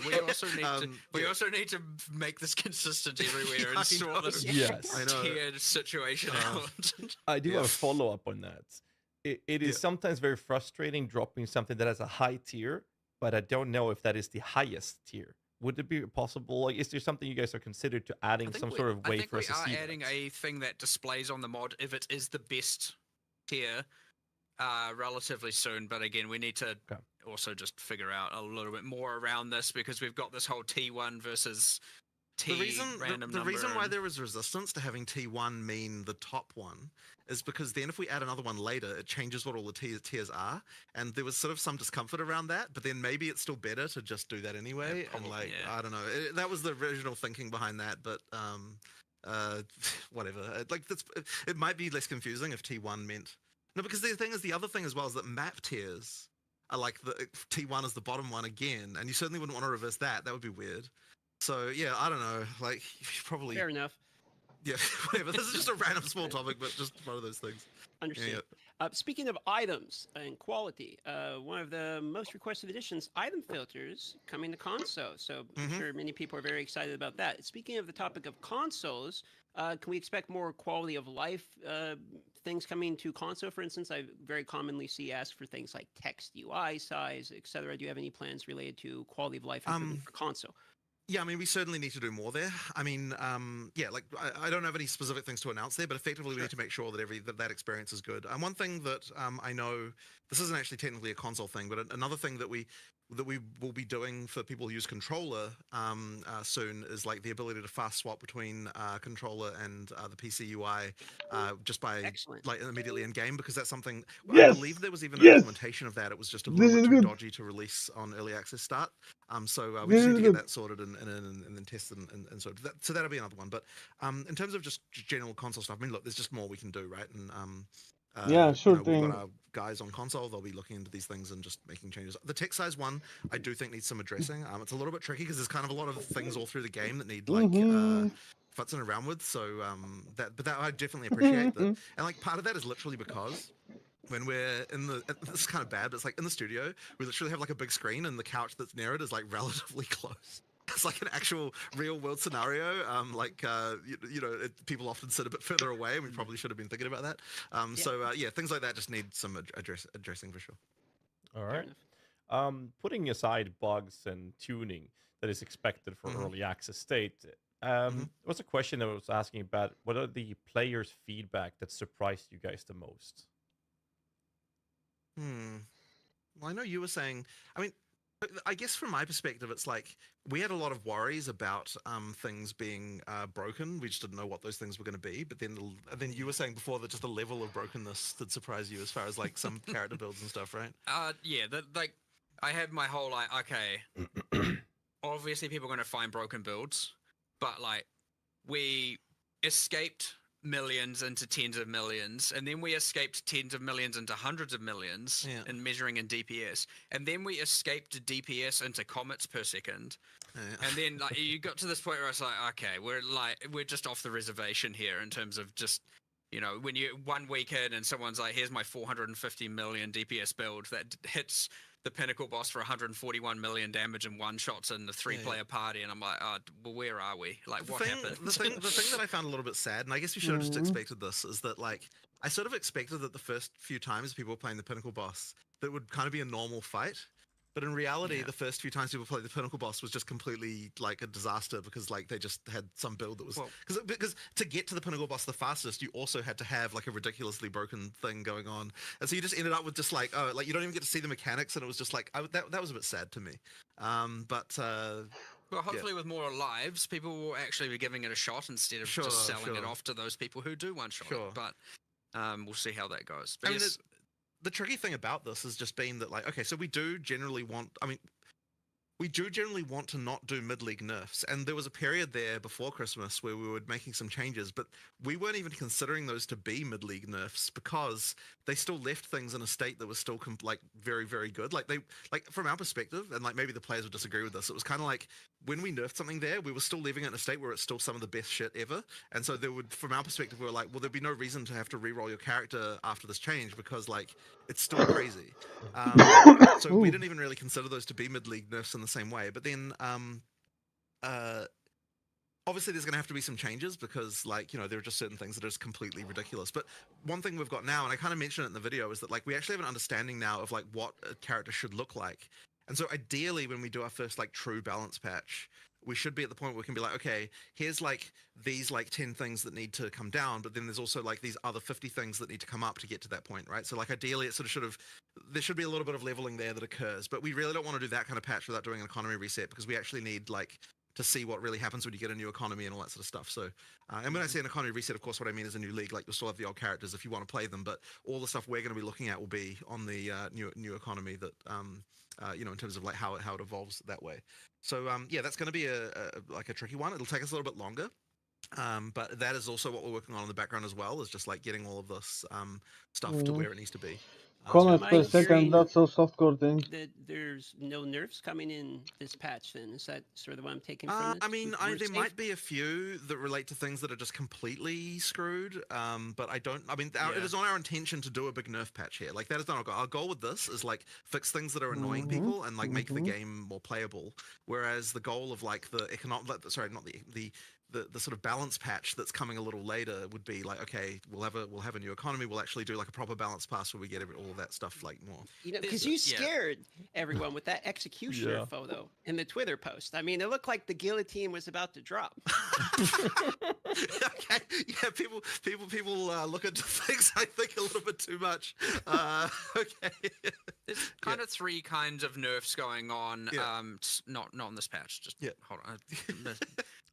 We also need to make this consistent everywhere and sort this tiered situation out. I do have a follow-up on that. It is sometimes very frustrating dropping something that has a high tier, but I don't know if that is the highest tier. Would it be possible? Like, is there something you guys are considered to adding some sort of way for us to see? We are adding a thing that displays on the mod if it is the best tier relatively soon. But again, we need to also just figure out a little bit more around this, because we've got this whole T1 versus T random the reason why there is resistance to having T1 mean the top one is because then if we add another one later, it changes what all the tiers are, and there was sort of some discomfort around that, but then maybe it's still better to just do that anyway. I don't know, that was the original thinking behind that, but whatever. It might be less confusing if T1 meant no, because the thing is, the other thing as well is that map tiers are like the T1 is the bottom one again, and you certainly wouldn't want to reverse that. That would be weird. So yeah, I don't know. Like, probably fair enough. Yeah, whatever. This is just a random small topic, but just one of those things. Understand. Speaking of items and quality, one of the most requested additions, item filters, coming to console. So I'm sure many people are very excited about that. Speaking of the topic of consoles, can we expect more quality of life things coming to console? For instance, I very commonly see asked for things like text UI size, etc. Do you have any plans related to quality of life improvement for console? Yeah, I mean, we certainly need to do more there. I mean, I don't have any specific things to announce there, but effectively we need to make sure that that experience is good. And one thing that I know, this isn't actually technically a console thing, but another thing that we will be doing for people who use controller soon is like the ability to fast swap between controller and the PC UI just by like immediately in game, because that's something I believe there was even an implementation of that. It was just a little bit too dodgy to release on early access start. So we just need to get that sorted and then test and so that'll be another one. But in terms of just general console stuff, I mean, look, there's just more we can do, right? And sure thing. We've got our guys on console, they'll be looking into these things and just making changes. The text size one, I do think needs some addressing. It's a little bit tricky because there's kind of a lot of things all through the game that need like futzing around with. So that I definitely appreciate that. And like part of that is literally because when we're this is kind of bad, but it's like in the studio, we literally have like a big screen and the couch that's near it is like relatively close. It's like an actual real world scenario. People often sit a bit further away, and we probably should have been thinking about that. So things like that just need some addressing for sure. All right. Putting aside bugs and tuning that is expected for early access state, there was a question that I was asking about what are the players' feedback that surprised you guys the most? Well, I know you were saying, I mean, I guess from my perspective, it's like we had a lot of worries about things being broken. We just didn't know what those things were going to be. But then you were saying before that just the level of brokenness that surprised you as far as like some character builds and stuff, right? Yeah, like I had my whole like, okay, obviously people are going to find broken builds, but like we escaped millions into tens of millions, and then we escaped tens of millions into hundreds of millions in measuring in DPS, and then we escaped DPS into comets per second. And then like you got to this point where it's like, okay, we're just off the reservation here in terms of just, you know, when you 1 week in and someone's like, here's my 450 million DPS build that hits the pinnacle boss for 141 million damage and one shots in the 3-player party, and I'm like, well, where are we? Like, what happened? The thing that I found a little bit sad, and I guess we should have just expected this, is that like I sort of expected that the first few times people were playing the pinnacle boss, that would kind of be a normal fight. But in reality, the first few times people played the pinnacle boss was just completely like a disaster because like they just had some build that was because to get to the pinnacle boss the fastest, you also had to have like a ridiculously broken thing going on, and so you just ended up with just like like you don't even get to see the mechanics, and it was just like that was a bit sad to me. Well, hopefully with more lives, people will actually be giving it a shot instead of just selling it off to those people who do one-shot it. But we'll see how that goes. But I mean, the tricky thing about this has just been that, like, okay, so we do generally want to not do mid-league nerfs, and there was a period there before Christmas where we were making some changes, but we weren't even considering those to be mid-league nerfs because they still left things in a state that was still like very, very good. Like from our perspective, and like maybe the players would disagree with this, it was kind of like when we nerfed something there, we were still leaving it in a state where it's still some of the best shit ever. And so from our perspective, we were like, well, there'd be no reason to have to re-roll your character after this change because like it's still crazy. So we didn't even really consider those to be mid-league nerfs in the same way. But then obviously there's going to have to be some changes because like, you know, there are just certain things that are just completely ridiculous. But one thing we've got now, and I kind of mentioned it in the video, is that like we actually have an understanding now of like what a character should look like. And so ideally when we do our first like true balance patch, we should be at the point where we can be like, okay, here's like these like 10 things that need to come down, but then there's also like these other 50 things that need to come up to get to that point, right? So like ideally it there should be a little bit of leveling there that occurs, but we really don't want to do that kind of patch without doing an economy reset because we actually need like to see what really happens when you get a new economy and all that sort of stuff. So, and when I say an economy reset, of course, what I mean is a new league. Like you'll still have the old characters if you want to play them, but all the stuff we're going to be looking at will be on the new economy that you know, in terms of like how it evolves that way. So yeah, that's going to be a tricky one. It'll take us a little bit longer. But that is also what we're working on in the background as well, is just like getting all of this stuff to where it needs to be. Comment per second, that's so softcore thing. There's no nerfs coming in this patch then? Is that sort of what I'm taking from it? I mean, there might be a few that relate to things that are just completely screwed, but it is not our intention to do a big nerf patch here. Like, that is not our goal. Our goal with this is, like, fix things that are annoying people and, like, make the game more playable. Whereas the goal of, like, the sort of balance patch that's coming a little later would be like, okay, we'll have a new economy. We'll actually do like a proper balance pass where we get all of that stuff like more. You know, because you scared everyone with that executioner photo in the Twitter post. I mean, it looked like the guillotine was about to drop. Okay, yeah, people look into things I think a little bit too much. Okay, there's kind of 3 kinds of nerfs going on. Not on this patch. Just hold on.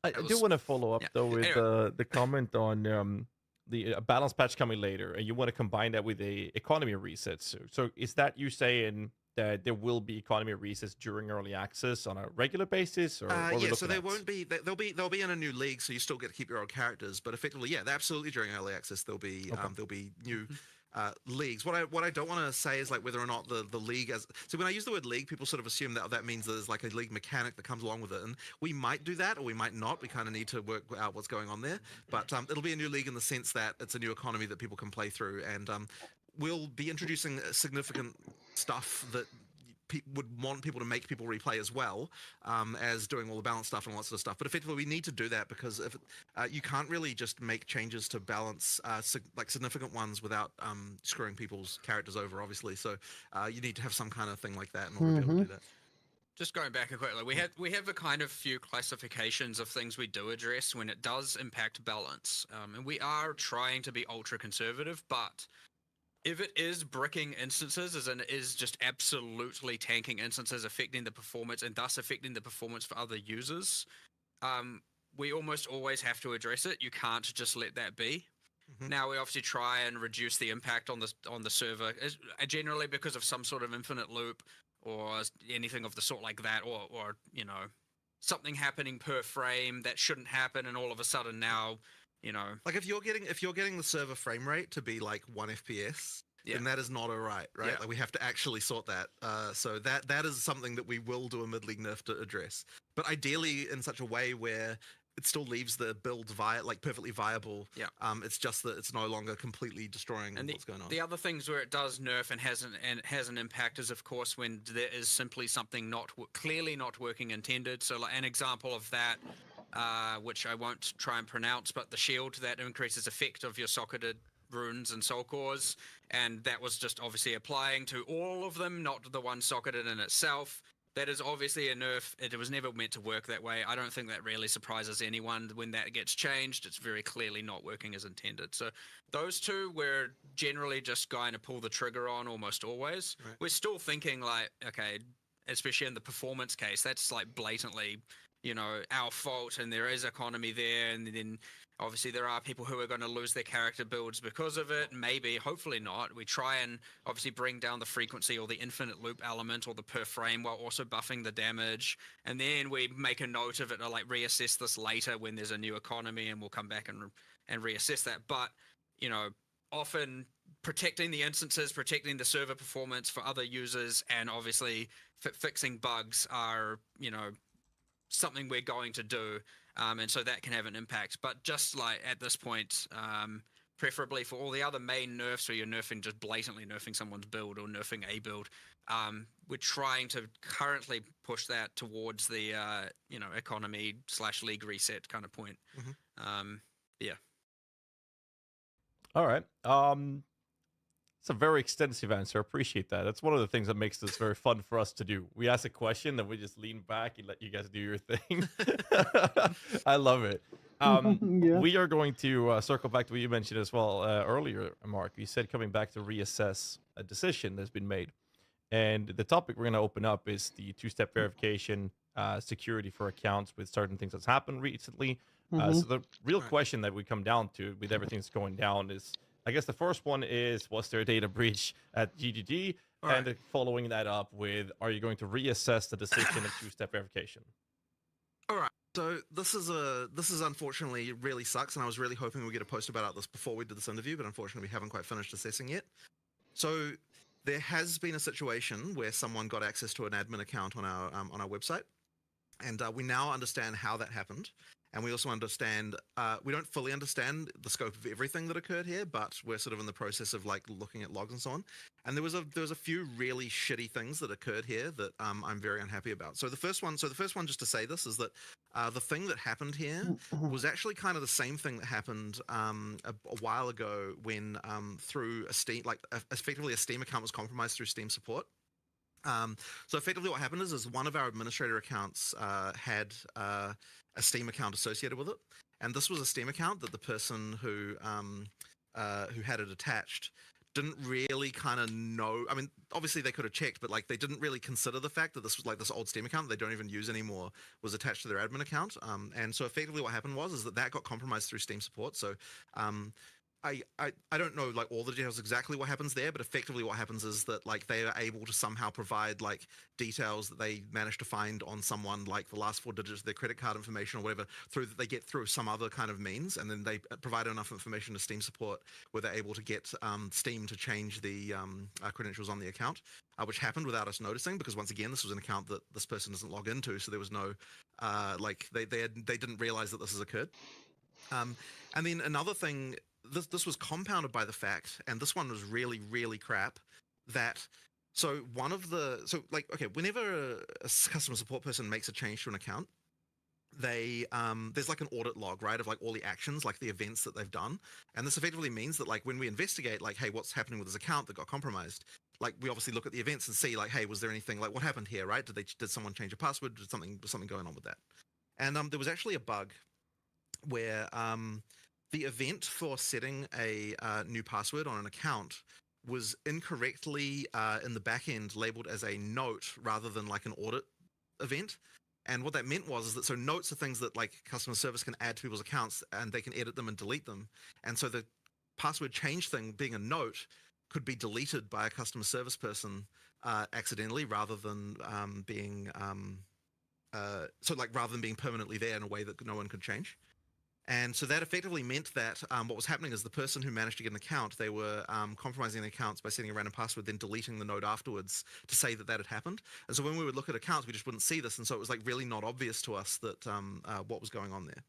I do want to follow up though with the comment on the balance patch coming later, and you want to combine that with a economy reset. So is that you saying that there will be economy resets during early access on a regular basis, or so they won't be. They'll be in a new league, so you still get to keep your old characters. But effectively, absolutely during early access there'll be new. Leagues. What I don't want to say is like whether or not the league so when I use the word league, people sort of assume that means there's like a league mechanic that comes along with it, and we might do that or we might not. We kind of need to work out what's going on there, but it'll be a new league in the sense that it's a new economy that people can play through, and we'll be introducing significant stuff that would want people to make people replay as well as doing all the balance stuff and all that sort of stuff. But effectively, we need to do that because if you can't really just make changes to balance like significant ones without screwing people's characters over, obviously. So you need to have some kind of thing like that in order to be able to do that. Just going back quickly, we have a kind of few classifications of things we do address when it does impact balance, and we are trying to be ultra conservative. But if it is bricking instances, as in it is just absolutely tanking instances, affecting the performance and thus affecting the performance for other users, we almost always have to address it. You can't just let that be. Now we obviously try and reduce the impact on the server, generally because of some sort of infinite loop or anything of the sort like that, or you know, something happening per frame that shouldn't happen, and all of a sudden now, you know, like if you're getting the server frame rate to be like 1 FPS, then that is not alright, right? Yeah. Like we have to actually sort that. So that is something that we will do a mid-league nerf to address, but ideally in such a way where it still leaves the build perfectly viable. Yeah. It's just that it's no longer completely destroying what's going on. The other things where it does nerf and has an impact is, of course, when there is simply something clearly not working intended. So, like an example of that, which I won't try and pronounce, but the shield that increases effect of your socketed runes and soul cores, and that was just obviously applying to all of them, not the one socketed in itself. That is obviously a nerf. It was never meant to work that way. I don't think that really surprises anyone when that gets changed. It's very clearly not working as intended. So those two we're generally just going to pull the trigger on almost always. Right. We're still thinking like, okay, especially in the performance case, that's like blatantly, you know, our fault, and there is economy there, and then obviously there are people who are going to lose their character builds because of it. Maybe, hopefully not. We try and obviously bring down the frequency or the infinite loop element or the per frame while also buffing the damage. And then we make a note of it to like reassess this later when there's a new economy, and we'll come back and reassess that. But, you know, often protecting the instances, protecting the server performance for other users, and obviously fixing bugs are, you know, something we're going to do. And so that can have an impact. But just like at this point, preferably for all the other main nerfs where you're just blatantly nerfing someone's build or nerfing a build, we're trying to currently push that towards the, you know, economy / league reset kind of point. Yeah. All right. It's a very extensive answer. I appreciate that. That's one of the things that makes this very fun for us to do. We ask a question, then we just lean back and let you guys do your thing. I love it. We are going to circle back to what you mentioned as well earlier, Mark. You said coming back to reassess a decision that's been made. And the topic we're going to open up is the two-step verification, security for accounts with certain things that's happened recently. So the real question that we come down to with everything that's going down is, I guess the first one is, was there a data breach at GGG? And following that up with, are you going to reassess the decision of two-step verification? All right. So this is unfortunately really sucks, and I was really hoping we'd get a post about this before we did this interview, but unfortunately we haven't quite finished assessing yet. So there has been a situation where someone got access to an admin account on our website, and we now understand how that happened. And we also understand, we don't fully understand the scope of everything that occurred here, but we're sort of in the process of like looking at logs and so on. And there was a few really shitty things that occurred here that I'm very unhappy about. So the first one, just to say this, is that the thing that happened here was actually kind of the same thing that happened a while ago when through a Steam, effectively a Steam account was compromised through Steam support. So effectively what happened is one of our administrator accounts had a Steam account associated with it, and this was a Steam account that the person who had it attached didn't really kind of know. I mean, obviously they could have checked, but like they didn't really consider the fact that this was like this old Steam account they don't even use anymore was attached to their admin account. And so effectively what happened was that got compromised through Steam support. So I don't know like all the details exactly what happens there, but effectively what happens is that like they are able to somehow provide like details that they managed to find on someone, like the last 4 digits of their credit card information or whatever, through that they get through some other kind of means, and then they provide enough information to Steam support where they're able to get Steam to change the credentials on the account, which happened without us noticing, because once again this was an account that this person doesn't log into, so there was no like they didn't realize that this has occurred. And then another thing. This was compounded by the fact, and this one was really, really crap, that So one of the like okay, whenever a customer support person makes a change to an account, they there's like an audit log, right, of like all the actions, like the events that they've done. And this effectively means that like when we investigate like, hey, what's happening with this account that got compromised, like we obviously look at the events and see like, hey, was there anything, like what happened here, right? Did someone change a password? Was something going on with that? And there was actually a bug where the event for setting a new password on an account was incorrectly in the back end labeled as a note rather than like an audit event. And what that meant was is that so notes are things that like customer service can add to people's accounts and they can edit them and delete them. And so the password change thing being a note could be deleted by a customer service person accidentally rather than being rather than being permanently there in a way that no one could change. And so that effectively meant that what was happening is the person who managed to get an account, they were compromising the accounts by setting a random password, then deleting the note afterwards to say that had happened. And so when we would look at accounts, we just wouldn't see this. And so it was like really not obvious to us that what was going on there.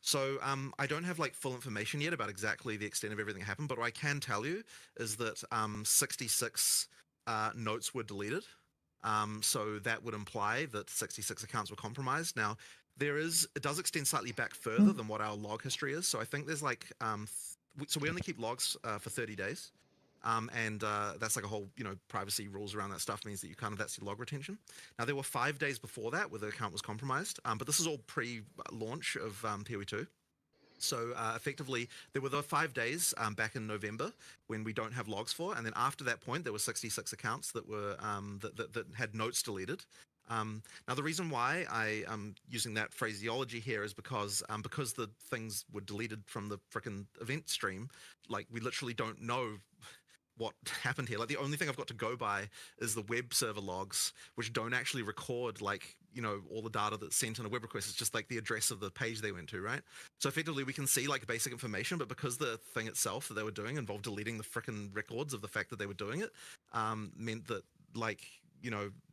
So I don't have like full information yet about exactly the extent of everything that happened, but what I can tell you is that 66 notes were deleted. So that would imply that 66 accounts were compromised. Now, it does extend slightly back further than what our log history is. So I think there's like, so we only keep logs for 30 days. And that's like a whole, privacy rules around that stuff means that that's your log retention. Now, there were 5 days before that where the account was compromised, but this is all pre-launch of PoE 2. So effectively, there were the 5 days back in November when we don't have logs for, and then after that point, there were 66 accounts that were that had notes deleted. Now, the reason why I am using that phraseology here is because the things were deleted from the frickin' event stream, like we literally don't know what happened here. Like the only thing I've got to go by is the web server logs, which don't actually record like, all the data that's sent in a web request. It's just like the address of the page they went to, right? So effectively we can see like basic information, but because the thing itself that they were doing involved deleting the frickin' records of the fact that they were doing it, meant that like,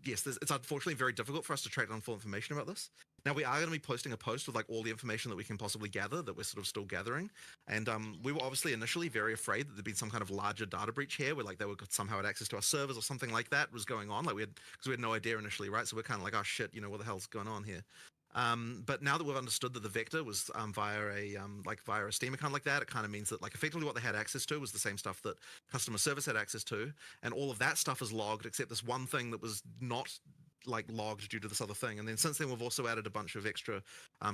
yes, it's unfortunately very difficult for us to track down full information about this. Now, we are going to be posting a post with like all the information that we can possibly gather that we're sort of still gathering. And we were obviously initially very afraid that there'd been some kind of larger data breach here where like they would somehow had access to our servers or something like that was going on. Like because we had no idea initially, right? So we're kind of like, oh shit, what the hell's going on here? But now that we've understood that the vector was via a Steam account like that, it kind of means that like effectively what they had access to was the same stuff that customer service had access to, and all of that stuff is logged except this one thing that was not like logged due to this other thing. And then since then we've also added a bunch of extra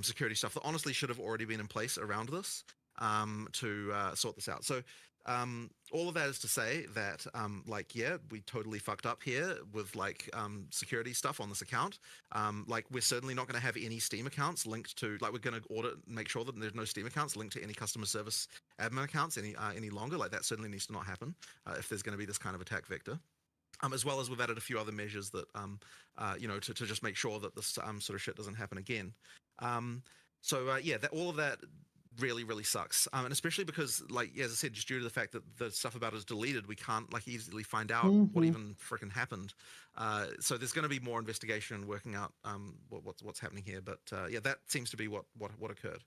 security stuff that honestly should have already been in place around this to sort this out. So all of that is to say that we totally fucked up here with like security stuff on this account. Like we're certainly not going to have any Steam accounts linked to, like we're going to audit and make sure that there's no Steam accounts linked to any customer service admin accounts any longer. Like that certainly needs to not happen if there's going to be this kind of attack vector. As well as we've added a few other measures that, to just make sure that this sort of shit doesn't happen again. All of that really, really sucks. And especially because, like, as I said, just due to the fact that the stuff about it is deleted, we can't, like, easily find out what even frickin' happened. So there's going to be more investigation and working out what's happening here. But, that seems to be what occurred.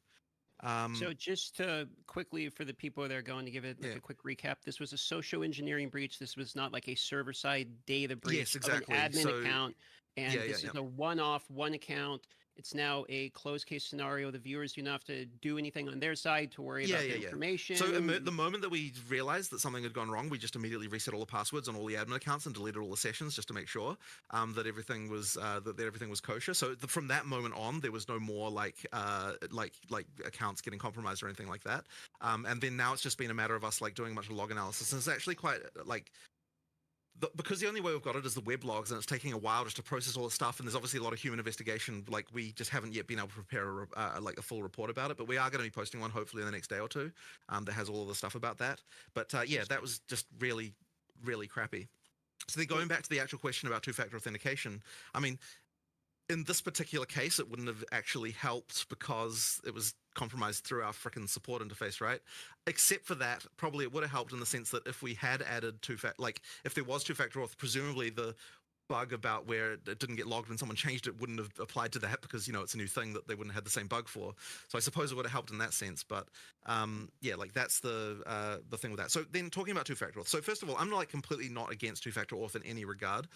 So just to quickly, for the people that are going to give it like a quick recap, this was a social engineering breach. This was not like a server-side data breach of an admin account. And this is a one-off, one account. It's now a closed case scenario. The viewers do not have to do anything on their side to worry about the information. So the moment that we realized that something had gone wrong, we just immediately reset all the passwords on all the admin accounts and deleted all the sessions just to make sure that everything was kosher. So from that moment on, there was no more like accounts getting compromised or anything like that. And then now it's just been a matter of us like doing a bunch of log analysis. And it's actually quite like, because the only way we've got it is the web logs, and it's taking a while just to process all the stuff, and there's obviously a lot of human investigation. Like we just haven't yet been able to prepare a full report about it, but we are going to be posting one hopefully in the next day or two that has all of the stuff about that. But that was just really, really crappy. So then going back to the actual question about two-factor authentication, I mean, in this particular case, it wouldn't have actually helped because it was compromised through our frickin' support interface, right? Except for that, probably it would have helped in the sense that if we had added if there was two-factor auth, presumably bug about where it didn't get logged when someone changed it wouldn't have applied to that because, you know, it's a new thing that they wouldn't have had the same bug for. So I suppose it would have helped in that sense. But yeah, like that's the thing with that. So then talking about two-factor auth. So first of all, I'm like completely not against two-factor auth in any regard.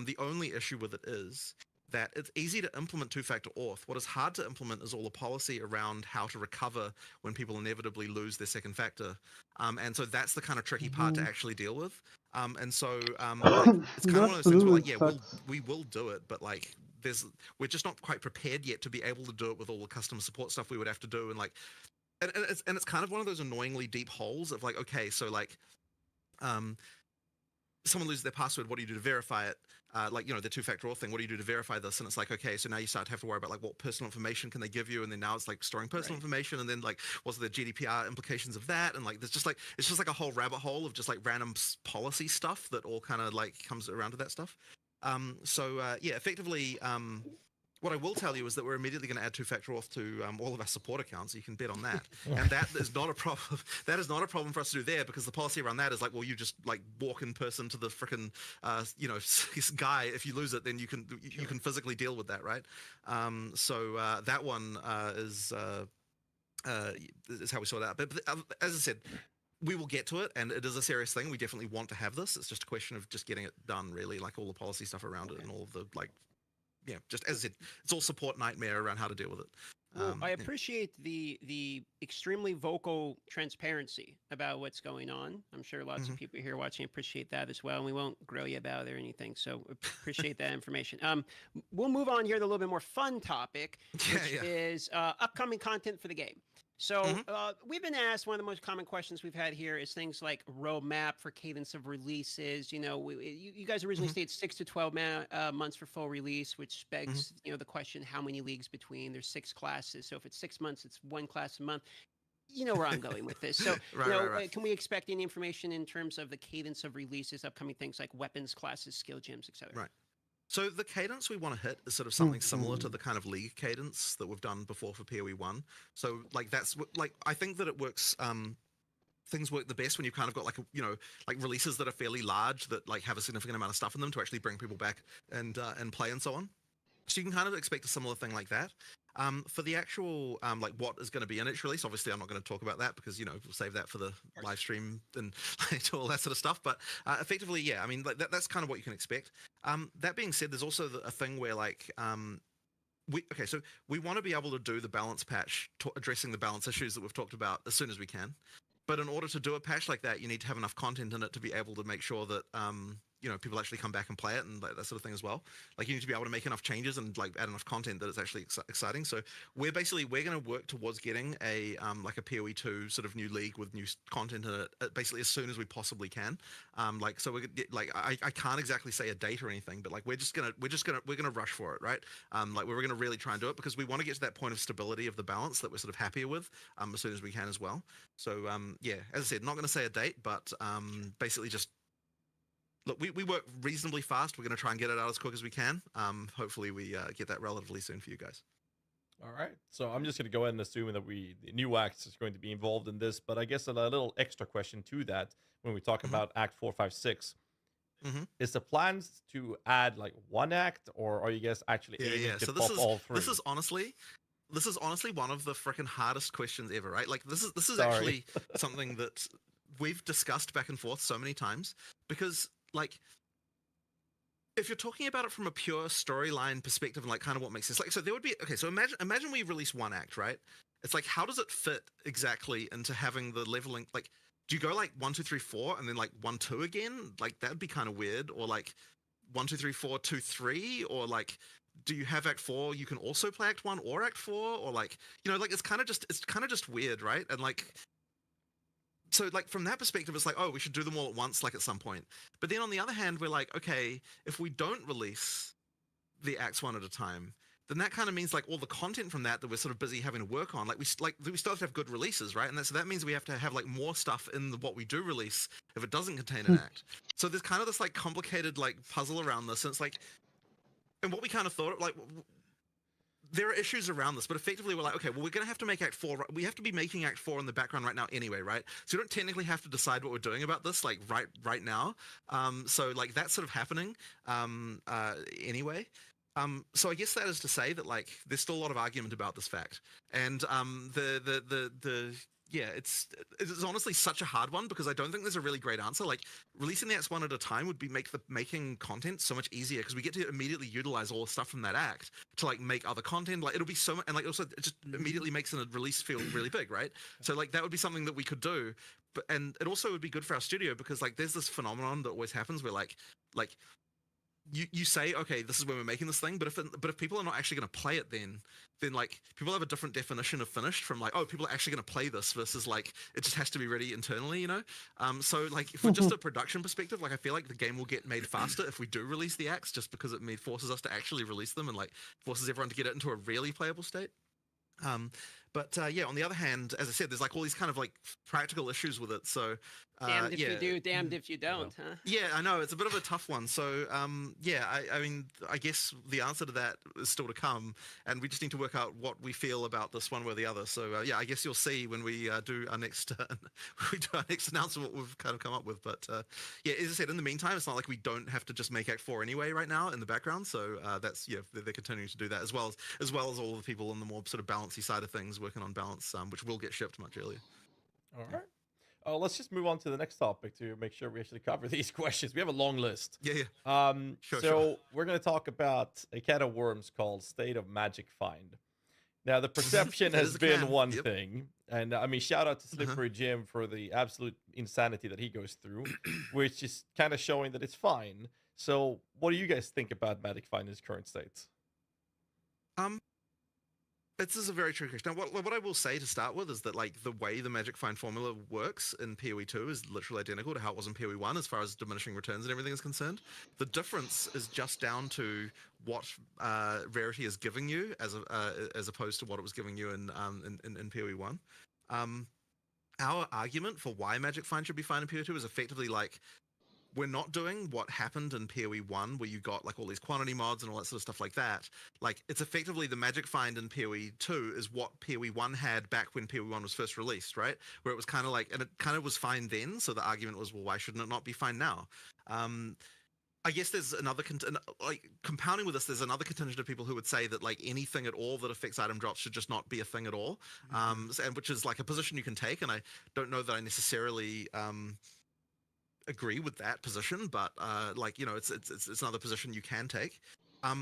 The only issue with it is that it's easy to implement two-factor auth. What is hard to implement is all the policy around how to recover when people inevitably lose their second factor. And so that's the kind of tricky part to actually deal with. And so like, it's kind of one of those things where like, yeah, we will do it, but like we're just not quite prepared yet to be able to do it with all the customer support stuff we would have to do. And like, and it's kind of one of those annoyingly deep holes of like, okay, so like, someone loses their password, what do you do to verify it? Like, you know, the two-factor auth thing, what do you do to verify this? And it's like, okay, so now you start to have to worry about like what personal information can they give you? And then now it's like storing personal information. And then like, what's the GDPR implications of that? And like, there's just like, it's just like a whole rabbit hole of just like random policy stuff that all kind of like comes around to that stuff. So yeah, effectively, what I will tell you is that we're immediately going to add two-factor auth to all of our support accounts. You can bet on that. And that is not a problem. That is not a problem for us to do there because the policy around that is like, well, you just like walk in person to the frickin' you know, guy. If you lose it, then you can physically deal with that, right? So that one is how we sort it out. But as I said, we will get to it, and it is a serious thing. We definitely want to have this. It's just a question of just getting it done, really, like all the policy stuff around it and all of the like. Yeah, just as I said, it's all support nightmare around how to deal with it. Well, I appreciate the extremely vocal transparency about what's going on. I'm sure lots of people here watching appreciate that as well, and we won't grill you about it or anything. So appreciate that information. We'll move on here to a little bit more fun topic, which is upcoming content for the game. So we've been asked, one of the most common questions we've had here is things like roadmap for cadence of releases. You know, you guys originally stated 6 to 12 months for full release, which begs, you know, the question, how many leagues between? There's 6 classes. So if it's 6 months, it's 1 class a month. You know where I'm going with this. So, can we expect any information in terms of the cadence of releases, upcoming things like weapons, classes, skill gems, etc.? Right. So the cadence we want to hit is sort of something similar to the kind of league cadence that we've done before for PoE 1. So like that's like I think that it works. Things work the best when you've kind of got like you know, like releases that are fairly large that like have a significant amount of stuff in them to actually bring people back and play and so on. So you can kind of expect a similar thing like that. For the actual like what is going to be in each release, obviously I'm not going to talk about that because, you know, we'll save that for the live stream and all that sort of stuff. But effectively, yeah, I mean, like that's kind of what you can expect. That being said, there's also a thing where like so we want to be able to do the balance patch addressing the balance issues that we've talked about as soon as we can. But in order to do a patch like that, you need to have enough content in it to be able to make sure that you know, people actually come back and play it and like that sort of thing as well. Like you need to be able to make enough changes and like add enough content that it's actually exciting. So we're going to work towards getting a like a PoE 2 sort of new league with new content in it basically as soon as we possibly can. Like so we're like I can't exactly say a date or anything, but like we're gonna rush for it, right? Like we're gonna really try and do it because we want to get to that point of stability of the balance that we're sort of happier with as soon as we can as well. So yeah, as I said, not going to say a date, but basically just look, we work reasonably fast. We're going to try and get it out as quick as we can. Hopefully we get that relatively soon for you guys. All right. So I'm just going to go ahead and assume that the new acts is going to be involved in this. But I guess a little extra question to that when we talk about Act 4, 5, 6. Is the plans to add like one act, or are you guys actually aiming to pop all 3? This is honestly one of the freaking hardest questions ever, right? Like this is actually something that we've discussed back and forth so many times because like if you're talking about it from a pure storyline perspective and like kind of what makes sense, like so there would be so imagine we release one act, right? It's like how does it fit exactly into having the leveling? Like do you go like 1 2 3 4 and then like 1 2 again? Like that'd be kind of weird. Or like 1 2 3 4 2 3, or like do you have Act 4 you can also play Act 1 or Act 4, or like, you know, like it's kind of just weird, right? And like so like from that perspective, it's like, oh, we should do them all at once, like at some point. But then on the other hand, we're like, okay, if we don't release the acts one at a time, then that kind of means like all the content from that we're sort of busy having to work on, like we still have to have good releases, right? And so that means we have to have like more stuff in what we do release if it doesn't contain an act. So there's kind of this like complicated like puzzle around this, and it's like, and what we kind of thought like there are issues around this, but effectively we're like, okay, well, we're going to have to make Act 4. We have to be making Act 4 in the background right now anyway, right? So we don't technically have to decide what we're doing about this, like, right now. So, like, that's sort of happening anyway. So I guess that is to say that, like, there's still a lot of argument about this fact. And yeah, it's honestly such a hard one because I don't think there's a really great answer. Like, releasing the acts one at a time would make making content so much easier because we get to immediately utilize all the stuff from that act to, like, make other content. Like, it'll be so much, and, like, also it just immediately makes a release feel really big, right? So, like, that would be something that we could do. But, and it also would be good for our studio because, like, there's this phenomenon that always happens where, like you say, okay, this is when we're making this thing, but if people are not actually going to play it, then like, people have a different definition of finished from, like, oh, people are actually going to play this versus, like, it just has to be ready internally, you know. So, like, from just a production perspective, like, I feel like the game will get made faster if we do release the acts, just because it forces us to actually release them and, like, forces everyone to get it into a really playable state. But yeah, on the other hand, as I said, there's, like, all these kind of, like, practical issues with it. So damned if you do, damned if you don't, huh? Yeah, I know, it's a bit of a tough one. So yeah, I mean, I guess the answer to that is still to come, and we just need to work out what we feel about this one way or the other. So yeah, I guess you'll see when we do our next announcement what we've kind of come up with. But yeah, as I said, in the meantime, it's not like we don't have to just make Act 4 anyway right now in the background. So that's, yeah, they're continuing to do that as well as all the people on the more sort of balancey side of things working on balance, which will get shipped much earlier. All right. Let's just move on to the next topic to make sure we actually cover these questions. We have a long list. Yeah. Sure. We're going to talk about a can of worms called State of Magic Find. Now, the perception has been one thing. And I mean, shout out to Slippery Jim for the absolute insanity that he goes through, which is kind of showing that it's fine. So what do you guys think about Magic Find in its current state? This is a very tricky question. Now, what I will say to start with is that, like, the way the Magic Find formula works in PoE 2 is literally identical to how it was in PoE 1 as far as diminishing returns and everything is concerned. The difference is just down to what Rarity is giving you as opposed to what it was giving you in PoE 1. Our argument for why Magic Find should be fine in PoE 2 is effectively, like, we're not doing what happened in PoE 1 where you got, like, all these quantity mods and all that sort of stuff like that. Like, it's effectively the Magic Find in PoE 2 is what PoE 1 had back when PoE 1 was first released, right? Where it was kind of like, and it kind of was fine then, so the argument was, well, why shouldn't it not be fine now? I guess there's another, like, compounding with this, there's another contingent of people who would say that, like, anything at all that affects item drops should just not be a thing at all, and which is, like, a position you can take, and I don't know that I necessarily agree with that position, but like, you know, it's another position you can take.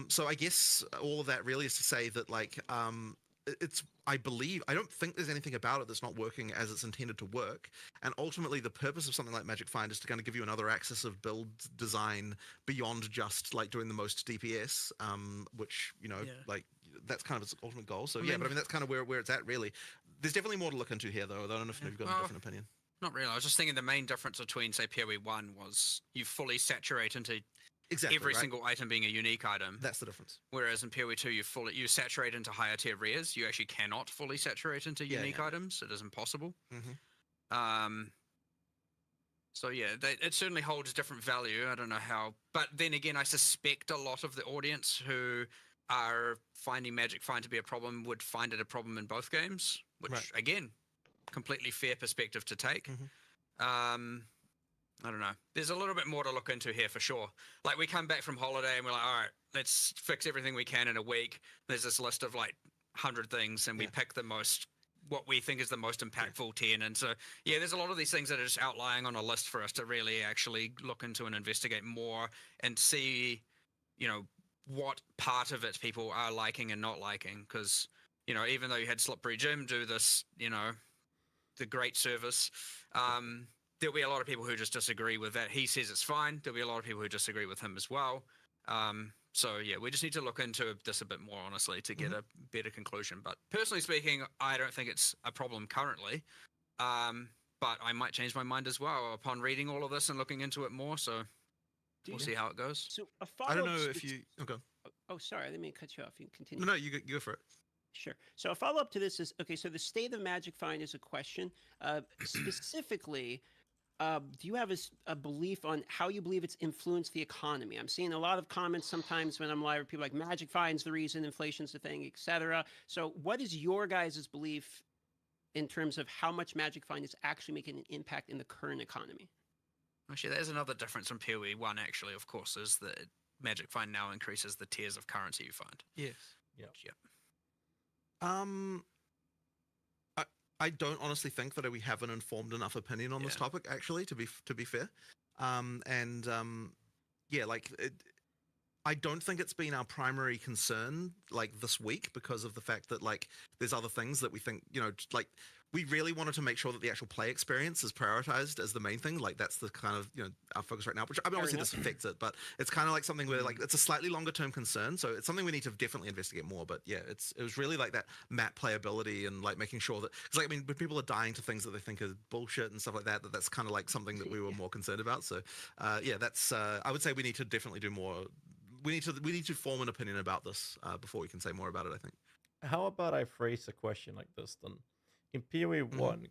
So I guess all of that really is to say that, like, I don't think there's anything about it that's not working as it's intended to work, and ultimately the purpose of something like Magic Find is to kind of give you another axis of build design beyond just, like, doing the most DPS, which, you know, like, that's kind of its ultimate goal. So yeah, but I mean, that's kind of where it's at, really. There's definitely more to look into here, though. I don't know if you've got a different opinion. Not really. I was just thinking the main difference between, say, PoE 1 was you fully saturate into every single item being a unique item. That's the difference. Whereas in PoE 2, you saturate into higher tier rares. You actually cannot fully saturate into unique items. It is impossible. So yeah, it certainly holds different value. I don't know how, but then again, I suspect a lot of the audience who are finding Magic Find to be a problem would find it a problem in both games, which again, completely fair perspective to take. I don't know. There's a little bit more to look into here for sure. Like, we come back from holiday and we're like, all right, let's fix everything we can in a week. There's this list of, like, 100 things, and we pick what we think is the most impactful 10. And so, yeah, there's a lot of these things that are just outlying on a list for us to really actually look into and investigate more and see, you know, what part of it people are liking and not liking. Because, you know, even though you had Slippery Jim do this, you know, the great service, there'll be a lot of people who just disagree with that. He says it's fine. There'll be a lot of people who disagree with him as well. So yeah, we just need to look into this a bit more, honestly, to get a better conclusion. But personally speaking, I don't think it's a problem currently. But I might change my mind as well upon reading all of this and looking into it more. So we'll see how it goes. So I don't know if you... Okay. Oh, sorry. I didn't mean to cut you off. You can continue. No, you go for it. Sure. So a follow-up to this is, okay, so the state of Magic Find is a question. Specifically, do you have a belief on how you believe it's influenced the economy? I'm seeing a lot of comments sometimes when I'm live where people are like Magic Find's the reason, inflation's the thing, etc. So what is your guys' belief in terms of how much Magic Find is actually making an impact in the current economy? Actually, there's another difference from PoE 1, actually, of course, is that Magic Find now increases the tiers of currency you find. Yes. Yeah. Yep. I don't honestly think that we have an informed enough opinion on this topic, actually, to be fair. Yeah, like I don't think it's been our primary concern like this week because of the fact that like there's other things that we think, you know, like we really wanted to make sure that the actual play experience is prioritized as the main thing. Like that's the kind of, you know, our focus right now, which I mean, obviously this affects it, but it's kind of like something where like it's a slightly longer term concern. So it's something we need to definitely investigate more. But yeah, it was really like that map playability and like making sure that, because like, I mean, when people are dying to things that they think are bullshit and stuff like that, that's kind of like something that we were more concerned about. So yeah, that's, I would say we need to definitely do more. We need to form an opinion about this before we can say more about it, I think. How about I phrase a question like this then? In PoE 1,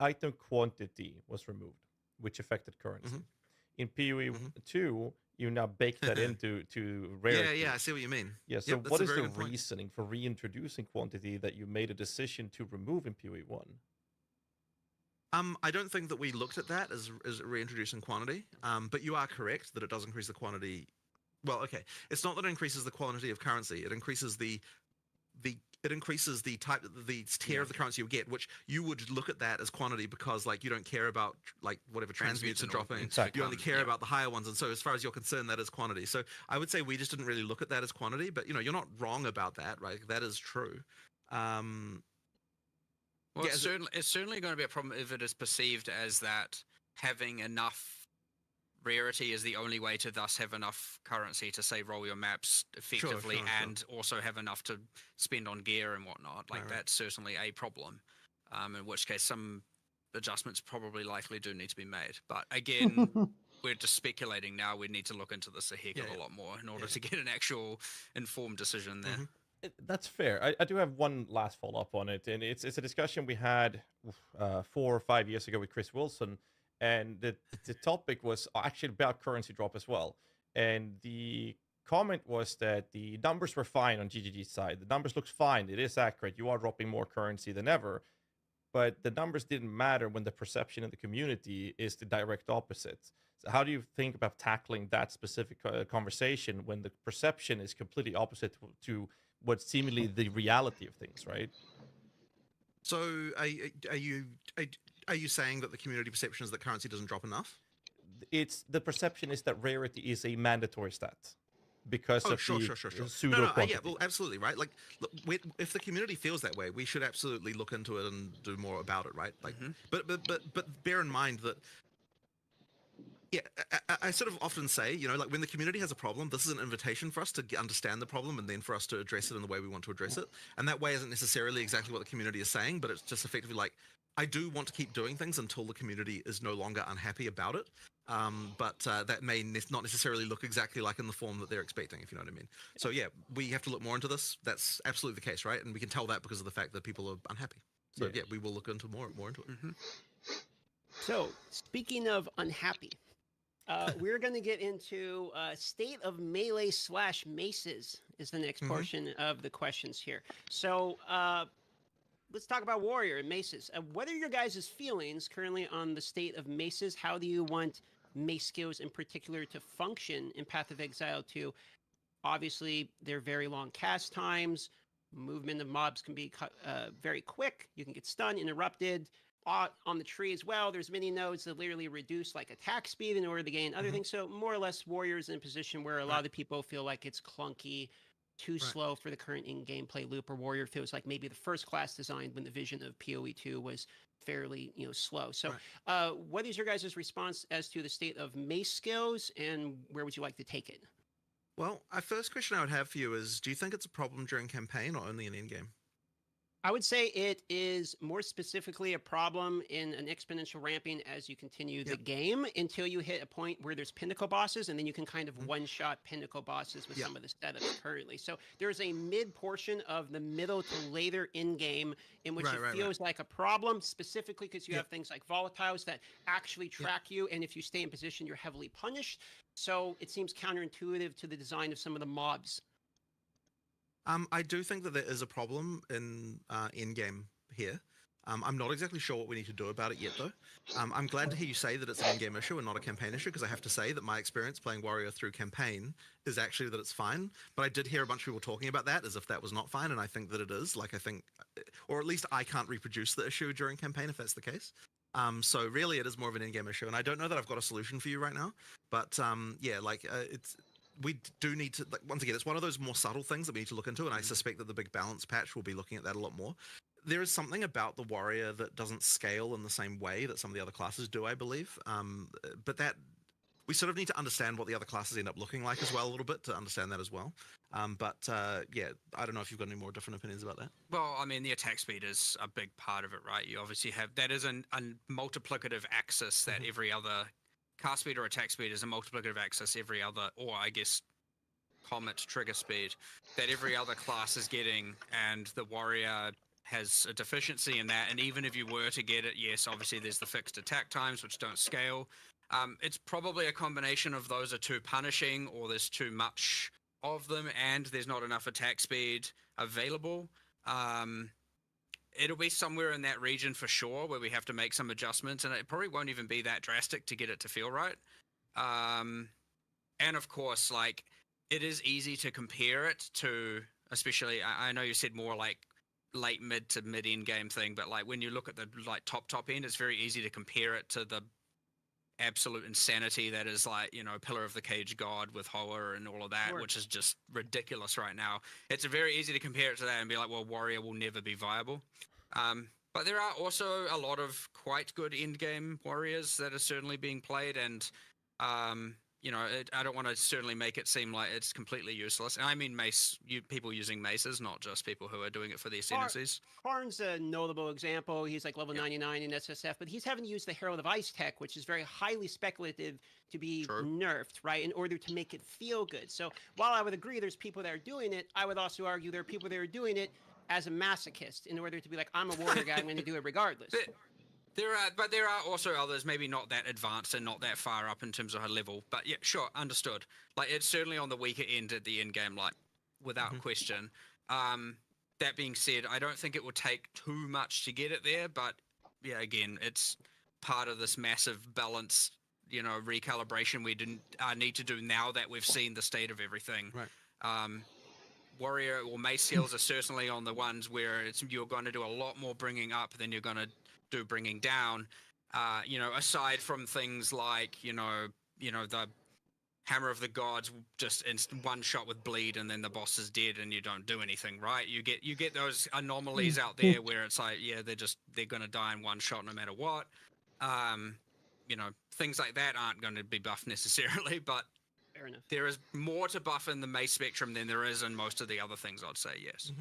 item quantity was removed, which affected currency. In PoE 2, you now bake that into rarity. Yeah, I see what you mean. Yeah, so what is the reasoning for reintroducing quantity that you made a decision to remove in PoE 1? I don't think that we looked at that as reintroducing quantity, but you are correct that it does increase the quantity. Well, okay, it's not that it increases the quantity of currency; it increases the type, the tier of the currency you get, which you would look at that as quantity because like you don't care about like whatever transmutes are dropping. Exactly. You only care about the higher ones, and so as far as you're concerned, that is quantity. So I would say we just didn't really look at that as quantity, but you know, you're not wrong about that, right? That is true. Well, yeah, it's certainly going to be a problem if it is perceived as that having enough rarity is the only way to thus have enough currency to say roll your maps effectively and also have enough to spend on gear and whatnot. Like that's certainly a problem. In which case some adjustments probably likely do need to be made. But again, we're just speculating now. We need to look into this a heck of a lot more in order to get an actual informed decision there. That's fair. I do have one last follow-up on it, and it's a discussion we had 4 or 5 years ago with Chris Wilson, and the topic was actually about currency drop as well. And the comment was that the numbers were fine on GGG's side. The numbers looked fine. It is accurate. You are dropping more currency than ever. But the numbers didn't matter when the perception in the community is the direct opposite. So how do you think about tackling that specific conversation when the perception is completely opposite to what's seemingly the reality of things, right? So are you saying that the community perception is that currency doesn't drop enough? It's the perception is that rarity is a mandatory stat because of the pseudo quantity. Yeah, well, absolutely, right? Like, look, if the community feels that way, we should absolutely look into it and do more about it, right? Like, but bear in mind that, yeah, I sort of often say, you know, like when the community has a problem, this is an invitation for us to understand the problem and then for us to address it in the way we want to address it. And that way isn't necessarily exactly what the community is saying, but it's just effectively like, I do want to keep doing things until the community is no longer unhappy about it. But that may not necessarily look exactly like in the form that they're expecting, if you know what I mean. So yeah, we have to look more into this. That's absolutely the case, right? And we can tell that because of the fact that people are unhappy. So yeah, we will look into more into it. So speaking of unhappy, we're going to get into state of melee / maces is the next portion of the questions here. So let's talk about warrior and maces. What are your guys' feelings currently on the state of maces? How do you want mace skills in particular to function in Path of Exile 2? Obviously, they're very long cast times. Movement of mobs can be very quick. You can get stunned, interrupted. On the tree as well, there's many nodes that literally reduce like attack speed in order to gain other things. So more or less, warriors in a position where a lot of the people feel like it's clunky, too slow for the current in-game play loop, or warrior feels like maybe the first class designed when the vision of PoE 2 was fairly slow. So what is your guys' response as to the state of mace skills, and where would you like to take it? Well, our first question I would have for you is, do you think it's a problem during campaign or only in endgame? I would say it is more specifically a problem in an exponential ramping as you continue the game until you hit a point where there's pinnacle bosses, and then you can kind of one-shot pinnacle bosses with some of the setups currently. So there's a mid portion of the middle to later in-game in which it feels like a problem, specifically because you have things like volatiles that actually track you, and if you stay in position, you're heavily punished. So it seems counterintuitive to the design of some of the mobs. I do think that there is a problem in game here. I'm not exactly sure what we need to do about it yet, though. I'm glad to hear you say that it's an in-game issue and not a campaign issue, because I have to say that my experience playing Warrior through campaign is actually that it's fine. But I did hear a bunch of people talking about that as if that was not fine, and I think that it is. Like, I think, or at least I can't reproduce the issue during campaign if that's the case. So really, it is more of an in-game issue, and I don't know that I've got a solution for you right now. But yeah, like we do need to, like, once again, it's one of those more subtle things that we need to look into, and I suspect that the big balance patch will be looking at that a lot more. There is something about the warrior that doesn't scale in the same way that some of the other classes do, I believe. But that we sort of need to understand what the other classes end up looking like as well a little bit to understand that as well. Yeah, I don't know if you've got any more different opinions about that. Well, I mean, the attack speed is a big part of it, right? You obviously have, that is a multiplicative axis that every other cast speed or attack speed is a multiplicative axis every other, or I guess comet trigger speed that every other class is getting, and the warrior has a deficiency in that. And even if you were to get it, yes, obviously there's the fixed attack times which don't scale. It's probably a combination of those are too punishing, or there's too much of them, and there's not enough attack speed available. It'll be somewhere in that region for sure where we have to make some adjustments, and it probably won't even be that drastic to get it to feel right. And of course, like, it is easy to compare it to, especially, I know you said more like late mid to mid end game thing, but like when you look at the like top end, it's very easy to compare it to the absolute insanity that is, like, you know, Pillar of the Cage God with Hoa and all of that, which is just ridiculous right now. It's very easy to compare it to that and be like, well, Warrior will never be viable. But there are also a lot of quite good end game warriors that are certainly being played, and you know, I don't want to certainly make it seem like it's completely useless. And I mean mace, people using maces, not just people who are doing it for the ascendancies. Karn's a notable example. He's like level 99 in SSF, but he's having to use the Herald of Ice tech, which is very highly speculative to be nerfed, right, in order to make it feel good. So while I would agree there's people that are doing it, I would also argue there are people that are doing it as a masochist in order to be like, I'm a warrior guy, I'm going to do it regardless. But there are also others, maybe not that advanced and not that far up in terms of her level. But yeah, sure, understood. Like, it's certainly on the weaker end at the end game, like, without question. That being said, I don't think it will take too much to get it there. But yeah, again, it's part of this massive balance, you know, recalibration we didn't need to do now that we've seen the state of everything. Right. Warrior or mace skills are certainly on the ones where you're going to do a lot more bringing up than you're going to do bringing down, you know, aside from things like, you know, the Hammer of the Gods, just one shot with bleed and then the boss is dead and you don't do anything, right? You get those anomalies out there where it's like, yeah, they're going to die in one shot no matter what. You know, things like that aren't going to be buffed necessarily, but fair enough. There is more to buff in the mace spectrum than there is in most of the other things, I'd say, yes.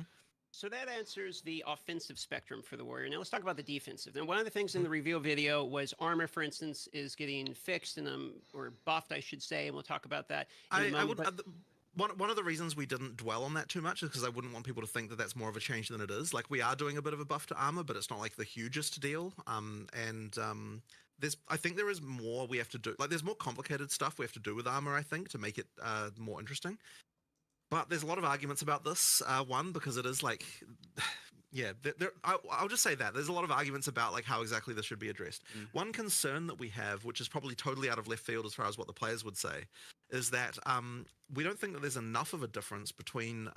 So that answers the offensive spectrum for the warrior. Now let's talk about the defensive. And one of the things in the reveal video was armor, for instance, is getting fixed and or buffed, I should say, and we'll talk about that in a moment. One of the reasons we didn't dwell on that too much is because I wouldn't want people to think that that's more of a change than it is. Like, we are doing a bit of a buff to armor, but it's not like the hugest deal. I think there is more we have to do. Like, there's more complicated stuff we have to do with armor, I think, to make it more interesting. But there's a lot of arguments about this. One, because it is like, yeah, I'll just say that. There's a lot of arguments about like how exactly this should be addressed. One concern that we have, which is probably totally out of left field as far as what the players would say, is that we don't think that there's enough of a difference between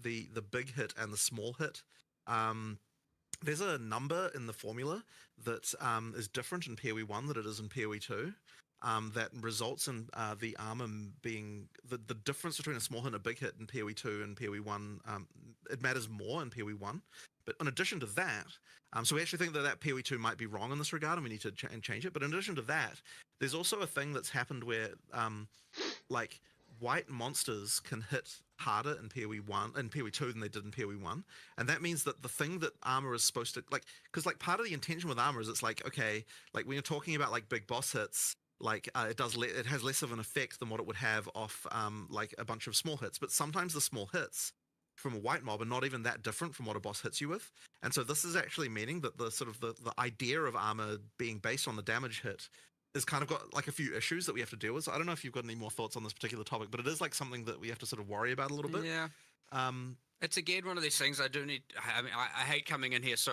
the big hit and the small hit. There's a number in the formula that is different in PoE 1 than it is in PoE 2. That results in the armor being the difference between a small hit and a big hit in PoE 2 and PoE 1. It matters more in PoE 1. But in addition to that, so we actually think that PoE 2 might be wrong in this regard, and we need to change it. But in addition to that, there's also a thing that's happened where, like, white monsters can hit harder in PoE 1 and PoE 2 than they did in PoE 1, and that means that the thing that armor is supposed to like, because like part of the intention with armor is it's like, okay, like when you're talking about like big boss hits, like it has less of an effect than what it would have off like a bunch of small hits, but sometimes the small hits from a white mob are not even that different from what a boss hits you with, and so this is actually meaning that the sort of the idea of armor being based on the damage hit is kind of got like a few issues that we have to deal with. So I don't know if you've got any more thoughts on this particular topic, but it is like something that we have to sort of worry about a little bit. Yeah. It's again one of these things I do need. I mean, I hate coming in here so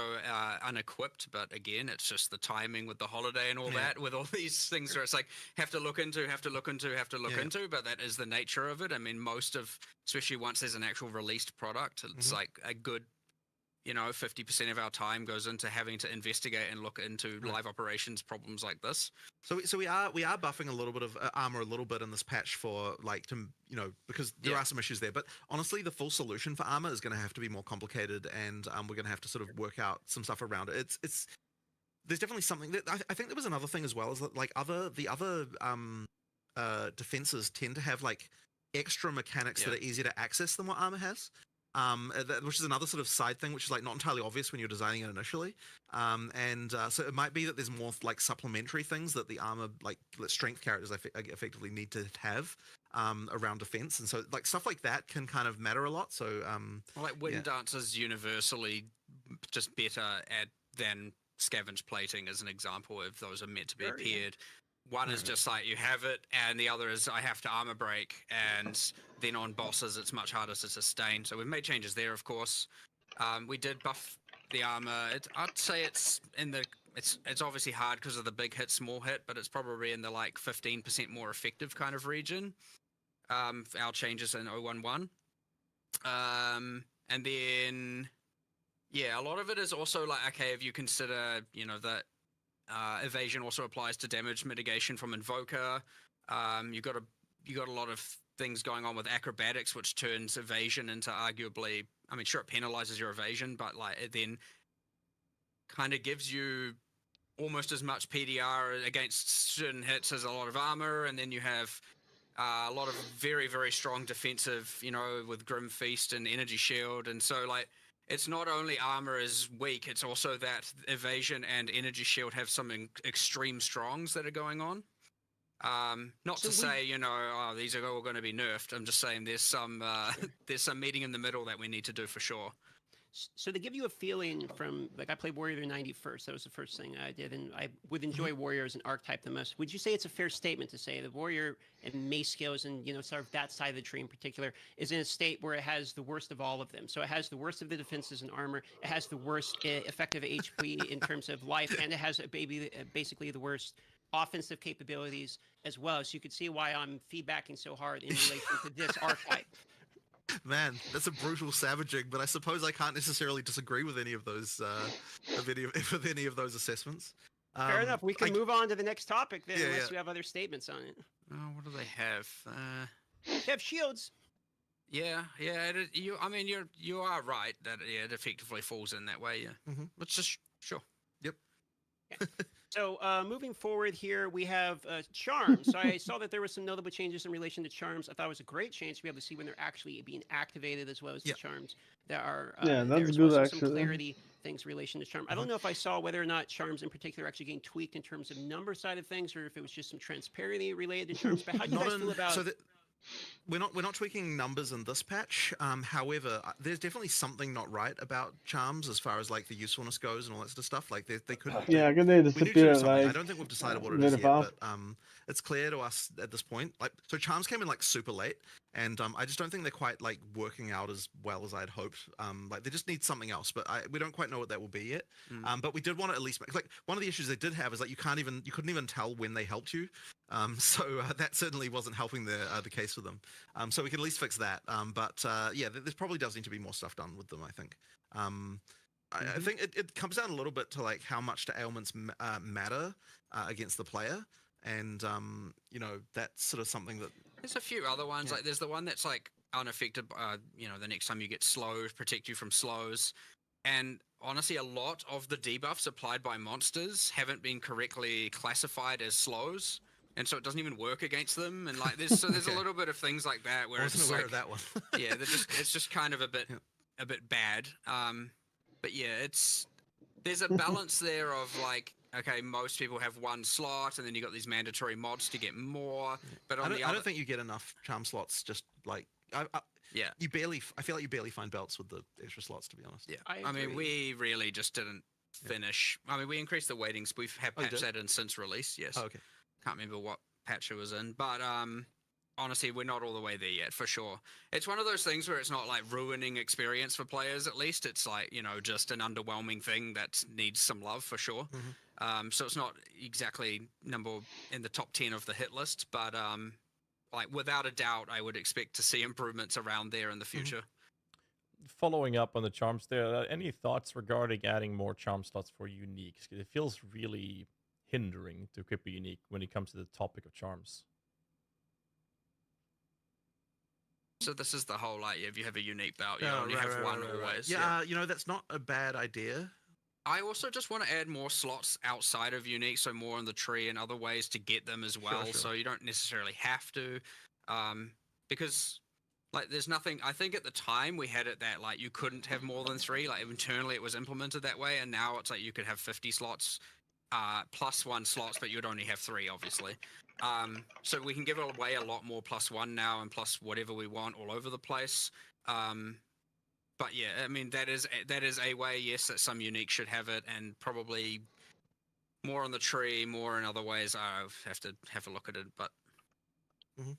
unequipped, but again, it's just the timing with the holiday and all that, with all these things where it's like have to look into. But that is the nature of it. I mean, especially once there's an actual released product, it's like a good, 50% of our time goes into having to investigate and look into live operations problems like this. So we are buffing a little bit of armor a little bit in this patch for like to because there are some issues there. But honestly, the full solution for armor is going to have to be more complicated, and we're going to have to sort of work out some stuff around it. There's definitely something that I think there was another thing as well, is that like the other defenses tend to have like extra mechanics that are easier to access than what armor has. Which is another sort of side thing, which is like not entirely obvious when you're designing it initially. So it might be that there's more like supplementary things that the armor, like strength characters effectively need to have around defense. And so like stuff like that can kind of matter a lot. So like Wind Dance is universally just better than Scavenge Plating as an example, if those are meant to be paired. One is just like you have it, and the other is I have to armor break, and then on bosses it's much harder to sustain. So we've made changes there, of course. We did buff the armor. I'd say it's obviously hard because of the big hit, small hit, but it's probably in the like 15% more effective kind of region. Our changes in 011. And then a lot of it is also like, okay, if you consider that evasion also applies to damage mitigation from Invoker. You got a lot of things going on with acrobatics, which turns evasion into arguably, I mean, sure, it penalizes your evasion, but like it then kind of gives you almost as much PDR against certain hits as a lot of armor, and then you have a lot of very, very strong defensive, with Grim Feast and Energy Shield, and so like. It's not only armor is weak, it's also that evasion and energy shield have some extreme strongs that are going on. Not to say, these are all going to be nerfed. I'm just saying there's some meeting in the middle that we need to do for sure. So to give you a feeling from, like I played Warrior 91st, that was the first thing I did, and I would enjoy Warrior as an archetype the most. Would you say it's a fair statement to say the Warrior and Mace skills and, sort of that side of the tree in particular is in a state where it has the worst of all of them? So it has the worst of the defenses and armor, it has the worst effective HP in terms of life, and it has basically the worst offensive capabilities as well. So you could see why I'm feedbacking so hard in relation to this archetype. Man, that's a brutal savaging, but I suppose I can't necessarily disagree with any of those with any of those assessments. Fair enough. We can move on to the next topic then, unless you have other statements on it. Oh, what do they have? They have shields. Yeah. You are right that it effectively falls in that way. Yeah, Let's just sure. Yep. Yeah. So moving forward here, we have charms. So I saw that there were some notable changes in relation to charms. I thought it was a great change to be able to see when they're actually being activated, as well as the charms that are that's good actually. Some clarity things in relation to charm. I don't know if I saw whether or not charms in particular are actually getting tweaked in terms of number side of things, or if it was just some transparency related to charms. But how do you guys feel about? We're not tweaking numbers in this patch. However, there's definitely something not right about charms as far as like the usefulness goes and all that sort of stuff. Like they could. Yeah, can they disappear? Like, I don't think we've decided what it is yet, but it's clear to us at this point. Like, so charms came in like super late, and I just don't think they're quite like working out as well as I'd hoped. Like they just need something else, but we don't quite know what that will be yet. But we did want to at least like one of the issues they did have is like you couldn't even tell when they helped you. So that certainly wasn't helping the case for them. So we can at least fix that. But there probably does need to be more stuff done with them, I think. I think it comes down a little bit to like how much do ailments matter against the player. And, that's sort of something that... There's a few other ones. Like there's the one that's like unaffected, the next time you get slows, protect you from slows. And honestly, a lot of the debuffs applied by monsters haven't been correctly classified as slows. and so it doesn't even work against them. And like there's a little bit of things like that where I it's wasn't aware like of that one. yeah, it's just kind of a bit bad. But yeah, there's a balance there of like, okay, most people have one slot, and then you got these mandatory mods to get more. But I don't think you get enough charm slots. Just like yeah, I feel like you barely find belts with the extra slots, to be honest. yeah. I mean, we really just didn't finish. I mean, we increased the weightings. We've had patched that in since release. Yes. Oh, okay. Can't remember what patch it was in, but honestly, we're not all the way there yet, for sure. It's one of those things where it's not like ruining experience for players, at least. It's like, you know, just an underwhelming thing that needs some love, for sure. So it's not exactly number in the top 10 of the hit list, but like without a doubt, I would expect to see improvements around there in the future. Following up on the charms there, any thoughts regarding adding more charm slots for uniques? It feels really hindering to equip a unique when it comes to the topic of charms. So this is the whole, like, if you have a unique belt, you only have one always. Yeah, you know, that's not a bad idea. I also just want to add more slots outside of unique, so more on the tree and other ways to get them as well. Sure. So you don't necessarily have to, because like there's nothing. I think at the time we had it that like you couldn't have more than 3. Like internally it was implemented that way, and now it's like you could have 50 slots, plus 1 slots, but you'd only have 3, obviously. So we can give away a lot more +1 now and plus whatever we want all over the place. But yeah, I mean that is a way, yes, that some unique should have it, and probably more on the tree, more in other ways. I have to have a look at it, but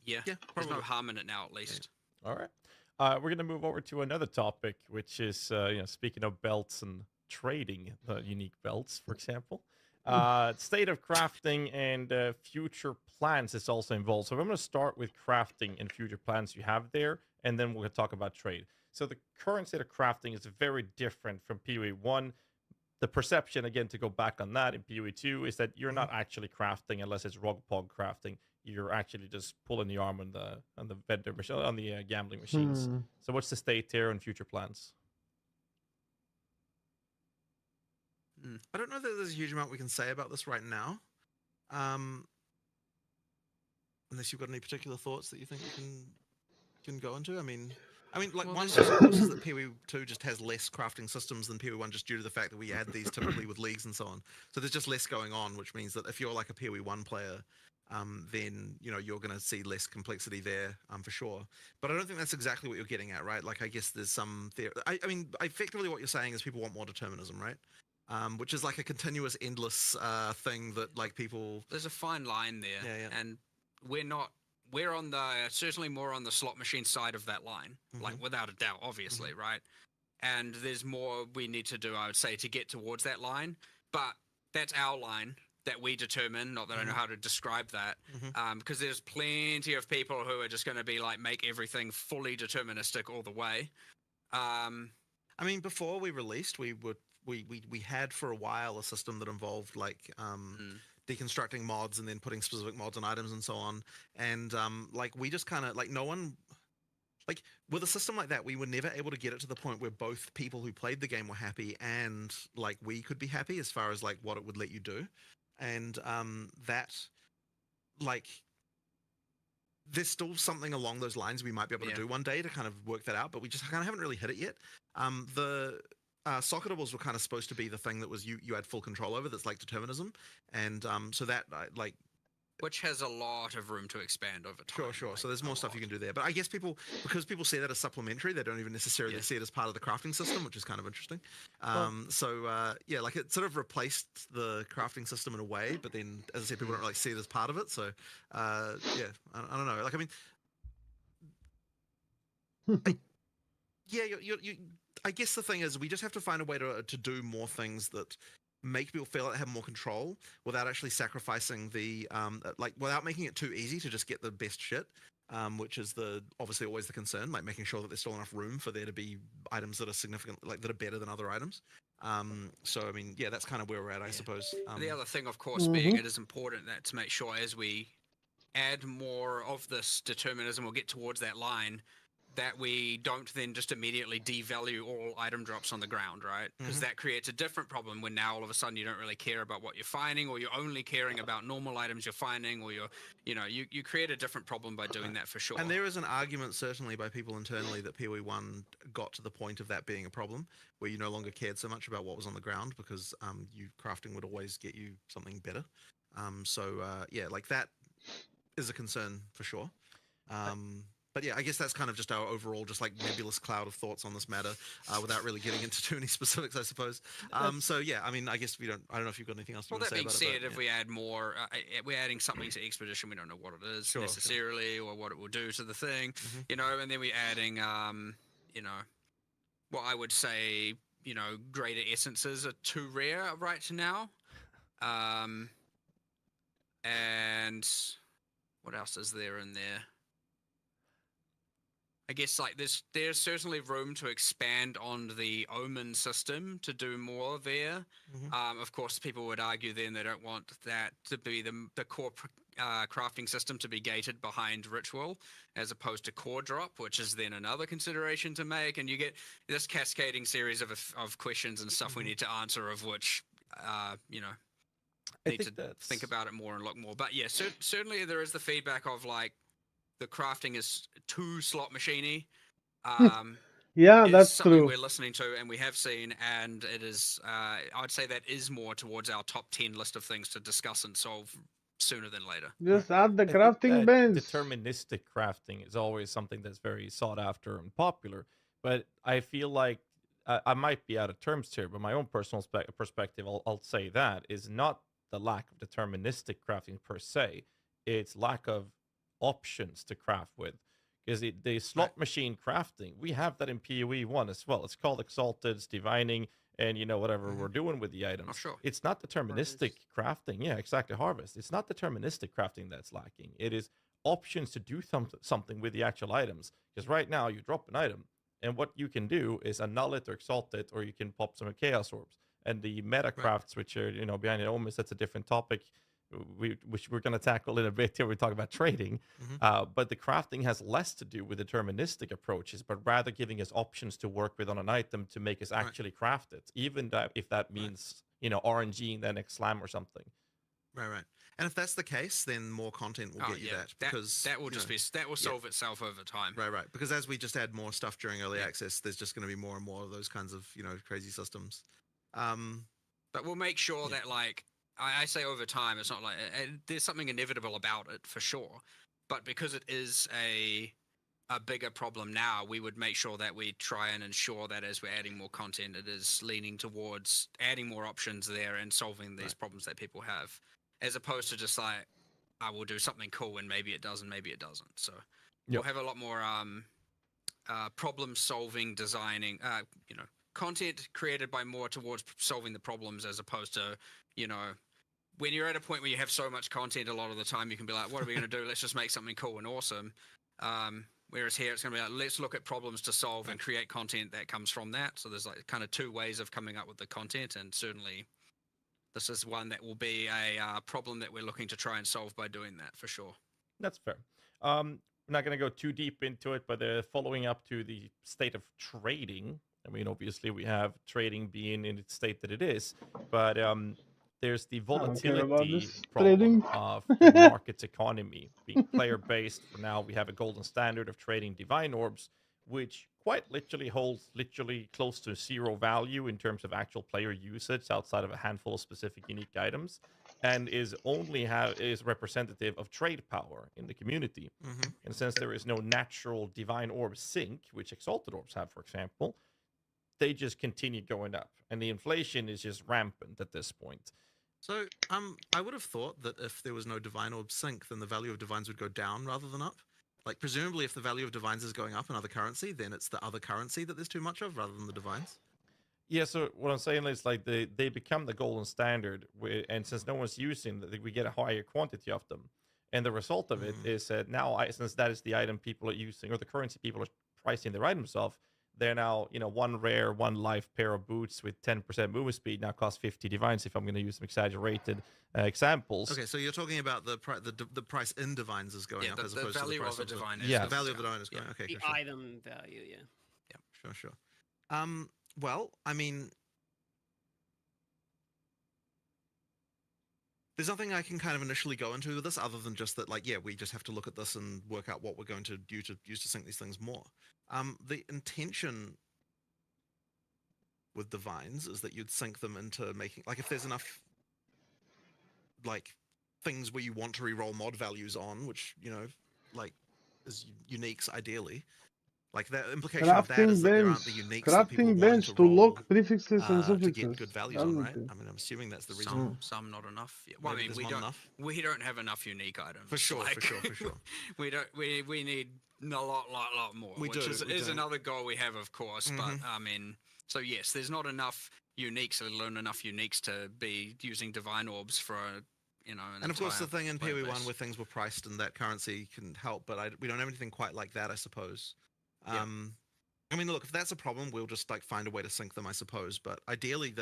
yeah, there's no harm in it now, at least. All right, we're gonna move over to another topic, which is you know, speaking of belts and trading unique belts, for example. State of crafting and future plans is also involved. So I'm going to start with crafting and future plans you have there, and then we'll talk about trade. So the current state of crafting is very different from PoE 1. The perception, again, to go back on that in PoE 2, is that you're not actually crafting unless it's Rogpog crafting. You're actually just pulling the arm on the vendor machine, on the gambling machines. So what's the state here and future plans? I don't know that there's a huge amount we can say about this right now. Unless you've got any particular thoughts that you think you can go into. I mean, like one of the is that PoE 2 just has less crafting systems than PoE 1, just due to the fact that we add these typically with leagues and so on. So there's just less going on, which means that if you're like a PoE 1 player, then you know you're going to see less complexity there, for sure. But I don't think that's exactly what you're getting at, right? Like I guess there's some theory. I mean, effectively what you're saying is people want more determinism, right? Which is like a continuous, endless thing that like people. There's a fine line there, yeah. And we're on the certainly more on the slot machine side of that line, like without a doubt, obviously, right? And there's more we need to do, I would say, to get towards that line. But that's our line that we determine. Not that I know how to describe that, because there's plenty of people who are just going to be like make everything fully deterministic all the way. I mean, before we released, we had for a while a system that involved like deconstructing mods and then putting specific mods on items and so on. And like we just kind of like no one like with a system like that, we were never able to get it to the point where both people who played the game were happy and like we could be happy as far as like what it would let you do. And that like there's still something along those lines we might be able to do one day to kind of work that out, but we just kind of haven't really hit it yet. The socketables were kind of supposed to be the thing that was you had full control over, that's like determinism, and so that like which has a lot of room to expand over time. Sure. So there's more stuff you can do there, but I guess because people see that as supplementary, they don't even necessarily see it as part of the crafting system, which is kind of interesting. Yeah, like it sort of replaced the crafting system in a way, but then as I said, people don't really see it as part of it. So yeah, I don't know. Like I mean, you I guess the thing is we just have to find a way to do more things that make people feel like they have more control without actually sacrificing the like without making it too easy to just get the best shit, which is obviously always the concern, like making sure that there's still enough room for there to be items that are significant, like that are better than other items. So I mean, yeah, that's kind of where we're at, I suppose. The other thing, of course, being it is important that to make sure as we add more of this determinism or get towards that line, that we don't then just immediately devalue all item drops on the ground, right? Because that creates a different problem when now all of a sudden you don't really care about what you're finding, or you're only caring about normal items you're finding, or you create a different problem by doing that for sure. And there is an argument certainly by people internally that PoE 1 got to the point of that being a problem, where you no longer cared so much about what was on the ground because you crafting would always get you something better. Yeah, like that is a concern for sure. But yeah, I guess that's kind of just our overall, just like nebulous cloud of thoughts on this matter, without really getting into too many specifics, I suppose. So yeah, I mean, I guess I don't know if you've got anything else to say about it. Well, that being said, if we add more, we're adding something to Expedition, we don't know what it is necessarily, or what it will do to the thing, and then we're adding, what I would say, greater essences are too rare right now. And what else is there in there? I guess like there's certainly room to expand on the Omen system to do more there. Of course, people would argue then they don't want that to be the core crafting system to be gated behind Ritual as opposed to core drop, which is then another consideration to make. And you get this cascading series of questions and stuff we need to answer, of which, need to think about it more and look more. But yeah, certainly there is the feedback of like, the crafting is too slot machiney. Yeah, that's something true. we're listening to and we have seen, and it is. I'd say that is more towards our top 10 list of things to discuss and solve sooner than later. Just add the I think crafting that bench. Deterministic crafting is always something that's very sought after and popular, but I feel like I might be out of terms here, but my own personal perspective, I'll say that, is not the lack of deterministic crafting per se. It's lack of options to craft with, because the slot machine crafting, we have that in PoE 1 as well. It's called Exalted, Divining, and whatever we're doing with the items. It's not deterministic crafting. Yeah, exactly. Harvest. It's not deterministic crafting that's lacking. It is options to do something with the actual items. Because right now you drop an item, and what you can do is annul it or exalt it, or you can pop some chaos orbs. And the meta crafts, which are behind the omens, that's a different topic, which we're going to tackle in a bit here. We talk about trading, but the crafting has less to do with deterministic approaches, but rather giving us options to work with on an item to make us actually craft it, even if that means RNG in the next slam or something. Right. And if that's the case, then more content will get you that, because that will that will solve itself over time. Right. Because as we just add more stuff during early access, there's just going to be more and more of those kinds of crazy systems. But we'll make sure that like. I say over time, it's not like there's something inevitable about it for sure, but because it is a bigger problem now, we would make sure that we try and ensure that as we're adding more content, it is leaning towards adding more options there and solving these problems that people have, as opposed to just like, I will do something cool and maybe it does and maybe it doesn't. So we'll have a lot more problem solving, designing, content created by more towards solving the problems, as opposed to, when you're at a point where you have so much content, a lot of the time you can be like, what are we going to do? Let's just make something cool and awesome. Whereas here it's going to be like, let's look at problems to solve and create content that comes from that. So there's like kind of two ways of coming up with the content. And certainly this is one that will be a problem that we're looking to try and solve by doing that for sure. That's fair. We're not going to go too deep into it, but following up to the state of trading, I mean, obviously we have trading being in its state that it is, but there's the volatility problem of the market's economy being player-based. For now, we have a golden standard of trading divine orbs, which quite literally holds close to zero value in terms of actual player usage outside of a handful of specific unique items, and is representative of trade power in the community. And since there is no natural divine orb sink, which exalted orbs have, for example, they just continue going up, and the inflation is just rampant at this point. So, I would have thought that if there was no divine orb sink, then the value of divines would go down rather than up. Like, presumably, if the value of divines is going up in other currency, then it's the other currency that there's too much of rather than the divines. Yeah, so what I'm saying is like they become the golden standard, and since no one's using them, we get a higher quantity of them. And the result of it is that now, since that is the item people are using, or the currency people are pricing their items off, they're now, you know, one rare, one life pair of boots with 10% movement speed now cost 50 divines, if I'm going to use some exaggerated examples. Okay, so you're talking about the price in divines is going up as opposed to the value price of a divine. Yeah, the value of the divine is going. Okay, The sure. item value, yeah. Sure. Well, I mean, there's nothing I can kind of initially go into with this other than just that, like, yeah, we just have to look at this and work out what we're going to do to use to sync these things more. The intention with divines is that you'd sync them into making, like, if there's enough, like, things where you want to reroll mod values on, which, you know, like, is uniques ideally. Like, the implication of that is that there aren't the uniques that people crafting want bench to to roll lock prefixes and to suffixes. get good values on, right? I mean, I'm assuming that's the reason. Some not enough. Yeah. Well, I mean, we don't have enough unique items. For sure. we don't. We need a lot more. We which do. is another goal we have, of course. But I mean, so yes, there's not enough uniques, let alone enough uniques to be using divine orbs for a, you know. And of course, the thing in PoE 1 base. where things were priced and that currency can help, but we don't have anything quite like that, I suppose. I mean, look, if that's a problem, we'll just like find a way to sync them, I suppose. But ideally,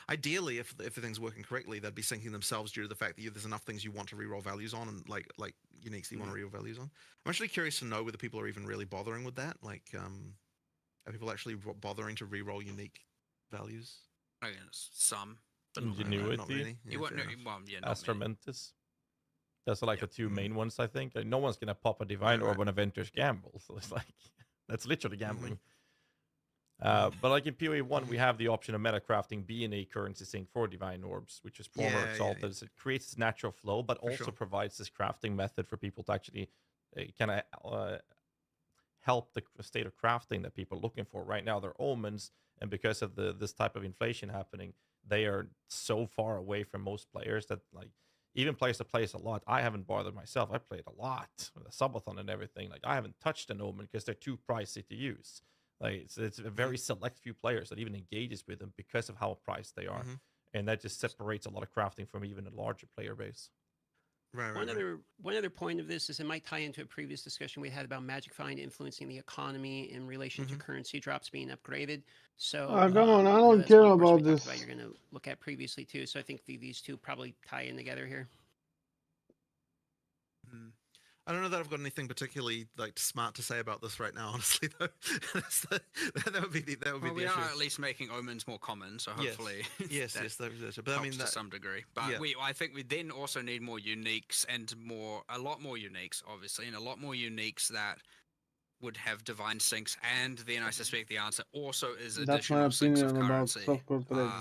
ideally, if the thing's working correctly, they'd be syncing themselves due to the fact that there's enough things you want to reroll values on, and like uniques that you want to reroll values on. I'm actually curious to know whether people are even really bothering with that. Like, are people actually bothering to reroll unique values? I guess some. But Ingenuity. Not really. You won't know. Well, yeah, not Astramentis. That's like the two main ones, I think. Like, no one's gonna pop a divine orb on a Ventur's gamble, so it's like that's literally gambling. But like in PoE 1, we have the option of metacrafting being a currency sync for divine orbs, which is former exalted. So it creates this natural flow, but also provides this crafting method for people to actually kind of help the state of crafting that people are looking for. Right now, they're omens, and because of this type of inflation happening, they are so far away from most players that, like, even players that plays a lot, I haven't bothered myself. I played a lot with a subathon and everything. Like, I haven't touched an omen because they're too pricey to use. Like, it's a very select few players that even engages with them because of how priced they are, and that just separates a lot of crafting from even a larger player base. One other point of this is it might tie into a previous discussion we had about Magic Find influencing the economy in relation to currency drops being upgraded. So come on, I don't care about this. You're going to look at previously too. So I think these two probably tie in together here. I don't know that I've got anything particularly like smart to say about this right now, honestly. Though that would be the we issue. are at least making omens more common, so hopefully, yes, but I mean to some degree. But I think we then also need more uniques and a lot more uniques, obviously, and a lot more uniques that would have divine syncs. And then I suspect the answer also is additional syncs of currency. Because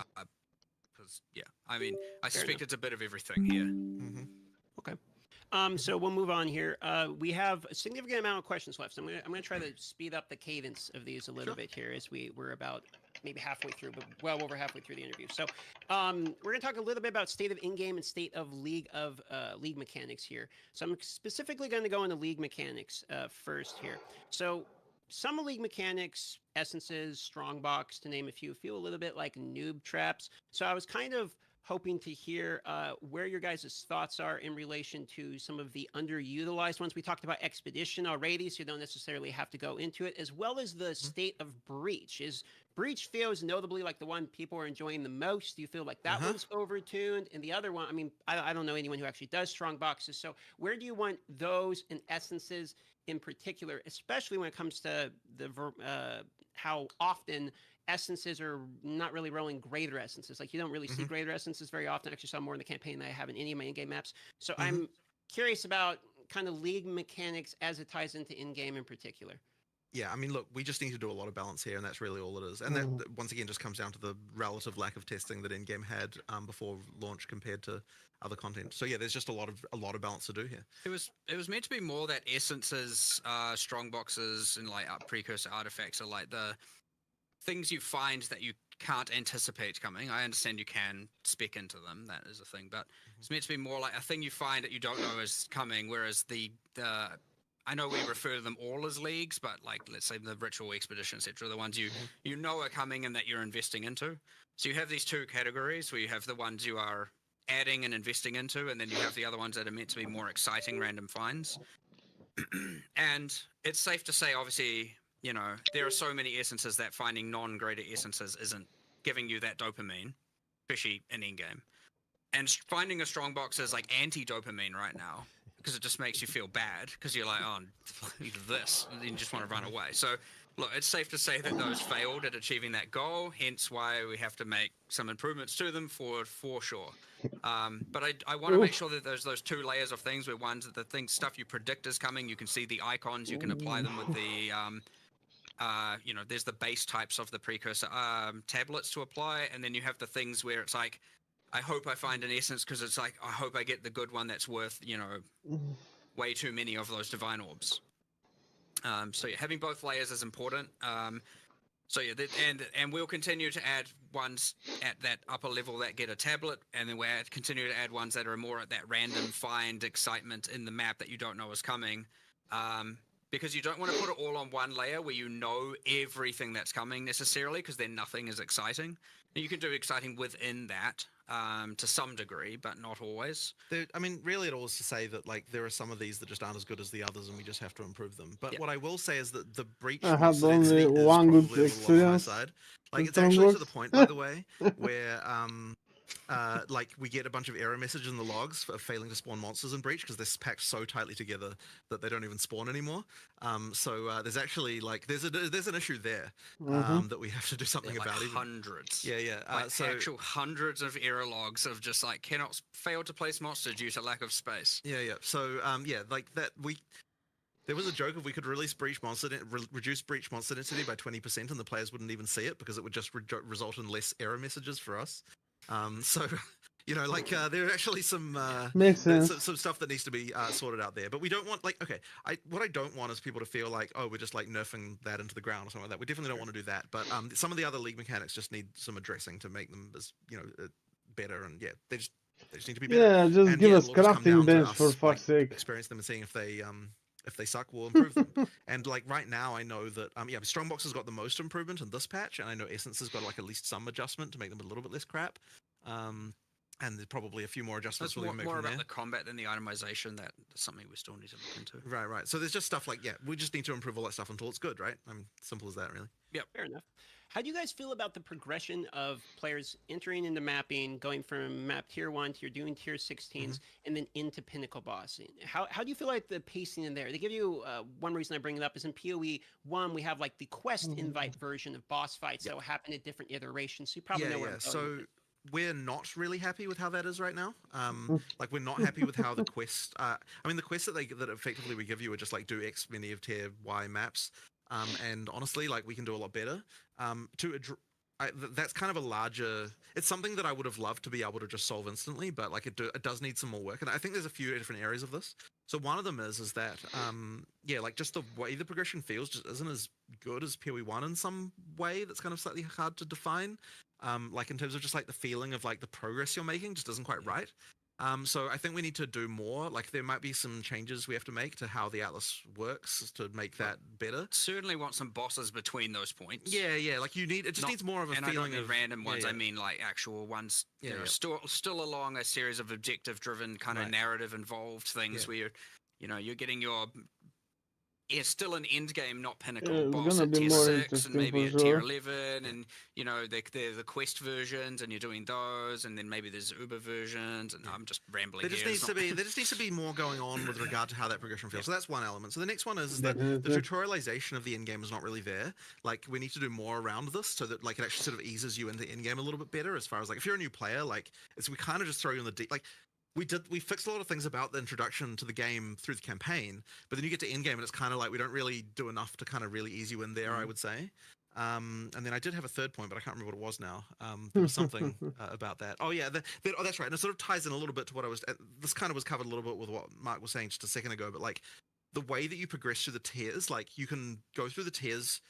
I mean, I suspect it's a bit of everything here. Okay. So we'll move on here. We have a significant amount of questions left. So I'm gonna try to speed up the cadence of these a little bit here as we're about maybe halfway through, but well over halfway through the interview. So we're gonna talk a little bit about state of in-game and state of league mechanics here. So I'm specifically going to go into league mechanics first here. So some league mechanics, essences, strongbox, to name a few, feel a little bit like noob traps. So I was kind of hoping to hear where your guys' thoughts are in relation to some of the underutilized ones. We talked about Expedition already, so you don't necessarily have to go into it, as well as the state of Breach. Is Breach feels notably like the one people are enjoying the most? Do you feel like that one's overtuned? And the other one, I mean, I don't know anyone who actually does strong boxes, so where do you want those and essences in particular, especially when it comes to the how often essences are not really rolling greater essences. Like, you don't really see greater essences very often. I actually saw more in the campaign than I have in any of my in-game maps. So I'm curious about kind of league mechanics as it ties into in-game in particular. Yeah, I mean, look, we just need to do a lot of balance here, and that's really all it is. And that, once again, just comes down to the relative lack of testing that in-game had before launch compared to other content. So yeah, there's just a lot of balance to do here. It was meant to be more that essences, strong boxes, and like precursor artifacts are like the things you find that you can't anticipate coming. I understand you can spec into them, that is a thing, but it's meant to be more like a thing you find that you don't know is coming, whereas the I know we refer to them all as leagues, but like, let's say the ritual, expedition, etc., the ones you know are coming and that you're investing into. So you have these two categories where you have the ones you are adding and investing into, and then you have the other ones that are meant to be more exciting random finds. And it's safe to say, obviously, you know, there are so many essences that finding non-greater essences isn't giving you that dopamine, especially in in-game. And finding a strong box is like anti-dopamine right now because it just makes you feel bad because you're like, oh, this, and you just want to run away. So, look, it's safe to say that those failed at achieving that goal. Hence, why we have to make some improvements to them for sure. But I want to make sure that there's those 2 layers of things where one's the things stuff you predict is coming. You can see the icons. You can apply them with the you know, there's the base types of the precursor tablets to apply, and then you have the things where it's like, I hope I find an essence because it's like, I hope I get the good one that's worth, you know, way too many of those divine orbs. So yeah, having both layers is important. So yeah, and we'll continue to add ones at that upper level that get a tablet, and then we'll continue to add ones that are more at that random find excitement in the map that you don't know is coming. Because you don't want to put it all on one layer where you know everything that's coming necessarily, because then nothing is exciting. And you can do exciting within that to some degree, but not always. I mean, really, it all is to say that like there are some of these that just aren't as good as the others, and we just have to improve them. But what I will say is that the breach I had monster density only is one probably good a little on the high experience. side. Like with it's actually to the Strongbox. point, by the way, where like we get a bunch of error messages in the logs for failing to spawn monsters in breach because they're packed so tightly together that they don't even spawn anymore. So there's actually like there's an issue there that we have to do something like about. Hundreds. Yeah. Like So actual hundreds of error logs of just like cannot fail to place monster due to lack of space. yeah. So yeah, like that there was a joke if we could release breach monster reduce breach monster density by 20% and the players wouldn't even see it because it would just result in less error messages for us. So you know, like there are actually some Makes sense. some stuff that needs to be sorted out there. But we don't want like what I don't want is people to feel like, oh, we're just like nerfing that into the ground or something like that. We definitely don't want to do that. But some of the other league mechanics just need some addressing to make them as better. And yeah, they just need to be better. Yeah, just and, give yeah, us it'll just come crafting down to bench us, for fuck's sake. experience them and seeing if they suck, we'll improve them. And like right now, I know that Strongbox has got the most improvement in this patch, and I know Essence has got like at least some adjustment to make them a little bit less crap. And there's probably a few more adjustments That's we'll make more from about there. the combat than the itemization. That's something we still need to look into. Right. So there's just stuff like we just need to improve all that stuff until it's good, right? Simple as that, really. Yeah, fair enough. How do you guys feel about the progression of players entering into mapping, going from map tier 1 to you're doing tier 16s, and then into pinnacle bossing? How do you feel like the pacing in there? They give you one reason I bring it up is in PoE 1 we have like the quest invite version of boss fights that will happen at different iterations. So you probably know where I'm going with it. We're not really happy with how that is right now. Like we're not happy with how the quest. I mean, the quests that effectively we give you are just like do X many of tier Y maps. And honestly, like we can do a lot better. That's kind of a larger. It's something that I would have loved to be able to just solve instantly, but like it does need some more work. And I think there's a few different areas of this. So one of them is that like just the way the progression feels just isn't as good as PoE 1 in some way. That's kind of slightly hard to define. Like in terms of just like the feeling of like the progress you're making just isn't quite right. So I think we need to do more. Like there might be some changes we have to make to how the Atlas works to make that better. Certainly want some bosses between those points. Yeah. Like it just needs more of a feeling. And I don't mean of random ones. I mean like actual ones. Still along a series of objective-driven kind of narrative-involved things where you're getting your. It's still an end game, not pinnacle boss at tier 6 and maybe at tier 11, and they're the quest versions, and you're doing those, and then maybe there's Uber versions, and I'm just rambling. There just needs to be more going on with regard to how that progression feels. So that's one element. So the next one is that the tutorialization of the end game is not really there. Like we need to do more around this so that like it actually sort of eases you into end game a little bit better. As far as like if you're a new player, like we kind of just throw you in the deep. Like we fixed a lot of things about the introduction to the game through the campaign, but then you get to endgame and it's kind of like we don't really do enough to kind of really ease you in there, I would say. And then I did have a third point, but I can't remember what it was now. There was something about that. Oh yeah, that's right. And it sort of ties in a little bit to what I was. This kind of was covered a little bit with what Mark was saying just a second ago. But like the way that you progress through the tiers, like you can go through the tiers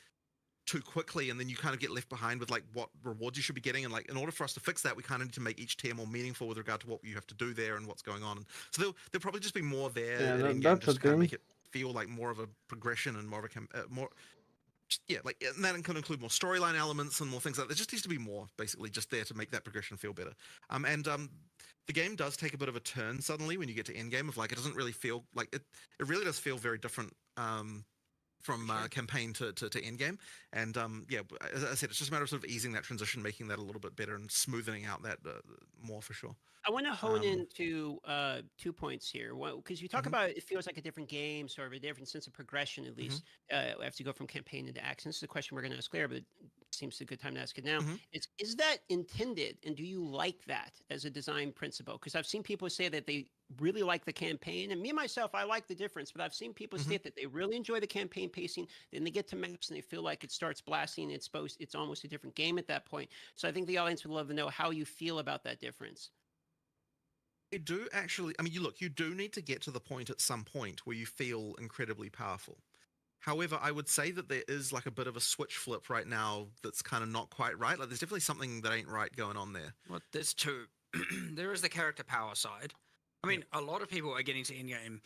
too quickly and then you kind of get left behind with like what rewards you should be getting, and like in order for us to fix that we kind of need to make each tier more meaningful with regard to what you have to do there and what's going on. So there'll probably just be more there in game just to kind of make it feel like more of a progression and more of a more like, and that can include more storyline elements and more things like that. There just needs to be more basically just there to make that progression feel better. The game does take a bit of a turn suddenly when you get to end game of like it doesn't really feel like it really does feel very different from campaign to end game. And yeah, as I said, it's just a matter of sort of easing that transition, making that a little bit better, and smoothing out that more for sure. I want to hone into 2 points here. Because you talk about it feels like a different game, sort of a different sense of progression, at least, after you go from campaign into action. This is a question we're going to ask later, but it seems a good time to ask it now. Is that intended, and do you like that as a design principle? Because I've seen people say that they really like the campaign, and me myself, I like the difference, but I've seen people state that they really enjoy the campaign pacing. Then they get to maps and they feel like it starts blasting. It's almost a different game at that point. So I think the audience would love to know how you feel about that difference. You do actually, I mean, you do need to get to the point at some point where you feel incredibly powerful. However, I would say that there is like a bit of a switch flip right now that's kind of not quite right. Like there's definitely something that ain't right going on there. Well, there's two. There is the character power side. I mean, a lot of people are getting to endgame.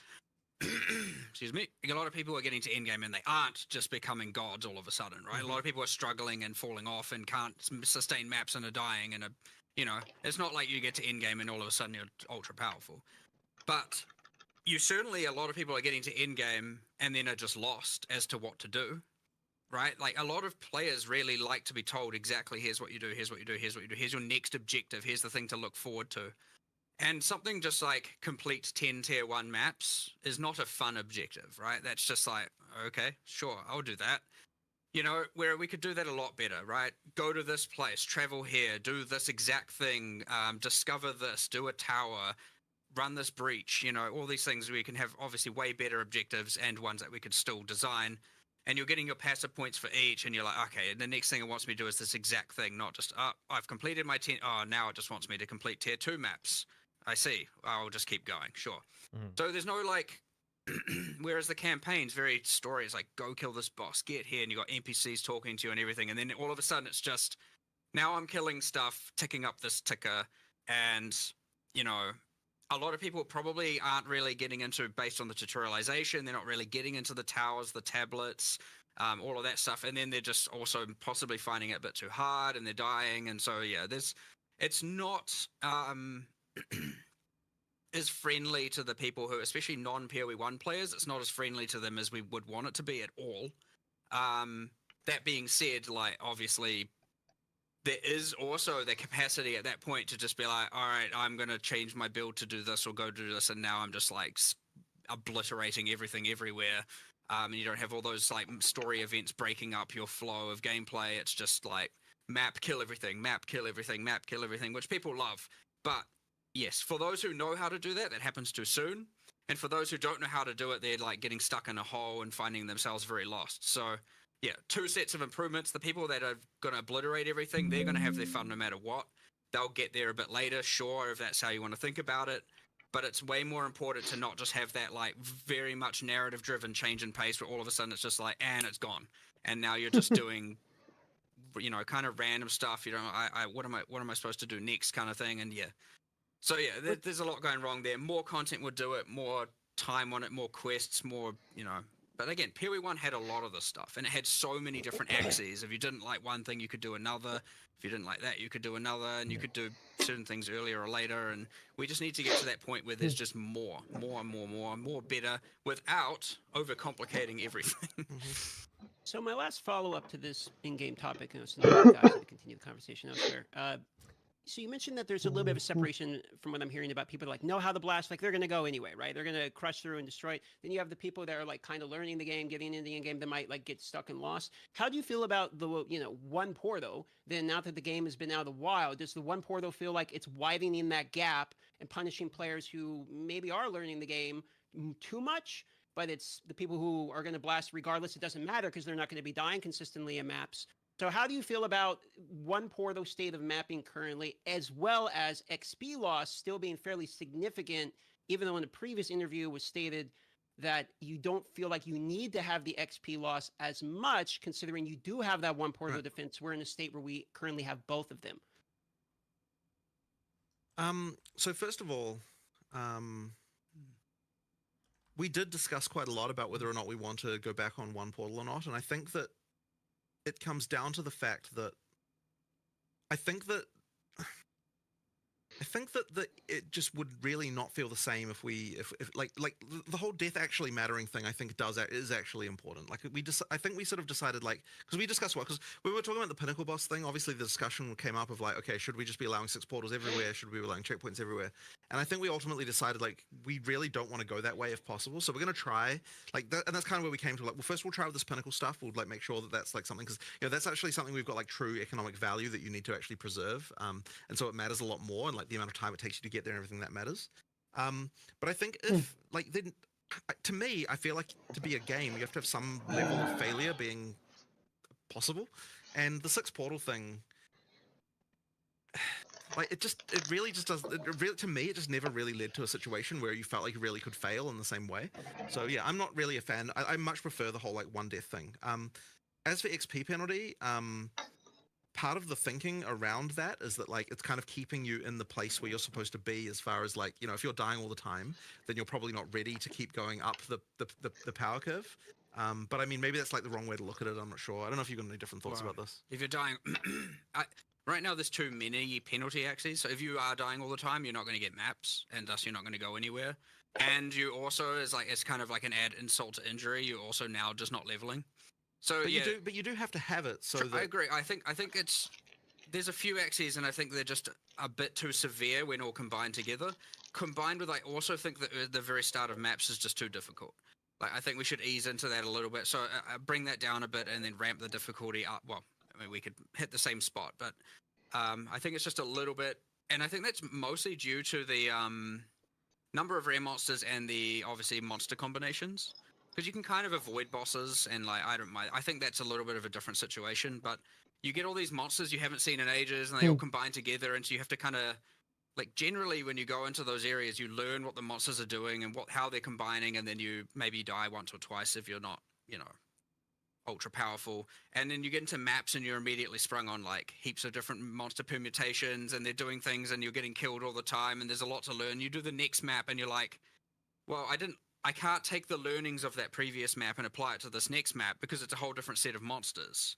Excuse me. A lot of people are getting to endgame and they aren't just becoming gods all of a sudden, right? A lot of people are struggling and falling off and can't sustain maps and are dying and it's not like you get to endgame and all of a sudden you're ultra powerful. But a lot of people are getting to endgame and then are just lost as to what to do, right? Like a lot of players really like to be told exactly, here's what you do, here's what you do, here's what you do, here's your next objective, here's the thing to look forward to. And something just like complete 10 tier 1 maps is not a fun objective, right? That's just like, okay, sure, I'll do that. Where we could do that a lot better, right? Go to this place, travel here, do this exact thing, discover this, do a tower, run this breach, all these things we can have obviously way better objectives and ones that we could still design. And you're getting your passive points for each, and you're like, okay, the next thing it wants me to do is this exact thing, not just, I've completed my 10, now it just wants me to complete tier 2 maps. I see. I'll just keep going, sure. So there's no like, whereas the campaign's very story is like, go kill this boss, get here, and you got NPCs talking to you and everything, and then all of a sudden it's just, now I'm killing stuff, ticking up this ticker, and, a lot of people probably aren't really getting into, based on the tutorialization, they're not really getting into the towers, the tablets, all of that stuff, and then they're just also possibly finding it a bit too hard, and they're dying, and so, yeah, it's not, is friendly to the people who, especially non-PoE 1 players, it's not as friendly to them as we would want it to be at all. That being said, like, obviously, there is also the capacity at that point to just be like, all right, I'm going to change my build to do this or go do this, and now I'm just, like, obliterating everything everywhere. And you don't have all those, like, story events breaking up your flow of gameplay. It's just, like, map, kill everything, map, kill everything, map, kill everything, which people love. But yes, for those who know how to do that, that happens too soon. And for those who don't know how to do it, they're like getting stuck in a hole and finding themselves very lost. So yeah, 2 sets of improvements. The people that are going to obliterate everything, they're going to have their fun no matter what. They'll get there a bit later, sure, if that's how you want to think about it. But it's way more important to not just have that like very much narrative driven change in pace where all of a sudden it's just like, and it's gone. And now you're just doing, kind of random stuff. What am I supposed to do next kind of thing? And yeah. So yeah, there's a lot going wrong there. More content would do it, more time on it, more quests, more, But again, PoE 1 had a lot of this stuff, and it had so many different axes. If you didn't like one thing, you could do another. If you didn't like that, you could do another, and you could do certain things earlier or later. And we just need to get to that point where there's just more better, without overcomplicating everything. So my last follow-up to this in-game topic, so now you guys to continue the conversation elsewhere. So you mentioned that there's a little bit of a separation from what I'm hearing about people like know how to blast, like they're going to go anyway, right? They're going to crush through and destroy it. Then you have the people that are like kind of learning the game, getting into the end game that might like get stuck and lost. How do you feel about the, one pour though? Then now that the game has been out of the wild, does the one pour though feel like it's widening that gap and punishing players who maybe are learning the game too much? But it's the people who are going to blast regardless. It doesn't matter because they're not going to be dying consistently in maps. So how do you feel about one pour though state of mapping currently, as well as XP loss still being fairly significant, even though in the previous interview was stated that you don't feel like you need to have the XP loss as much, considering you do have that one pour though defense. We're in a state where we currently have both of them. So first of all, we did discuss quite a lot about whether or not we want to go back on one portal or not, and I think that it comes down to the fact that I think that I think that it just would really not feel the same if like the whole death actually mattering thing. I think is actually important. Like I think we sort of decided, like, because we discussed because we were talking about the pinnacle boss thing. Obviously, the discussion came up of like, okay, should we just be allowing 6 portals everywhere? Should we be allowing checkpoints everywhere? And I think we ultimately decided like we really don't want to go that way if possible. So we're gonna try like that, and that's kind of where we came to like, well, first we'll try with this pinnacle stuff. We'll like make sure that that's like something, because that's actually something we've got like true economic value that you need to actually preserve. And so it matters a lot more, and like the amount of time it takes you to get there and everything that matters. But I think if like then to me, I feel like to be a game, you have to have some level of failure being possible, and the 6 portal thing, like it really just does. To me, it just never really led to a situation where you felt like you really could fail in the same way. So yeah, I'm not really a fan. I much prefer the whole like 1 death thing. As for XP penalty, part of the thinking around that is that like it's kind of keeping you in the place where you're supposed to be, as far as like, if you're dying all the time, then you're probably not ready to keep going up the power curve. But I mean, maybe that's like the wrong way to look at it. I'm not sure. I don't know if you've got any different thoughts about this. If you're dying, right now there's too many penalty axes. So if you are dying all the time, you're not going to get maps, and thus you're not going to go anywhere. And you also it's kind of like an add insult to injury. You're also now just not leveling. So but you do have to have it. So I agree. I think there's a few axes, and I think they're just a bit too severe when all combined together. Combined with, I also think that the very start of maps is just too difficult. Like, I think we should ease into that a little bit. So bring that down a bit and then ramp the difficulty up. Well, I mean, we could hit the same spot, but I think it's just a little bit, and I think that's mostly due to the number of rare monsters and the obviously monster combinations. Because you can kind of avoid bosses, and like I don't mind. I think that's a little bit of a different situation, but you get all these monsters you haven't seen in ages, and they all combine together, and so you have to kind of like, generally when you go into those areas, you learn what the monsters are doing and how they're combining, and then you maybe die once or twice if you're not, ultra powerful. And then you get into maps, and you're immediately sprung on like heaps of different monster permutations, and they're doing things, and you're getting killed all the time, and there's a lot to learn. You do the next map, and you're like, well, I can't take the learnings of that previous map and apply it to this next map because it's a whole different set of monsters.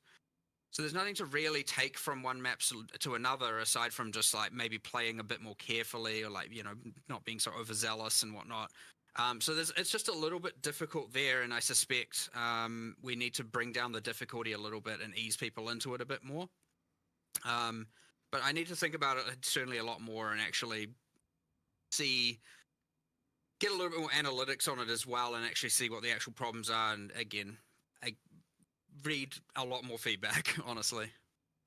So there's nothing to really take from one map to another, aside from just like maybe playing a bit more carefully, or like, not being so overzealous and whatnot. So it's just a little bit difficult there, and I suspect we need to bring down the difficulty a little bit and ease people into it a bit more. But I need to think about it certainly a lot more and actually get a little bit more analytics on it as well, and actually see what the actual problems are. And again, I read a lot more feedback, honestly.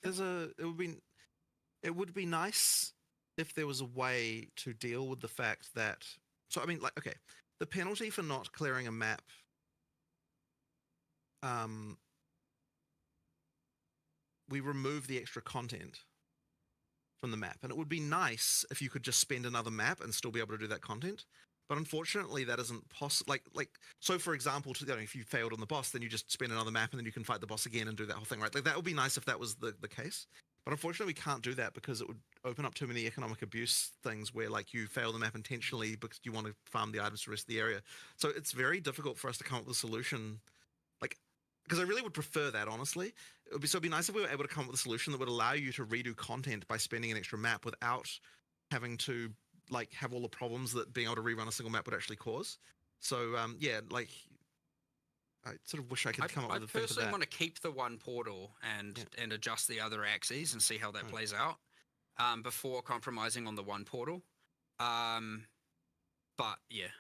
It would be nice if there was a way to deal with the fact that, so I mean, like, okay, the penalty for not clearing a map, we remove the extra content from the map, and it would be nice if you could just spend another map and still be able to do that content. But unfortunately, that isn't possible. Like, so for example, if you failed on the boss, then you just spend another map, and then you can fight the boss again and do that whole thing, right? Like, that would be nice if that was the case. But unfortunately, we can't do that because it would open up too many economic abuse things where, like, you fail the map intentionally because you want to farm the items to the rest of the area. So it's very difficult for us to come up with a solution, like, because I really would prefer that, honestly. It'd be nice if we were able to come up with a solution that would allow you to redo content by spending an extra map without having to, like, have all the problems that being able to rerun a single map would actually cause. So yeah, like, I sort of wish I could come up with a thing for that. I personally want to keep the 1 portal and adjust the other axes and see how that plays out before compromising on the 1 portal. But yeah,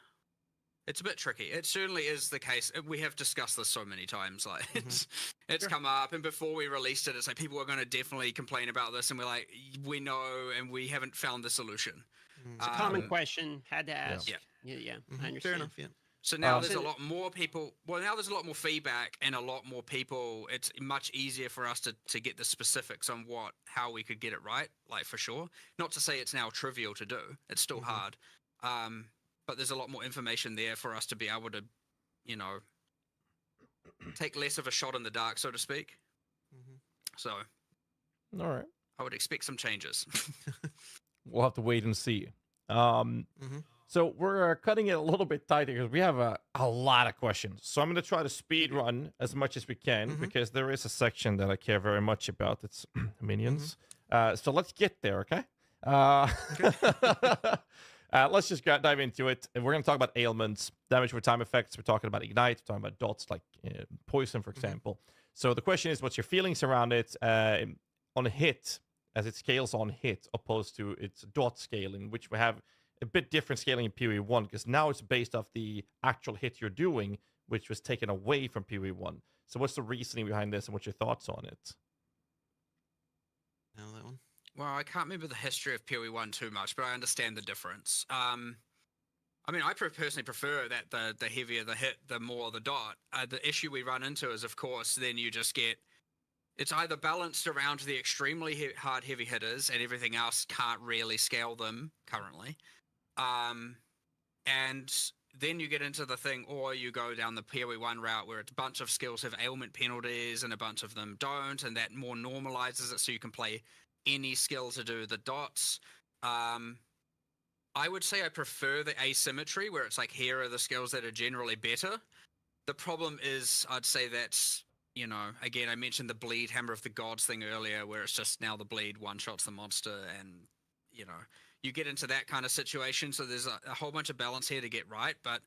it's a bit tricky. It certainly is the case. We have discussed this so many times. Like, it's come up, and before we released it, it's like people are going to definitely complain about this, and we're like, we know, and we haven't found the solution. It's a common question. Had to ask. Yeah. I understand. Fair enough. Yeah. So now there's a lot more people. Well, now there's a lot more feedback and a lot more people. It's much easier for us to get the specifics on how we could get it right, like, for sure. Not to say it's now trivial to do. It's still hard. But there's a lot more information there for us to be able to, take less of a shot in the dark, so to speak. So, all right, I would expect some changes. We'll have to wait and see. So we're cutting it a little bit tighter because we have a lot of questions. So I'm going to try to speed run as much as we can because there is a section that I care very much about. It's minions. So let's get there, okay? Let's just dive into it. We're going to talk about ailments, damage over time effects. We're talking about ignite. We're talking about dots like poison, for example. So the question is, what's your feelings around it on a hit, as it scales on hit, opposed to its dot scaling, which we have a bit different scaling in PoE 1, because now it's based off the actual hit you're doing, which was taken away from PoE 1. So what's the reasoning behind this, and what's your thoughts on it? Now that one. Well, I can't remember the history of PoE 1 too much, but I understand the difference. I mean, I personally prefer that the heavier the hit, the more the dot. The issue we run into is, of course, then you just get... It's either balanced around the extremely hard heavy hitters, and everything else can't really scale them currently. And then you get into the thing, or you go down the PoE 1 route where it's a bunch of skills have ailment penalties and a bunch of them don't, and that more normalizes it so you can play any skill to do the dots. I would say I prefer the asymmetry where it's like, here are the skills that are generally better. The problem is, I'd say that's, you know, again, I mentioned the bleed Hammer of the Gods thing earlier, where it's just now the bleed one-shots the monster, and, you know, you get into that kind of situation. So there's a whole bunch of balance here to get right, but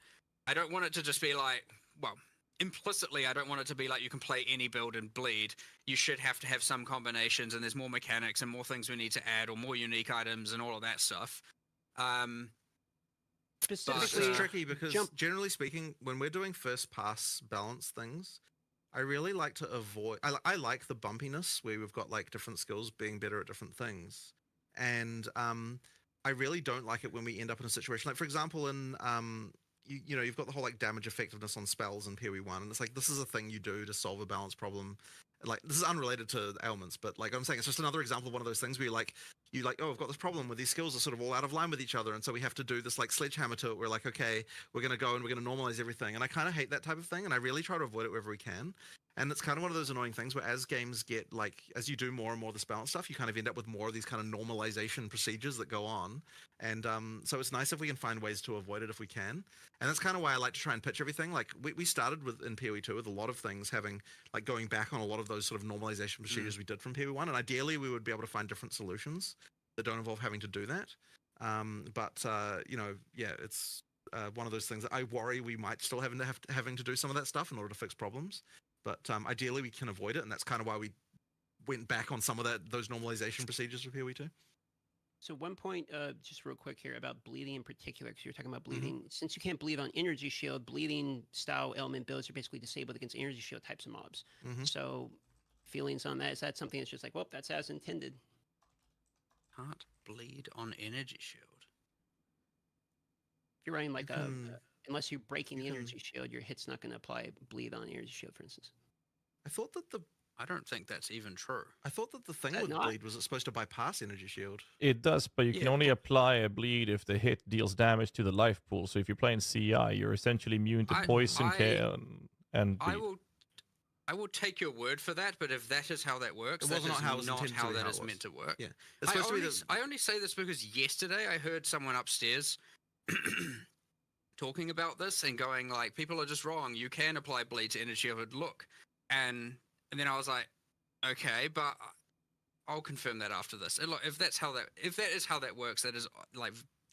I don't want it to just be like, well, implicitly, I don't want it to be like you can play any build and bleed. You should have to have some combinations, and there's more mechanics and more things we need to add, or more unique items and all of that stuff. Specifically, it's tricky because generally speaking, when we're doing first pass balance things, I really like to avoid... I like the bumpiness where we've got like different skills being better at different things. And I really don't like it when we end up in a situation like, for example, in you know, you've got the whole like damage effectiveness on spells in PoE 1, and it's like, this is a thing you do to solve a balance problem. Like, this is unrelated to ailments, but like I'm saying, it's just another example of one of those things where you like, oh, I've got this problem where these skills are sort of all out of line with each other, and so we have to do this like sledgehammer to it. We're like, okay, we're going to go and we're going to normalize everything. And I kind of hate that type of thing, and I really try to avoid it wherever we can. And it's kind of one of those annoying things where as games get, like, as you do more and more of this balance stuff, you kind of end up with more of these kind of normalization procedures that go on. And so it's nice if we can find ways to avoid it if we can. And that's kind of why I like to try and pitch everything. Like, we started with in PoE 2 with a lot of things having, like, going back on a lot of those sort of normalization procedures we did from PoE 1. And ideally, we would be able to find different solutions that don't involve having to do that. You know, yeah, it's one of those things that I worry we might still having to do some of that stuff in order to fix problems. But ideally, we can avoid it, and that's kind of why we went back on some of those normalization procedures for PoE 2. So one point, just real quick here about bleeding in particular, because you're talking about bleeding. Since you can't bleed on energy shield, bleeding style element builds are basically disabled against energy shield types of mobs. So feelings on that? Is that something that's just like, well, that's as intended? Can't bleed on energy shield. If you're running like unless you're breaking the energy shield, your hit's not going to apply bleed on energy shield, for instance. I thought that I don't think that's even true. I thought that the thing with bleed was it's supposed to bypass energy shield. It does, but you can only apply a bleed if the hit deals damage to the life pool. So if you're playing CI, you're essentially immune to poison and bleed. I will take your word for that, but if that is how that works, that is not how that is meant to work. Yeah. I only say this because yesterday I heard someone upstairs talking about this and going like, people are just wrong. You can apply bleed to energy shield. Look, and then I was like, okay, but I'll confirm that after this. And look, if that is how that works, that is like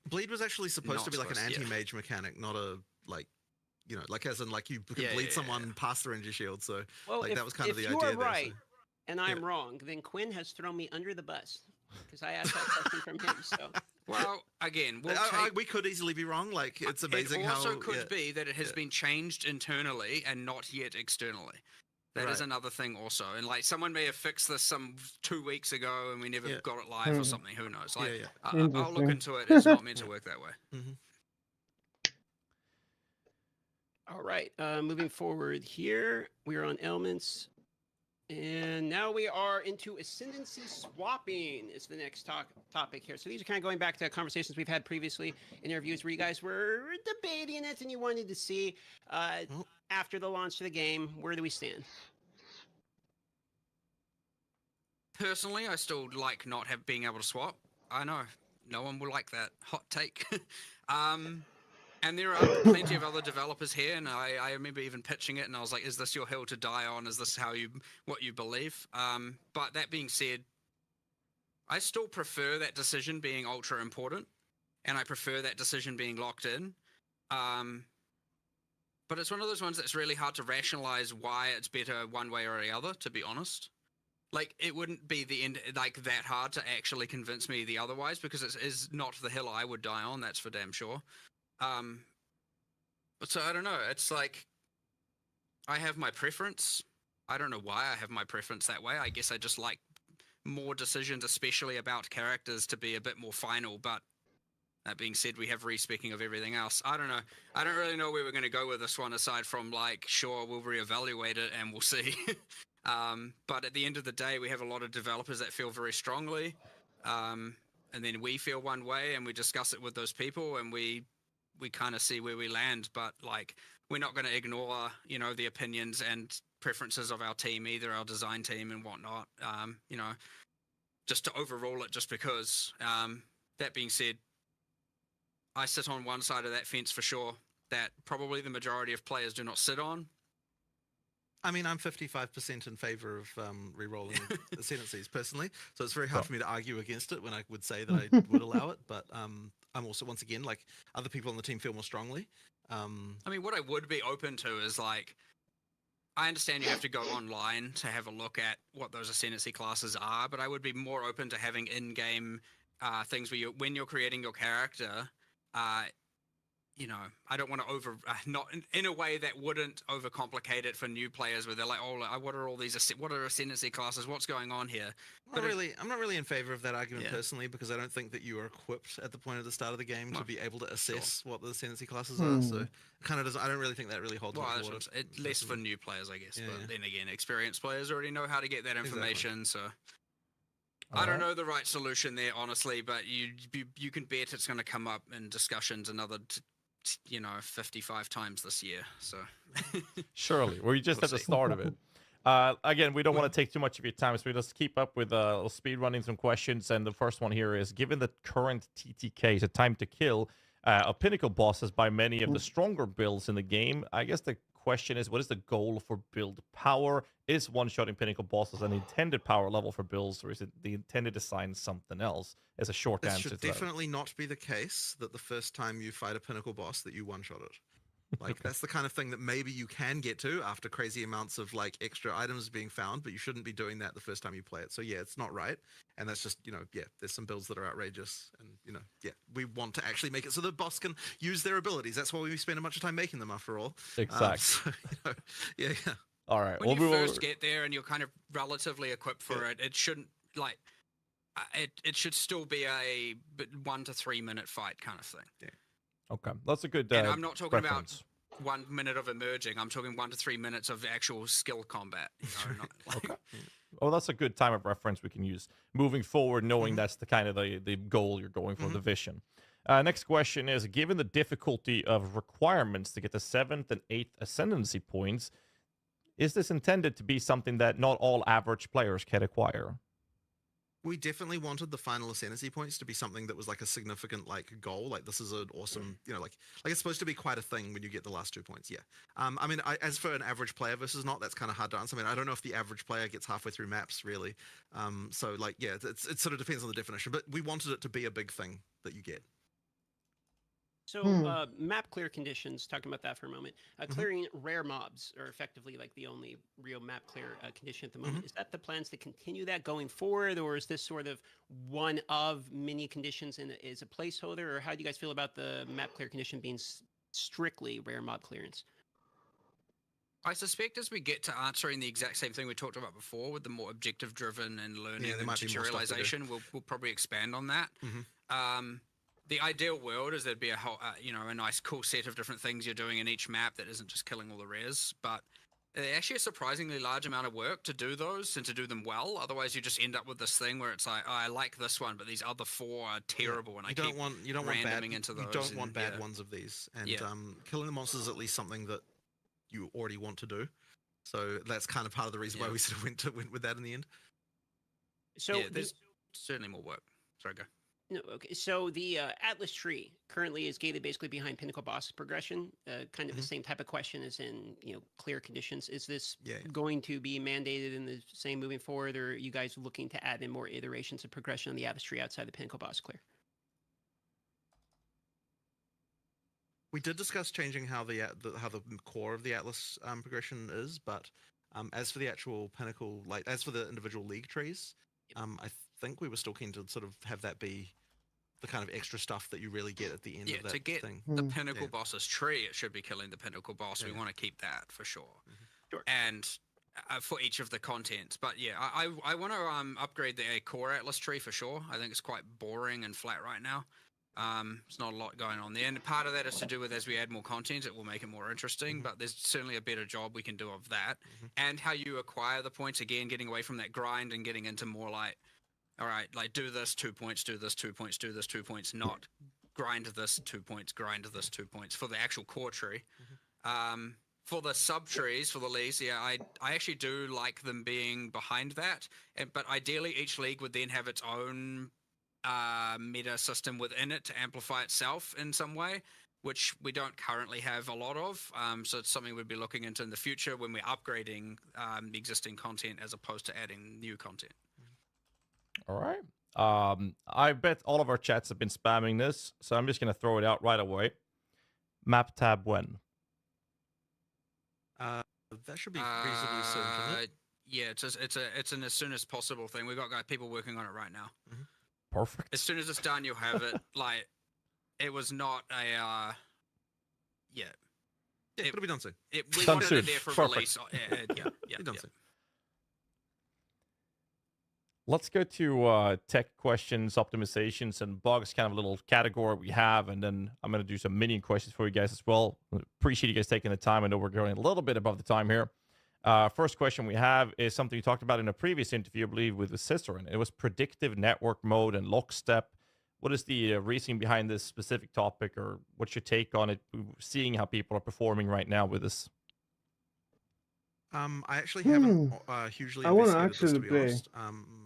bleed was actually supposed to be like an anti-mage mechanic, not a like, you know, like as in like you could bleed someone past their energy shield. So like that was kind of the idea. If you are right and I'm wrong, then Quinn has thrown me under the bus because I asked that question from him. So. Well, again, we could easily be wrong. Like, it's amazing how... It also could be that it has been changed internally and not yet externally. That is another thing also. And, like, someone may have fixed this 2 weeks ago and we never got it live or something. Who knows? Like, I'll look into it. It's not meant to work that way. All right. Moving forward here, we are on elements. And now we are into ascendancy swapping is the next topic here. So these are kind of going back to conversations we've had previously in interviews where you guys were debating it and you wanted to see after the launch of the game, where do we stand? Personally, I still like not being able to swap. I know no one will like that hot take. And there are plenty of other developers here, and I remember even pitching it, and I was like, is this your hill to die on? Is this what you believe? But that being said, I still prefer that decision being ultra important, and I prefer that decision being locked in. But it's one of those ones that's really hard to rationalize why it's better one way or the other, to be honest. Like, it wouldn't be the end, like, that hard to actually convince me the otherwise, because it is not the hill I would die on, that's for damn sure. So I don't know, it's like, I have my preference. I don't know why I have my preference that way. I guess I just like more decisions, especially about characters, to be a bit more final, but that being said, we have respecking of everything else. I don't know. I don't really know where we're going to go with this one, aside from, like, sure, we'll reevaluate it and we'll see. But at the end of the day, we have a lot of developers that feel very strongly. And then we feel one way, and we discuss it with those people, and we kind of see where we land. But, like, we're not going to ignore, you know, the opinions and preferences of our team, either our design team and whatnot, you know, just to overrule it just because. That being said, I sit on one side of that fence for sure, that probably the majority of players do not sit on. I mean, I'm 55% in favor of re-rolling ascendancies personally, so it's very hard for me to argue against it when I would say that I would allow it, but I'm also, once again, like, other people on the team feel more strongly. I mean, what I would be open to is, like, I understand you have to go online to have a look at what those ascendancy classes are, but I would be more open to having in-game things where when you're creating your character, you know, I don't want to not in a way that wouldn't overcomplicate it for new players, where they're like, oh, what are all these, what are ascendancy classes? What's going on here? I'm not really in favor of that argument personally, because I don't think that you are equipped at the point of the start of the game to be able to assess what the ascendancy classes are. So it kind of doesn't. I don't really think that really holds much water. It's less for new players, I guess. But then again, experienced players already know how to get that information. So I don't know the right solution there, honestly. But you can bet it's going to come up in discussions another 55 times this year. So surely we're just at the start of it. Again, we don't want to take too much of your time, so we just keep up with speed running some questions. And the first one here is: given the current TTK, so time to kill, of pinnacle bosses by many of the stronger builds in the game, I guess the question is, what is the goal for build power? Is one-shotting pinnacle bosses an intended power level for builds, or is it the intended assign something else? As a short answer to that. It should definitely not be the case that the first time you fight a pinnacle boss that you one-shot it. Like, that's the kind of thing that maybe you can get to after crazy amounts of, like, extra items being found, but you shouldn't be doing that the first time you play it. So yeah, it's not right. And that's just, there's some builds that are outrageous, and we want to actually make it so the boss can use their abilities. That's why we spend a bunch of time making them, after all. Exactly. So, yeah. All right. When you first get there and you're kind of relatively equipped for it, it shouldn't, like, it should still be a 1 to 3 minute fight kind of thing. Yeah. Okay, that's a good. And I'm not talking preference. about 1 minute of emerging. I'm talking 1 to 3 minutes of actual skill combat. Okay. Well, that's a good time of reference we can use moving forward, knowing that's the kind of the goal you're going for, the vision. Next question is: given the difficulty of requirements to get the 7th and 8th ascendancy points, is this intended to be something that not all average players can acquire? We definitely wanted the final ascendancy points to be something that was like a significant, like, goal. Like, this is an awesome, like it's supposed to be quite a thing when you get the last 2 points. Yeah. I mean, as for an average player versus not, that's kind of hard to answer. I mean, I don't know if the average player gets halfway through maps really. So, like, yeah, it sort of depends on the definition, but we wanted it to be a big thing that you get. So map clear conditions, talking about that for a moment. Clearing rare mobs are effectively like the only real map clear condition at the moment. Is that the plans to continue that going forward, or is this sort of one of many conditions and is a placeholder, or how do you guys feel about the map clear condition being strictly rare mob clearance? I suspect as we get to answering the exact same thing we talked about before with the more objective driven and learning and tutorialization, we'll probably expand on that. The ideal world is there'd be a whole, a nice cool set of different things you're doing in each map that isn't just killing all the rares, but actually a surprisingly large amount of work to do those and to do them well. Otherwise, you just end up with this thing where it's like, oh, I like this one, but these other 4 are terrible, and I keep randoming into those. You don't want bad ones of these, and killing the monsters is at least something that you already want to do. So that's kind of part of the reason why we sort of went with that in the end. So there's certainly more work. Sorry, go. No, okay. So the Atlas tree currently is gated basically behind Pinnacle boss progression. Kind of the same type of question as in clear conditions. Is this going to be mandated in the same moving forward, or are you guys looking to add in more iterations of progression on the Atlas tree outside the Pinnacle boss clear? We did discuss changing how the core of the Atlas progression is, but as for the actual Pinnacle, like as for the individual league trees, I think we were still keen to sort of have that be the kind of extra stuff that you really get at the end of that to get thing. the Pinnacle boss's tree, it should be killing the Pinnacle boss. We want to keep that for sure. Sure. And for each of the contents. But yeah, I want to upgrade the core Atlas tree for sure. I think it's quite boring and flat right now. There's not a lot going on there. And part of that is to do with as we add more content, it will make it more interesting. But there's certainly a better job we can do of that. And how you acquire the points, again, getting away from that grind and getting into more like, all right, like do this 2 points, do this 2 points, do this 2 points, not grind this 2 points, grind this 2 points for the actual core tree. For the sub trees, for the leagues, yeah, I actually do like them being behind that. But ideally, each league would then have its own meta system within it to amplify itself in some way, which we don't currently have a lot of. So it's something we'd be looking into in the future when we're upgrading the existing content as opposed to adding new content. All right. I bet all of our chats have been spamming this, so I'm just going to throw it out right away. Map tab when? That should be reasonably soon, shouldn't it? Yeah, it's an as soon as possible thing. We've got people working on it right now. Perfect. As soon as it's done, you'll have it. Like, it was not a it'll be done soon. We Done wanted soon. it there for Perfect. release. Yeah, Done soon. Let's go to tech questions, optimizations, and bugs, kind of a little category we have, and then I'm going to do some minion questions for you guys as well. Appreciate you guys taking the time. I know we're going a little bit above the time here. First question we have is something you talked about in a previous interview, I believe, with the sister, and it was predictive network mode and lockstep. What is the reasoning behind this specific topic, or what's your take on it, seeing how people are performing right now with this? I actually haven't hugely I want to investigated this, to actually be play. honest.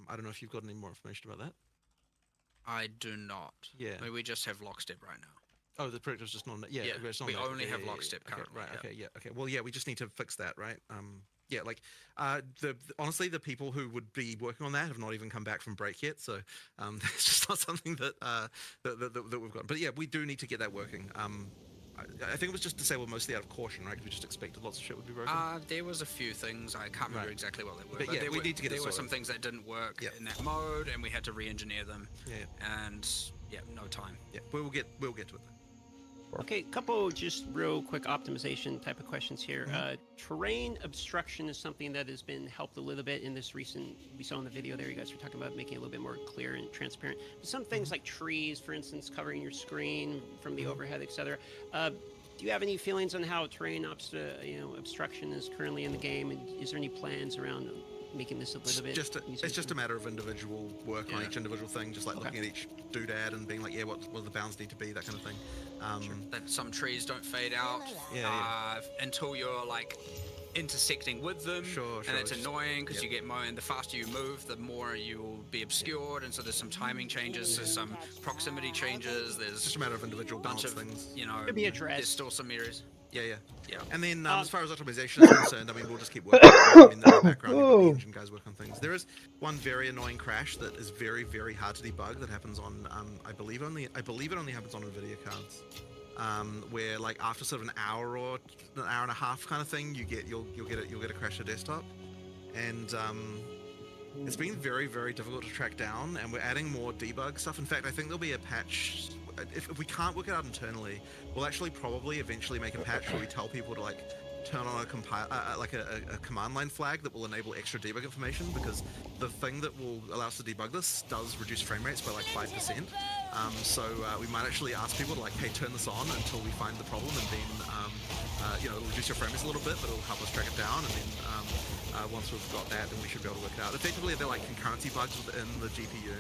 I don't know if you've got any more information about that. I do not. Yeah. I mean, we just have lockstep right now. Oh, the predictor's just not. Yeah, it's not we there. only Yeah, have yeah, lockstep okay, currently. right. Okay. Yeah. Okay. Well, yeah. We just need to fix that, right? Yeah. Like, honestly, the people who would be working on that have not even come back from break yet. So, it's just not something that that we've got. But yeah, we do need to get that working. I think it was just disabled mostly out of caution, right? Because we just expected lots of shit would be broken. There was a few things. I can't remember exactly what they were. But yeah, we need to get it There were sorted. some things that didn't work in that mode, and we had to re-engineer them. And no time. Yeah, we'll get to it. Okay, couple just real quick optimization type of questions here. Terrain obstruction is something that has been helped a little bit in this recent, we saw in the video there, you guys were talking about making it a little bit more clear and transparent. But some things like trees, for instance, covering your screen from the overhead, etc. Do you have any feelings on how terrain obstruction is currently in the game? And is there any plans around making this a little bit? It's just a matter of individual work on each individual thing, just like looking at each doodad and being like, yeah, what the bounds need to be, that kind of thing. That some trees don't fade out until you're like intersecting with them, and it's annoying because you get more, and the faster you move, the more you will be obscured, and so there's some timing changes, there's some proximity changes, there's just a matter of individual bunch balance of things. Could be addressed. There's still some areas. Yeah. And then as far as optimization is concerned, I mean, we'll just keep working. In the background, the engine guys work on things. There is one very annoying crash that is very, very hard to debug that happens on, I believe it only happens on NVIDIA cards. Where like after sort of an hour or an hour and a half kind of thing, you'll get a crash to desktop, and it's been very, very difficult to track down. And we're adding more debug stuff. In fact, I think there'll be a patch. If we can't work it out internally, we'll actually probably eventually make a patch where we tell people to like turn on a command line flag that will enable extra debug information, because the thing that will allow us to debug this does reduce frame rates by like 5%. So we might actually ask people to like, hey, turn this on until we find the problem, and then it'll reduce your frame rates a little bit, but it'll help us track it down. And then once we've got that, then we should be able to work it out. Effectively, they're like concurrency bugs within the GPU.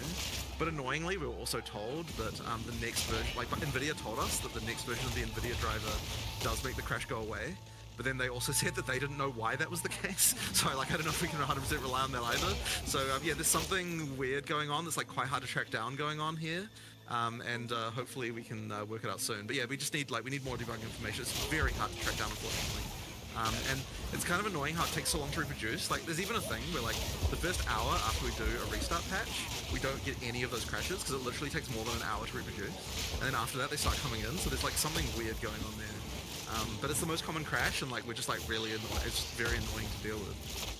But annoyingly, we were also told that the next version, like NVIDIA told us that the next version of the NVIDIA driver does make the crash go away. but then they also said that they didn't know why that was the case. So like I don't know if we can 100% rely on that either. So yeah, there's something weird going on that's like quite hard to track down going on here. And hopefully we can work it out soon. But yeah, we just need we need more debugging information. It's very hard to track down, unfortunately. And it's kind of annoying how it takes so long to reproduce. Like, there's even a thing where, like, the first hour after we do a restart patch, we don't get any of those crashes because it literally takes more than an hour to reproduce. And then after that, they start coming in. So there's, like, something weird going on there. But it's the most common crash, and, like, we're just, like, really annoying. It's very annoying to deal with.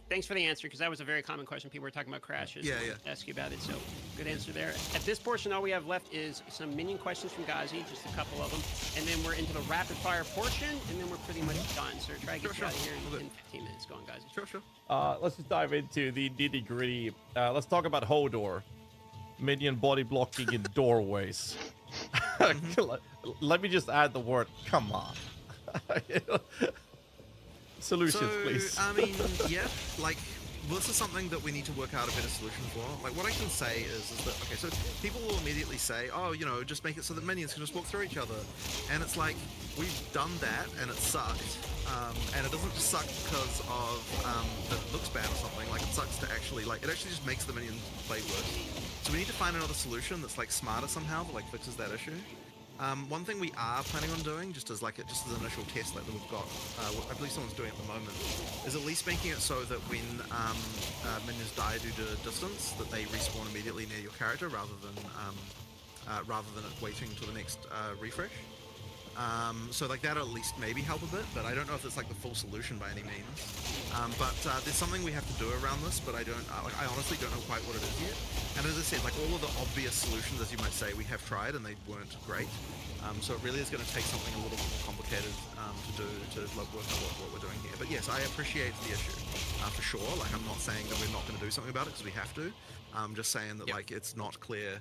Thanks for the answer, because that was a very common question. People were talking about crashes. Yeah. Ask you about it, so good answer there. At this portion, all we have left is some minion questions from Ghazi, just a couple of them, and then we're into the rapid fire portion, and then we're pretty much done. So try to get you out of here in 15 minutes. Go on, Ghazi. Sure. Let's just dive into the nitty-gritty. Let's talk about Hodor. Minion body blocking in doorways. Let me just add the word, come on. Solutions, please. I mean, yeah, like, this is something that we need to work out a better solution for. Like, what I can say is that, okay, so people will immediately say, oh, you know, just make it so that minions can just walk through each other. And it's like, we've done that, and it sucked. And it doesn't just suck because of, that it looks bad or something. Like, it sucks to actually, like, it actually just makes the minion play worse. So we need to find another solution that's, like, smarter somehow that, like, fixes that issue. One thing we are planning on doing, just as an initial test that we've got, I believe someone's doing at the moment, is at least making it so that when minions die due to distance, that they respawn immediately near your character rather than it waiting till the next refresh. So like that'll at least maybe help a bit, but I don't know if it's like the full solution by any means. But there's something we have to do around this, but I honestly don't know quite what it is yet. And as I said, like all of the obvious solutions, as you might say, we have tried and they weren't great. So it really is going to take something a little bit more complicated to like, work out what we're doing here. But yes, I appreciate the issue for sure. Like I'm not saying that we're not going to do something about it because we have to. I'm just saying that like it's not clear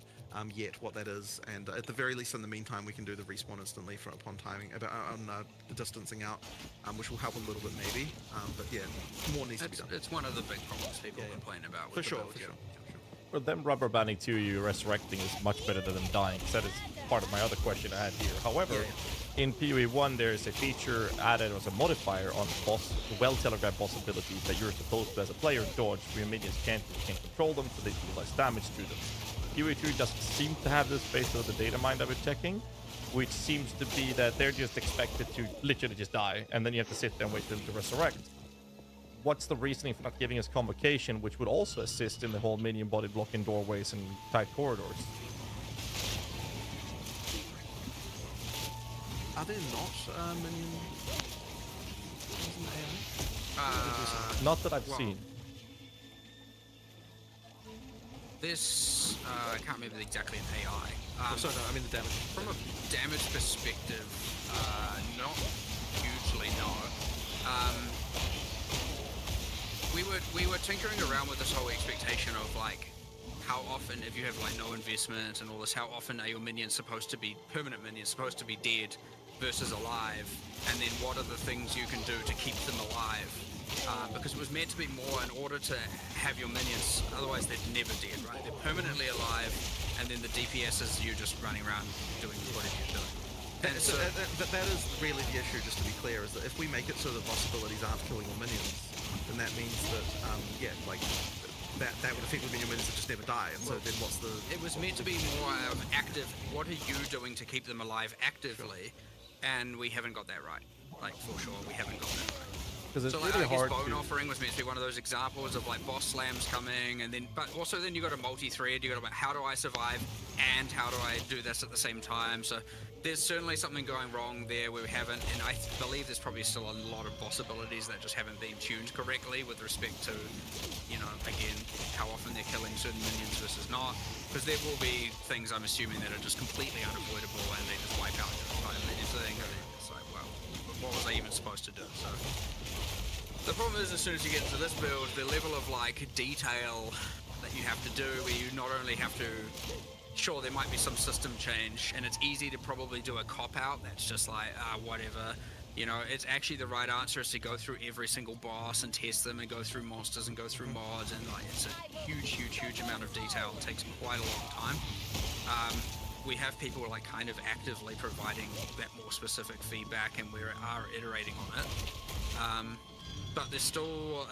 yet what that is, and at the very least in the meantime we can do the respawn instantly upon timing on the distancing out, which will help a little bit maybe, but yeah, more needs to be done. It's one of the big problems people complain about with for sure. For them rubber banding to you resurrecting is much better than them dying, because that is part of my other question I had here. However, in PoE 1 there is a feature added as a modifier on boss, the well-telegraphed possibility that you're supposed to, as a player, dodge where your minions can't control them, so they do less damage to them. PoE 2 doesn't seem to have this based on the data mine that we're checking, which seems to be that they're just expected to literally just die, and then you have to sit there and wait for them to resurrect. What's the reasoning for not giving us convocation, which would also assist in the whole minion body blocking doorways and tight corridors? Are there not minion? Not that I've seen. This, I can't remember exactly an AI. Sorry, no, I mean the damage. From a damage perspective, not hugely, no. We were tinkering around with this whole expectation of like, how often, if you have like no investment and all this, how often are your minions supposed to be, permanent minions supposed to be dead versus alive, and then what are the things you can do to keep them alive? Because it was meant to be more in order to have your minions, otherwise they're never dead, right? They're permanently alive, and then the DPS is you just running around doing whatever you're doing. And so that is really the issue, just to be clear, is that if we make it so that boss abilities aren't killing your minions, then that means that, yeah, like, that would effectively mean your minions would just never die, and so then what's the... It was meant to be more of active, what are you doing to keep them alive actively, and we haven't got that right. Like, for sure, we haven't got that right. It's so really like, I guess hard Bone to... Offering was meant to be one of those examples of like boss slams coming, and then, but also then you got a multi-thread, you got about how do I survive and how do I do this at the same time. So there's certainly something going wrong there where we haven't, and I believe there's probably still a lot of possibilities that just haven't been tuned correctly with respect to, you know, again, how often they're killing certain minions versus not, because there will be things I'm assuming that are just completely unavoidable and they just wipe out your entire minion thing, and it's like, well, what was I even supposed to do? So the problem is, as soon as you get into this build, the level of like detail that you have to do, where you not only have to, sure, there might be some system change, and it's easy to probably do a cop-out that's just like, whatever. You know, it's actually the right answer is to go through every single boss and test them and go through monsters and go through mods, and like it's a huge amount of detail. It takes quite a long time. we have people like kind of actively providing that more specific feedback, and we are iterating on it. But there's still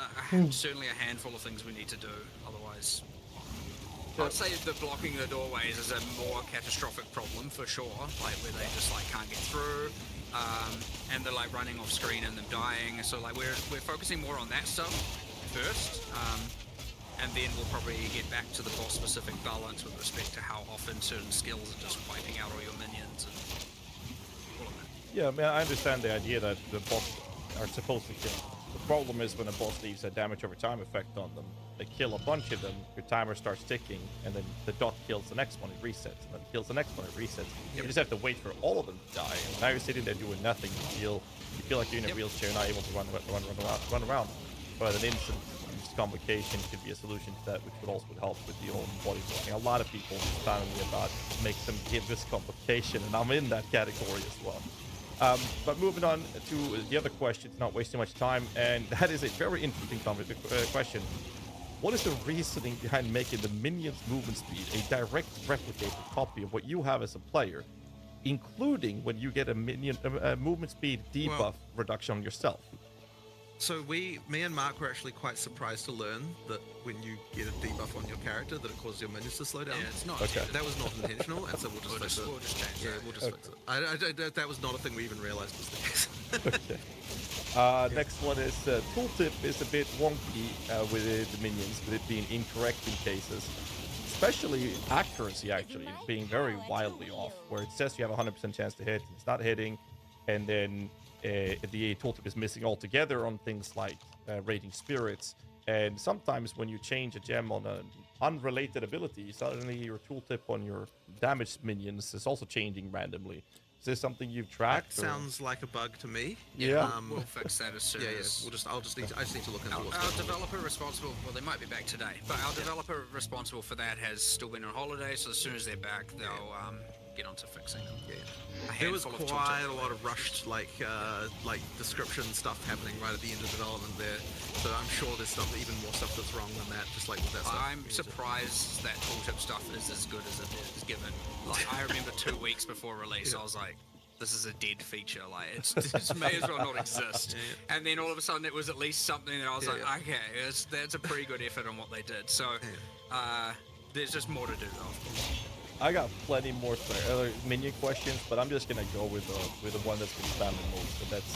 certainly a handful of things we need to do. Otherwise, I'd say the blocking the doorways is a more catastrophic problem for sure. Like where they just like can't get through, and they're like running off screen and them dying. So like we're focusing more on that stuff first. And then we'll probably get back to the boss-specific balance with respect to how often certain skills are just wiping out all your minions and all of that. Yeah, I mean, I understand the idea that the boss are supposed to kill. The problem is when a boss leaves a damage over time effect on them, they kill a bunch of them, your timer starts ticking, and then the dot kills the next one, it resets, and then it kills the next one, it resets. You just have to wait for all of them to die, and now you're sitting there doing nothing. You feel like you're in a wheelchair, not able to run around. But an instant convocation could be a solution to that, which would also help with the old body blocking. A lot of people telling me about make them give this complication, and I'm in that category as well. But moving on to the other questions, not wasting much time, and that is a very interesting question. What is the reasoning behind making the minion's movement speed a direct replicated copy of what you have as a player, including when you get a minion movement speed debuff reduction on yourself? So me and Mark were actually quite surprised to learn that when you get a debuff on your character, that it causes your minions to slow down. Yeah, it's not. Okay. That was not intentional, and so we'll just fix it. We'll just change Yeah, that. we'll just fix it. That was not a thing we even realized was the case. Okay. Next one is tooltip is a bit wonky with the minions, with it being incorrect in cases. Especially accuracy, actually, being very wildly off, where it says you have a 100% chance to hit, it's not hitting, and then the tooltip is missing altogether on things like rating spirits. And sometimes when you change a gem on an unrelated ability, suddenly your tooltip on your damaged minions is also changing randomly. Is this something you've tracked? Sounds like a bug to me. Yeah. We'll fix that as soon as... I just need to look into what's Our going on. developer responsible, well, they might be back today, but our developer responsible for that has still been on holiday, so as soon as they're back, they'll get onto fixing them. There was quite a lot of rushed like description stuff happening right at the end of development there, so I'm sure there's even more stuff that's wrong than that, just like with that stuff. I'm surprised that tooltip stuff is as good as it is given. Like, I remember 2 weeks before release, I was like, this is a dead feature, like it may as well not exist. And then all of a sudden it was at least something that I was like, okay, that's a pretty good effort on what they did. So there's just more to do though. I got plenty more other minion questions, but I'm just gonna go with the one that's been spammed the most, and that's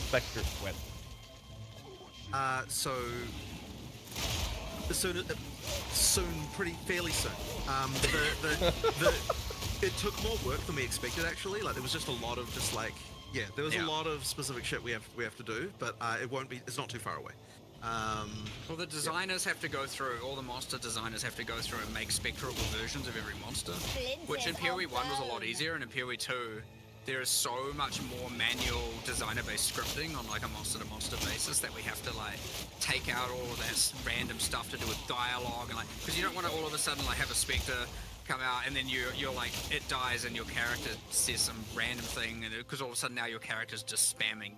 Spectre Sweat. Fairly soon. It took more work than we expected, actually. Like there was just a lot of there was a lot of specific shit we have to do, but it's not too far away. Well, the designers have to go through, all the monster designers have to go through and make spectrable versions of every monster, which in PoE 1 was a lot easier, and in PoE 2 there is so much more manual designer-based scripting on like a monster-to-monster basis that we have to like take out all of that random stuff to do with dialogue, and like, because you don't want to all of a sudden like have a spectre come out and then you're like, it dies and your character says some random thing, and because all of a sudden now your character's just spamming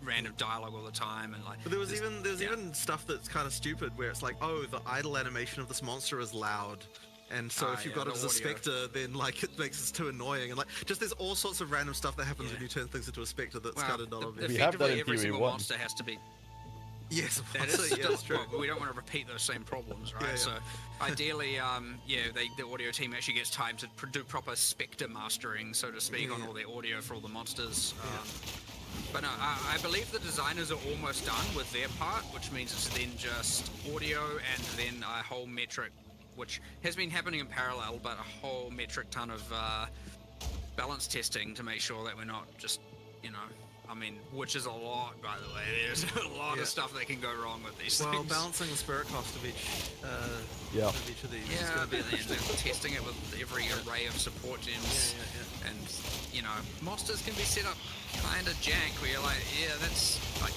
random dialogue all the time, and like. But there was even stuff that's kind of stupid where it's like, oh, the idle animation of this monster is loud, and so if you've got it as a spectre, then like it makes it too annoying, and like just there's all sorts of random stuff that happens when you turn things into a spectre that's kind of not obvious. We have that in every PoE single 1. monster has to be. Yes, that is still true. Well, we don't want to repeat those same problems, right? So ideally, the audio team actually gets time to do proper spectre mastering, so to speak, on all their audio for all the monsters. But no, I believe the designers are almost done with their part, which means it's then just audio and then a whole metric, which has been happening in parallel, but a whole metric ton of balance testing to make sure that we're not just, I mean, which is a lot, by the way. There's a lot of stuff that can go wrong with these things. Well, balancing the spirit cost of each of these. Yeah, but testing it with every array of support gems. And, monsters can be set up kind of jank, where you're like, that's like,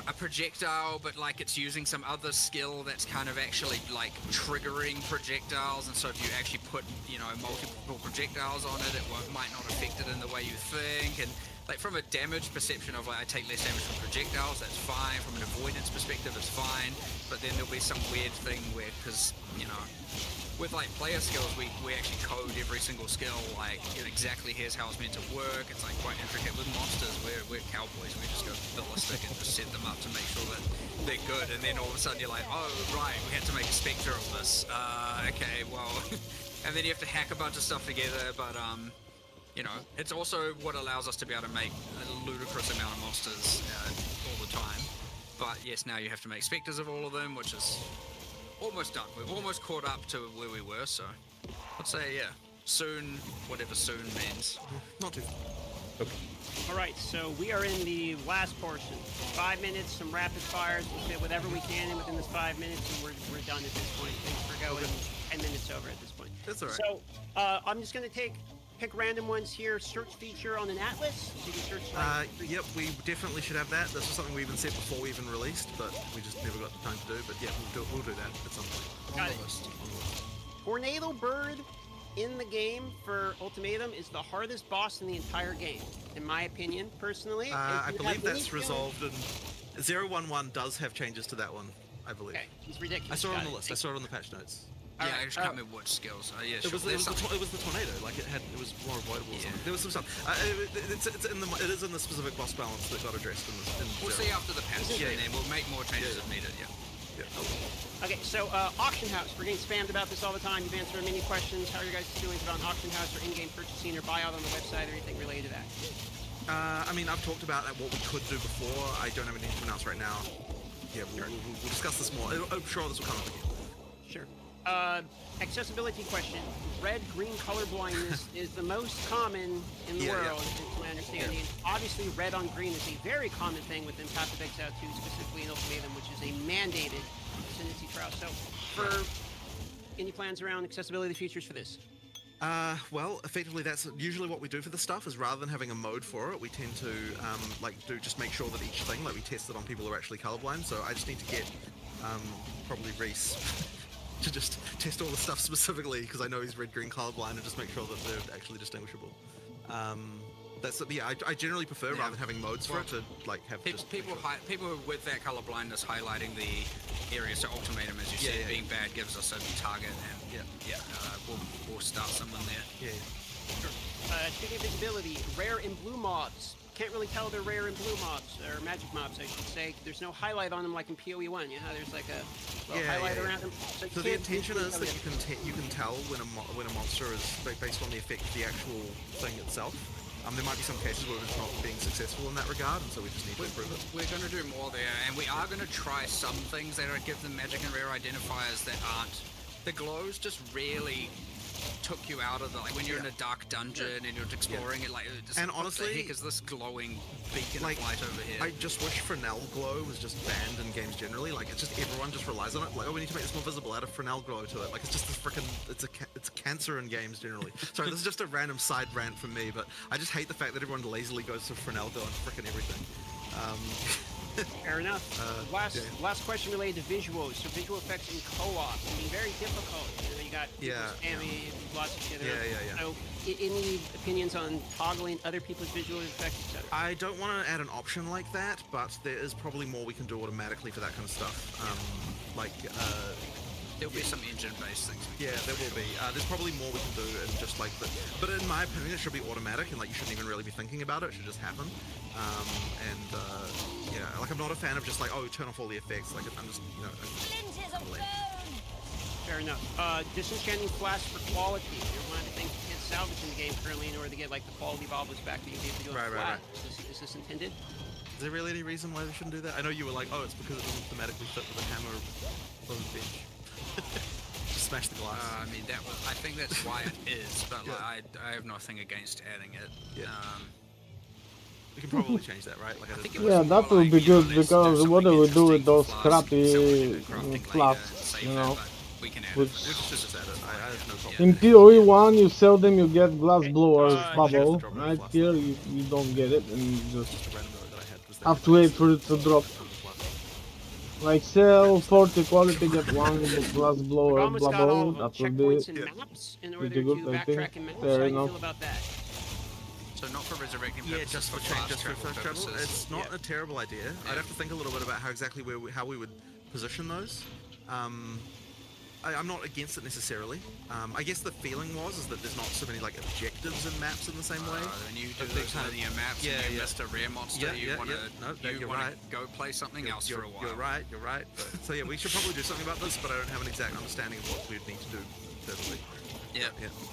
a projectile, but like it's using some other skill that's kind of actually like triggering projectiles, and so if you actually put, you know, multiple projectiles on it, might not affect it in the way you think. And like from a damage perception of like I take less damage from projectiles, that's fine. From an avoidance perspective, it's fine. But then there'll be some weird thing where, because, you know, with like player skills, we actually code every single skill, like, you know, exactly here's how it's meant to work. It's like quite intricate. With monsters, we're cowboys. We just go ballistic and just set them up to make sure that they're good. And then all of a sudden you're like, oh right, we had to make a spectre of this. Okay, well, and then you have to hack a bunch of stuff together. But you know, it's also what allows us to be able to make a ludicrous amount of monsters all the time. But yes, now you have to make specters of all of them, which is almost done. We've almost caught up to where we were, so I'd say, yeah, soon, whatever soon means. Not too. Okay. All right, so we are in the last portion. 5 minutes, some rapid fires. We'll fit whatever we can in within this 5 minutes, and we're done at this point. Thanks for going. 10 minutes over at this point. That's all right. So I'm just going to pick random ones here. Search feature on an atlas. So you can search. Yep, we definitely should have that. This was something we even said before we even released, but we just never got the time to do. But yeah, we'll do that at some point. Got it. Tornado Bird in the game for Ultimatum is the hardest boss in the entire game, in my opinion, personally. I believe that's resolved, and 011 does have changes to that one, I believe. Okay, he's ridiculous. I saw it on the list. I saw it on the patch notes. Yeah, I just can't remember what skills. Yeah, it sure. was the tornado. Like it was more avoidable. Yeah. There was some stuff. It is in the specific boss balance that got addressed in the. We'll see after the patch, and then we'll make more changes if needed. Yeah. Okay, so Auction House. We're getting spammed about this all the time. You've answered many questions. How are your guys' feelings about Auction House or in-game purchasing or buyout on the website or anything related to that? I mean, I've talked about what we could do before. I don't have anything to announce right now. Yeah, we'll discuss this more. I'm sure this will come up again. Sure. Accessibility question. Red-green color blindness is the most common in the world, to my understanding. Obviously, red on green is a very common thing within Path of Exile 2, specifically in Ultimatum, which is a mandated ascendancy trial. So, for any plans around accessibility features for this? Well, effectively, that's usually what we do for the stuff. Is rather than having a mode for it, we tend to just make sure that each thing, like we test it on people who are actually colorblind. So I just need to get probably Reese to just test all the stuff specifically, because I know he's red-green colorblind, and just make sure that they're actually distinguishable. I generally prefer rather than having modes for it to like have people with that color blindness highlighting the area. So Ultimatum, as you said, being bad gives us a target, and we'll start someone there. Sure. Speaking of visibility, rare and blue mobs. Can't really tell they're rare and blue mobs, or magic mobs, I should say. There's no highlight on them like in PoE 1. You know how there's like a little highlight around them. So the intention is that you can tell when a monster is based on the effect of the actual thing itself. There might be some cases where it's not being successful in that regard, and so we just need to improve it. We're going to do more there, and we are going to try some things that give them magic and rare identifiers that aren't. The glows just really took you out of the, like when you're in a dark dungeon and you're exploring it, like just, and honestly, what the heck is this glowing beacon of light over here? I just wish Fresnel glow was just banned in games generally. Like it's just everyone just relies on it. Like, oh, we need to make this more visible. Add a Fresnel glow to it. Like it's just a freaking it's a cancer in games generally. Sorry, this is just a random side rant from me, but I just hate the fact that everyone lazily goes to Fresnel glow on freaking everything. Fair enough. Last question related to visuals. So visual effects in co-op can be very difficult. You got lots of shit. So, any opinions on toggling other people's visual effects, etc.? I don't want to add an option like that, but there is probably more we can do automatically for that kind of stuff. There'll be some engine-based things. Yeah, there will be. There's probably more we can do, and just like the. But in my opinion, it should be automatic, and like you shouldn't even really be thinking about it. It should just happen. Like I'm not a fan of just like, oh, turn off all the effects. Like I'm just, Fair enough. Disenchanting flash for quality. You're one of the things you can't salvage in the game currently in order to get like the quality bobbles back that you need to go flat. Is this intended? Is there really any reason why they shouldn't do that? I know you were like, oh, it's because it doesn't thematically fit with the hammer on the bench. Just smash the glass. I mean, I think that's why it is, but like, I have nothing against adding it. Yeah. We can probably change that, right? Like that would be good, because what do we do with those crappy flasks, you know? In PoE 1 you sell them, you get glass blower's bubble. Right here you don't get it, and you just have to wait for it to drop. Like sell 40 quality, get 1 plus blow We've or almost blah got all blow. of them. That would Checkpoints be and maps in order pretty to good, I think. backtrack and maps. Fair How do you enough. feel about that? So not for resurrecting Yeah, purposes, just for fast just for travel fast travel. purposes. It's not a terrible idea. I'd have to think a little bit about how we would position those. I'm not against it necessarily. I guess the feeling is that there's not so many like objectives and maps in the same way. When you do those linear maps and you missed a rare monster, you want to go play something else for a while. You're right. But, so yeah, we should probably do something about this, but I don't have an exact understanding of what we'd need to do furtherly. Yeah.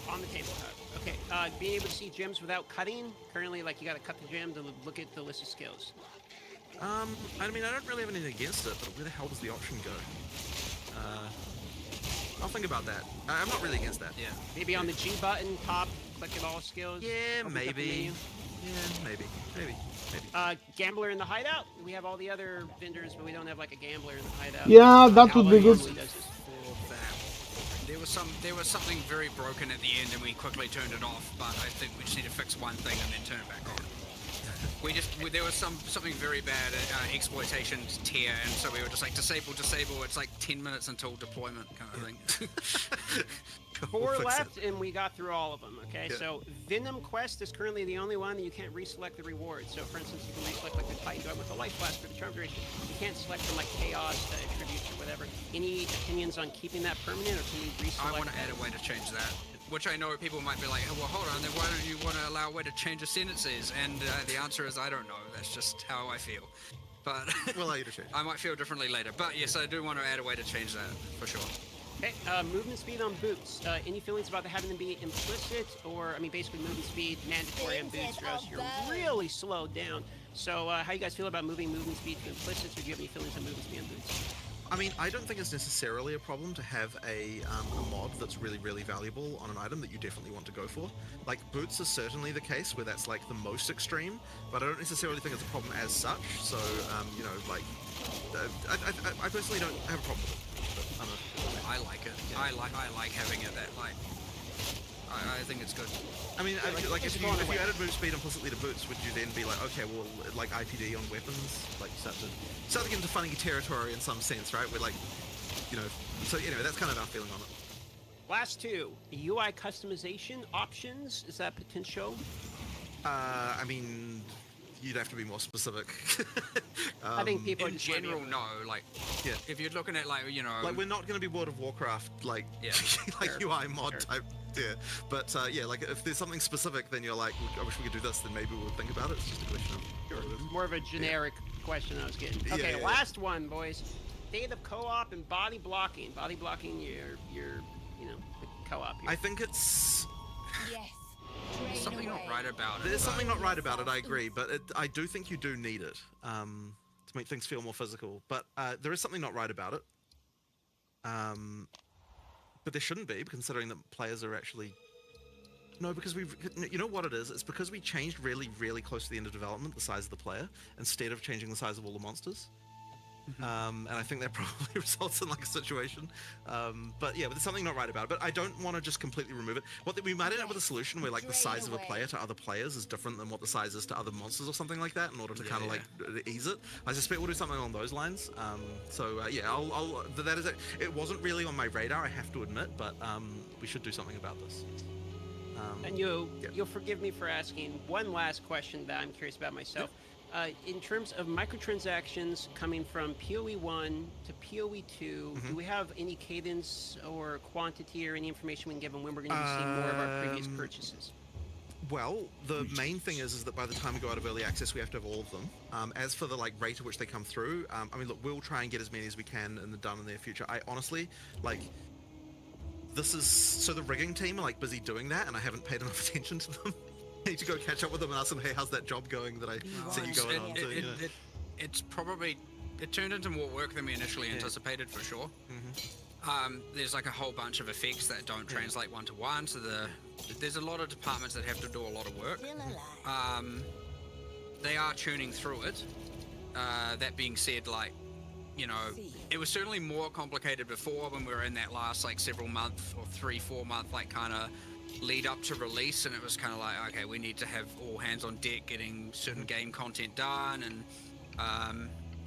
On the table. Okay. Being able to see gems without cutting. Currently, like you got to cut the gem to look at the list of skills. I mean, I don't really have anything against it, but where the hell does the option go? I'll think about that. I'm not really against that. Yeah. Maybe on the G button, top, click at all skills. Yeah, maybe. Yeah, maybe. Gambler in the hideout. We have all the other vendors, but we don't have like a gambler in the hideout. Yeah, that would be good. There was something very broken at the end, and we quickly turned it off. But I think we just need to fix one thing and then turn it back on. There was something very bad at exploitation tier, and so we were just like disable. It's like 10 minutes until deployment kind of thing. 4 left, and we got through all of them. Okay, so Venom Quest is currently the only one that you can't reselect the rewards. So, for instance, you can reselect like the Titan Gun with the Life Blast for the Charm Duration. You can't select from like Chaos, Tribute, or whatever. Any opinions on keeping that permanent, or can we reselect? I want to add a way to change that. Which I know people might be like, well, hold on, then why don't you want to allow a way to change the sentences? And the answer is, I don't know. That's just how I feel. But we'll allow you to change. I might feel differently later. But yes, I do want to add a way to change that, for sure. Okay, movement speed on boots. Any feelings about having them be implicit, or, I mean, basically movement speed mandatory on boots, or else you're really slowed down. So, how you guys feel about moving movement speed to implicit, or do you have any feelings on movement speed on boots? I mean, I don't think it's necessarily a problem to have a mod that's really, really valuable on an item that you definitely want to go for. Like, boots is certainly the case where that's like the most extreme, but I don't necessarily think it's a problem as such. So, you know, like, I personally don't have a problem with it. I like it. Yeah. I like having it that like. I think it's good. I mean, like if you added move speed implicitly to boots, would you then be like, okay, well, like IPD on weapons, like start to get into funny territory in some sense, right? We're like, you know, so anyway, that's kind of our feeling on it. Last 2, UI customization options. Is that potential? I mean, you'd have to be more specific. I think people in general know, like, if you're looking at like, you know, like we're not going to be World of Warcraft like like UI mod type. Yeah, but yeah, like if there's something specific, then you're like, I wish we could do this, then maybe we would think about it. It's just a question of more of a generic question I was getting. Okay, last one, boys. State of co-op and body blocking. Body blocking your you know, the co-op. I think it's there's something not right about it. There's something not right about it. I agree, but I do think you do need it to make things feel more physical. But there is something not right about it. But there shouldn't be, considering that players are actually... No, because you know what it is? It's because we changed really, really close to the end of development the size of the player, instead of changing the size of all the monsters. And I think that probably results in like a situation. But yeah, but there's something not right about it. But I don't want to just completely remove it. We might end up with a solution where like the size of a player to other players is different than what the size is to other monsters or something like that, in order to kind of like ease it. I suspect we'll do something along those lines. So yeah, that is it. It wasn't really on my radar, I have to admit, but we should do something about this. And you'll forgive me for asking one last question that I'm curious about myself. In terms of microtransactions coming from PoE 1 to PoE 2, do we have any cadence or quantity or any information we can give them when we're going to be seeing more of our previous purchases? Well, the main thing is that by the time we go out of early access, we have to have all of them. As for the like rate at which they come through, I mean, look, we'll try and get as many as we can done in the near future. I honestly, like, this is, so the rigging team are like busy doing that, and I haven't paid enough attention to them. I need to go catch up with them and ask them, hey, how's that job going that I see you going on? It's probably, it turned into more work than we initially anticipated, for sure. There's like a whole bunch of effects that don't translate one-to-one, so there's a lot of departments that have to do a lot of work. They are tuning through it. That being said, like, you know, it was certainly more complicated before when we were in that last like several month or 3-4 month like kind of lead up to release, and it was kind of like, okay, we need to have all hands on deck getting certain game content done, and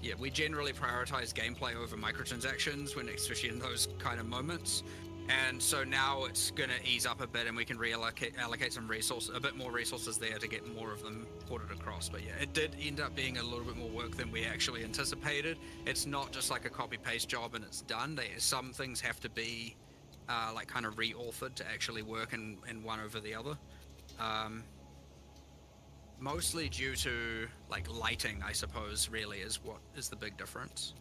yeah, we generally prioritize gameplay over microtransactions when, especially in those kind of moments. And so now it's going to ease up a bit, and we can allocate some resources, a bit more resources there to get more of them ported across. But yeah, it did end up being a little bit more work than we actually anticipated. It's not just like a copy-paste job and it's done. Some things have to be like kind of re-authored to actually work in one over the other. Mostly due to like lighting, I suppose, really is what is the big difference.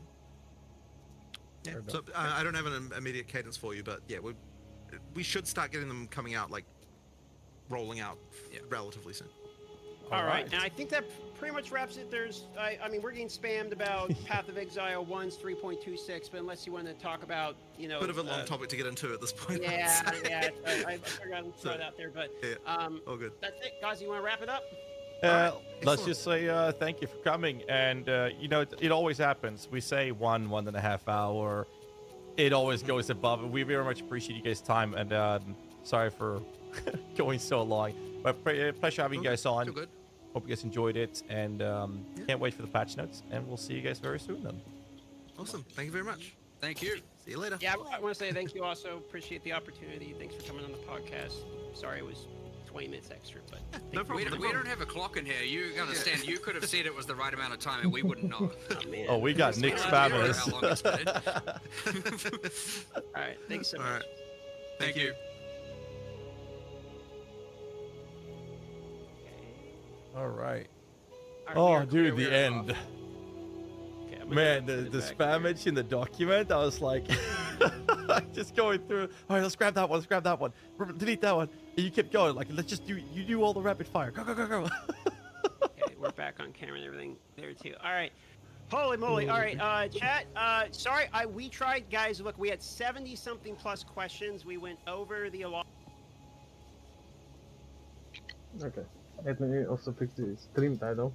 Yeah. So I don't have an immediate cadence for you, but yeah, we should start getting them coming out, like rolling out relatively soon. All right, and I think that pretty much wraps it. I mean, we're getting spammed about Path of Exile 1's 3.26, but unless you want to talk about, you know, Bit of a long topic to get into at this point. Yeah, I forgot to throw it out there, but all good. That's it, guys. You want to wrap it up? Let's just say thank you for coming. And, you know, it always happens. We say 1.5 hour. It always goes above. We very much appreciate you guys' time. And sorry for going so long. But pleasure having you guys on. Good. Hope you guys enjoyed it. And can't wait for the patch notes. And we'll see you guys very soon then. Awesome. Thank you very much. Thank you. See you later. Yeah, I want to say thank you also. Appreciate the opportunity. Thanks for coming on the podcast. Sorry it was 20 minutes extra, but no problem. We don't have a clock in here. You understand? You could have said it was the right amount of time, and we wouldn't know. Oh, man. Oh, we got Nick spamming How long it's been. All right, thanks so much. All right. Thank you. All right. All Oh, right, dude, we the are end. off. Okay, Man, the spammage in the document, I was like, just going through. All right, let's grab that one. Let's grab that one. Delete that one. And you kept going. Like, let's just do all the rapid fire. Go, go, go, go. Okay, we're back on camera and everything there too. All right. Holy moly. All right, chat. Sorry, we tried, guys. Look, we had 70-something plus questions. We went over the allotment. Okay. Let me also fix the stream title.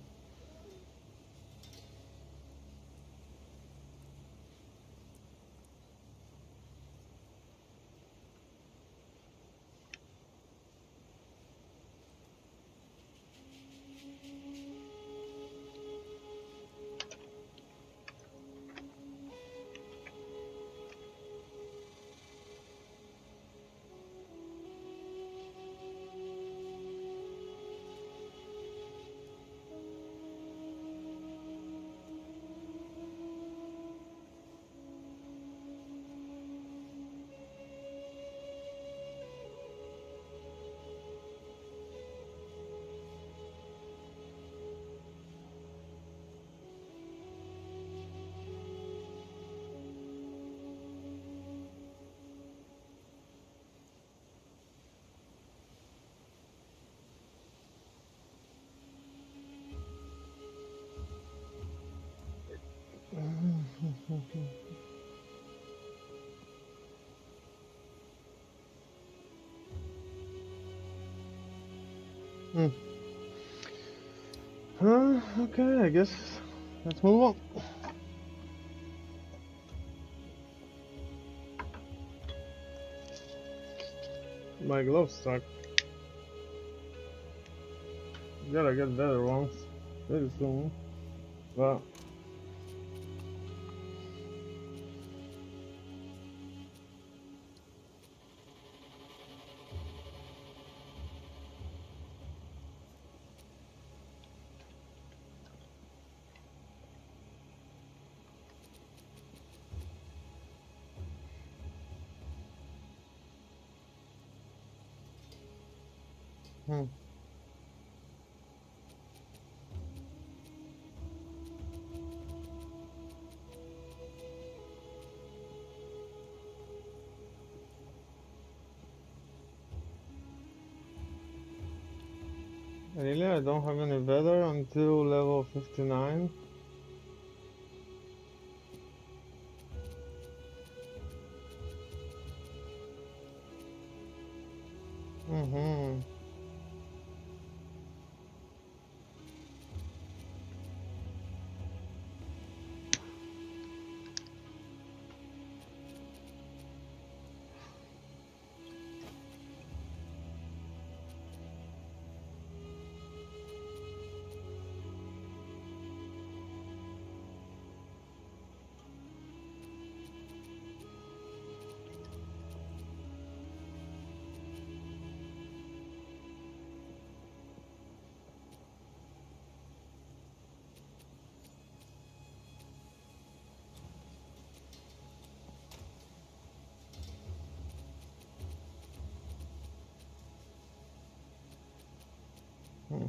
Okay, I guess let's move on. My gloves suck. Gotta get better ones very soon. Well. Really? I don't have any better until level 59. Hmm.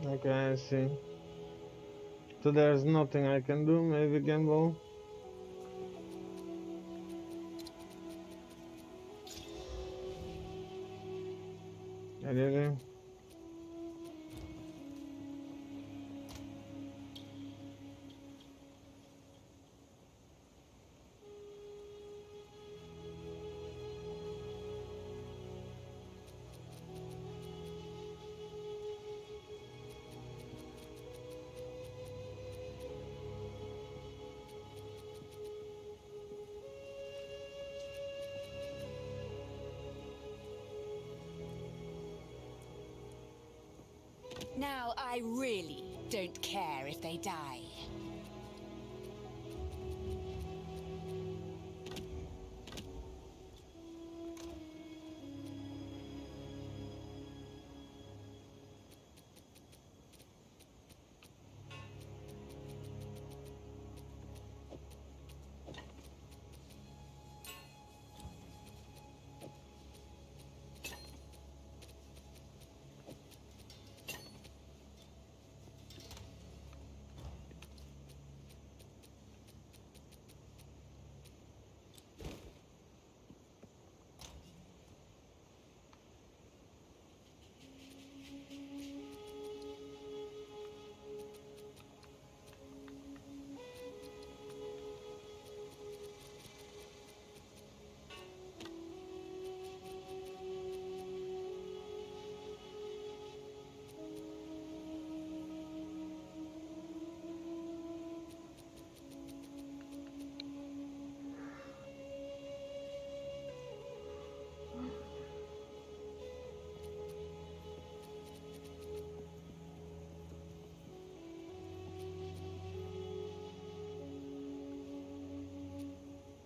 Okay, I see. So there's nothing I can do, maybe gamble. Really? Now I really don't care if they die.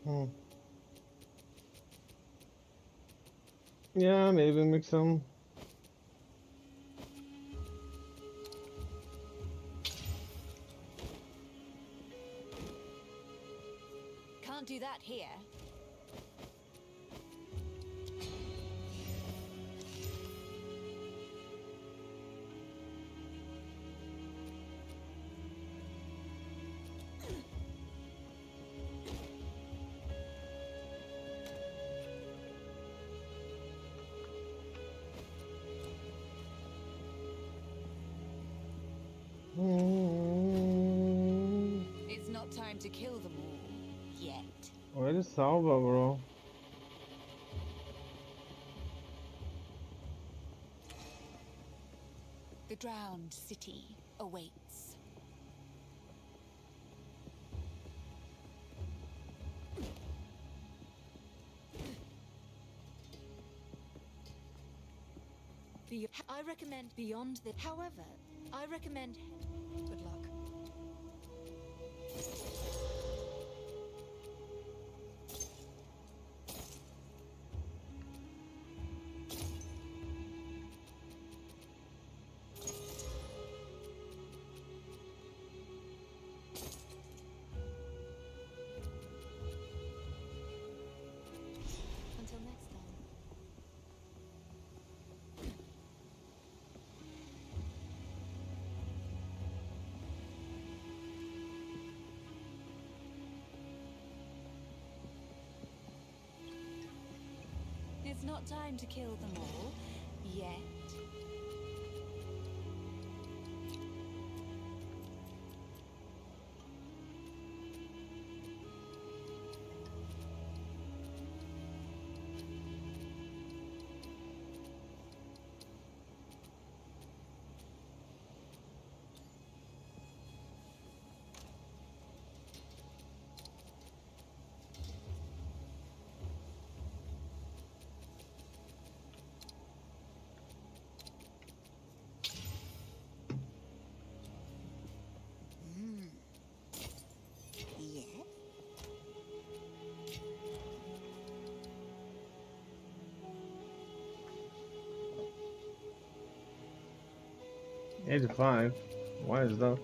Hmm. Yeah, maybe mix some. Can't do that here. It's not time to kill them all yet. Where is Salva, bro? The drowned city awaits. I recommend beyond the. However, I recommend. Good luck. Until next time. It's not time to kill them all yet. 85. Why is that?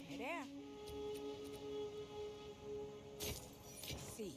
Hey there. See.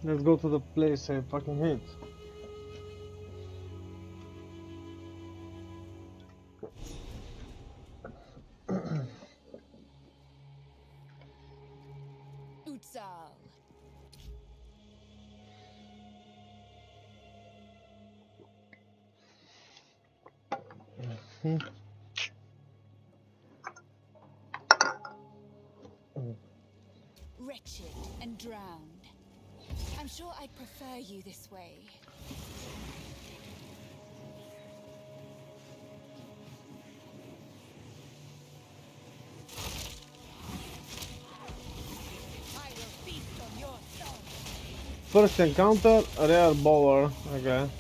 Let's go to the place I fucking hate. Utsal. Wretched and drowned. I'm sure I'd prefer you this way. I will feast on your soul. First encounter, rare bowler. Okay.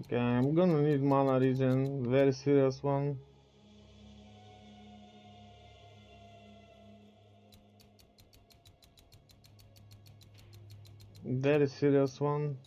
Okay, I'm gonna need mana regen, very serious one. Very serious one.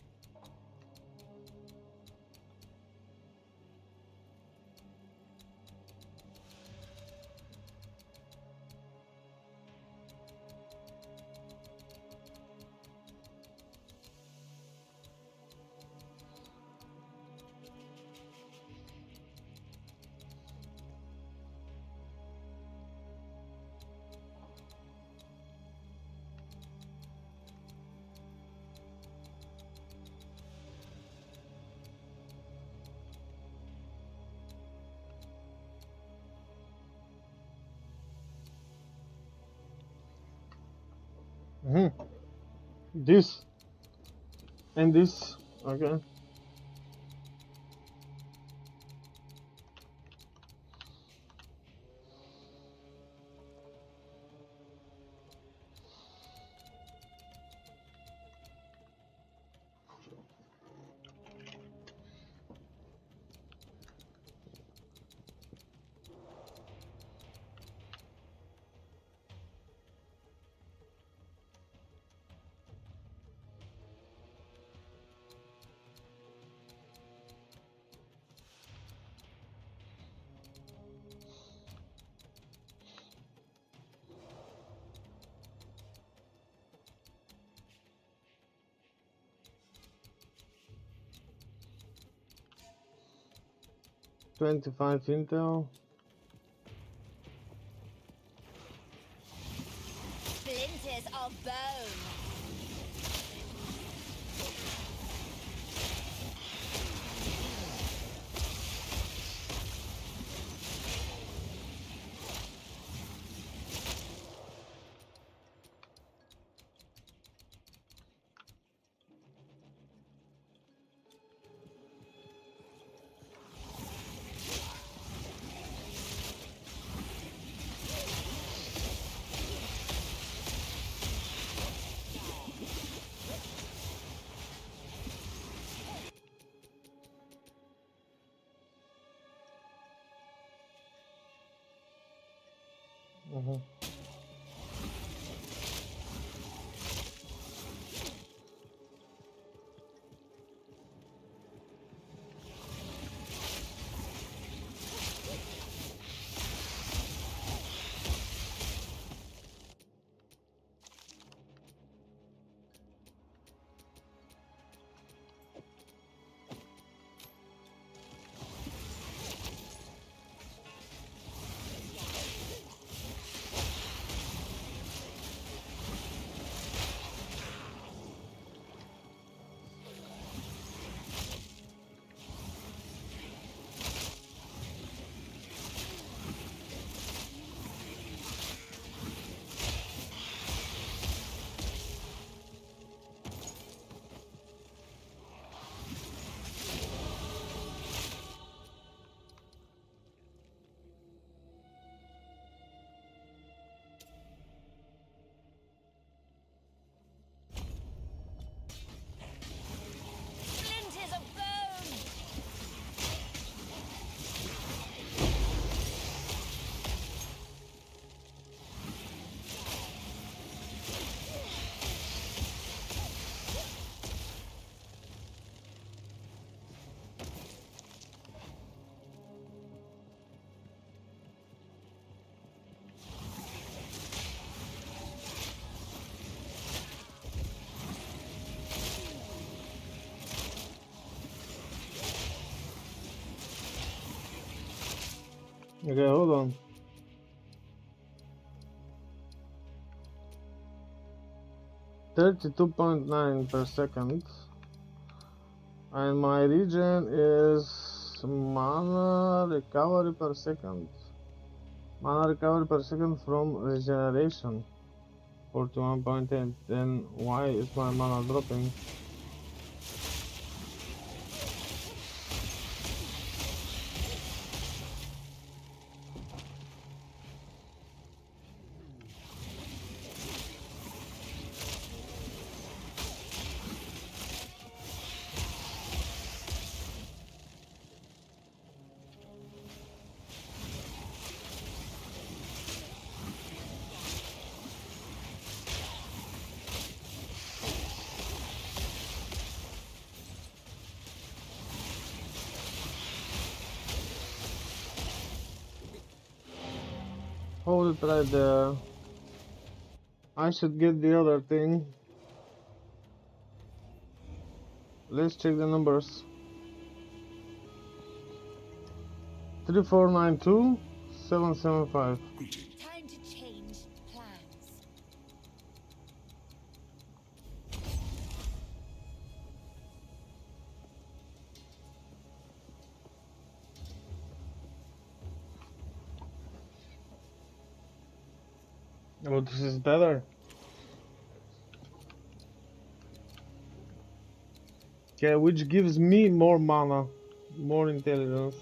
This and this, okay. $25 intel. Splinters of bone. Okay, hold on. $32.9 per second. And my regen is mana recovery per second. Mana recovery per second from regeneration. 41.8. Then why is my mana dropping? Hold it right there. I should get the other thing. Let's check the numbers. 3492 775. Time to change plans. Oh, this is better. Okay, which gives me more mana, more intelligence.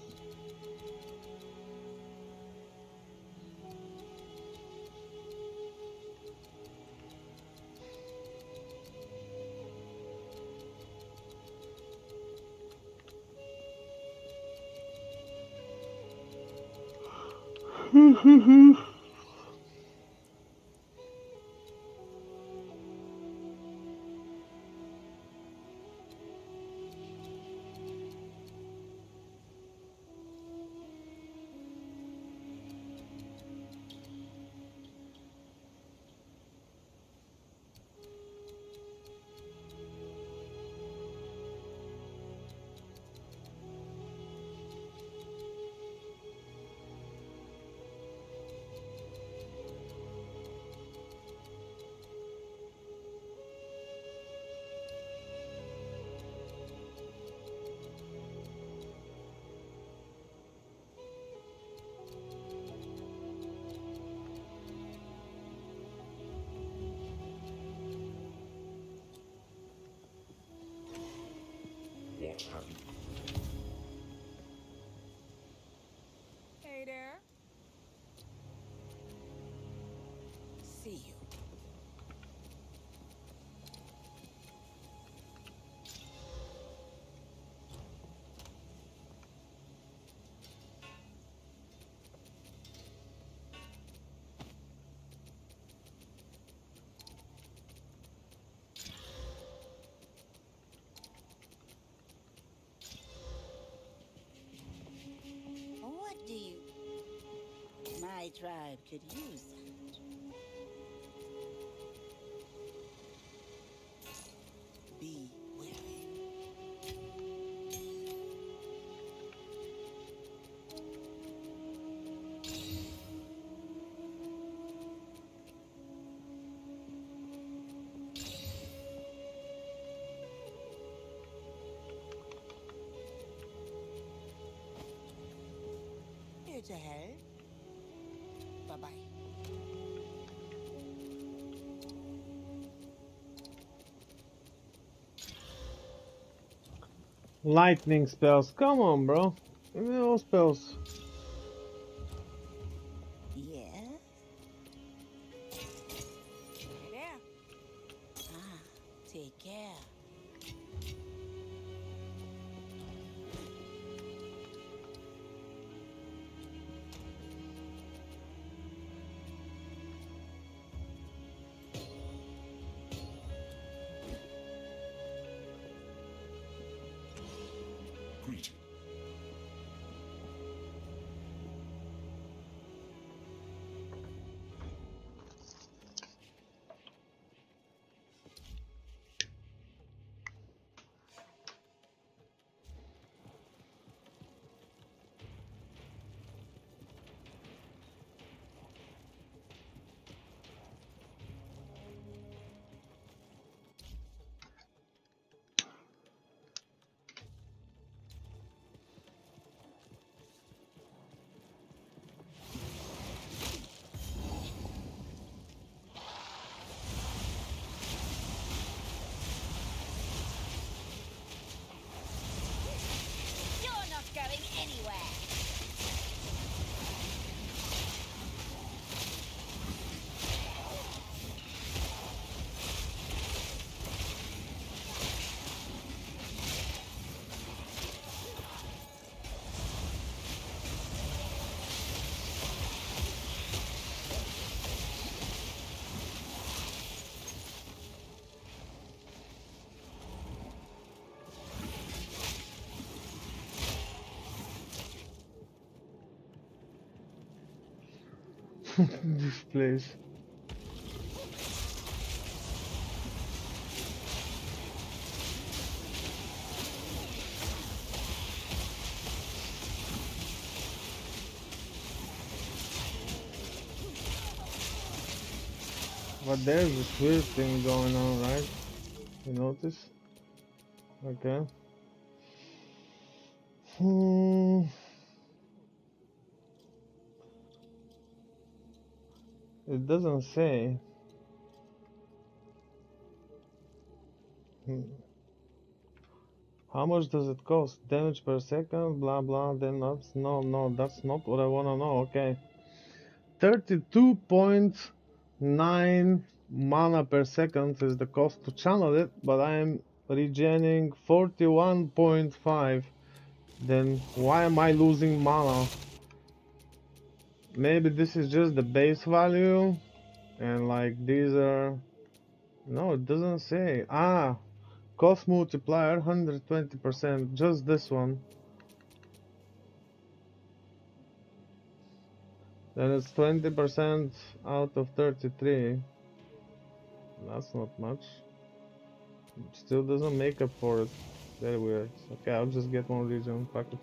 What have you? Hey there. See you. What do you... My tribe could use that. Be wary. Here to help. Bye-bye. Lightning spells, come on, bro. Give me those spells. Yes? Hey there. Ah, take care. Greeting. This place. But there's this weird thing going on, right? You notice? Okay. It doesn't say. How much does it cost? Damage per second, blah blah, then that's no, that's not what I wanna know, okay. 32.9 mana per second is the cost to channel it, but I'm regening 41.5. Then why am I losing mana? Maybe this is just the base value, and like these are... No, it doesn't say. Ah! Cost multiplier 120%, just this one. Then it's 20% out of 33. That's not much. Still doesn't make up for it. Very weird. Okay, I'll just get one region. Fuck it.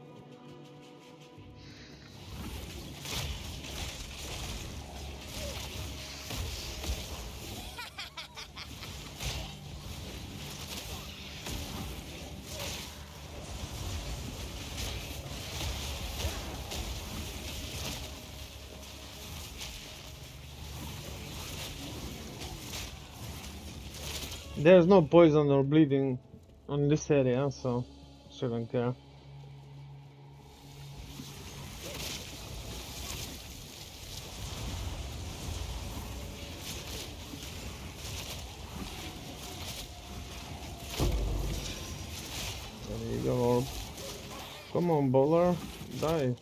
There's no poison or bleeding on this area, so shouldn't care. There you go. Come on, bowler, die.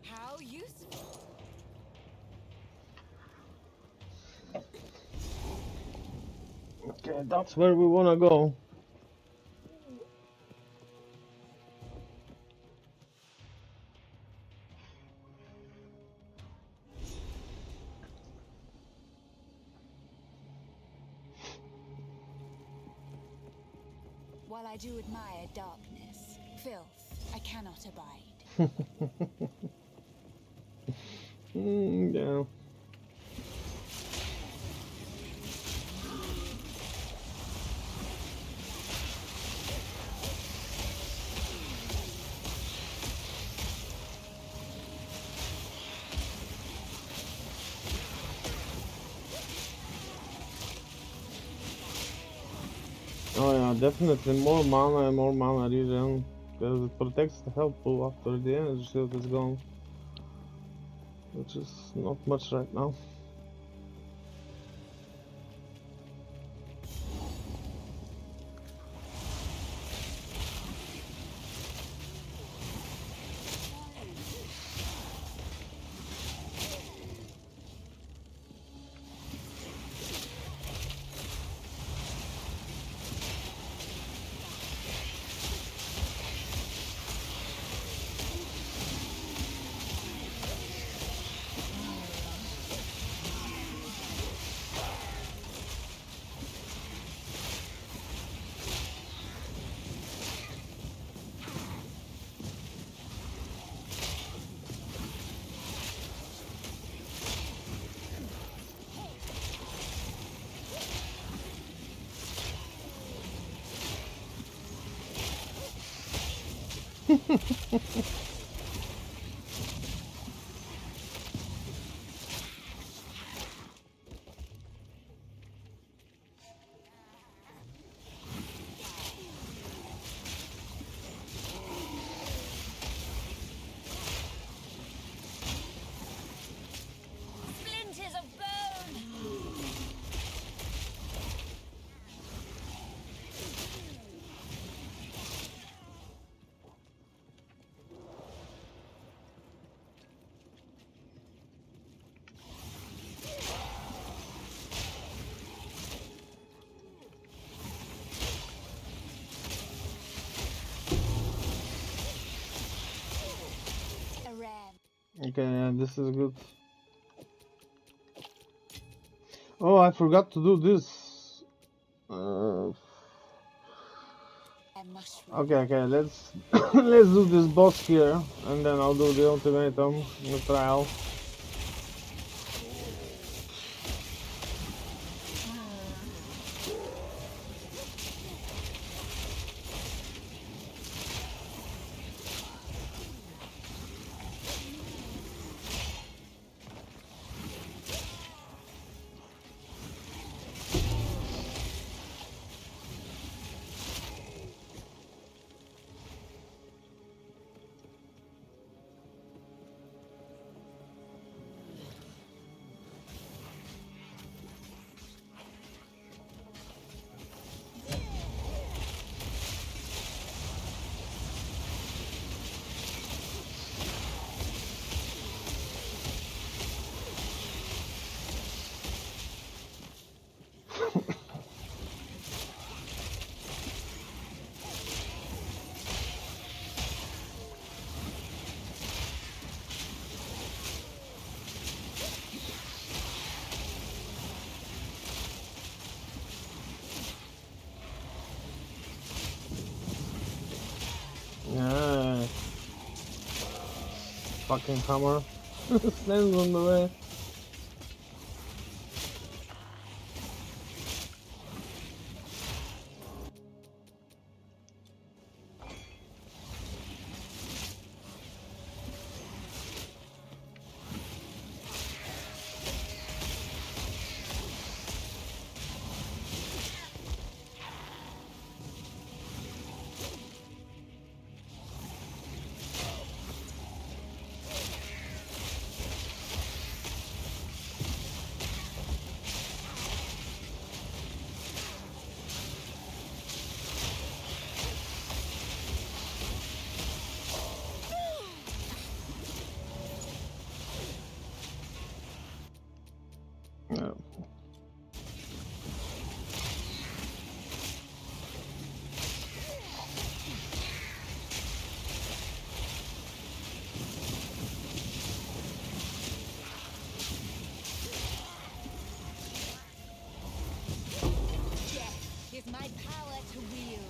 How useful. Okay, that's where we wanna go. While I do admire darkness, filth I cannot abide. Yeah. Oh yeah, definitely more mana and more mana regen, because it protects the health pool after the energy shield is gone, which is not much right now. Splinters of bone! A ram. Okay, yeah, this is good. Oh, I forgot to do this. Okay, let's let's do this boss here, and then I'll do the ultimatum, the trial. Yeah. Fucking hammer. Stands on the way. Yeah. Is my power to wield.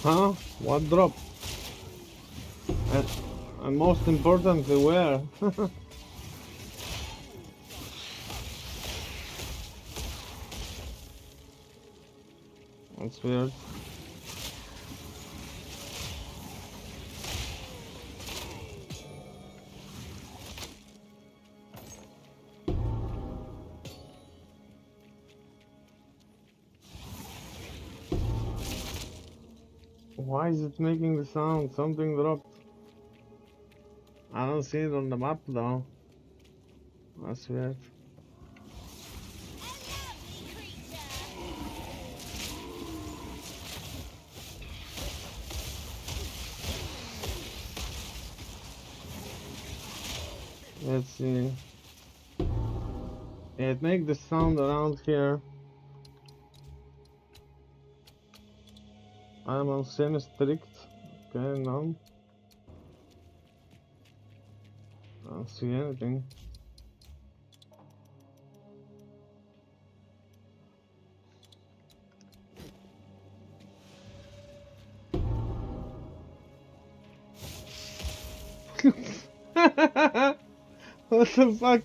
Huh? What drop? And most importantly, where? That's weird. Why is it making the sound? Something dropped. I don't see it on the map though. That's weird. Let's see. It makes the sound around here. I'm on semi-strict. Okay, no. I don't see anything. What the fuck?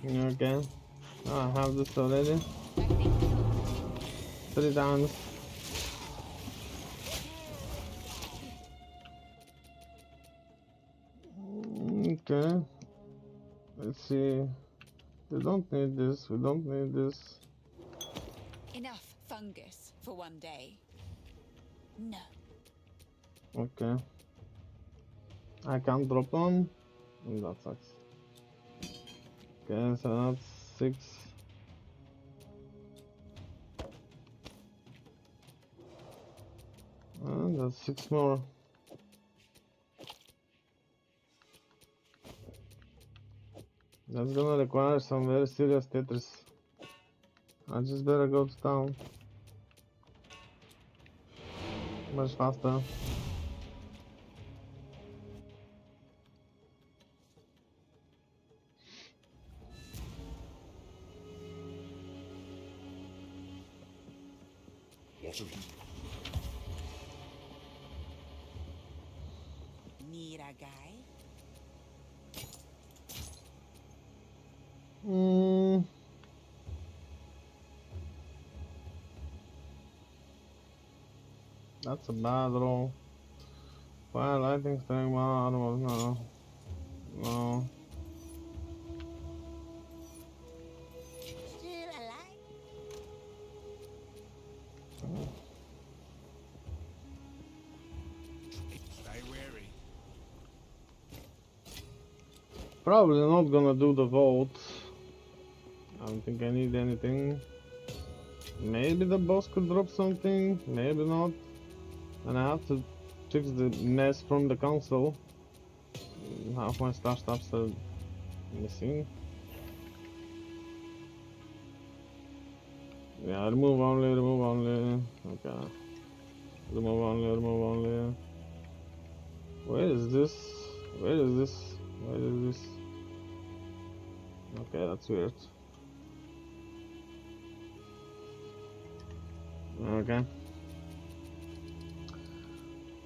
Okay. Oh, I have this already. 3 times. Okay. Let's see. We don't need this. We don't need this. Enough fungus for one day. No. Okay. I can't drop one. That sucks. Okay, so that's 6. And that's 6 more. That's gonna require some very serious Tetris. I just better go to town. Much faster. What have you? Need a guy? That's a bad roll. Fire, lighting, strength, armor, no. No. Still alive? Stay wary. Probably not gonna do the vault. I don't think I need anything. Maybe the boss could drop something, maybe not. And I have to fix the mess from the console. Half my stuffs are missing. Yeah, remove only. Okay. Remove only. Where is this? Okay, that's weird. Okay.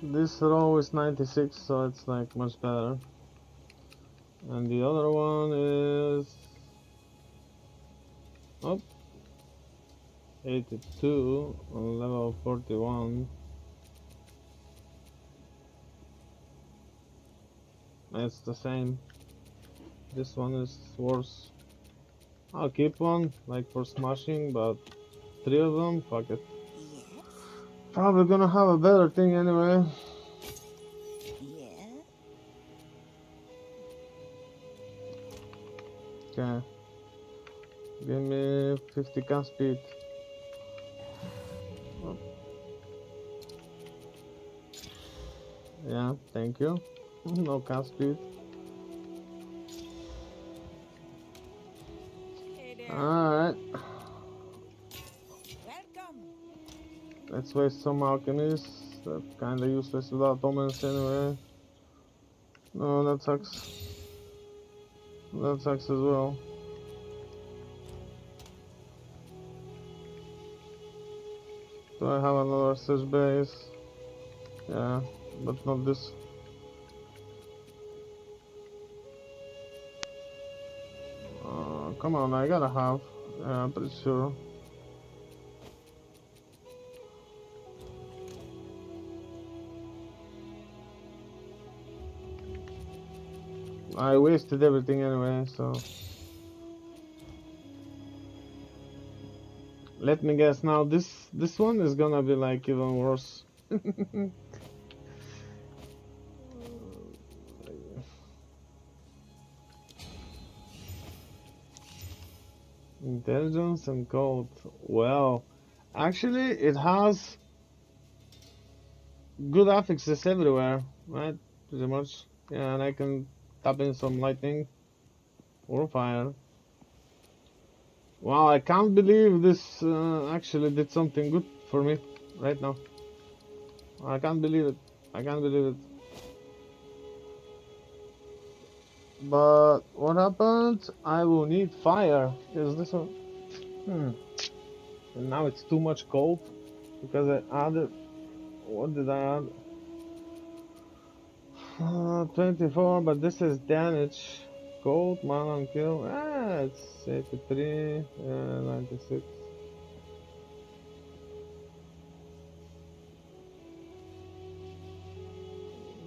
This row is 96, so it's like much better. And the other one is 82 on level 41. It's the same. This one is worse. I'll keep one, like for smashing, but 3 of them, fuck it. Probably gonna have a better thing anyway. Yeah. Okay. Give me 50 cast speed. Oh. Yeah, thank you. No cast speed. Hey there. Alright. Welcome. Let's waste some alchemies. That's kinda useless without omens anyway. No, that sucks. That sucks as well. Do I have another search base? Yeah, but not this. Come on, I gotta have. Yeah, I'm pretty sure. I wasted everything anyway, so... Let me guess now, this one is gonna be like even worse. Intelligence and code. Well, actually it has good affixes everywhere, right? Pretty much. Yeah, and I can tap in some lightning or fire. Wow, I can't believe this actually did something good for me right now. I can't believe it. I can't believe it. But what happened? I will need fire. Is this one? And now it's too much cold because I added. What did I add? 24, but this is damage. Cold, mana and kill. It's 83, 96.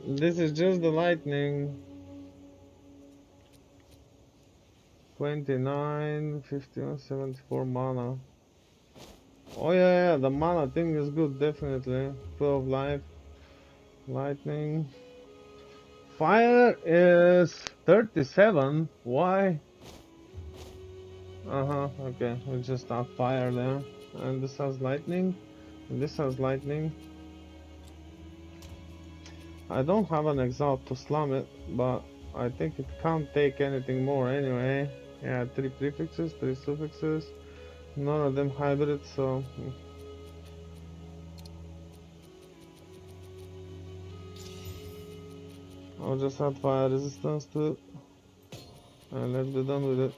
This is just the lightning. 29, 51, 74 mana. Oh yeah, the mana thing is good, definitely. 12 life. Lightning. Fire is 37. Why? Okay. We just add fire there. And this has lightning. And this has lightning. I don't have an exalt to slam it, but I think it can't take anything more anyway. Yeah, 3 prefixes, 3 suffixes. None of them hybrid, so... I'll just add fire resistance to it. And let's be done with it.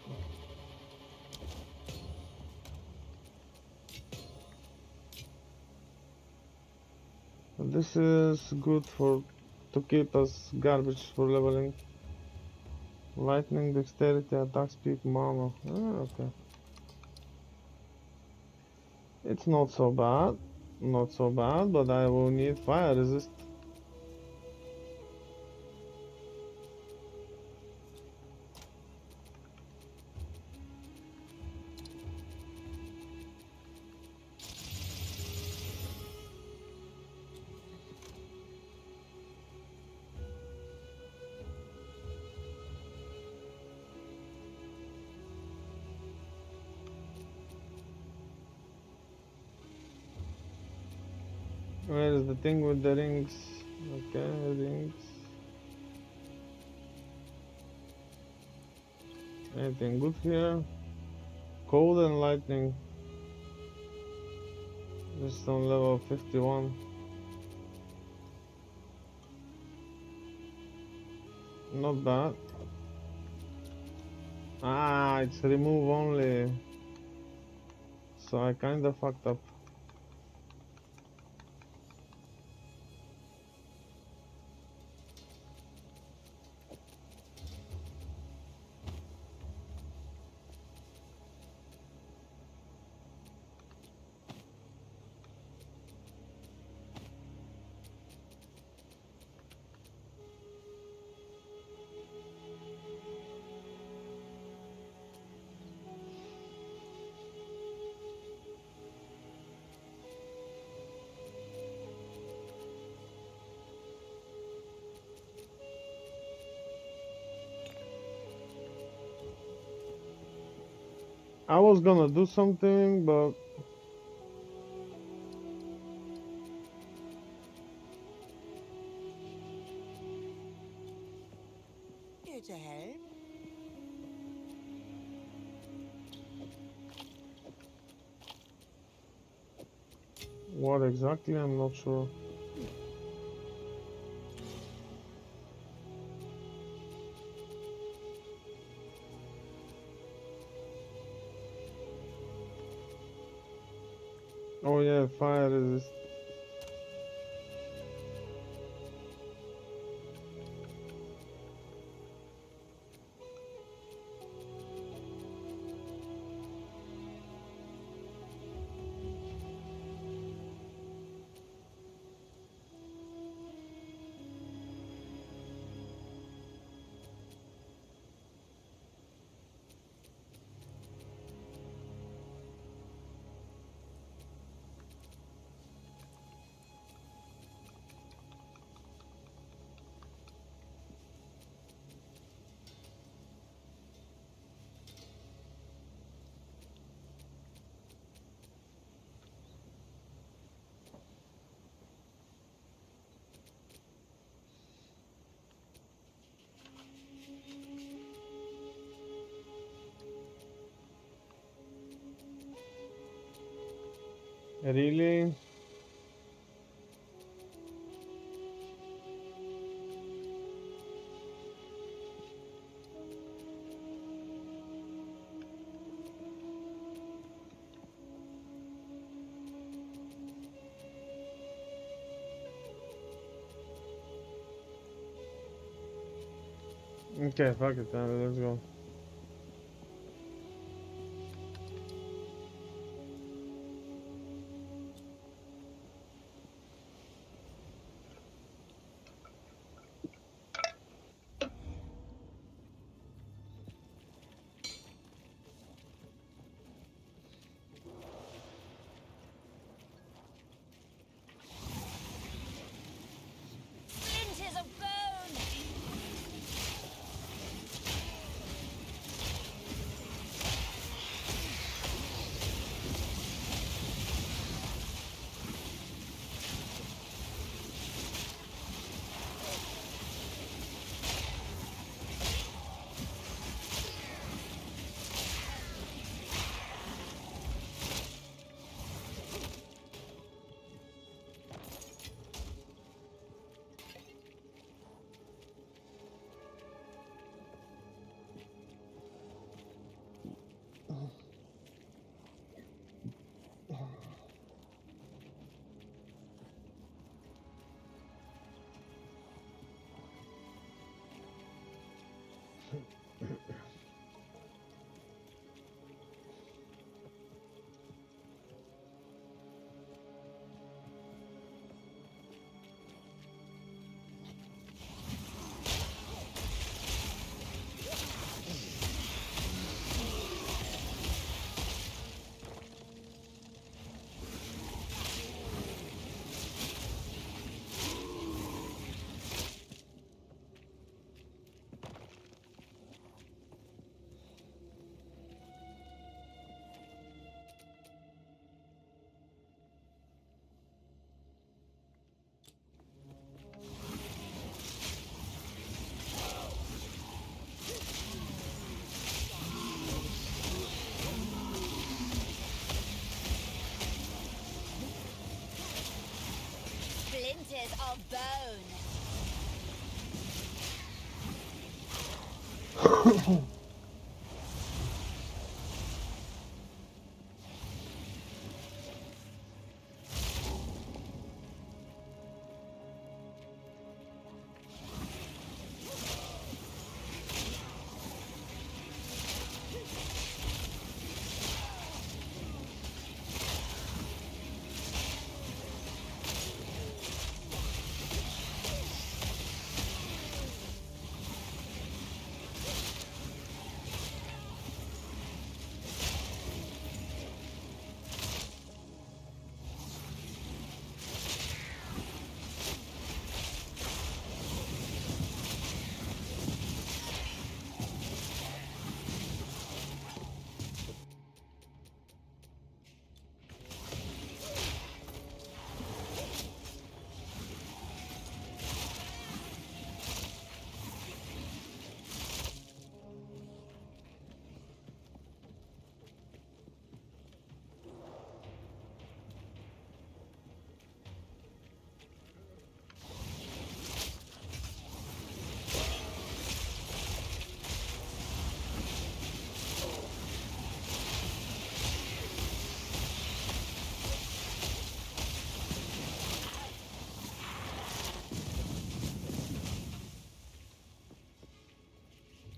This is good to keep us garbage for leveling. Lightning, dexterity, attack speed, mana. Okay. It's not so bad. Not so bad, but I will need fire resist. Where is the thing with the rings? Okay, rings. Anything good here? Cold and lightning. Just on level 51. Not bad. It's remove only. So I kinda fucked up. I was gonna do something, but Here to help. what exactly, I'm not sure. Oh yeah, fire resist. Really? Okay, fuck it, let's go. Splinters of bone! Splinters of bone!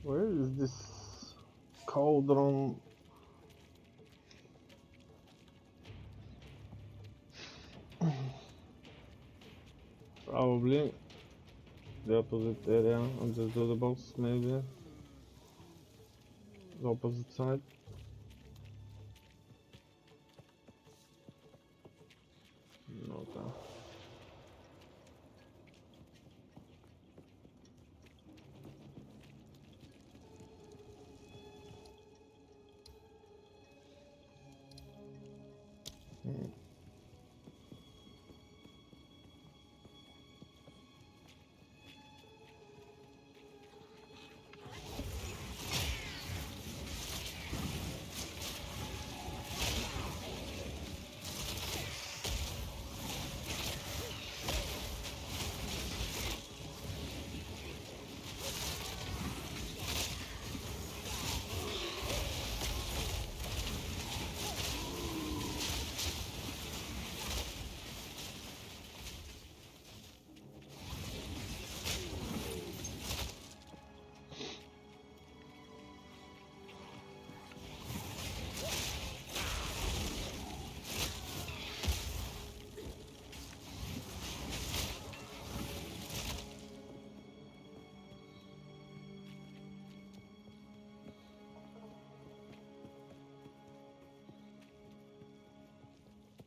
Where is this cauldron? Probably the opposite area on the other box, maybe the opposite side. Okay.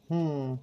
Hmm.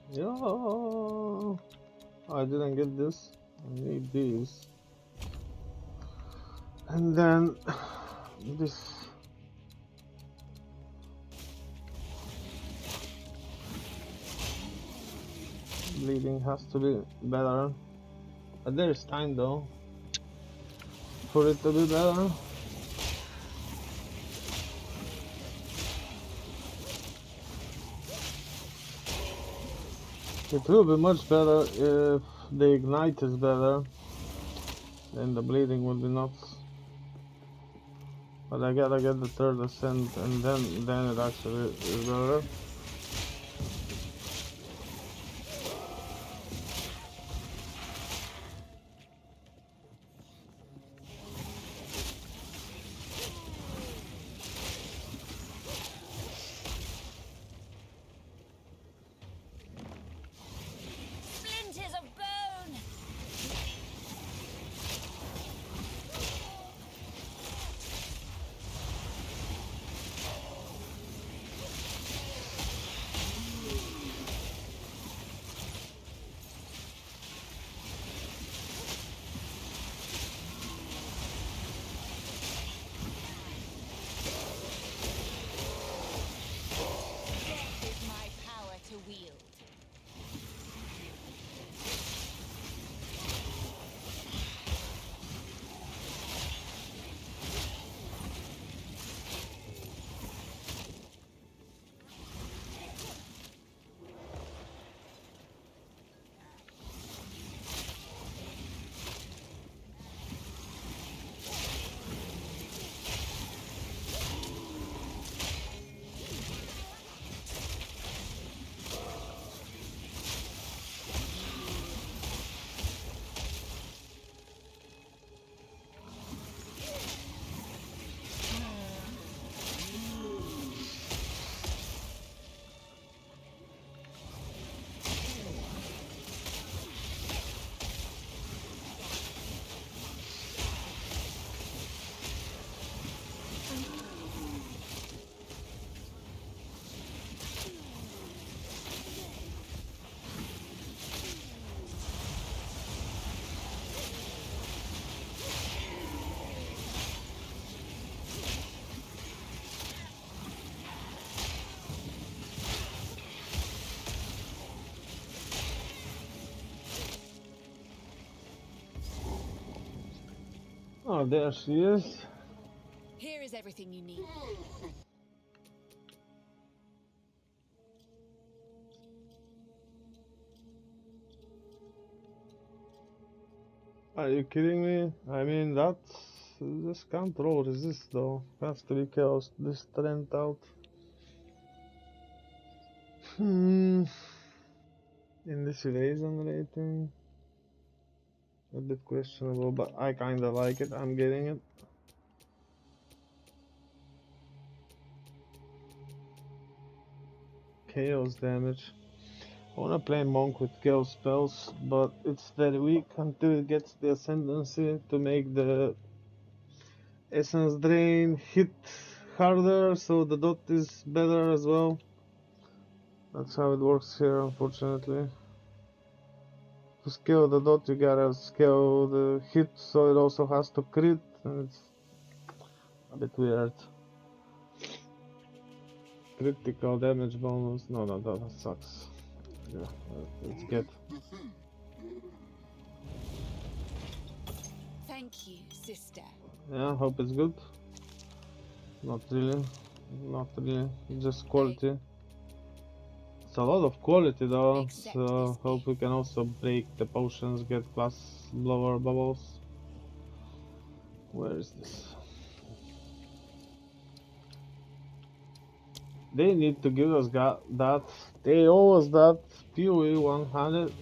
Yeah. I didn't get this. I need this. And then this. Bleeding has to be better. But there's time though for it to be better. It will be much better if the ignite is better. Then the bleeding will be nuts. But I gotta get the third ascent and then it actually is better. Splinters of bone! Death is my power to wield. Oh, there she is. Here is everything you need. Are you kidding me? I mean, this can't roll resist though. Has to be chaos. This strength out. In this evasion rating, a bit questionable, but I kinda like it. I'm getting it. Chaos damage. I wanna play monk with chaos spells, but it's very weak until it gets the ascendancy to make the essence drain hit harder, so the dot is better as well. That's how it works here, unfortunately. To scale the dot, you gotta scale the hit, so it also has to crit, and it's a bit weird. Critical damage bonus. No, that sucks. Yeah, let's get. Thank you, sister. Yeah, hope it's good. Not really. Not really. Just quality. It's a lot of quality though, so hope we can also break the potions, get class blower bubbles. Where is this? They need to give us that. They owe us that PoE 100.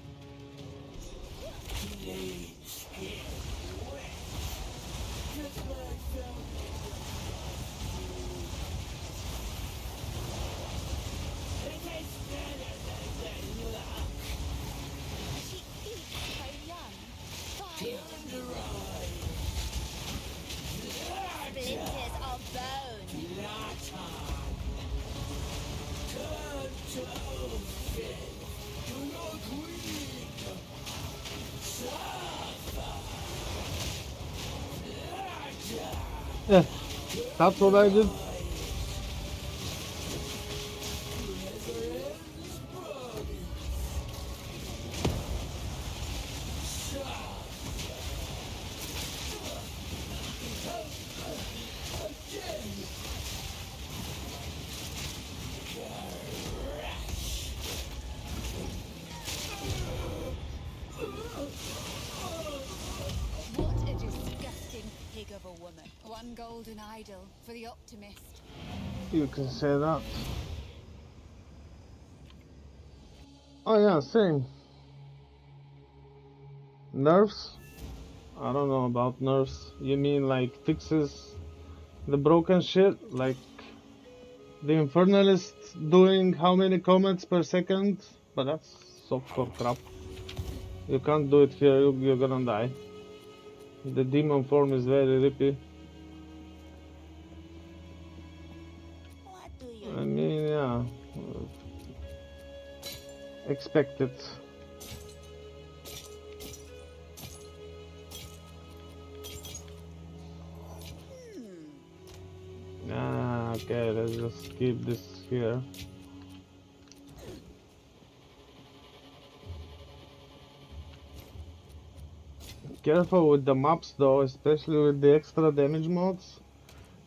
Splinters of bone. Yeah, that's what I did. What a disgusting pig of a woman. One golden idol for the optimist. You can say that. Oh yeah, same. Nerfs? I don't know about nerfs. You mean like fixes the broken shit? Like the Infernalist doing how many comments per second? But that's softcore crap. You can't do it here, you're gonna die. The demon form is very rippy. I mean, yeah. Expect it. Ah, okay, let's just keep this here. Careful with the maps though, especially with the extra damage mods.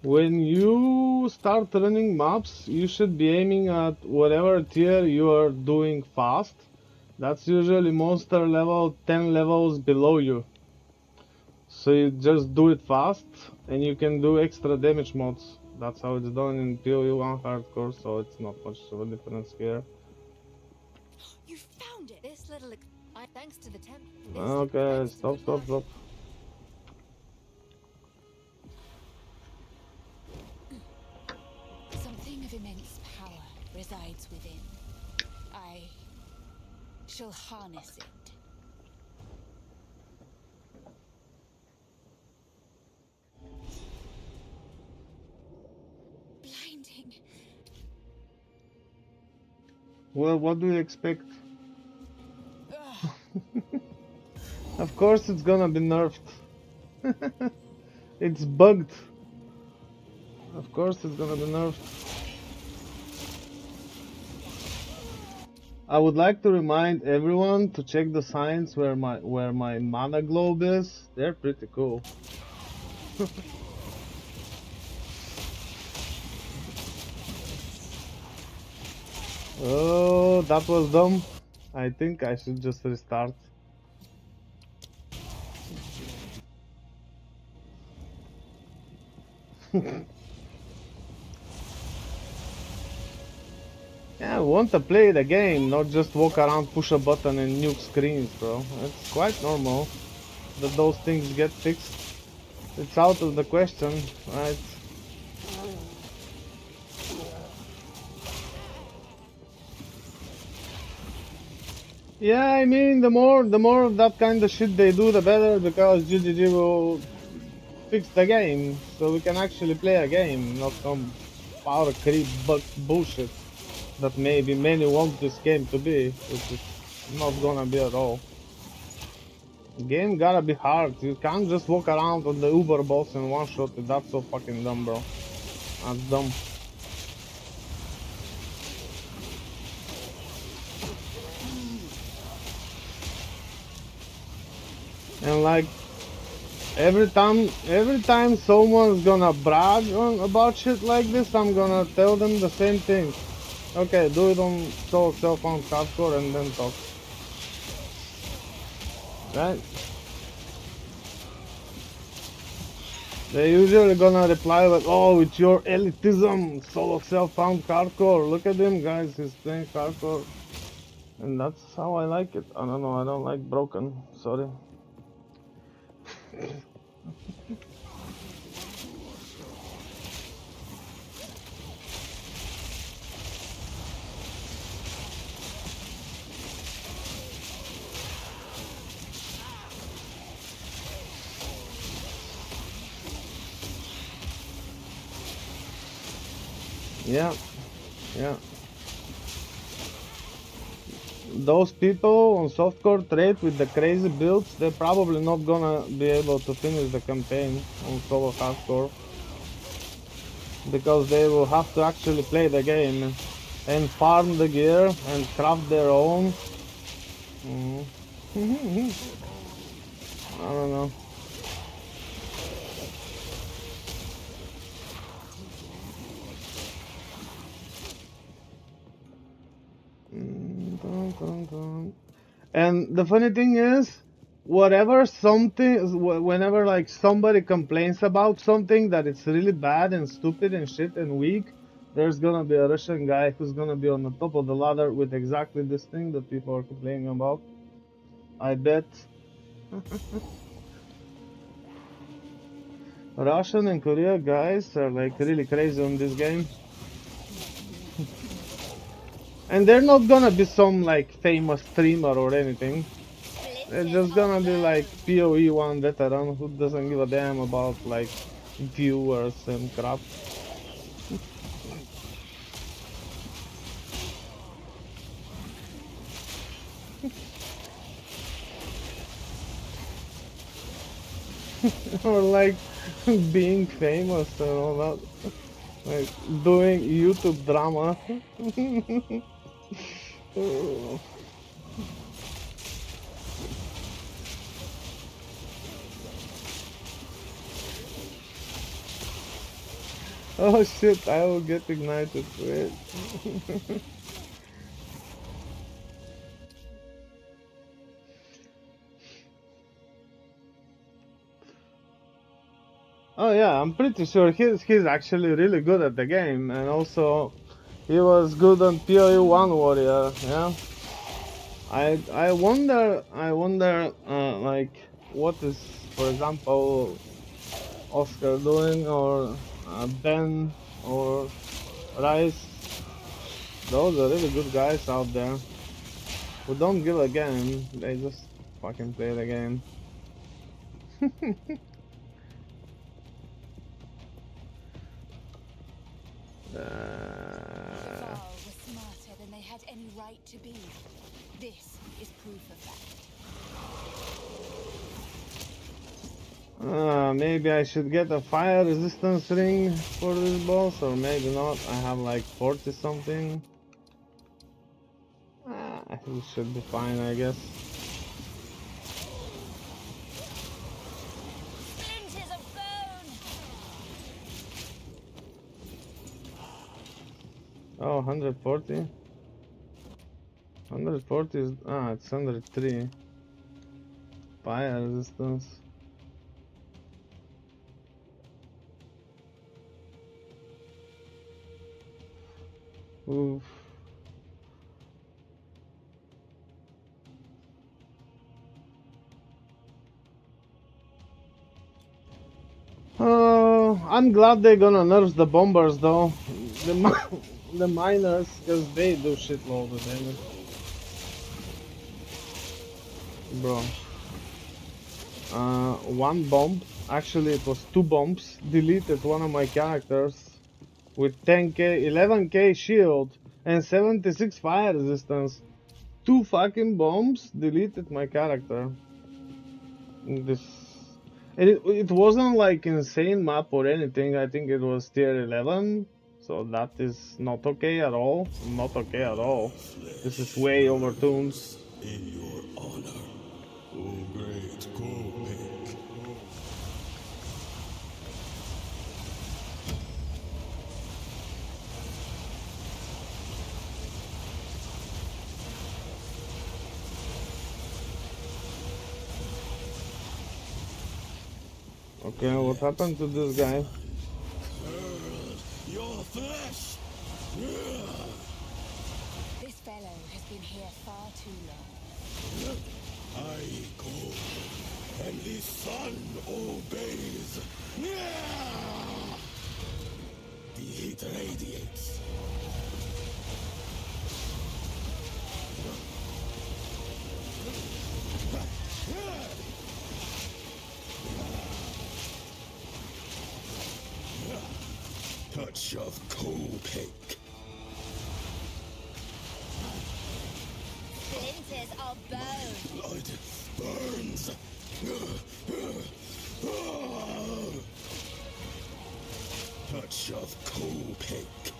When you start running maps, you should be aiming at whatever tier you are doing fast. That's usually monster level 10 levels below you. So you just do it fast and you can do extra damage mods. That's how it's done in PoE 1 hardcore, so it's not much of a difference here. You found it. This little. Thanks to the temp. Okay, stop. Something of immense power resides within. I shall harness it. Blinding. Well, what do you expect? Of course it's gonna be nerfed. It's bugged. Of course it's gonna be nerfed. I would like to remind everyone to check the signs where my mana globe is. They're pretty cool. Oh, that was dumb. I think I should just restart. Yeah, I want to play the game, not just walk around, push a button and nuke screens, bro. It's quite normal that those things get fixed. It's out of the question, right? Yeah, I mean, the more of that kind of shit they do, the better, because GGG will fix the game, so we can actually play a game, not some power creep bug bullshit that maybe many want this game to be, which is not gonna be at all. The game gotta be hard. You can't just walk around on the Uber boss and one shot it. That's so fucking dumb, bro. That's dumb. And like, Every time someone's gonna brag about shit like this, I'm gonna tell them the same thing. Okay, do it on solo self-found hardcore and then talk. Right? They usually gonna reply like, oh, it's your elitism, solo self-found hardcore. Look at him, guys, he's playing hardcore. And that's how I like it. I don't know, I don't like broken, sorry. Yeah, yeah. Those people on softcore trade with the crazy builds, they're probably not gonna be able to finish the campaign on solo hardcore. Because they will have to actually play the game and farm the gear and craft their own. I don't know. And the funny thing is, whenever like somebody complains about something that it's really bad and stupid and shit and weak, there's gonna be a Russian guy who's gonna be on the top of the ladder with exactly this thing that people are complaining about. I bet. Russian and Korea guys are like really crazy on this game. And they're not gonna be some like famous streamer or anything. They're just gonna be like PoE 1 veteran who doesn't give a damn about like viewers and crap. Or like being famous and all that. Like doing YouTube drama. Oh shit, I will get ignited. Wait. Oh yeah, I'm pretty sure he's actually really good at the game, and also he was good on PoE 1 Warrior. Yeah. I wonder like what is, for example, Oscar doing, or Ben or Rice. Those are really good guys out there who don't give a game. They just fucking play the game. The Varl were smarter than they had any right to be. This is proof of that. Maybe I should get a fire resistance ring for this boss, or maybe not. I have like 40 something. It should be fine, I guess. Splinters of bone. Oh, 140. 140 is it's 103. Fire resistance. Oof. I'm glad they're gonna nerf the bombers though. The miners, because they do shitload of damage. Bro. One bomb, actually it was 2 bombs, deleted one of my characters with 10k, 11k shield and 76 fire resistance. 2 fucking bombs deleted my character. It wasn't like insane map or anything. I think it was tier 11, so that is not okay at all. Not okay at all. This is way overtuned. In your honor, O great Mage. Okay, what happened to this guy? Your flesh! This fellow has been here far too long. I go, and the sun obeys. The heat radiates. Touch of coal cake. Splinters of bone. Blood burns. Touch of coal cake.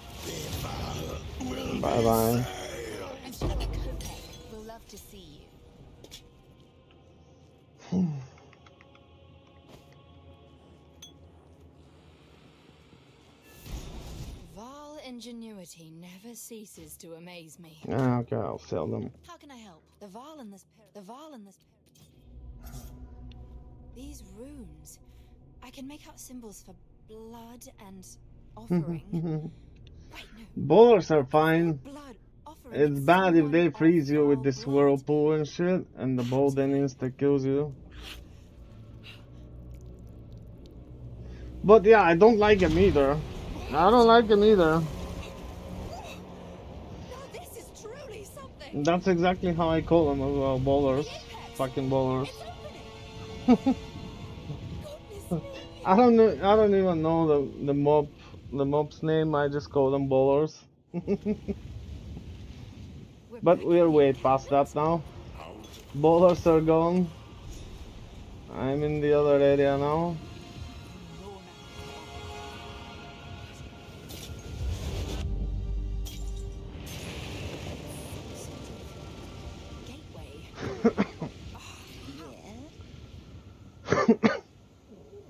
Bye bye. I'm sure Kopek will love to see you. Val ingenuity never ceases to amaze me. Ah, okay, I'll sell them. How can I help? The Val in this These runes. I can make out symbols for blood and offering. Bowlers are fine. It's bad if they freeze you with this whirlpool and shit, and the bowl then insta kills you. But yeah, I don't like him either. I don't like him either. This is truly something. That's exactly how I call them as well, bowlers. Fucking bowlers. I don't even know the mob's name. I just call them bowlers. But we're way past that now. Bowlers are gone. I'm in the other area now.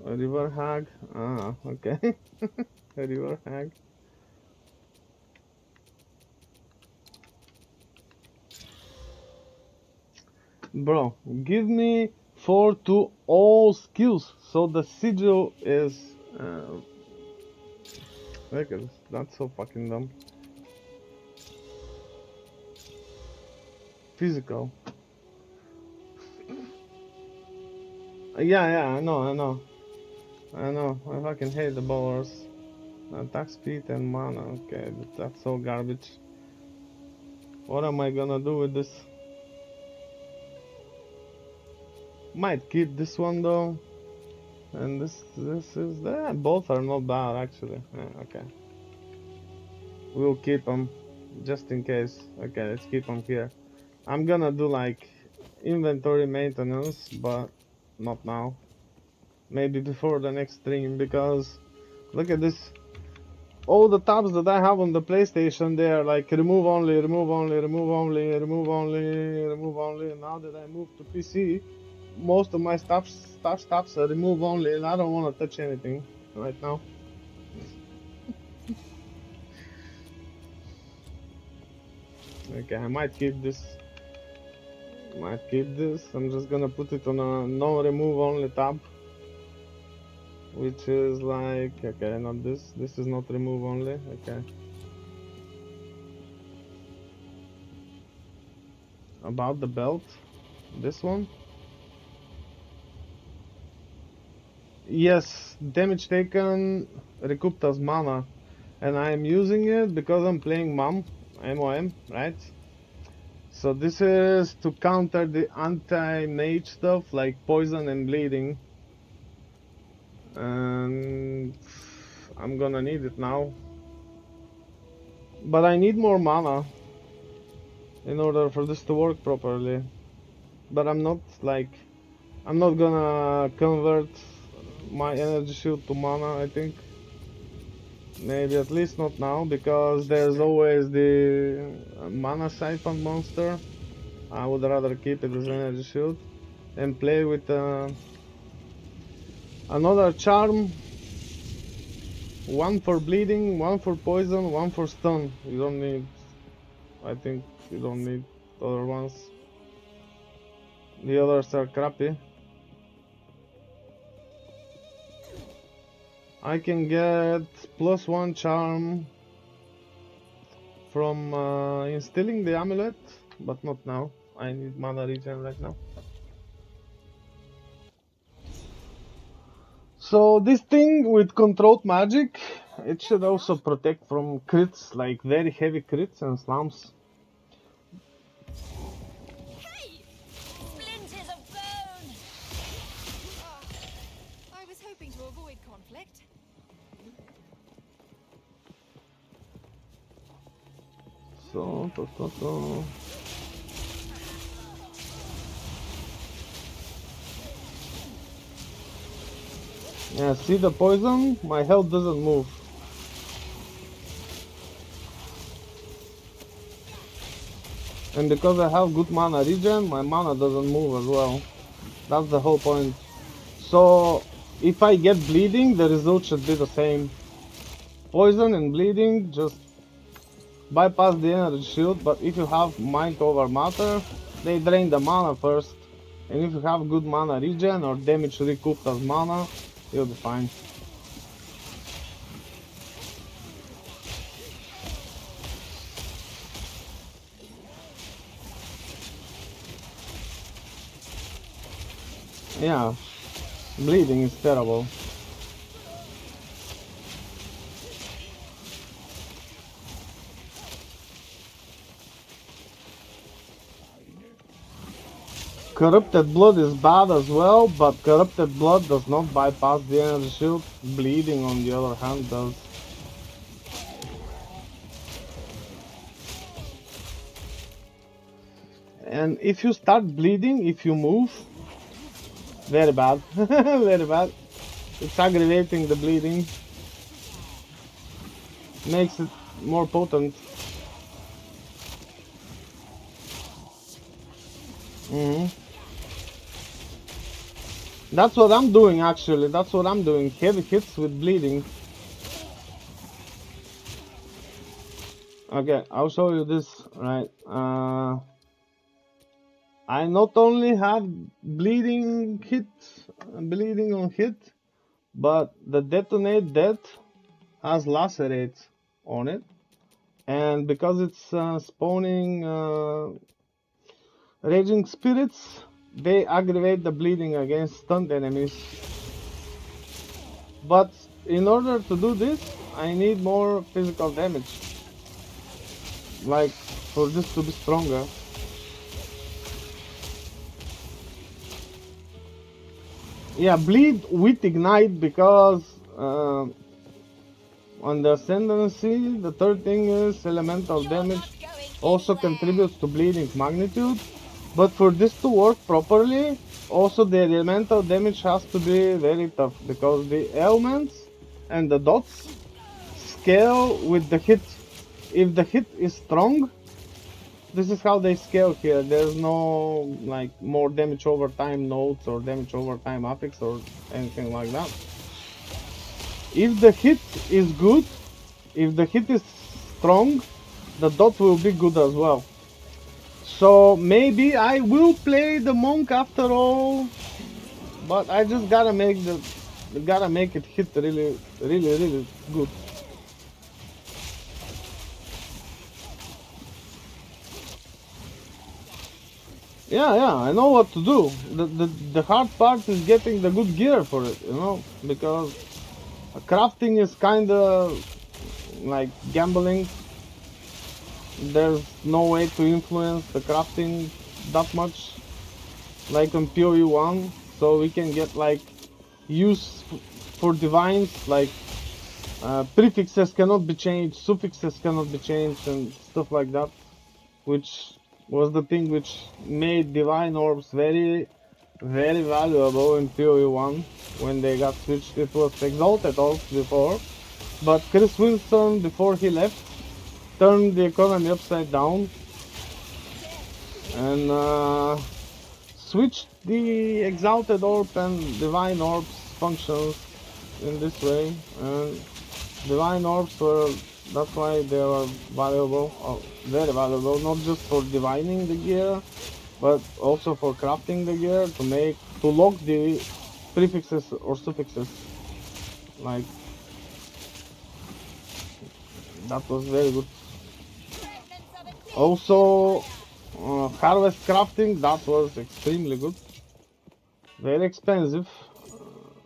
A river hag? Ah, okay. A river hag. Bro, give me 4 to all skills. So the sigil is... look at this. That's so fucking dumb. Physical. Yeah, I know. I fucking hate the bowlers. Attack speed and mana. Okay, that's so garbage. What am I gonna do with this? Might keep this one though. And this is both are not bad actually. Yeah, okay. We'll keep them just in case. Okay, let's keep them here. I'm gonna do like inventory maintenance, but not now. Maybe before the next stream, because look at this. All the tabs that I have on the PlayStation, they are like remove only, remove only, remove only, remove only, remove only. Now that I moved to PC, most of my stuffs are remove only, and I don't want to touch anything right now. Okay, I might keep this. I'm just gonna put it on a no remove only tab, which is like, okay, not this. This is not remove only. Okay. About the belt, this one. Yes, damage taken recouped as mana, and I am using it because I'm playing MOM, right? So this is to counter the anti-mage stuff like poison and bleeding. And I'm gonna need it now. But I need more mana in order for this to work properly. But I'm not gonna convert my energy shield to mana, I think. Maybe at least not now, because there's always the mana siphon monster. I would rather keep it as energy shield and play with another charm. One for bleeding, one for poison, one for stun. You don't need, I think you don't need other ones. The others are crappy. I can get +1 charm from instilling the amulet, but not now. I need mana regen right now. So this thing with controlled magic, it should also protect from crits, like very heavy crits and slams. Hey! Splinters of bone! Oh, I was hoping to avoid conflict. So, yeah, see the poison? My health doesn't move. And because I have good mana regen, my mana doesn't move as well. That's the whole point. So, if I get bleeding, the result should be the same. Poison and bleeding just bypass the energy shield, but if you have mind over matter, they drain the mana first. And if you have good mana regen or damage recouped as mana, you'll be fine. Yeah, bleeding is terrible. Corrupted blood is bad as well, but corrupted blood does not bypass the energy shield. Bleeding, on the other hand, does. And if you start bleeding, if you move, very bad, very bad. It's aggravating the bleeding, makes it more potent. That's what I'm doing actually, that's what I'm doing, heavy hits with bleeding. Okay, I'll show you this, right. I not only have bleeding on hit, but the detonate death has lacerate on it. And because it's spawning raging spirits, they aggravate the bleeding against stunned enemies. But in order to do this, I need more physical damage, like for this to be stronger. Yeah, bleed with ignite, because on the ascendancy, the third thing is elemental damage also contributes to bleeding magnitude. But for this to work properly, also the elemental damage has to be very tough, because the elements and the dots scale with the hit. If the hit is strong, this is how they scale here. There's no like more damage over time nodes or damage over time affix or anything like that. If the hit is good, if the hit is strong, the dot will be good as well. So maybe I will play the monk after all, but I just gotta make it hit really good. Yeah, I know what to do. The hard part is getting the good gear for it, you know, because crafting is kinda like gambling. There's no way to influence the crafting that much like on PoE 1, so we can get like use for divines, like prefixes cannot be changed, suffixes cannot be changed and stuff like that, which was the thing which made divine orbs very valuable in PoE 1 when they got switched. It was exalted orbs before, but Chris Winston, before he left, turned the economy upside down and switched the exalted orb and divine orbs functions in this way. And divine orbs were, that's why they were valuable, or very valuable, not just for divining the gear, but also for crafting the gear, to lock the prefixes or suffixes. Like That was very good. Also, harvest crafting, that was extremely good. Very expensive,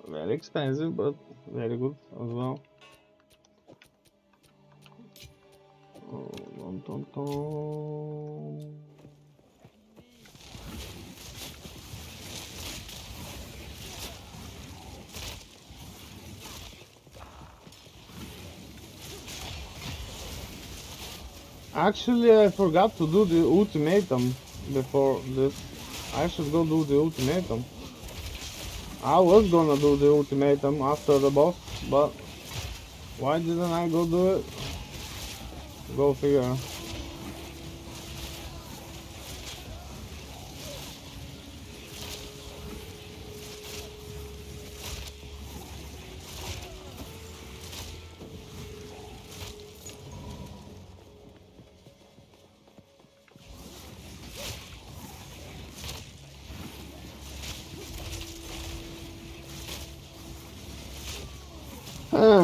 but very good as well. Dun, dun, dun. Actually, I forgot to do the ultimatum before this. I should go do the ultimatum. I was gonna do the ultimatum after the boss, but why didn't I go do it? Go figure.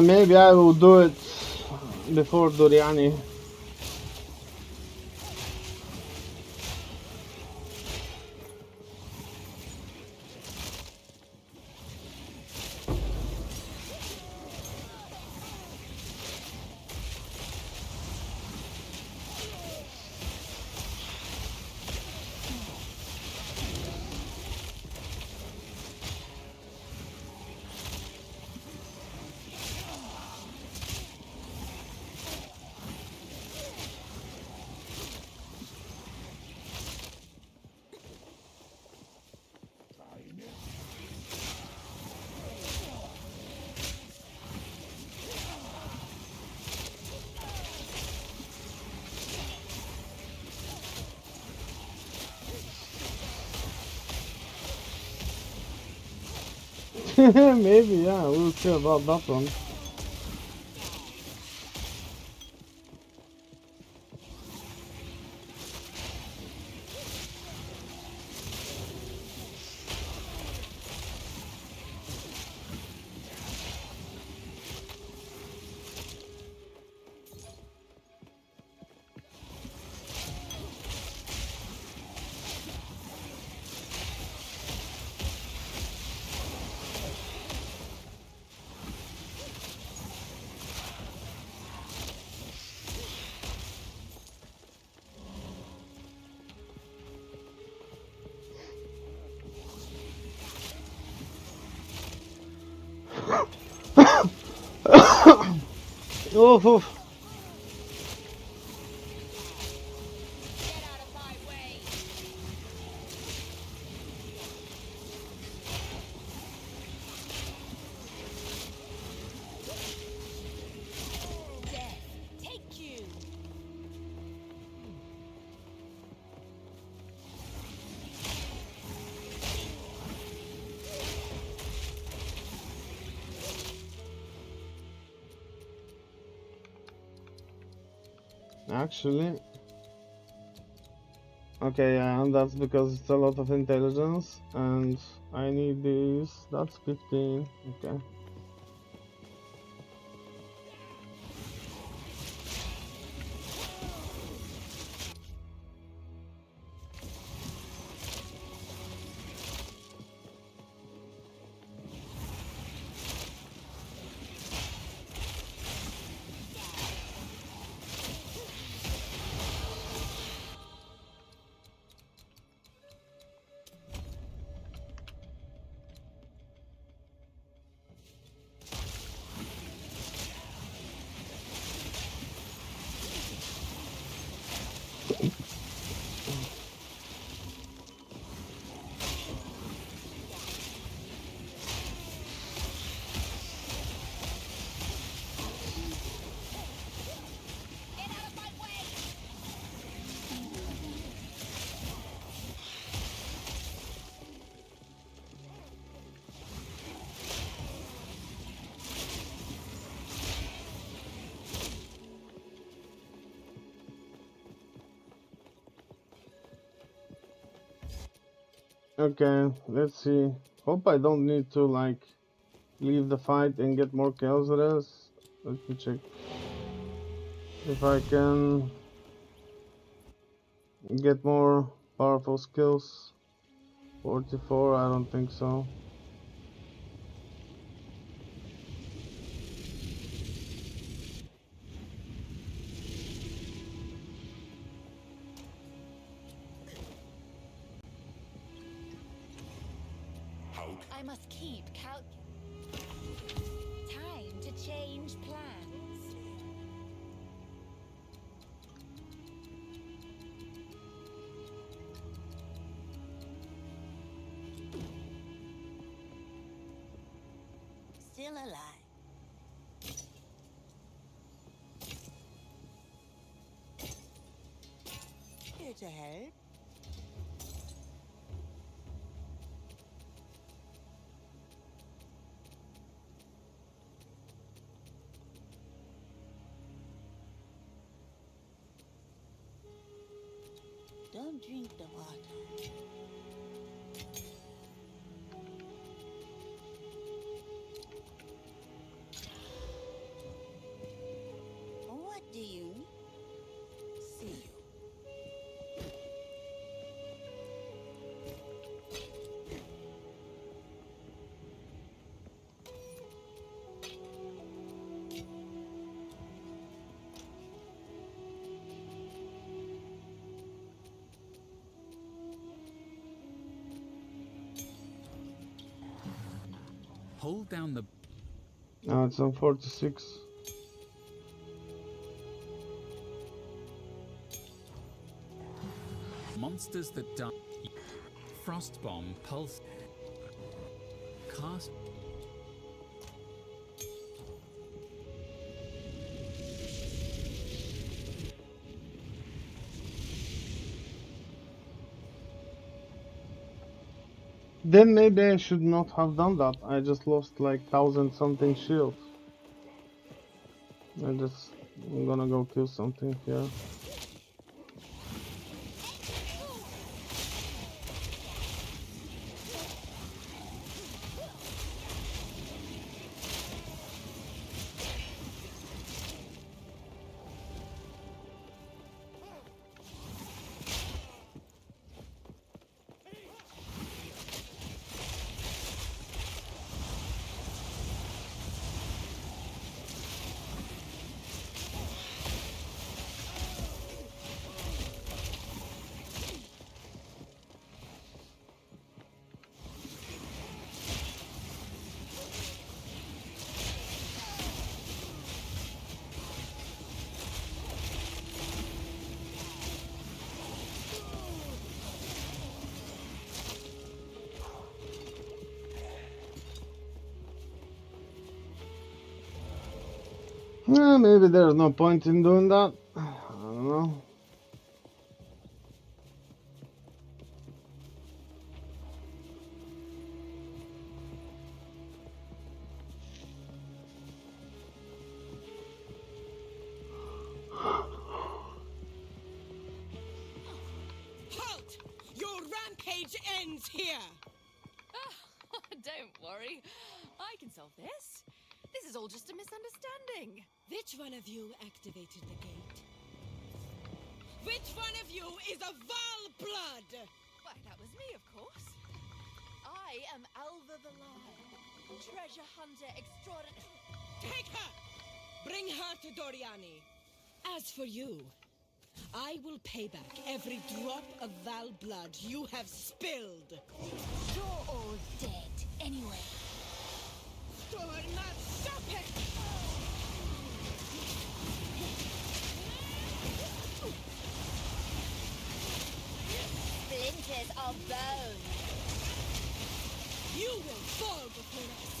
Maybe I will do it before Doriani. Maybe, yeah, we'll see about that one. Oof, oof. Actually, okay, yeah, and that's because it's a lot of intelligence, and I need these. That's 15. Okay. Okay, let's see. Hope I don't need to like leave the fight and get more kills with this. Let me check. if I can get more powerful skills. 44, I don't think so. I must keep time to change plans. Still alive. Here to help. Don't drink the water. What do you see you? Hold down the... Now it's on 46. Monsters that die. Frost bomb, pulse. Cast. Then maybe I should not have done that. I just lost like 1000 something shields. I'm gonna go kill something here. Maybe there's no point in doing that. I don't know. Halt! Your rampage ends here! Don't worry. I can solve this. This is all just a misunderstanding. Which one of you activated the gate? Which one of you is a Val blood? Why, that was me, of course. I am Alva the Lion, treasure hunter extraordinary. Take her! Bring her to Doriani. As for you, I will pay back every drop of Val blood you have spilled. You're all dead, anyway. Storma, stop it! Splinters of bone. You will fall before us.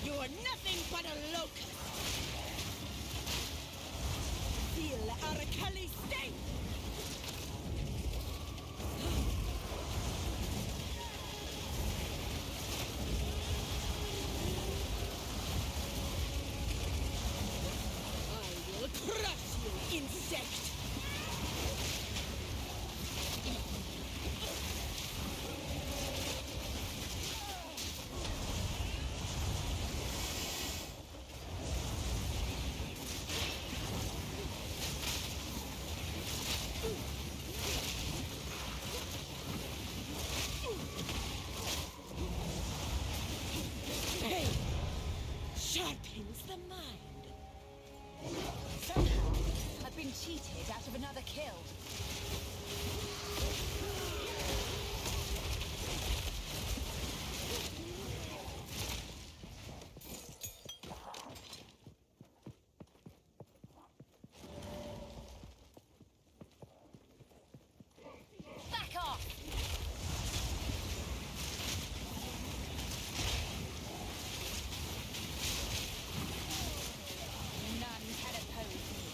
You are nothing but a locust. Feel Arakali sting! sharpens the mind. Somehow, I've been cheated out of another kill. Back off! None can oppose me.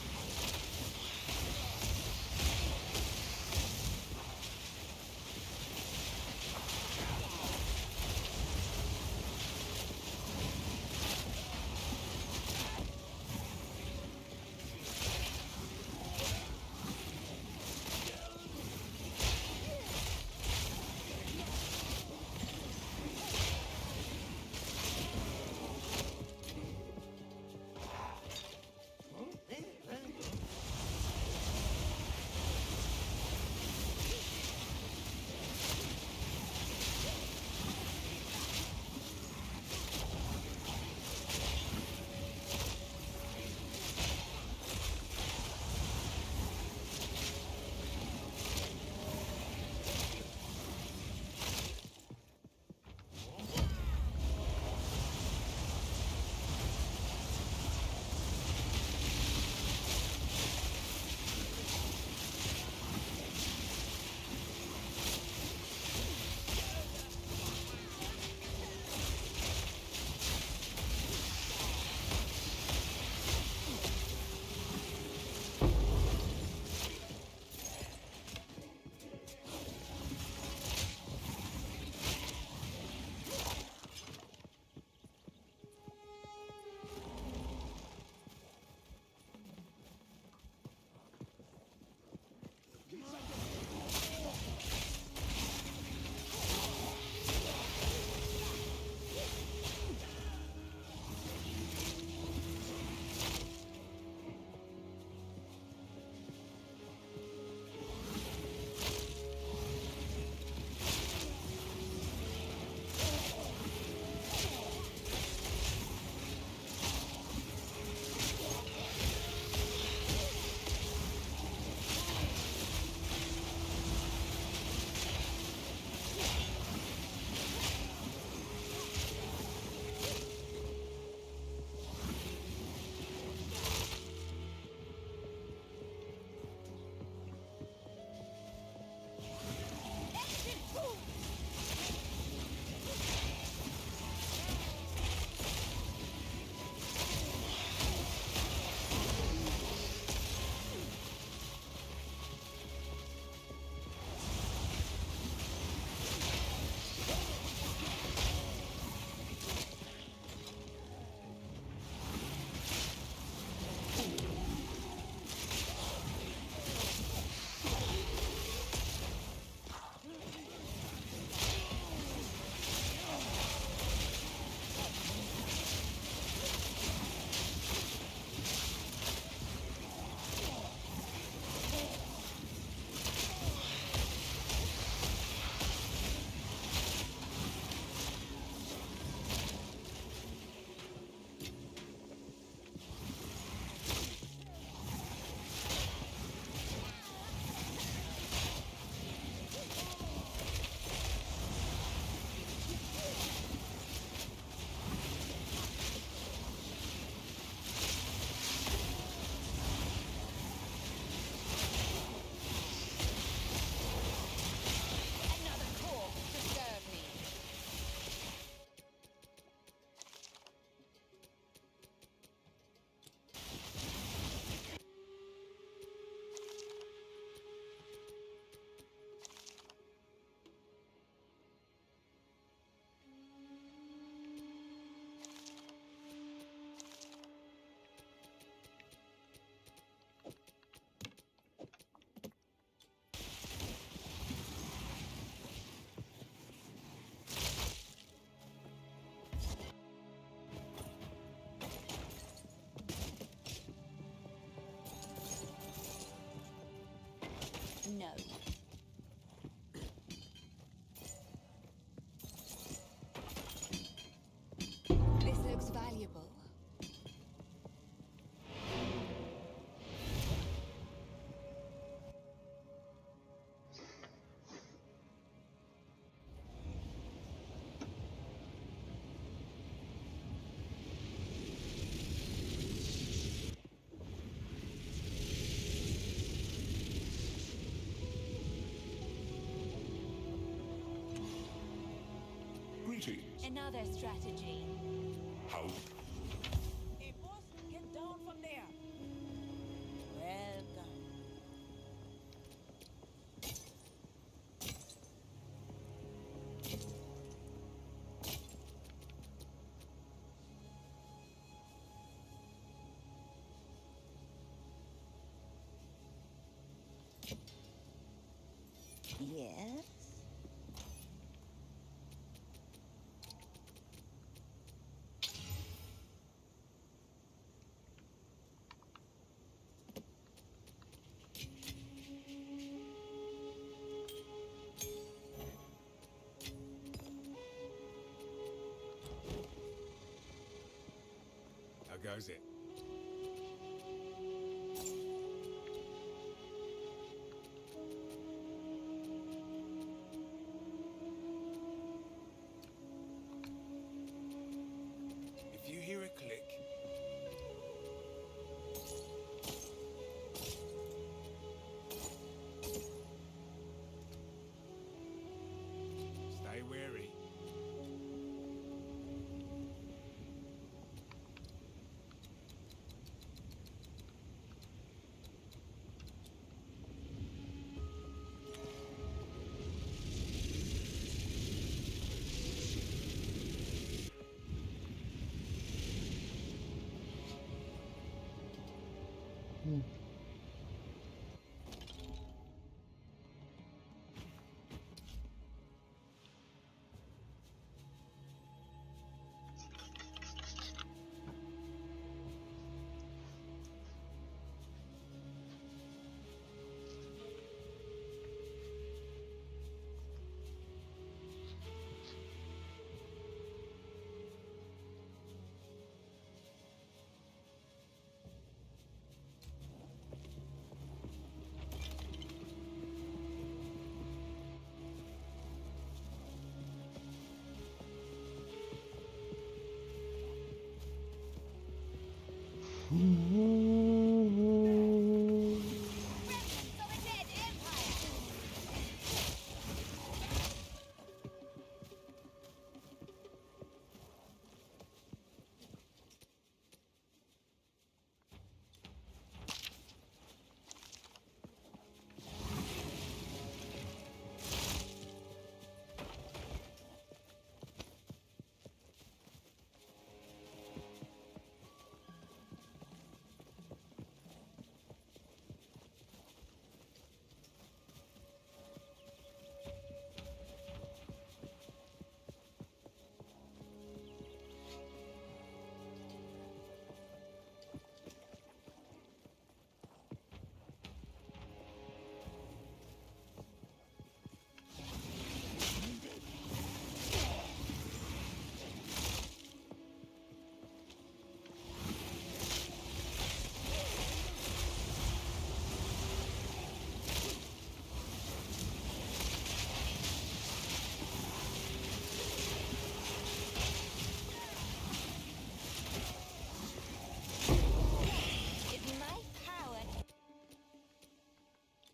No. This looks valuable. Another strategy. How? Hey, boss, get down from there. Well done. Yes? How goes it? If you hear a click, stay wary.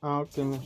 Okay.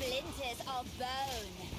Splinters of bone.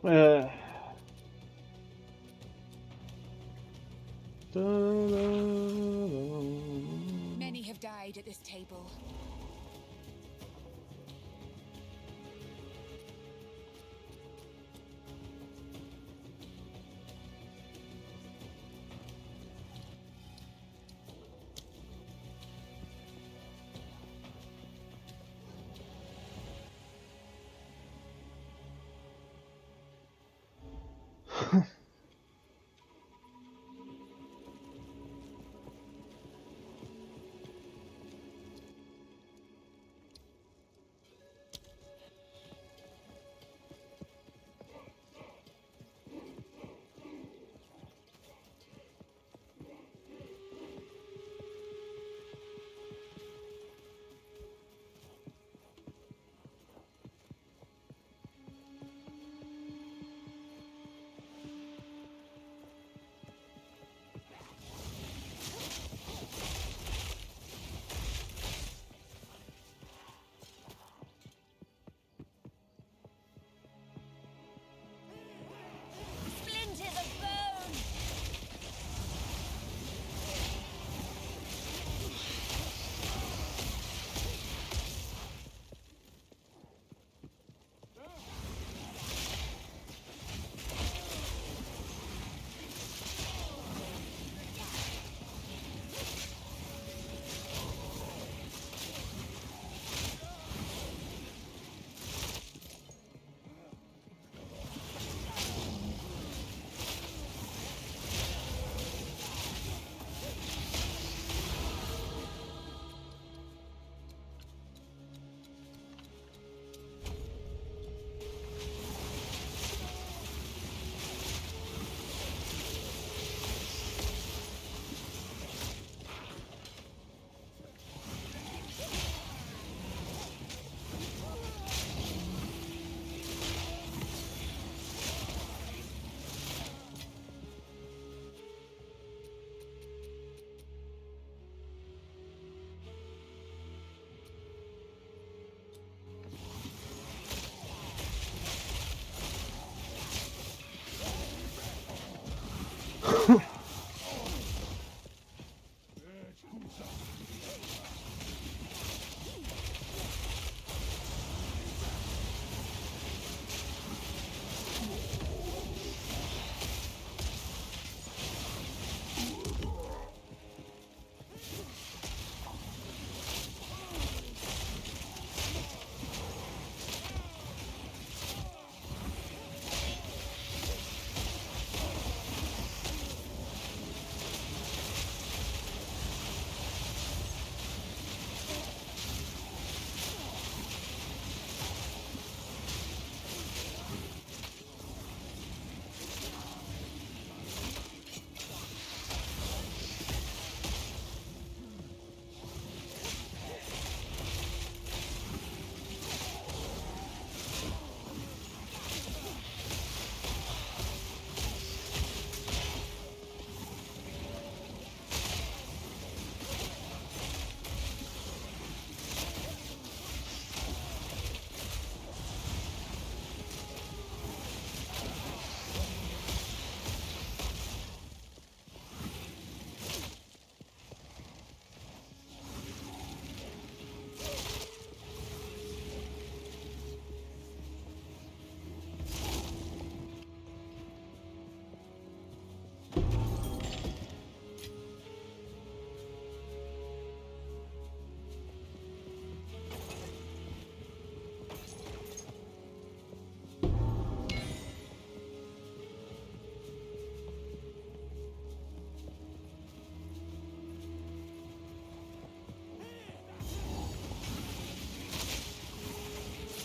Uh, Many have died at this table. Splinters of bone!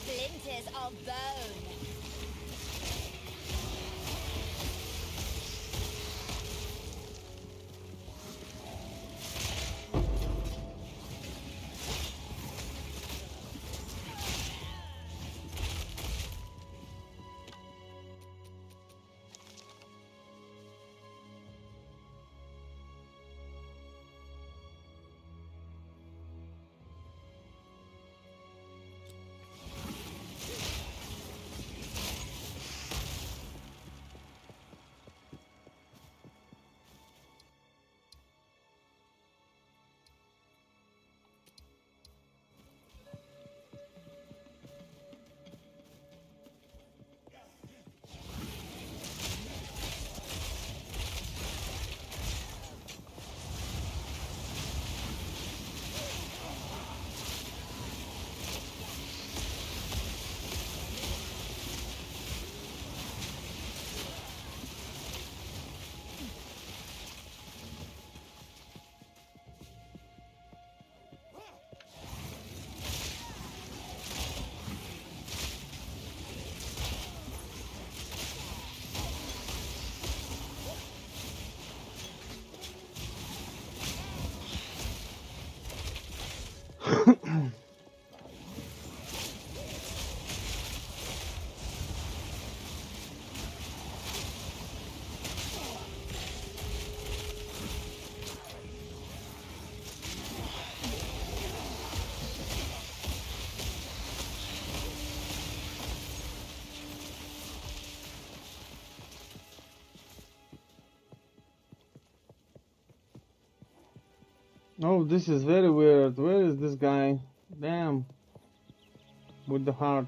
Splinters of bone! Oh, this is very weird. Where is this guy? Damn. With the heart.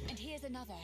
And here's another.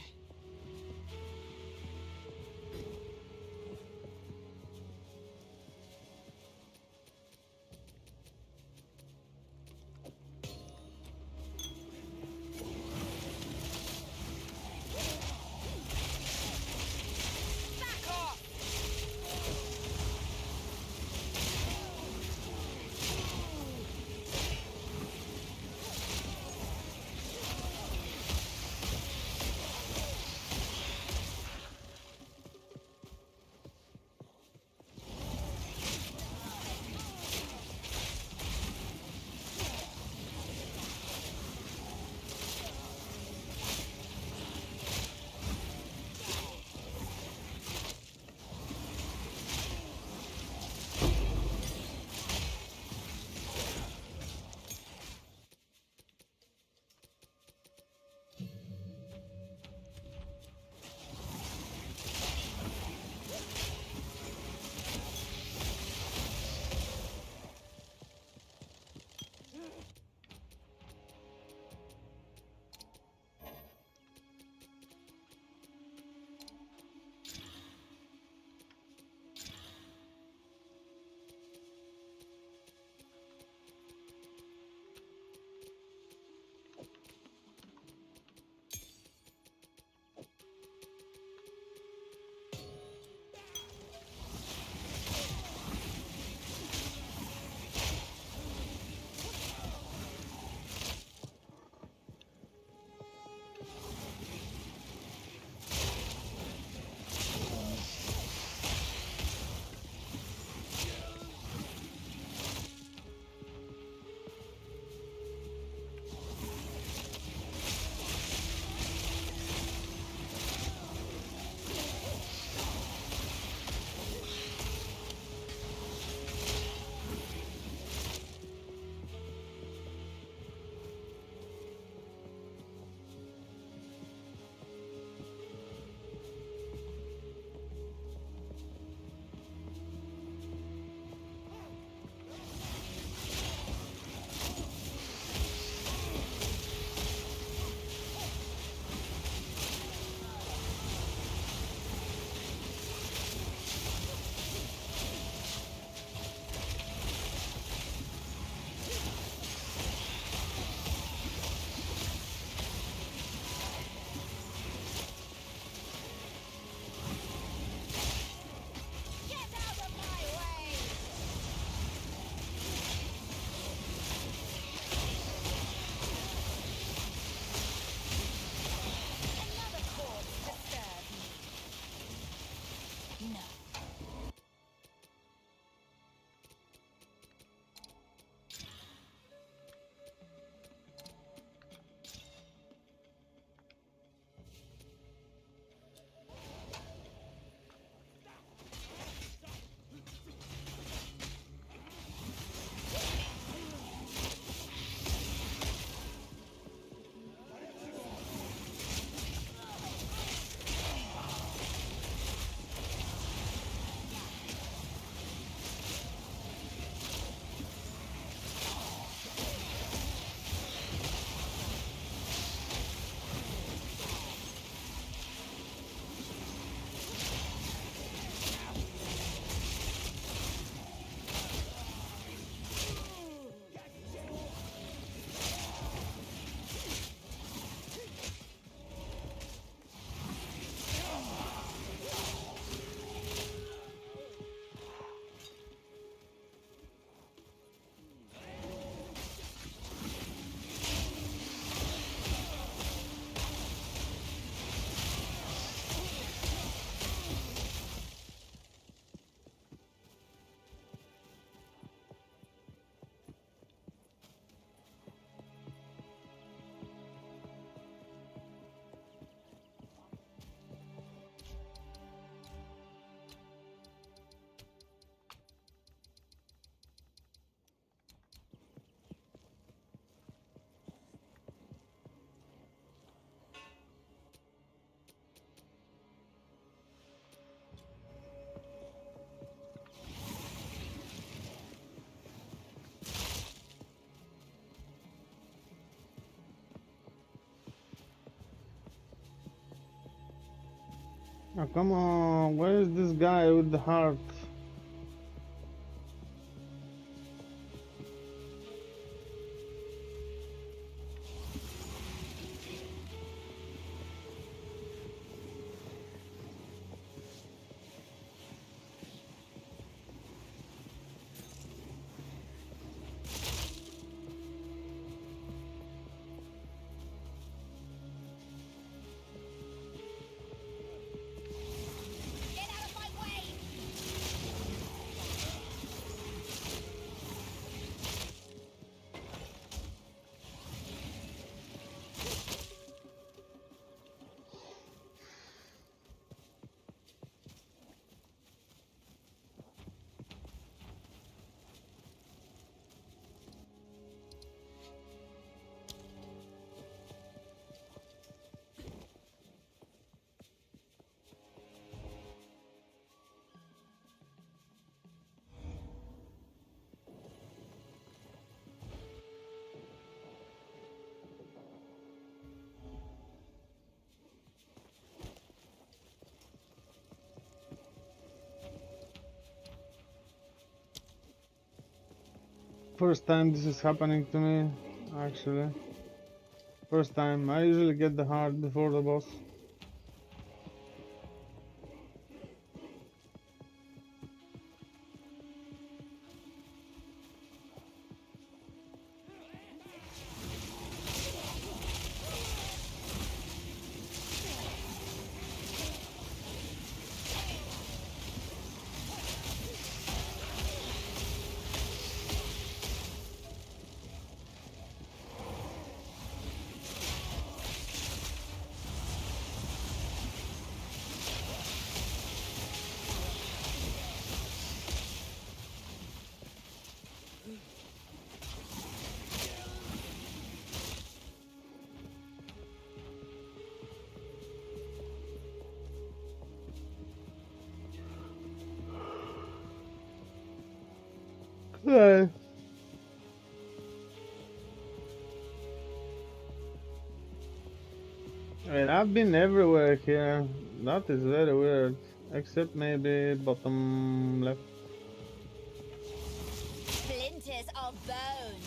Oh, come on, where is this guy with the heart? First time this is happening to me, actually. First time. I usually get the heart before the boss. Hey. I mean, I've been everywhere here. That is very weird. Except maybe bottom left. Splinters of bone.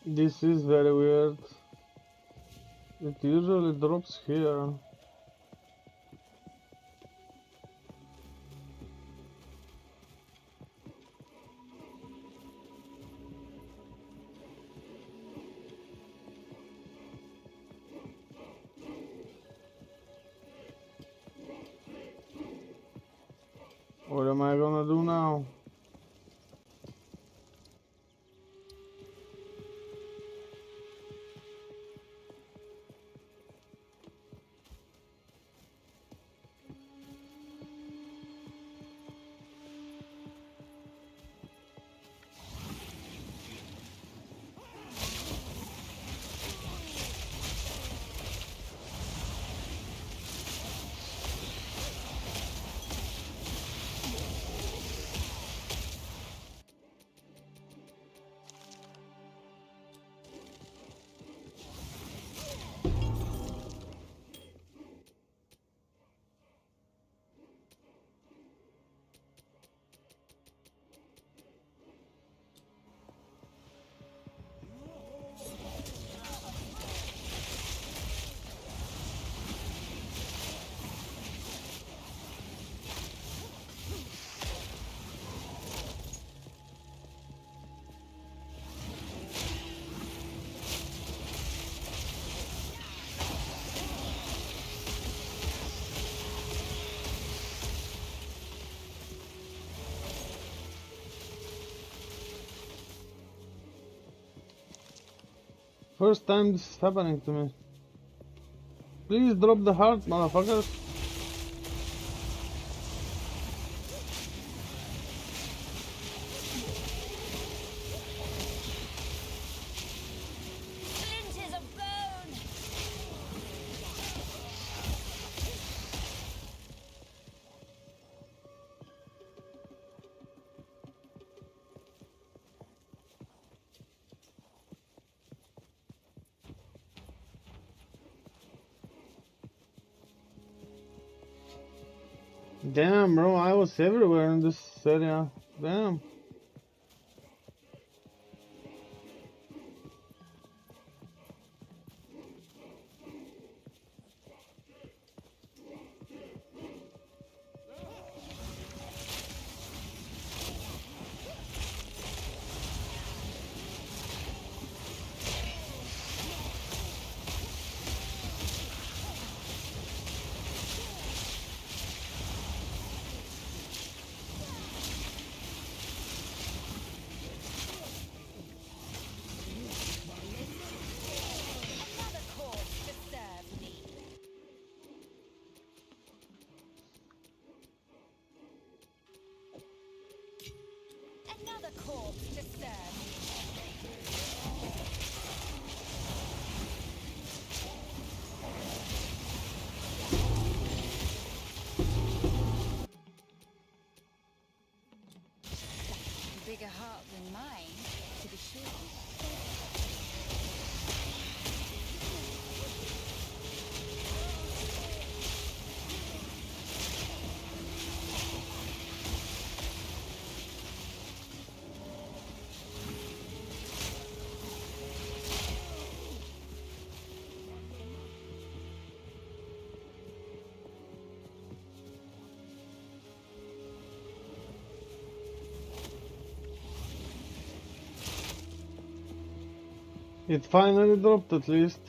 This is very weird. It usually drops here. What am I gonna do now? First time this is happening to me. Please drop the heart, motherfuckers. Splinters of bone! Damn, bro, I was everywhere in this area. Damn. Another corpse to serve me. Another corpse to serve me. Bigger heart than mine, to be sure. It finally dropped at least.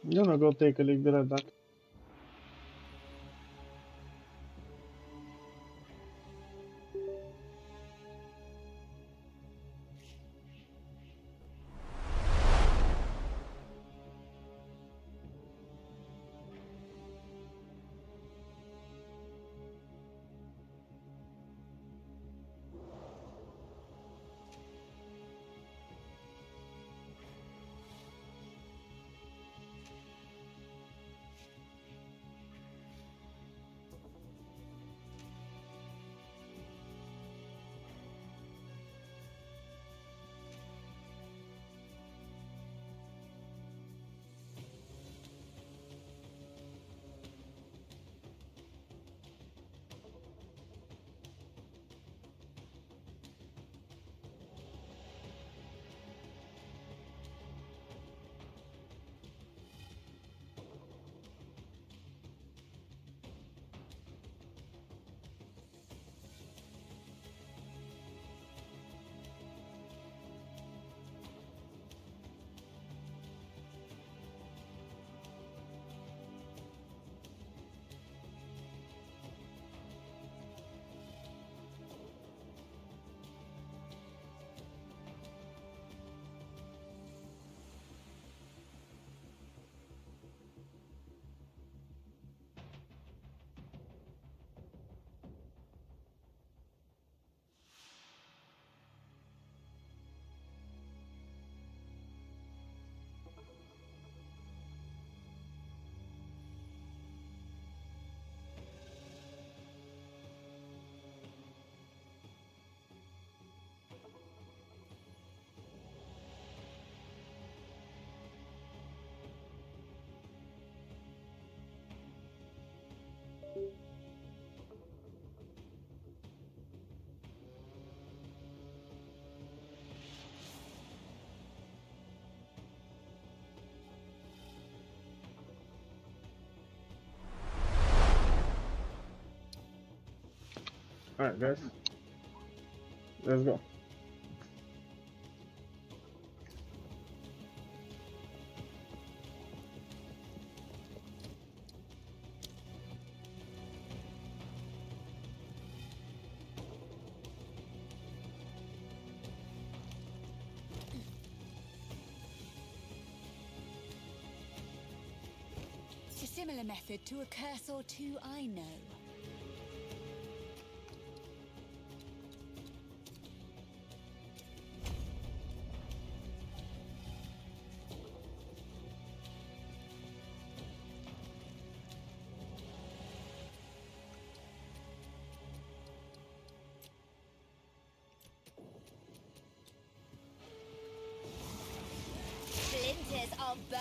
I'm gonna go take a look, be right back. Alright, guys. Let's go. It's a similar method to a curse or two I know. Splinters of bone.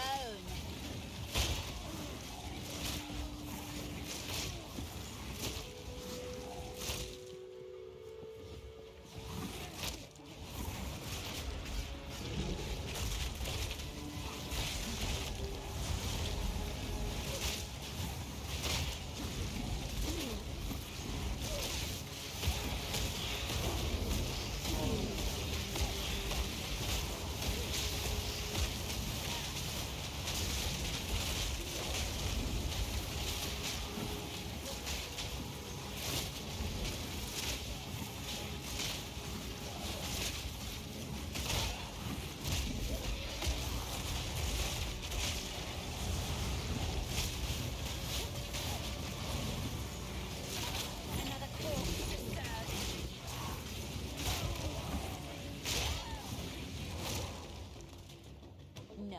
Another corpse disturbed. No.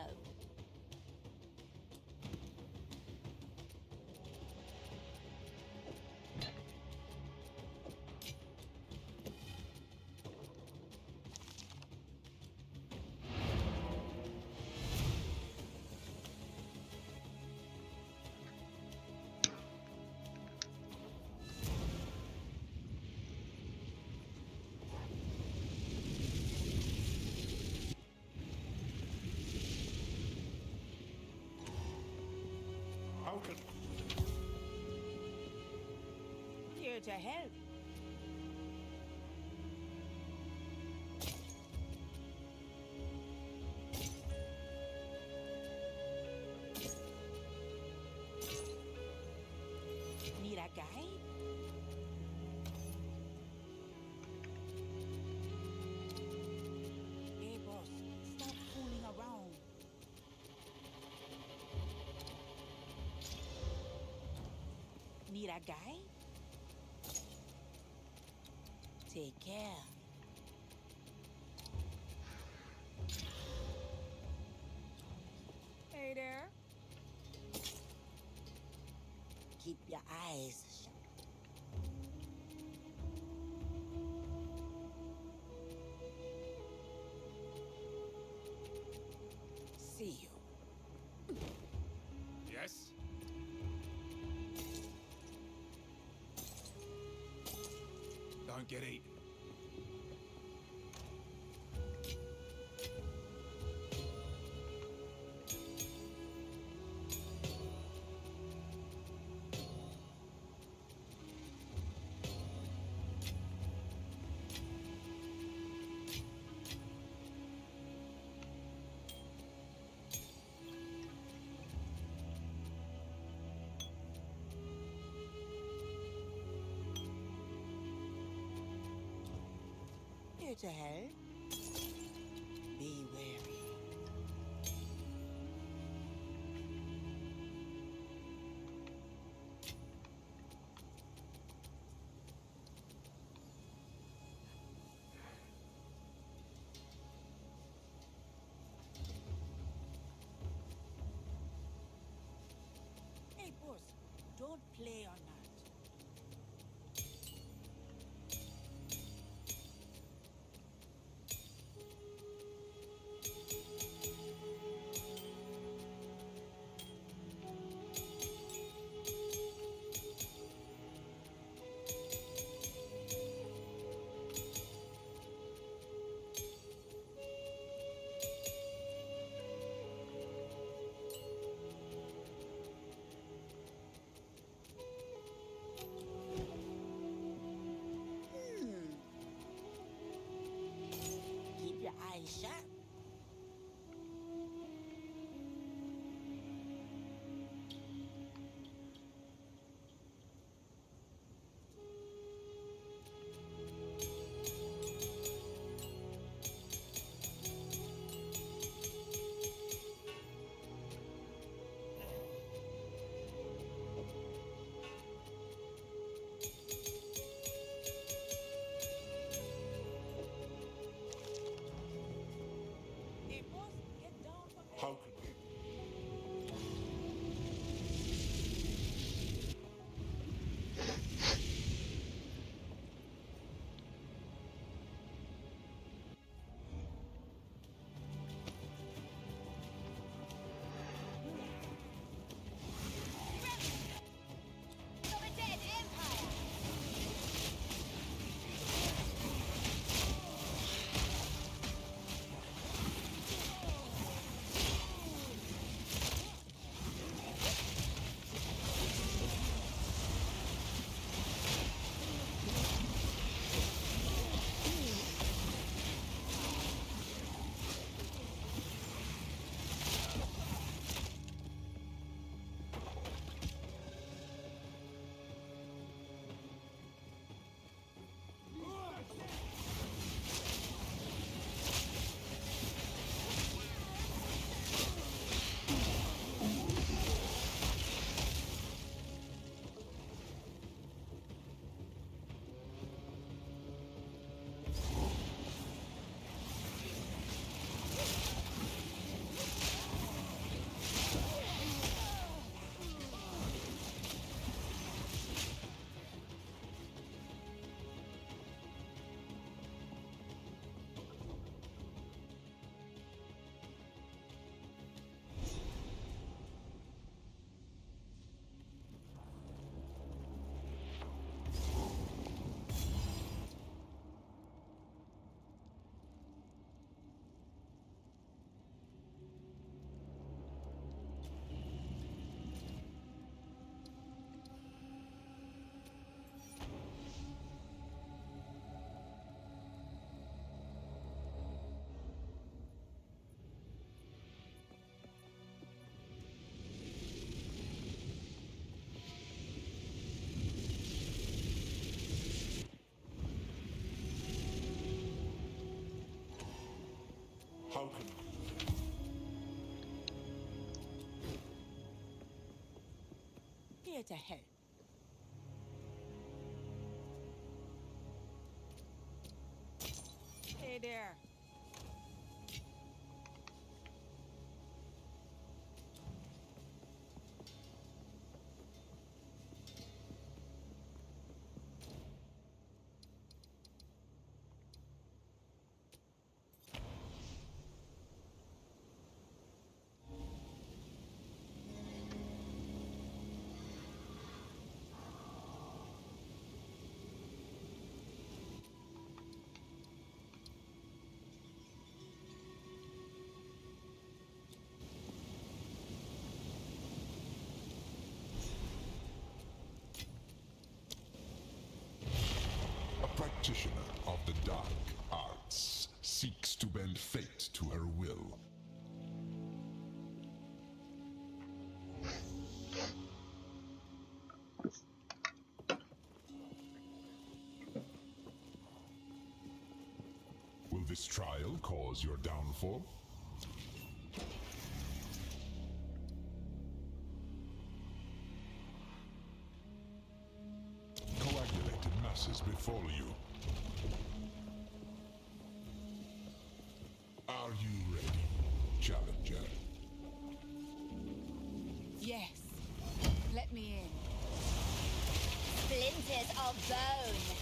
How can... Here to help. Need a guide? Hey, boss, stop fooling around. Need a guide? Take care. Hey there. Keep your eyes shut. See you. Yes? Don't get eaten. Here to help. Be wary. Hey, boss, don't play on that. pleasure. How could we? From a dead empire! How can Here to help. Hey there. a practitioner of the dark arts seeks to bend fate to her will? Will this trial cause your downfall? Coagulated masses befall you. Are you ready, challenger? Yes. Let me in. Splinters of bone.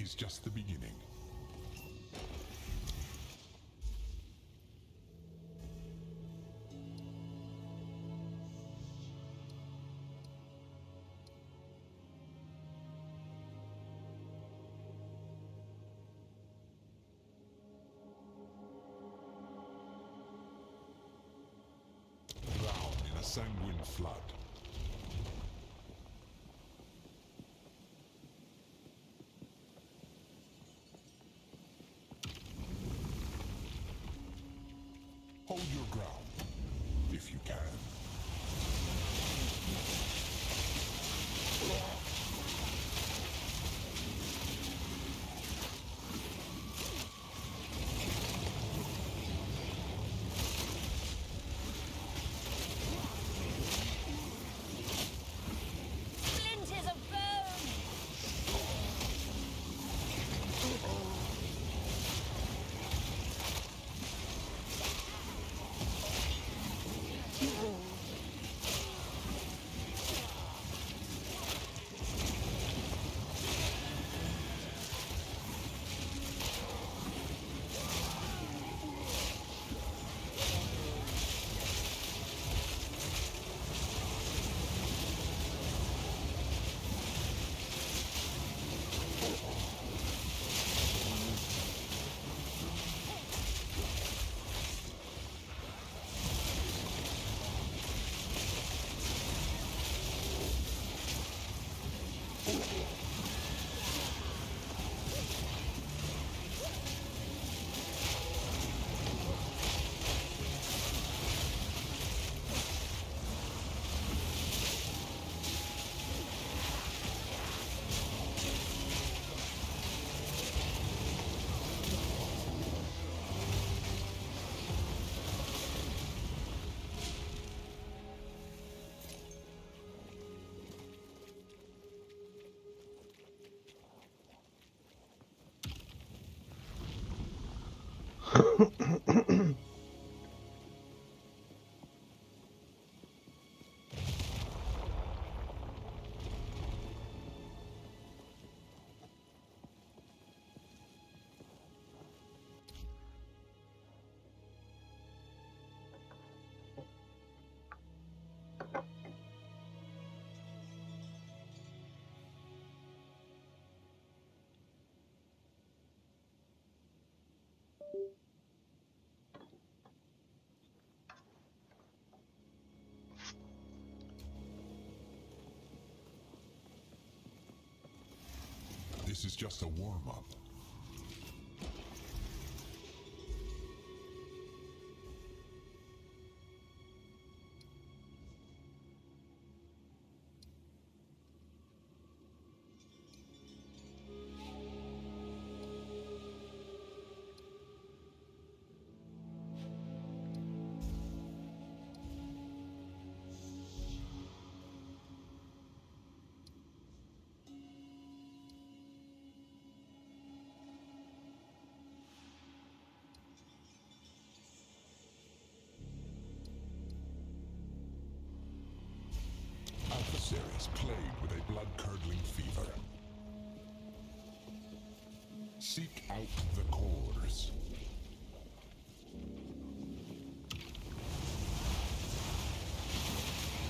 is just the beginning. Drown in a sanguine flood. Hold your ground, if you can. Splinters of bone! This is just a warm-up. Adversaries plagued with a blood-curdling fever. Seek out the cores.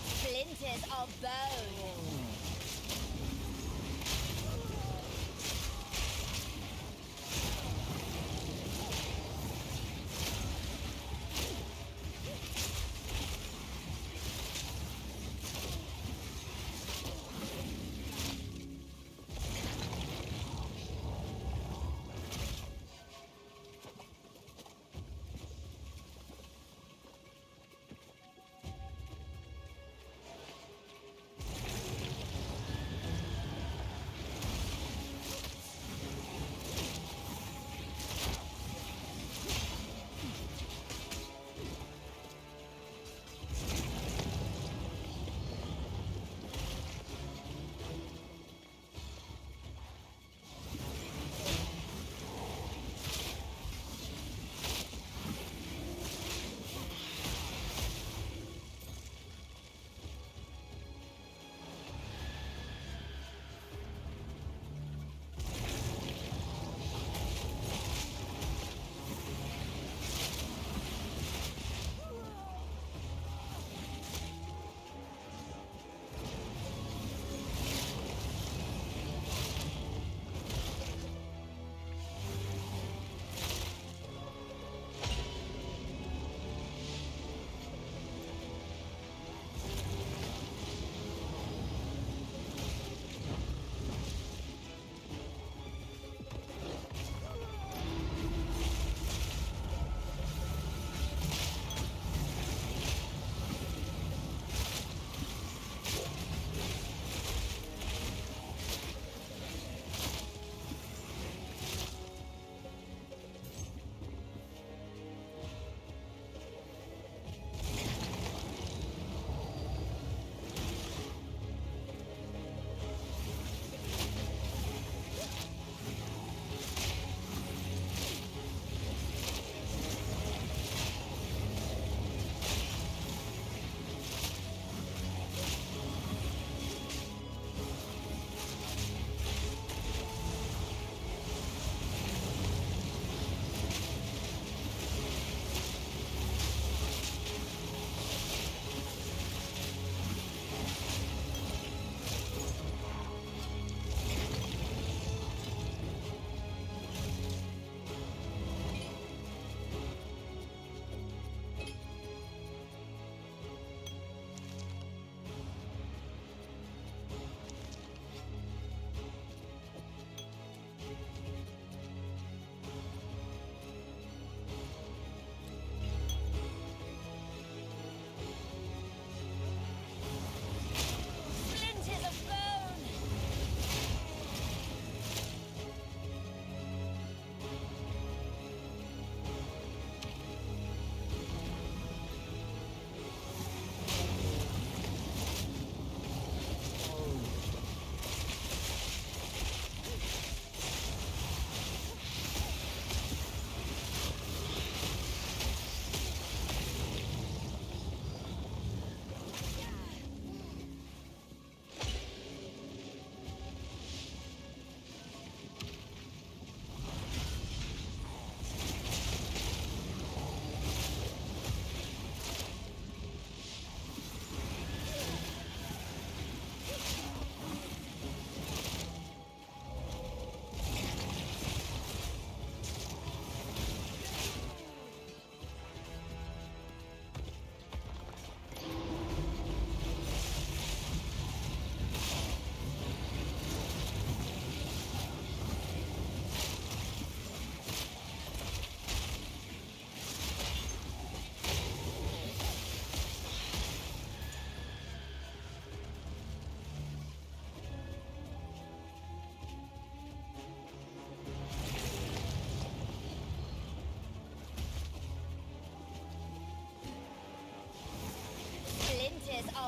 Splinters of bone!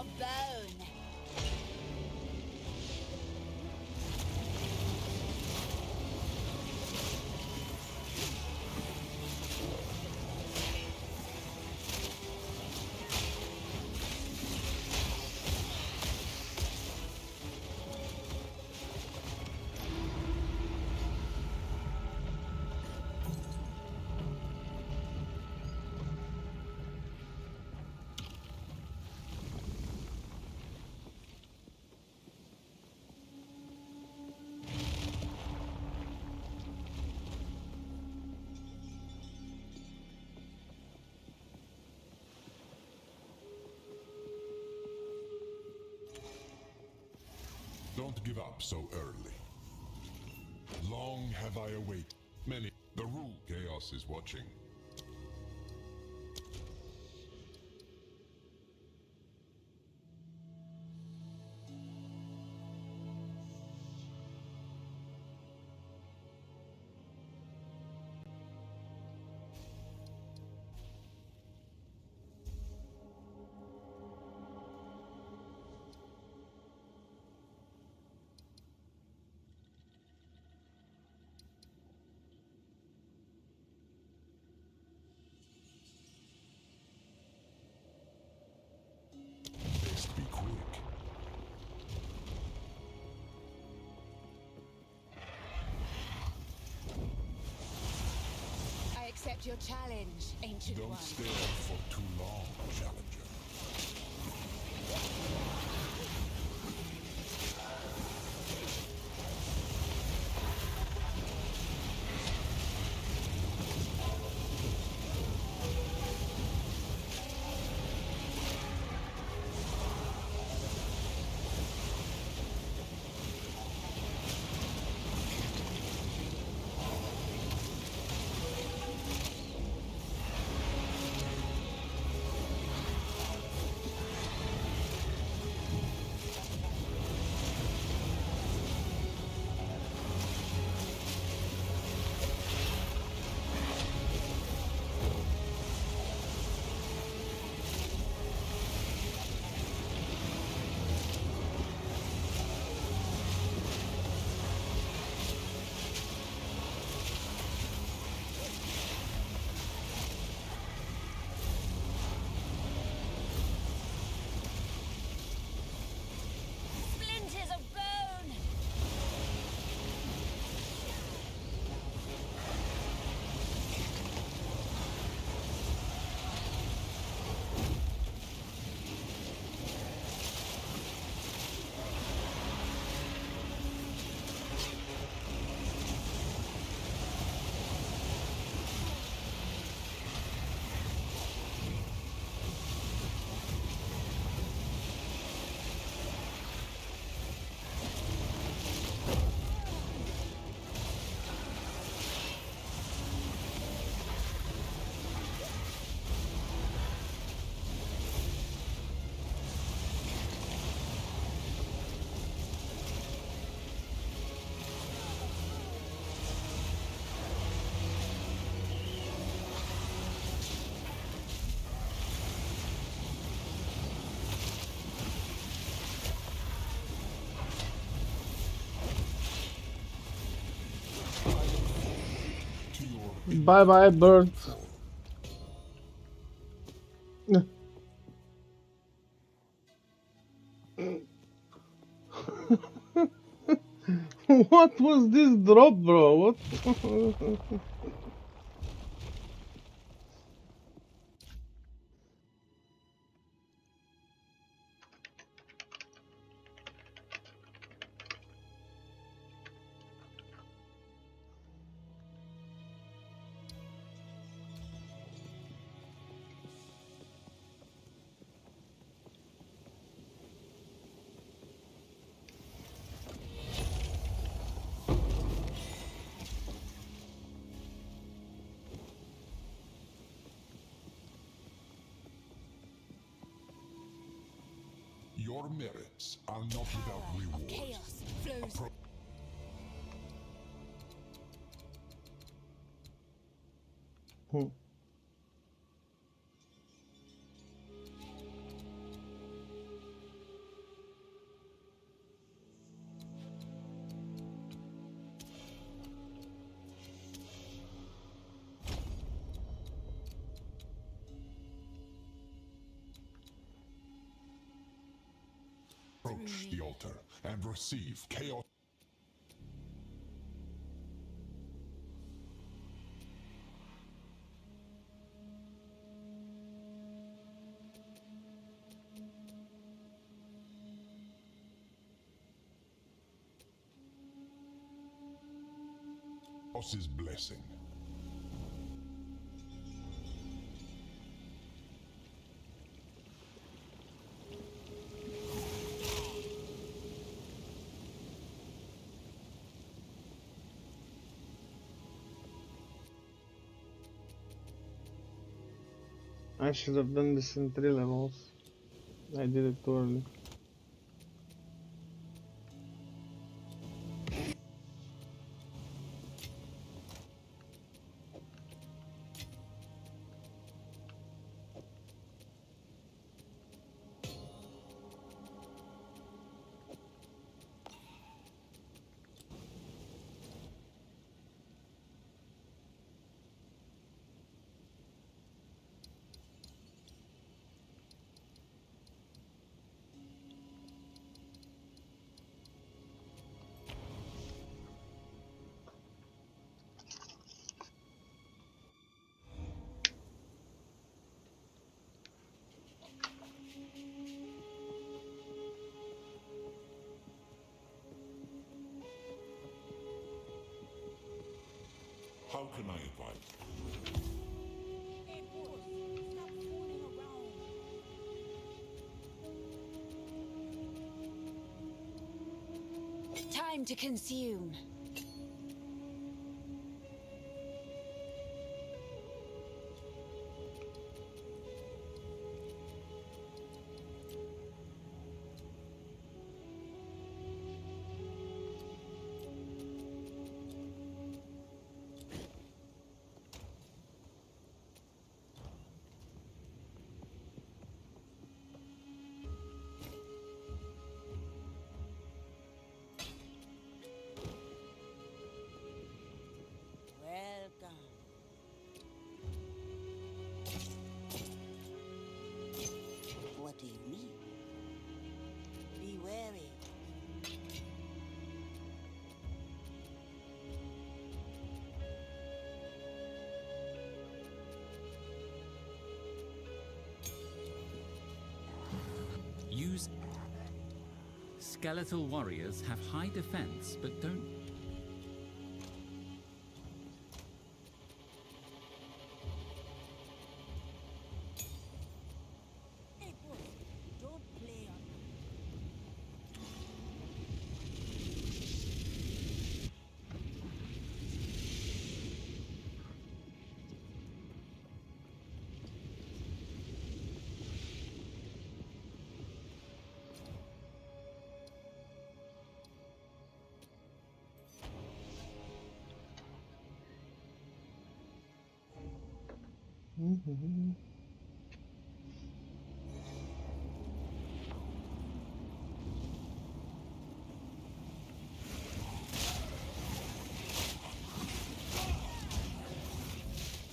your bone. Don't give up so early. Long have I awaited. Many. The rule chaos is watching. Best be quick. I accept your challenge, ancient Don't one. stare for too long, challenger. Splinters of bone! Bye bye, bird. What was this drop, bro? What? Your merits are not without reward. Chaos flows. altar and receive chaos. His blessing. I should have done this in 3 levels. I did it too early. How can I advise? Hey, boss, stop fooling around. Time to consume. Welcome. What do you need? Be wary. Use... Skeletal warriors have high defense, but don't... Hey, boss, don't play on me.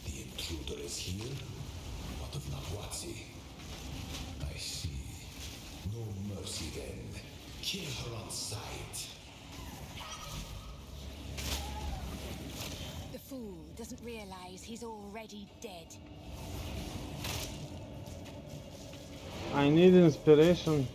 The intruder is here? What of Nahwazi? I see. No mercy then. Kill her on sight. The fool doesn't realize he's already dead. I need inspiration.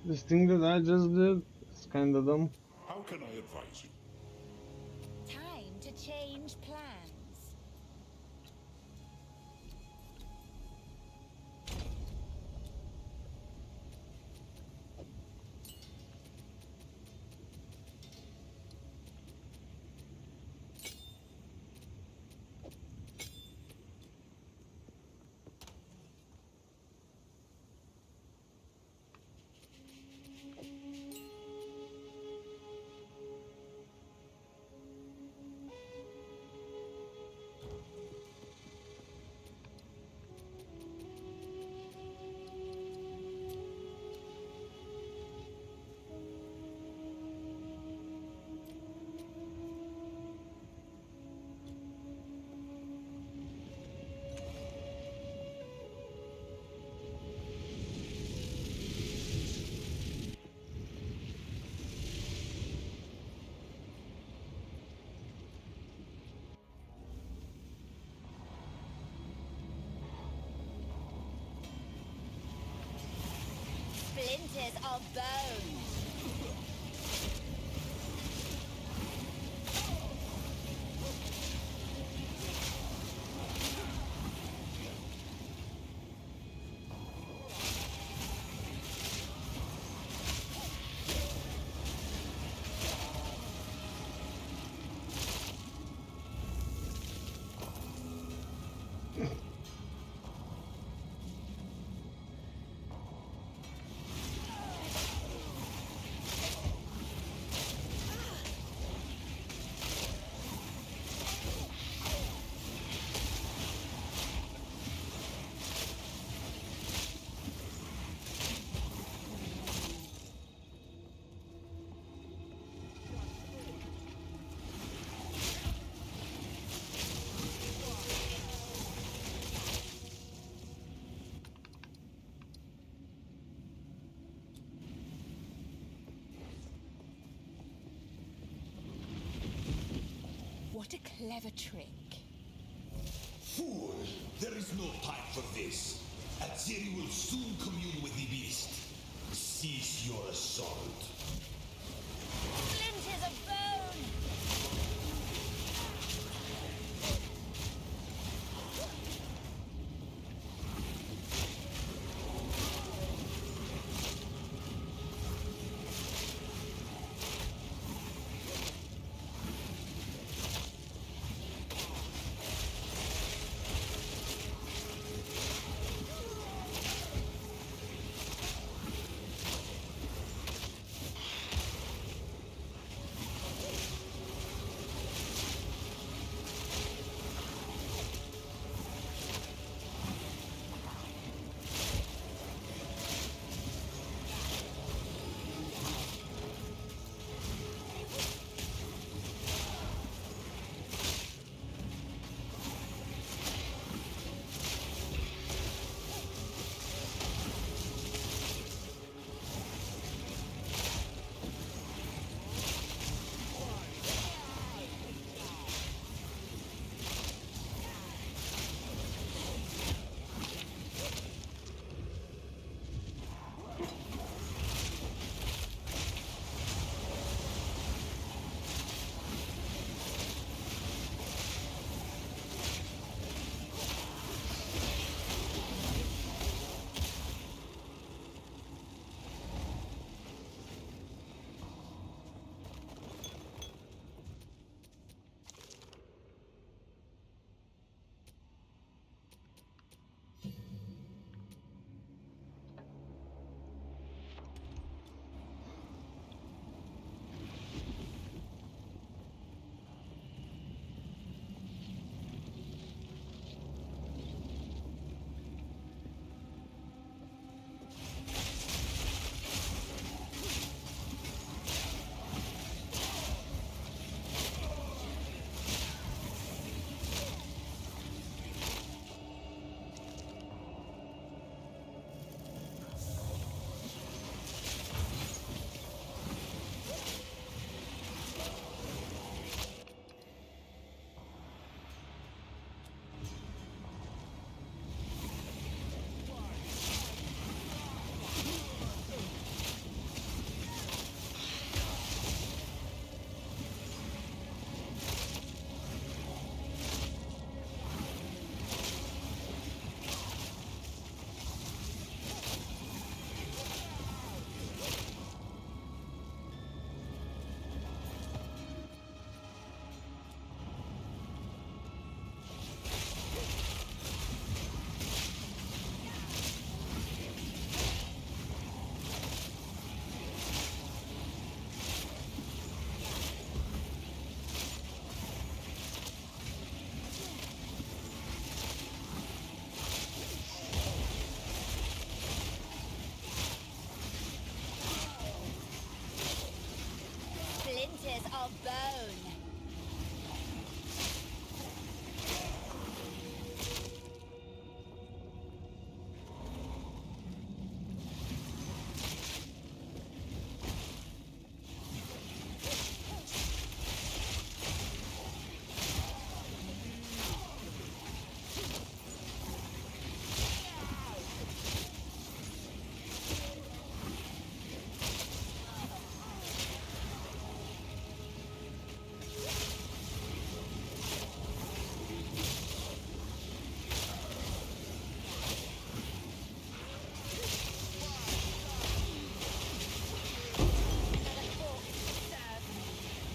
This thing that I just did is kinda dumb. How can I advise you? Time to change plans. Splinters of bone. What a clever trick. Fool! There is no time for this. Azeri will soon commune with the beast. Cease your assault. Splinters of bone!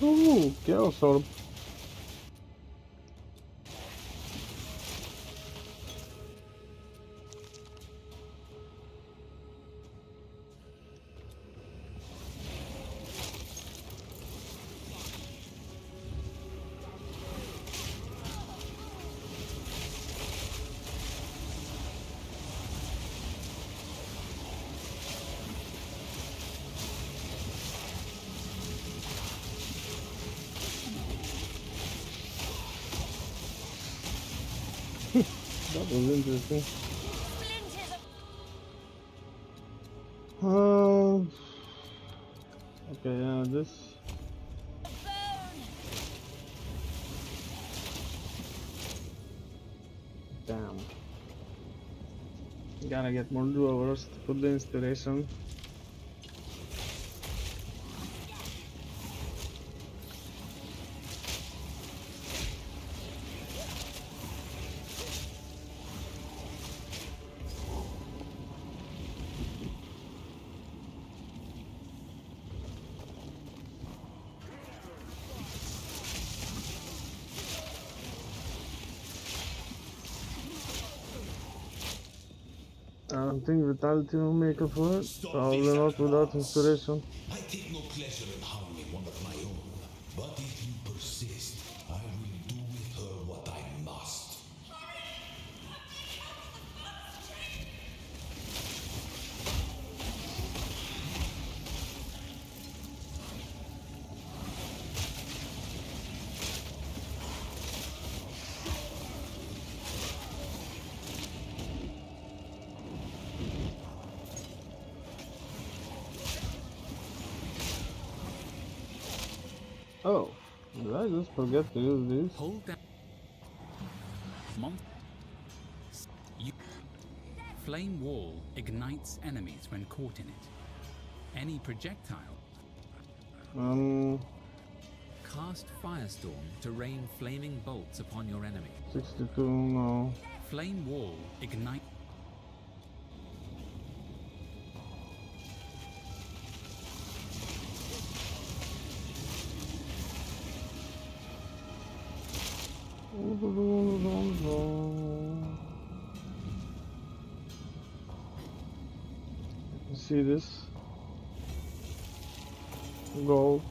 Ooh, Chaos Orb. That was interesting. Okay, yeah, this. Damn. Gotta get more drawers to put the inspiration. I don't think Vitality will make up for it. Probably not without inspiration. I take no pleasure in harming one of my own, but if you persist, I will do with her what I must. Oh, did I just forget to use these? Hold down. Flame Wall ignites enemies when caught in it. Any projectile. Cast Firestorm to rain flaming bolts upon your enemy. 62, no. Flame Wall ignite. See this? Gold.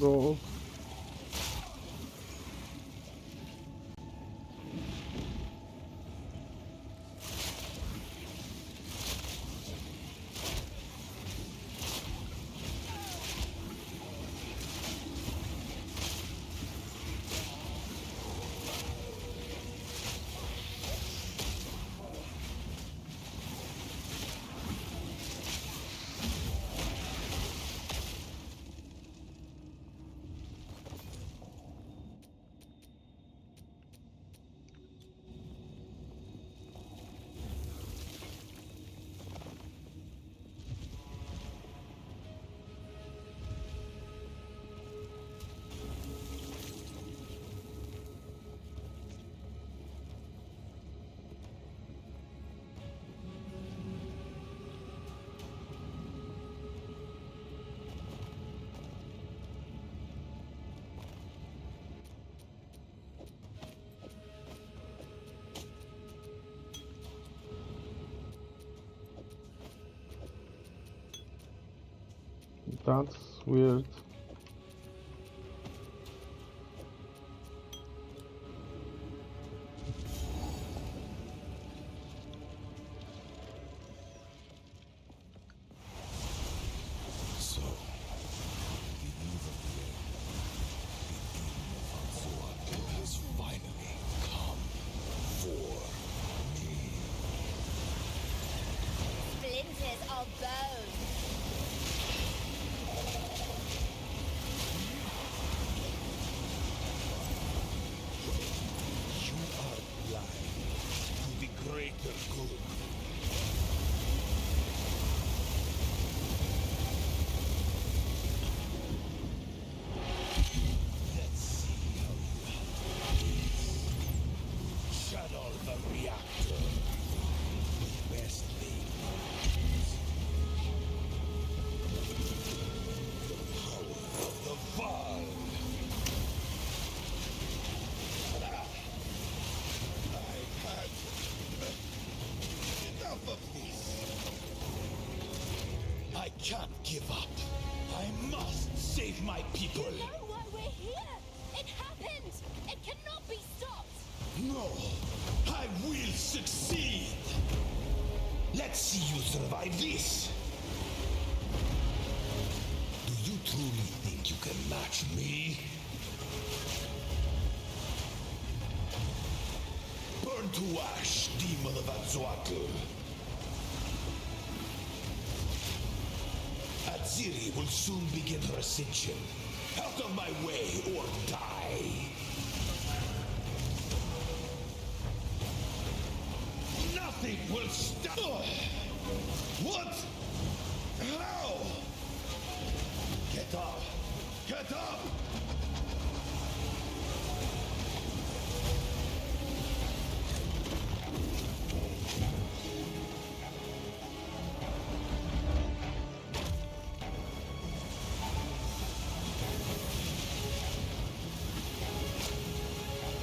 Gold. That's weird. So, the eve of the end, the end of has finally come for me. Splinters of bone. people. You know why we're here. It happened. It cannot be stopped. No, I will succeed. Let's see you survive this. Do you truly think you can match me? Burn to ash, demon of Azzoatl. Aziri will soon begin her ascension. Out of my way or die. Nothing will stop. What? How? Get up! Get up!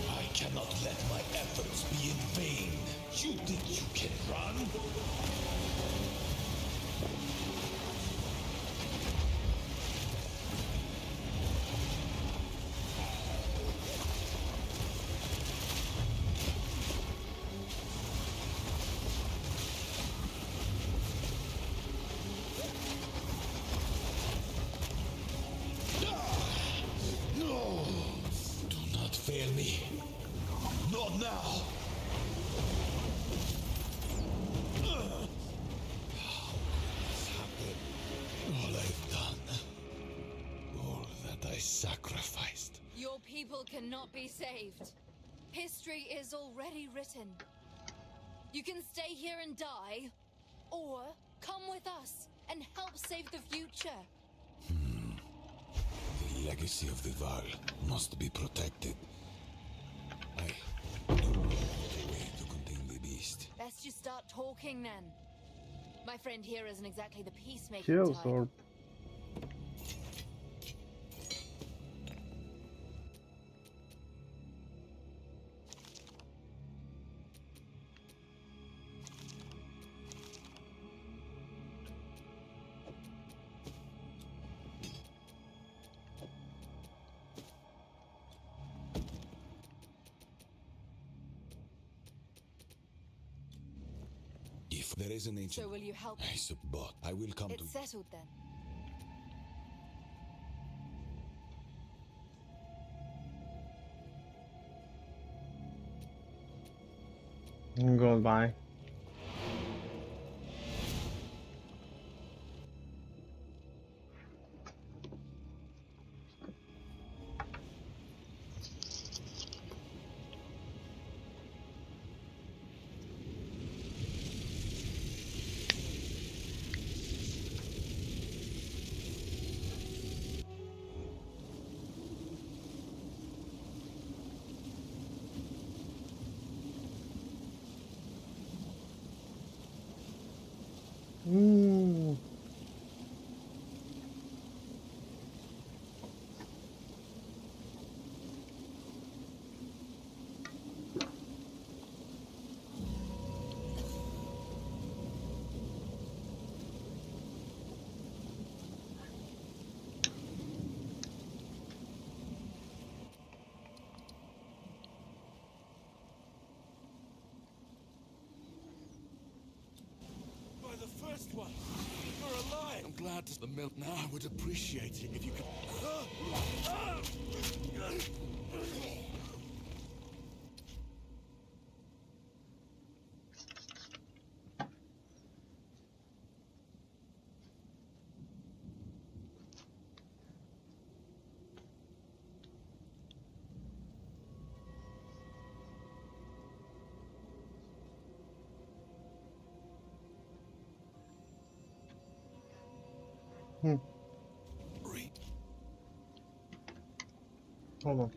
I cannot let my efforts be in vain. You think you can run? No! Do not fail me. Not now! How could this happen? All I've done. All that I sacrificed. Your people cannot be saved. History is already written. You can stay here and die, or come with us and help save the future. The legacy of the Val must be protected. I do know the way to contain the beast. Let's just start talking then. My friend here isn't exactly the peacemaking Kill type. sword. If there is an ancient... So will you help? I but I will come It's to... settled then. Goodbye. By the first one! You're alive! I'm glad to the milk now. I would appreciate it if you could... Hold on.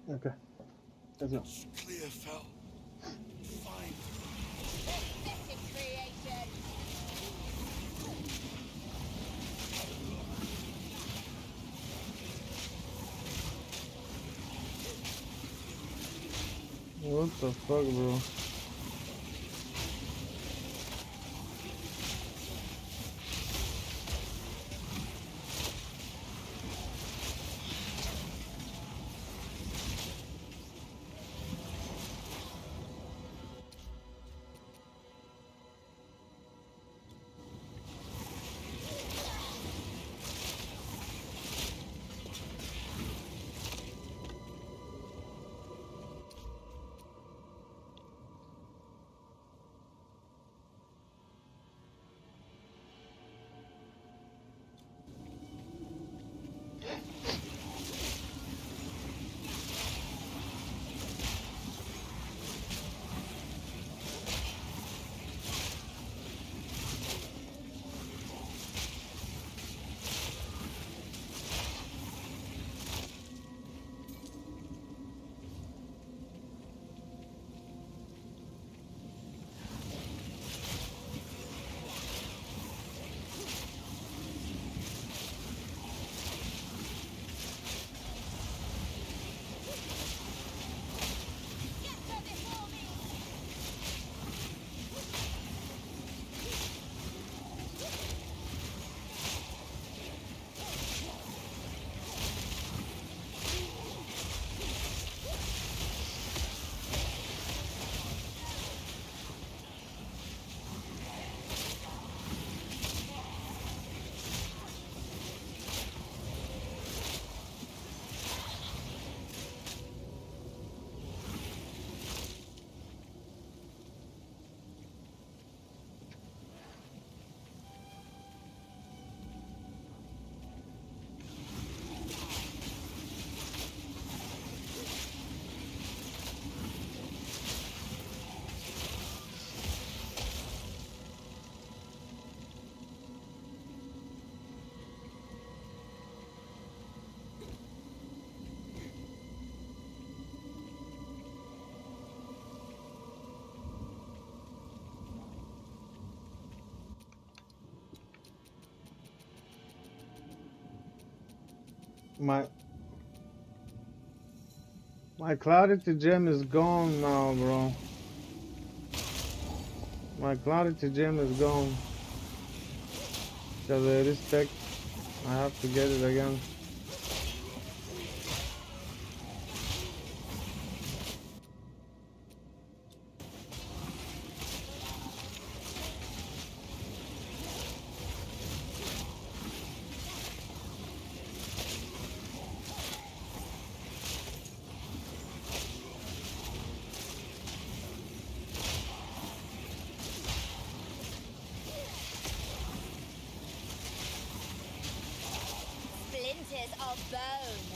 Okay. Let's go. Clear fell. Fine. Desecrated. What the fuck, bro? My clarity gem is gone now, bro. My clarity gem is gone. Because I respect, I have to get it again. Splinters of bone.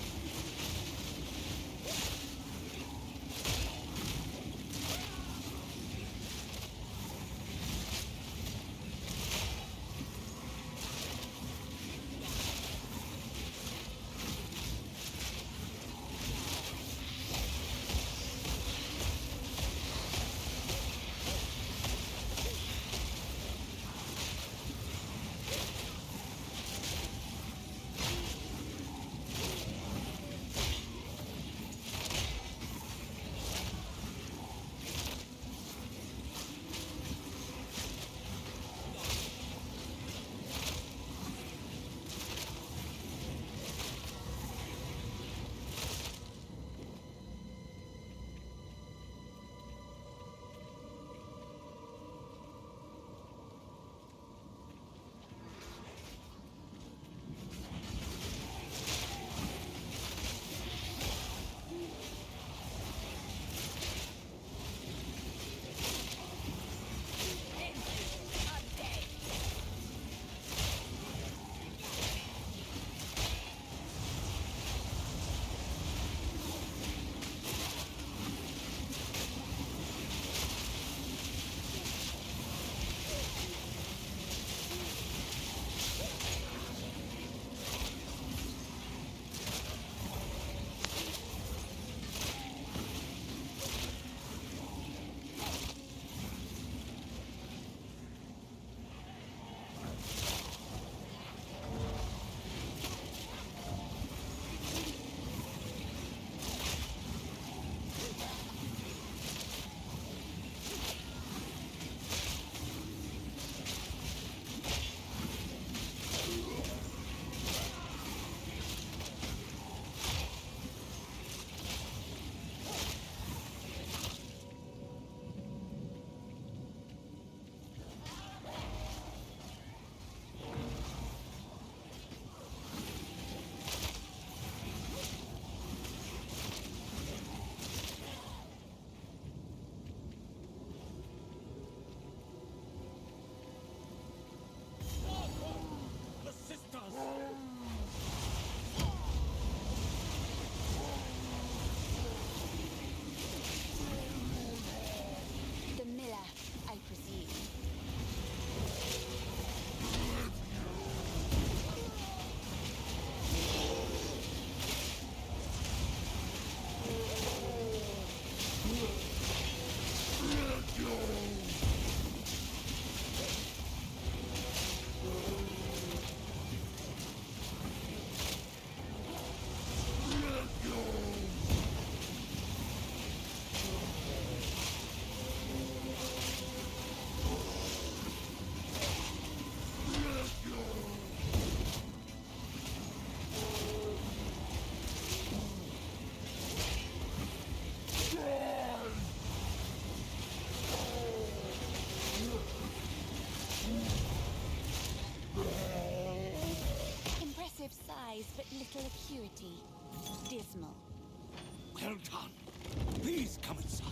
eyes but little acuity. Dismal. Well done. Please come inside.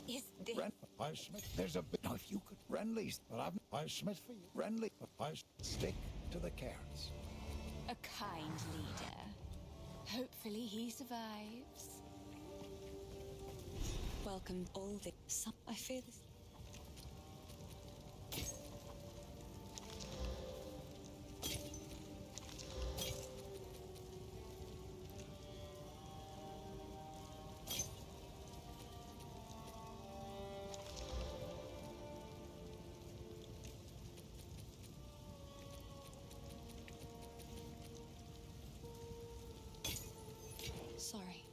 Is this... I Smith. There's a bit. Now, if you could Renly's, but I Smith for you. Renly, but I stick to the cairns. A kind leader. Hopefully he survives. Welcome all the... I fear this... Sorry.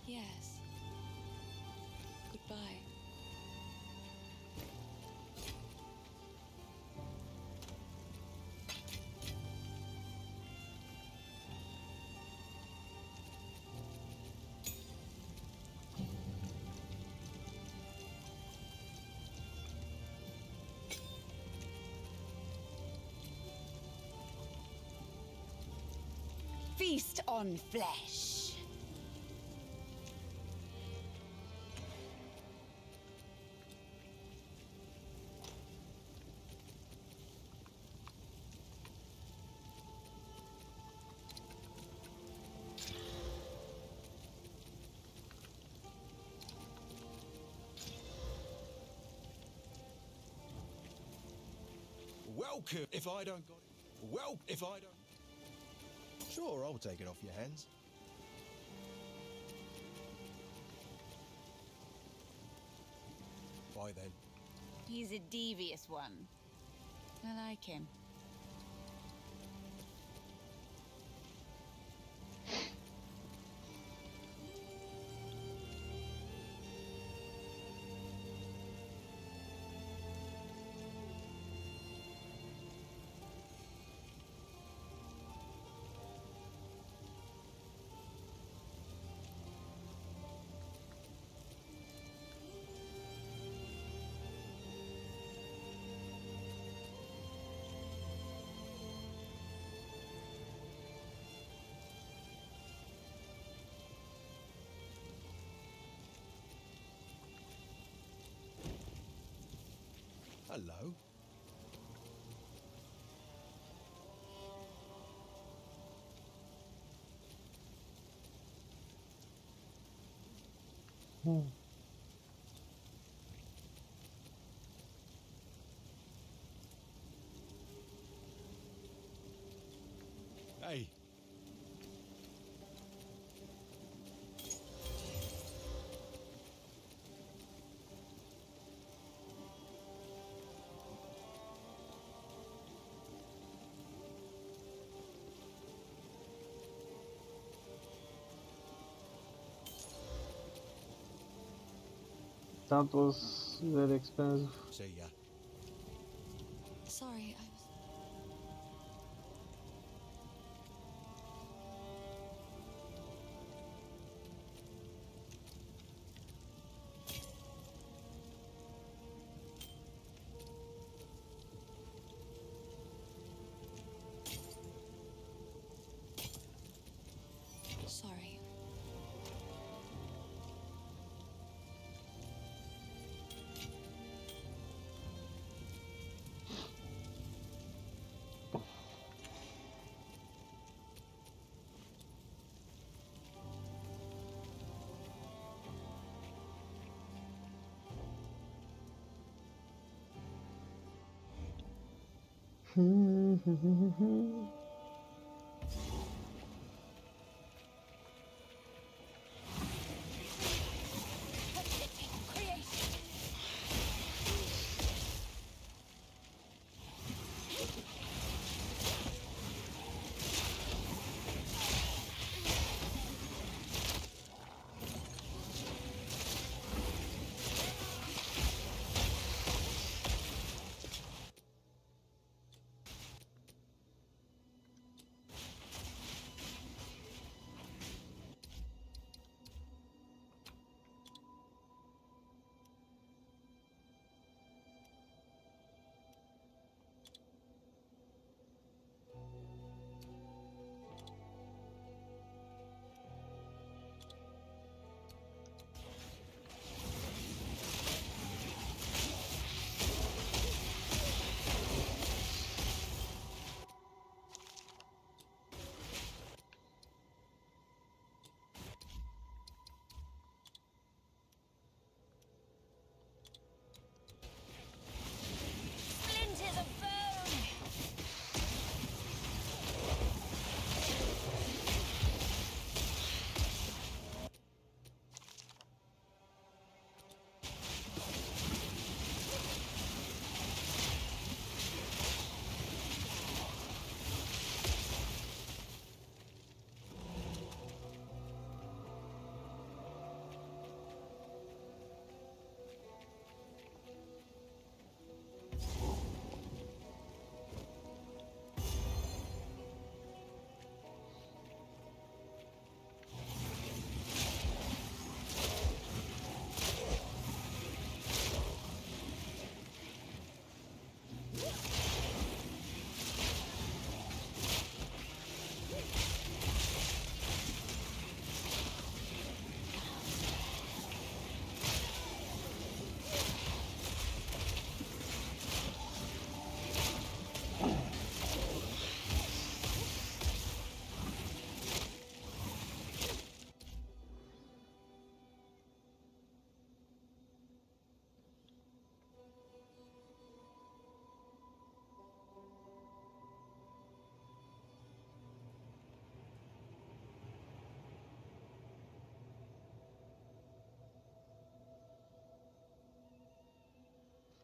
Yes. Goodbye. Feast on flesh. Welcome. If I don't got it. Well, if I don't. Sure, I'll take it off your hands. Bye then. He's a devious one. I like him. Hello. Hey. That was very expensive. See ya. Sorry, I was... Sorry.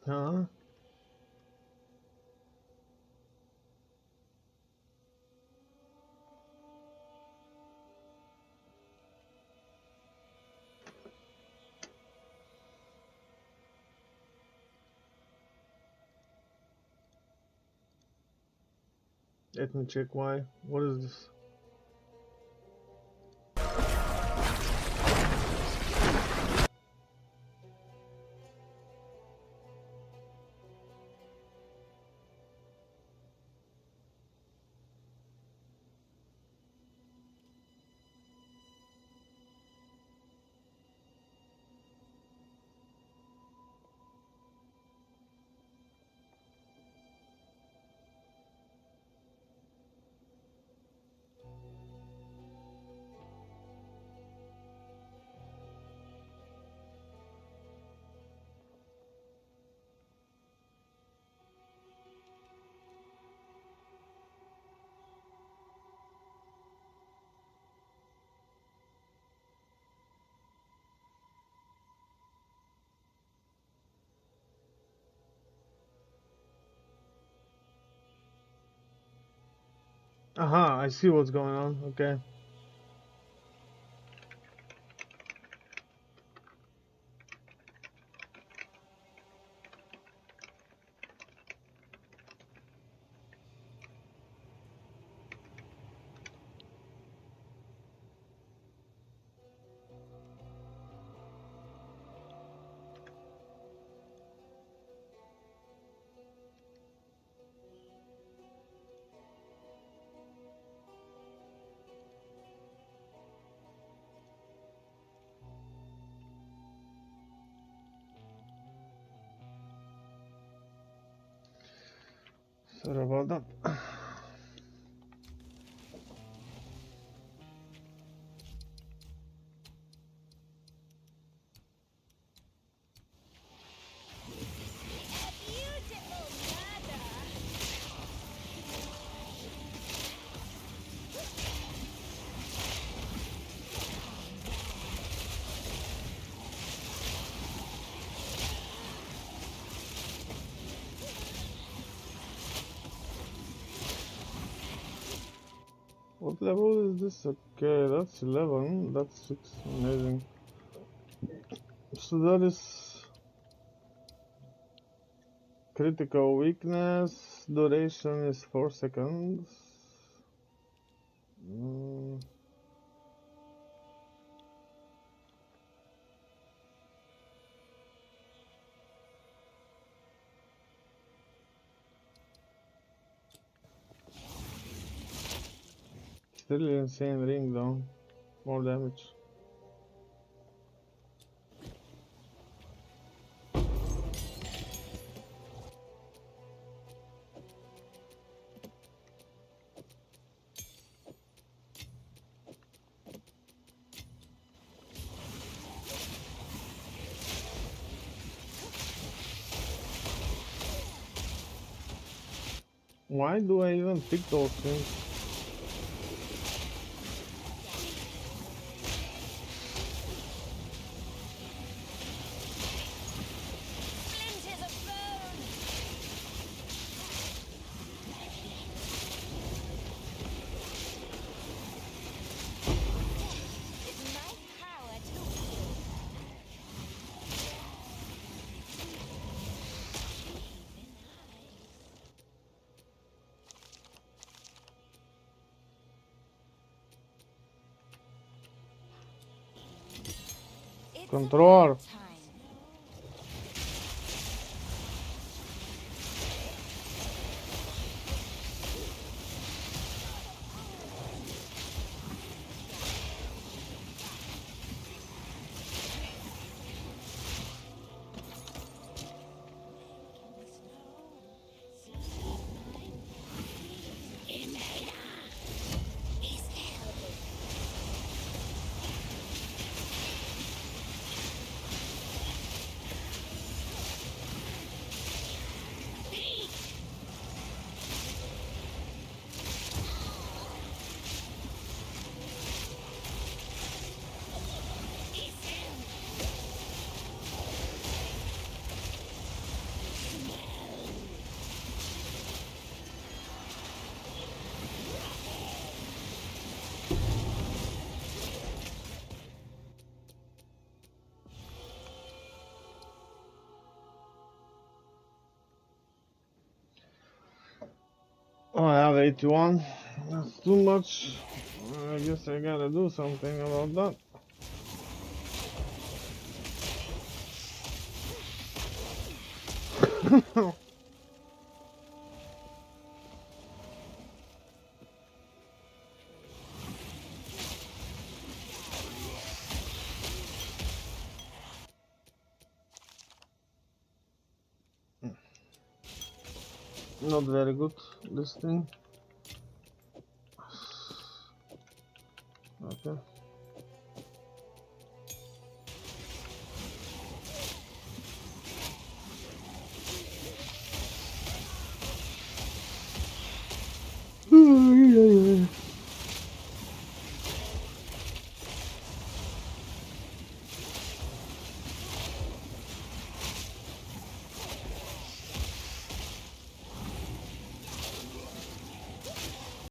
Huh? Let me check why. What is this? Aha, I see what's going on. Okay. Sorry about that. What level is this? Okay, that's 11. That's 6. Amazing. So that is critical weakness. Duration is 4 seconds. Still insane ring though. More damage. Why do I even pick those things? Control. Oh, I have 81. That's too much. I guess I gotta do something about that. Not very good, this thing. Okay.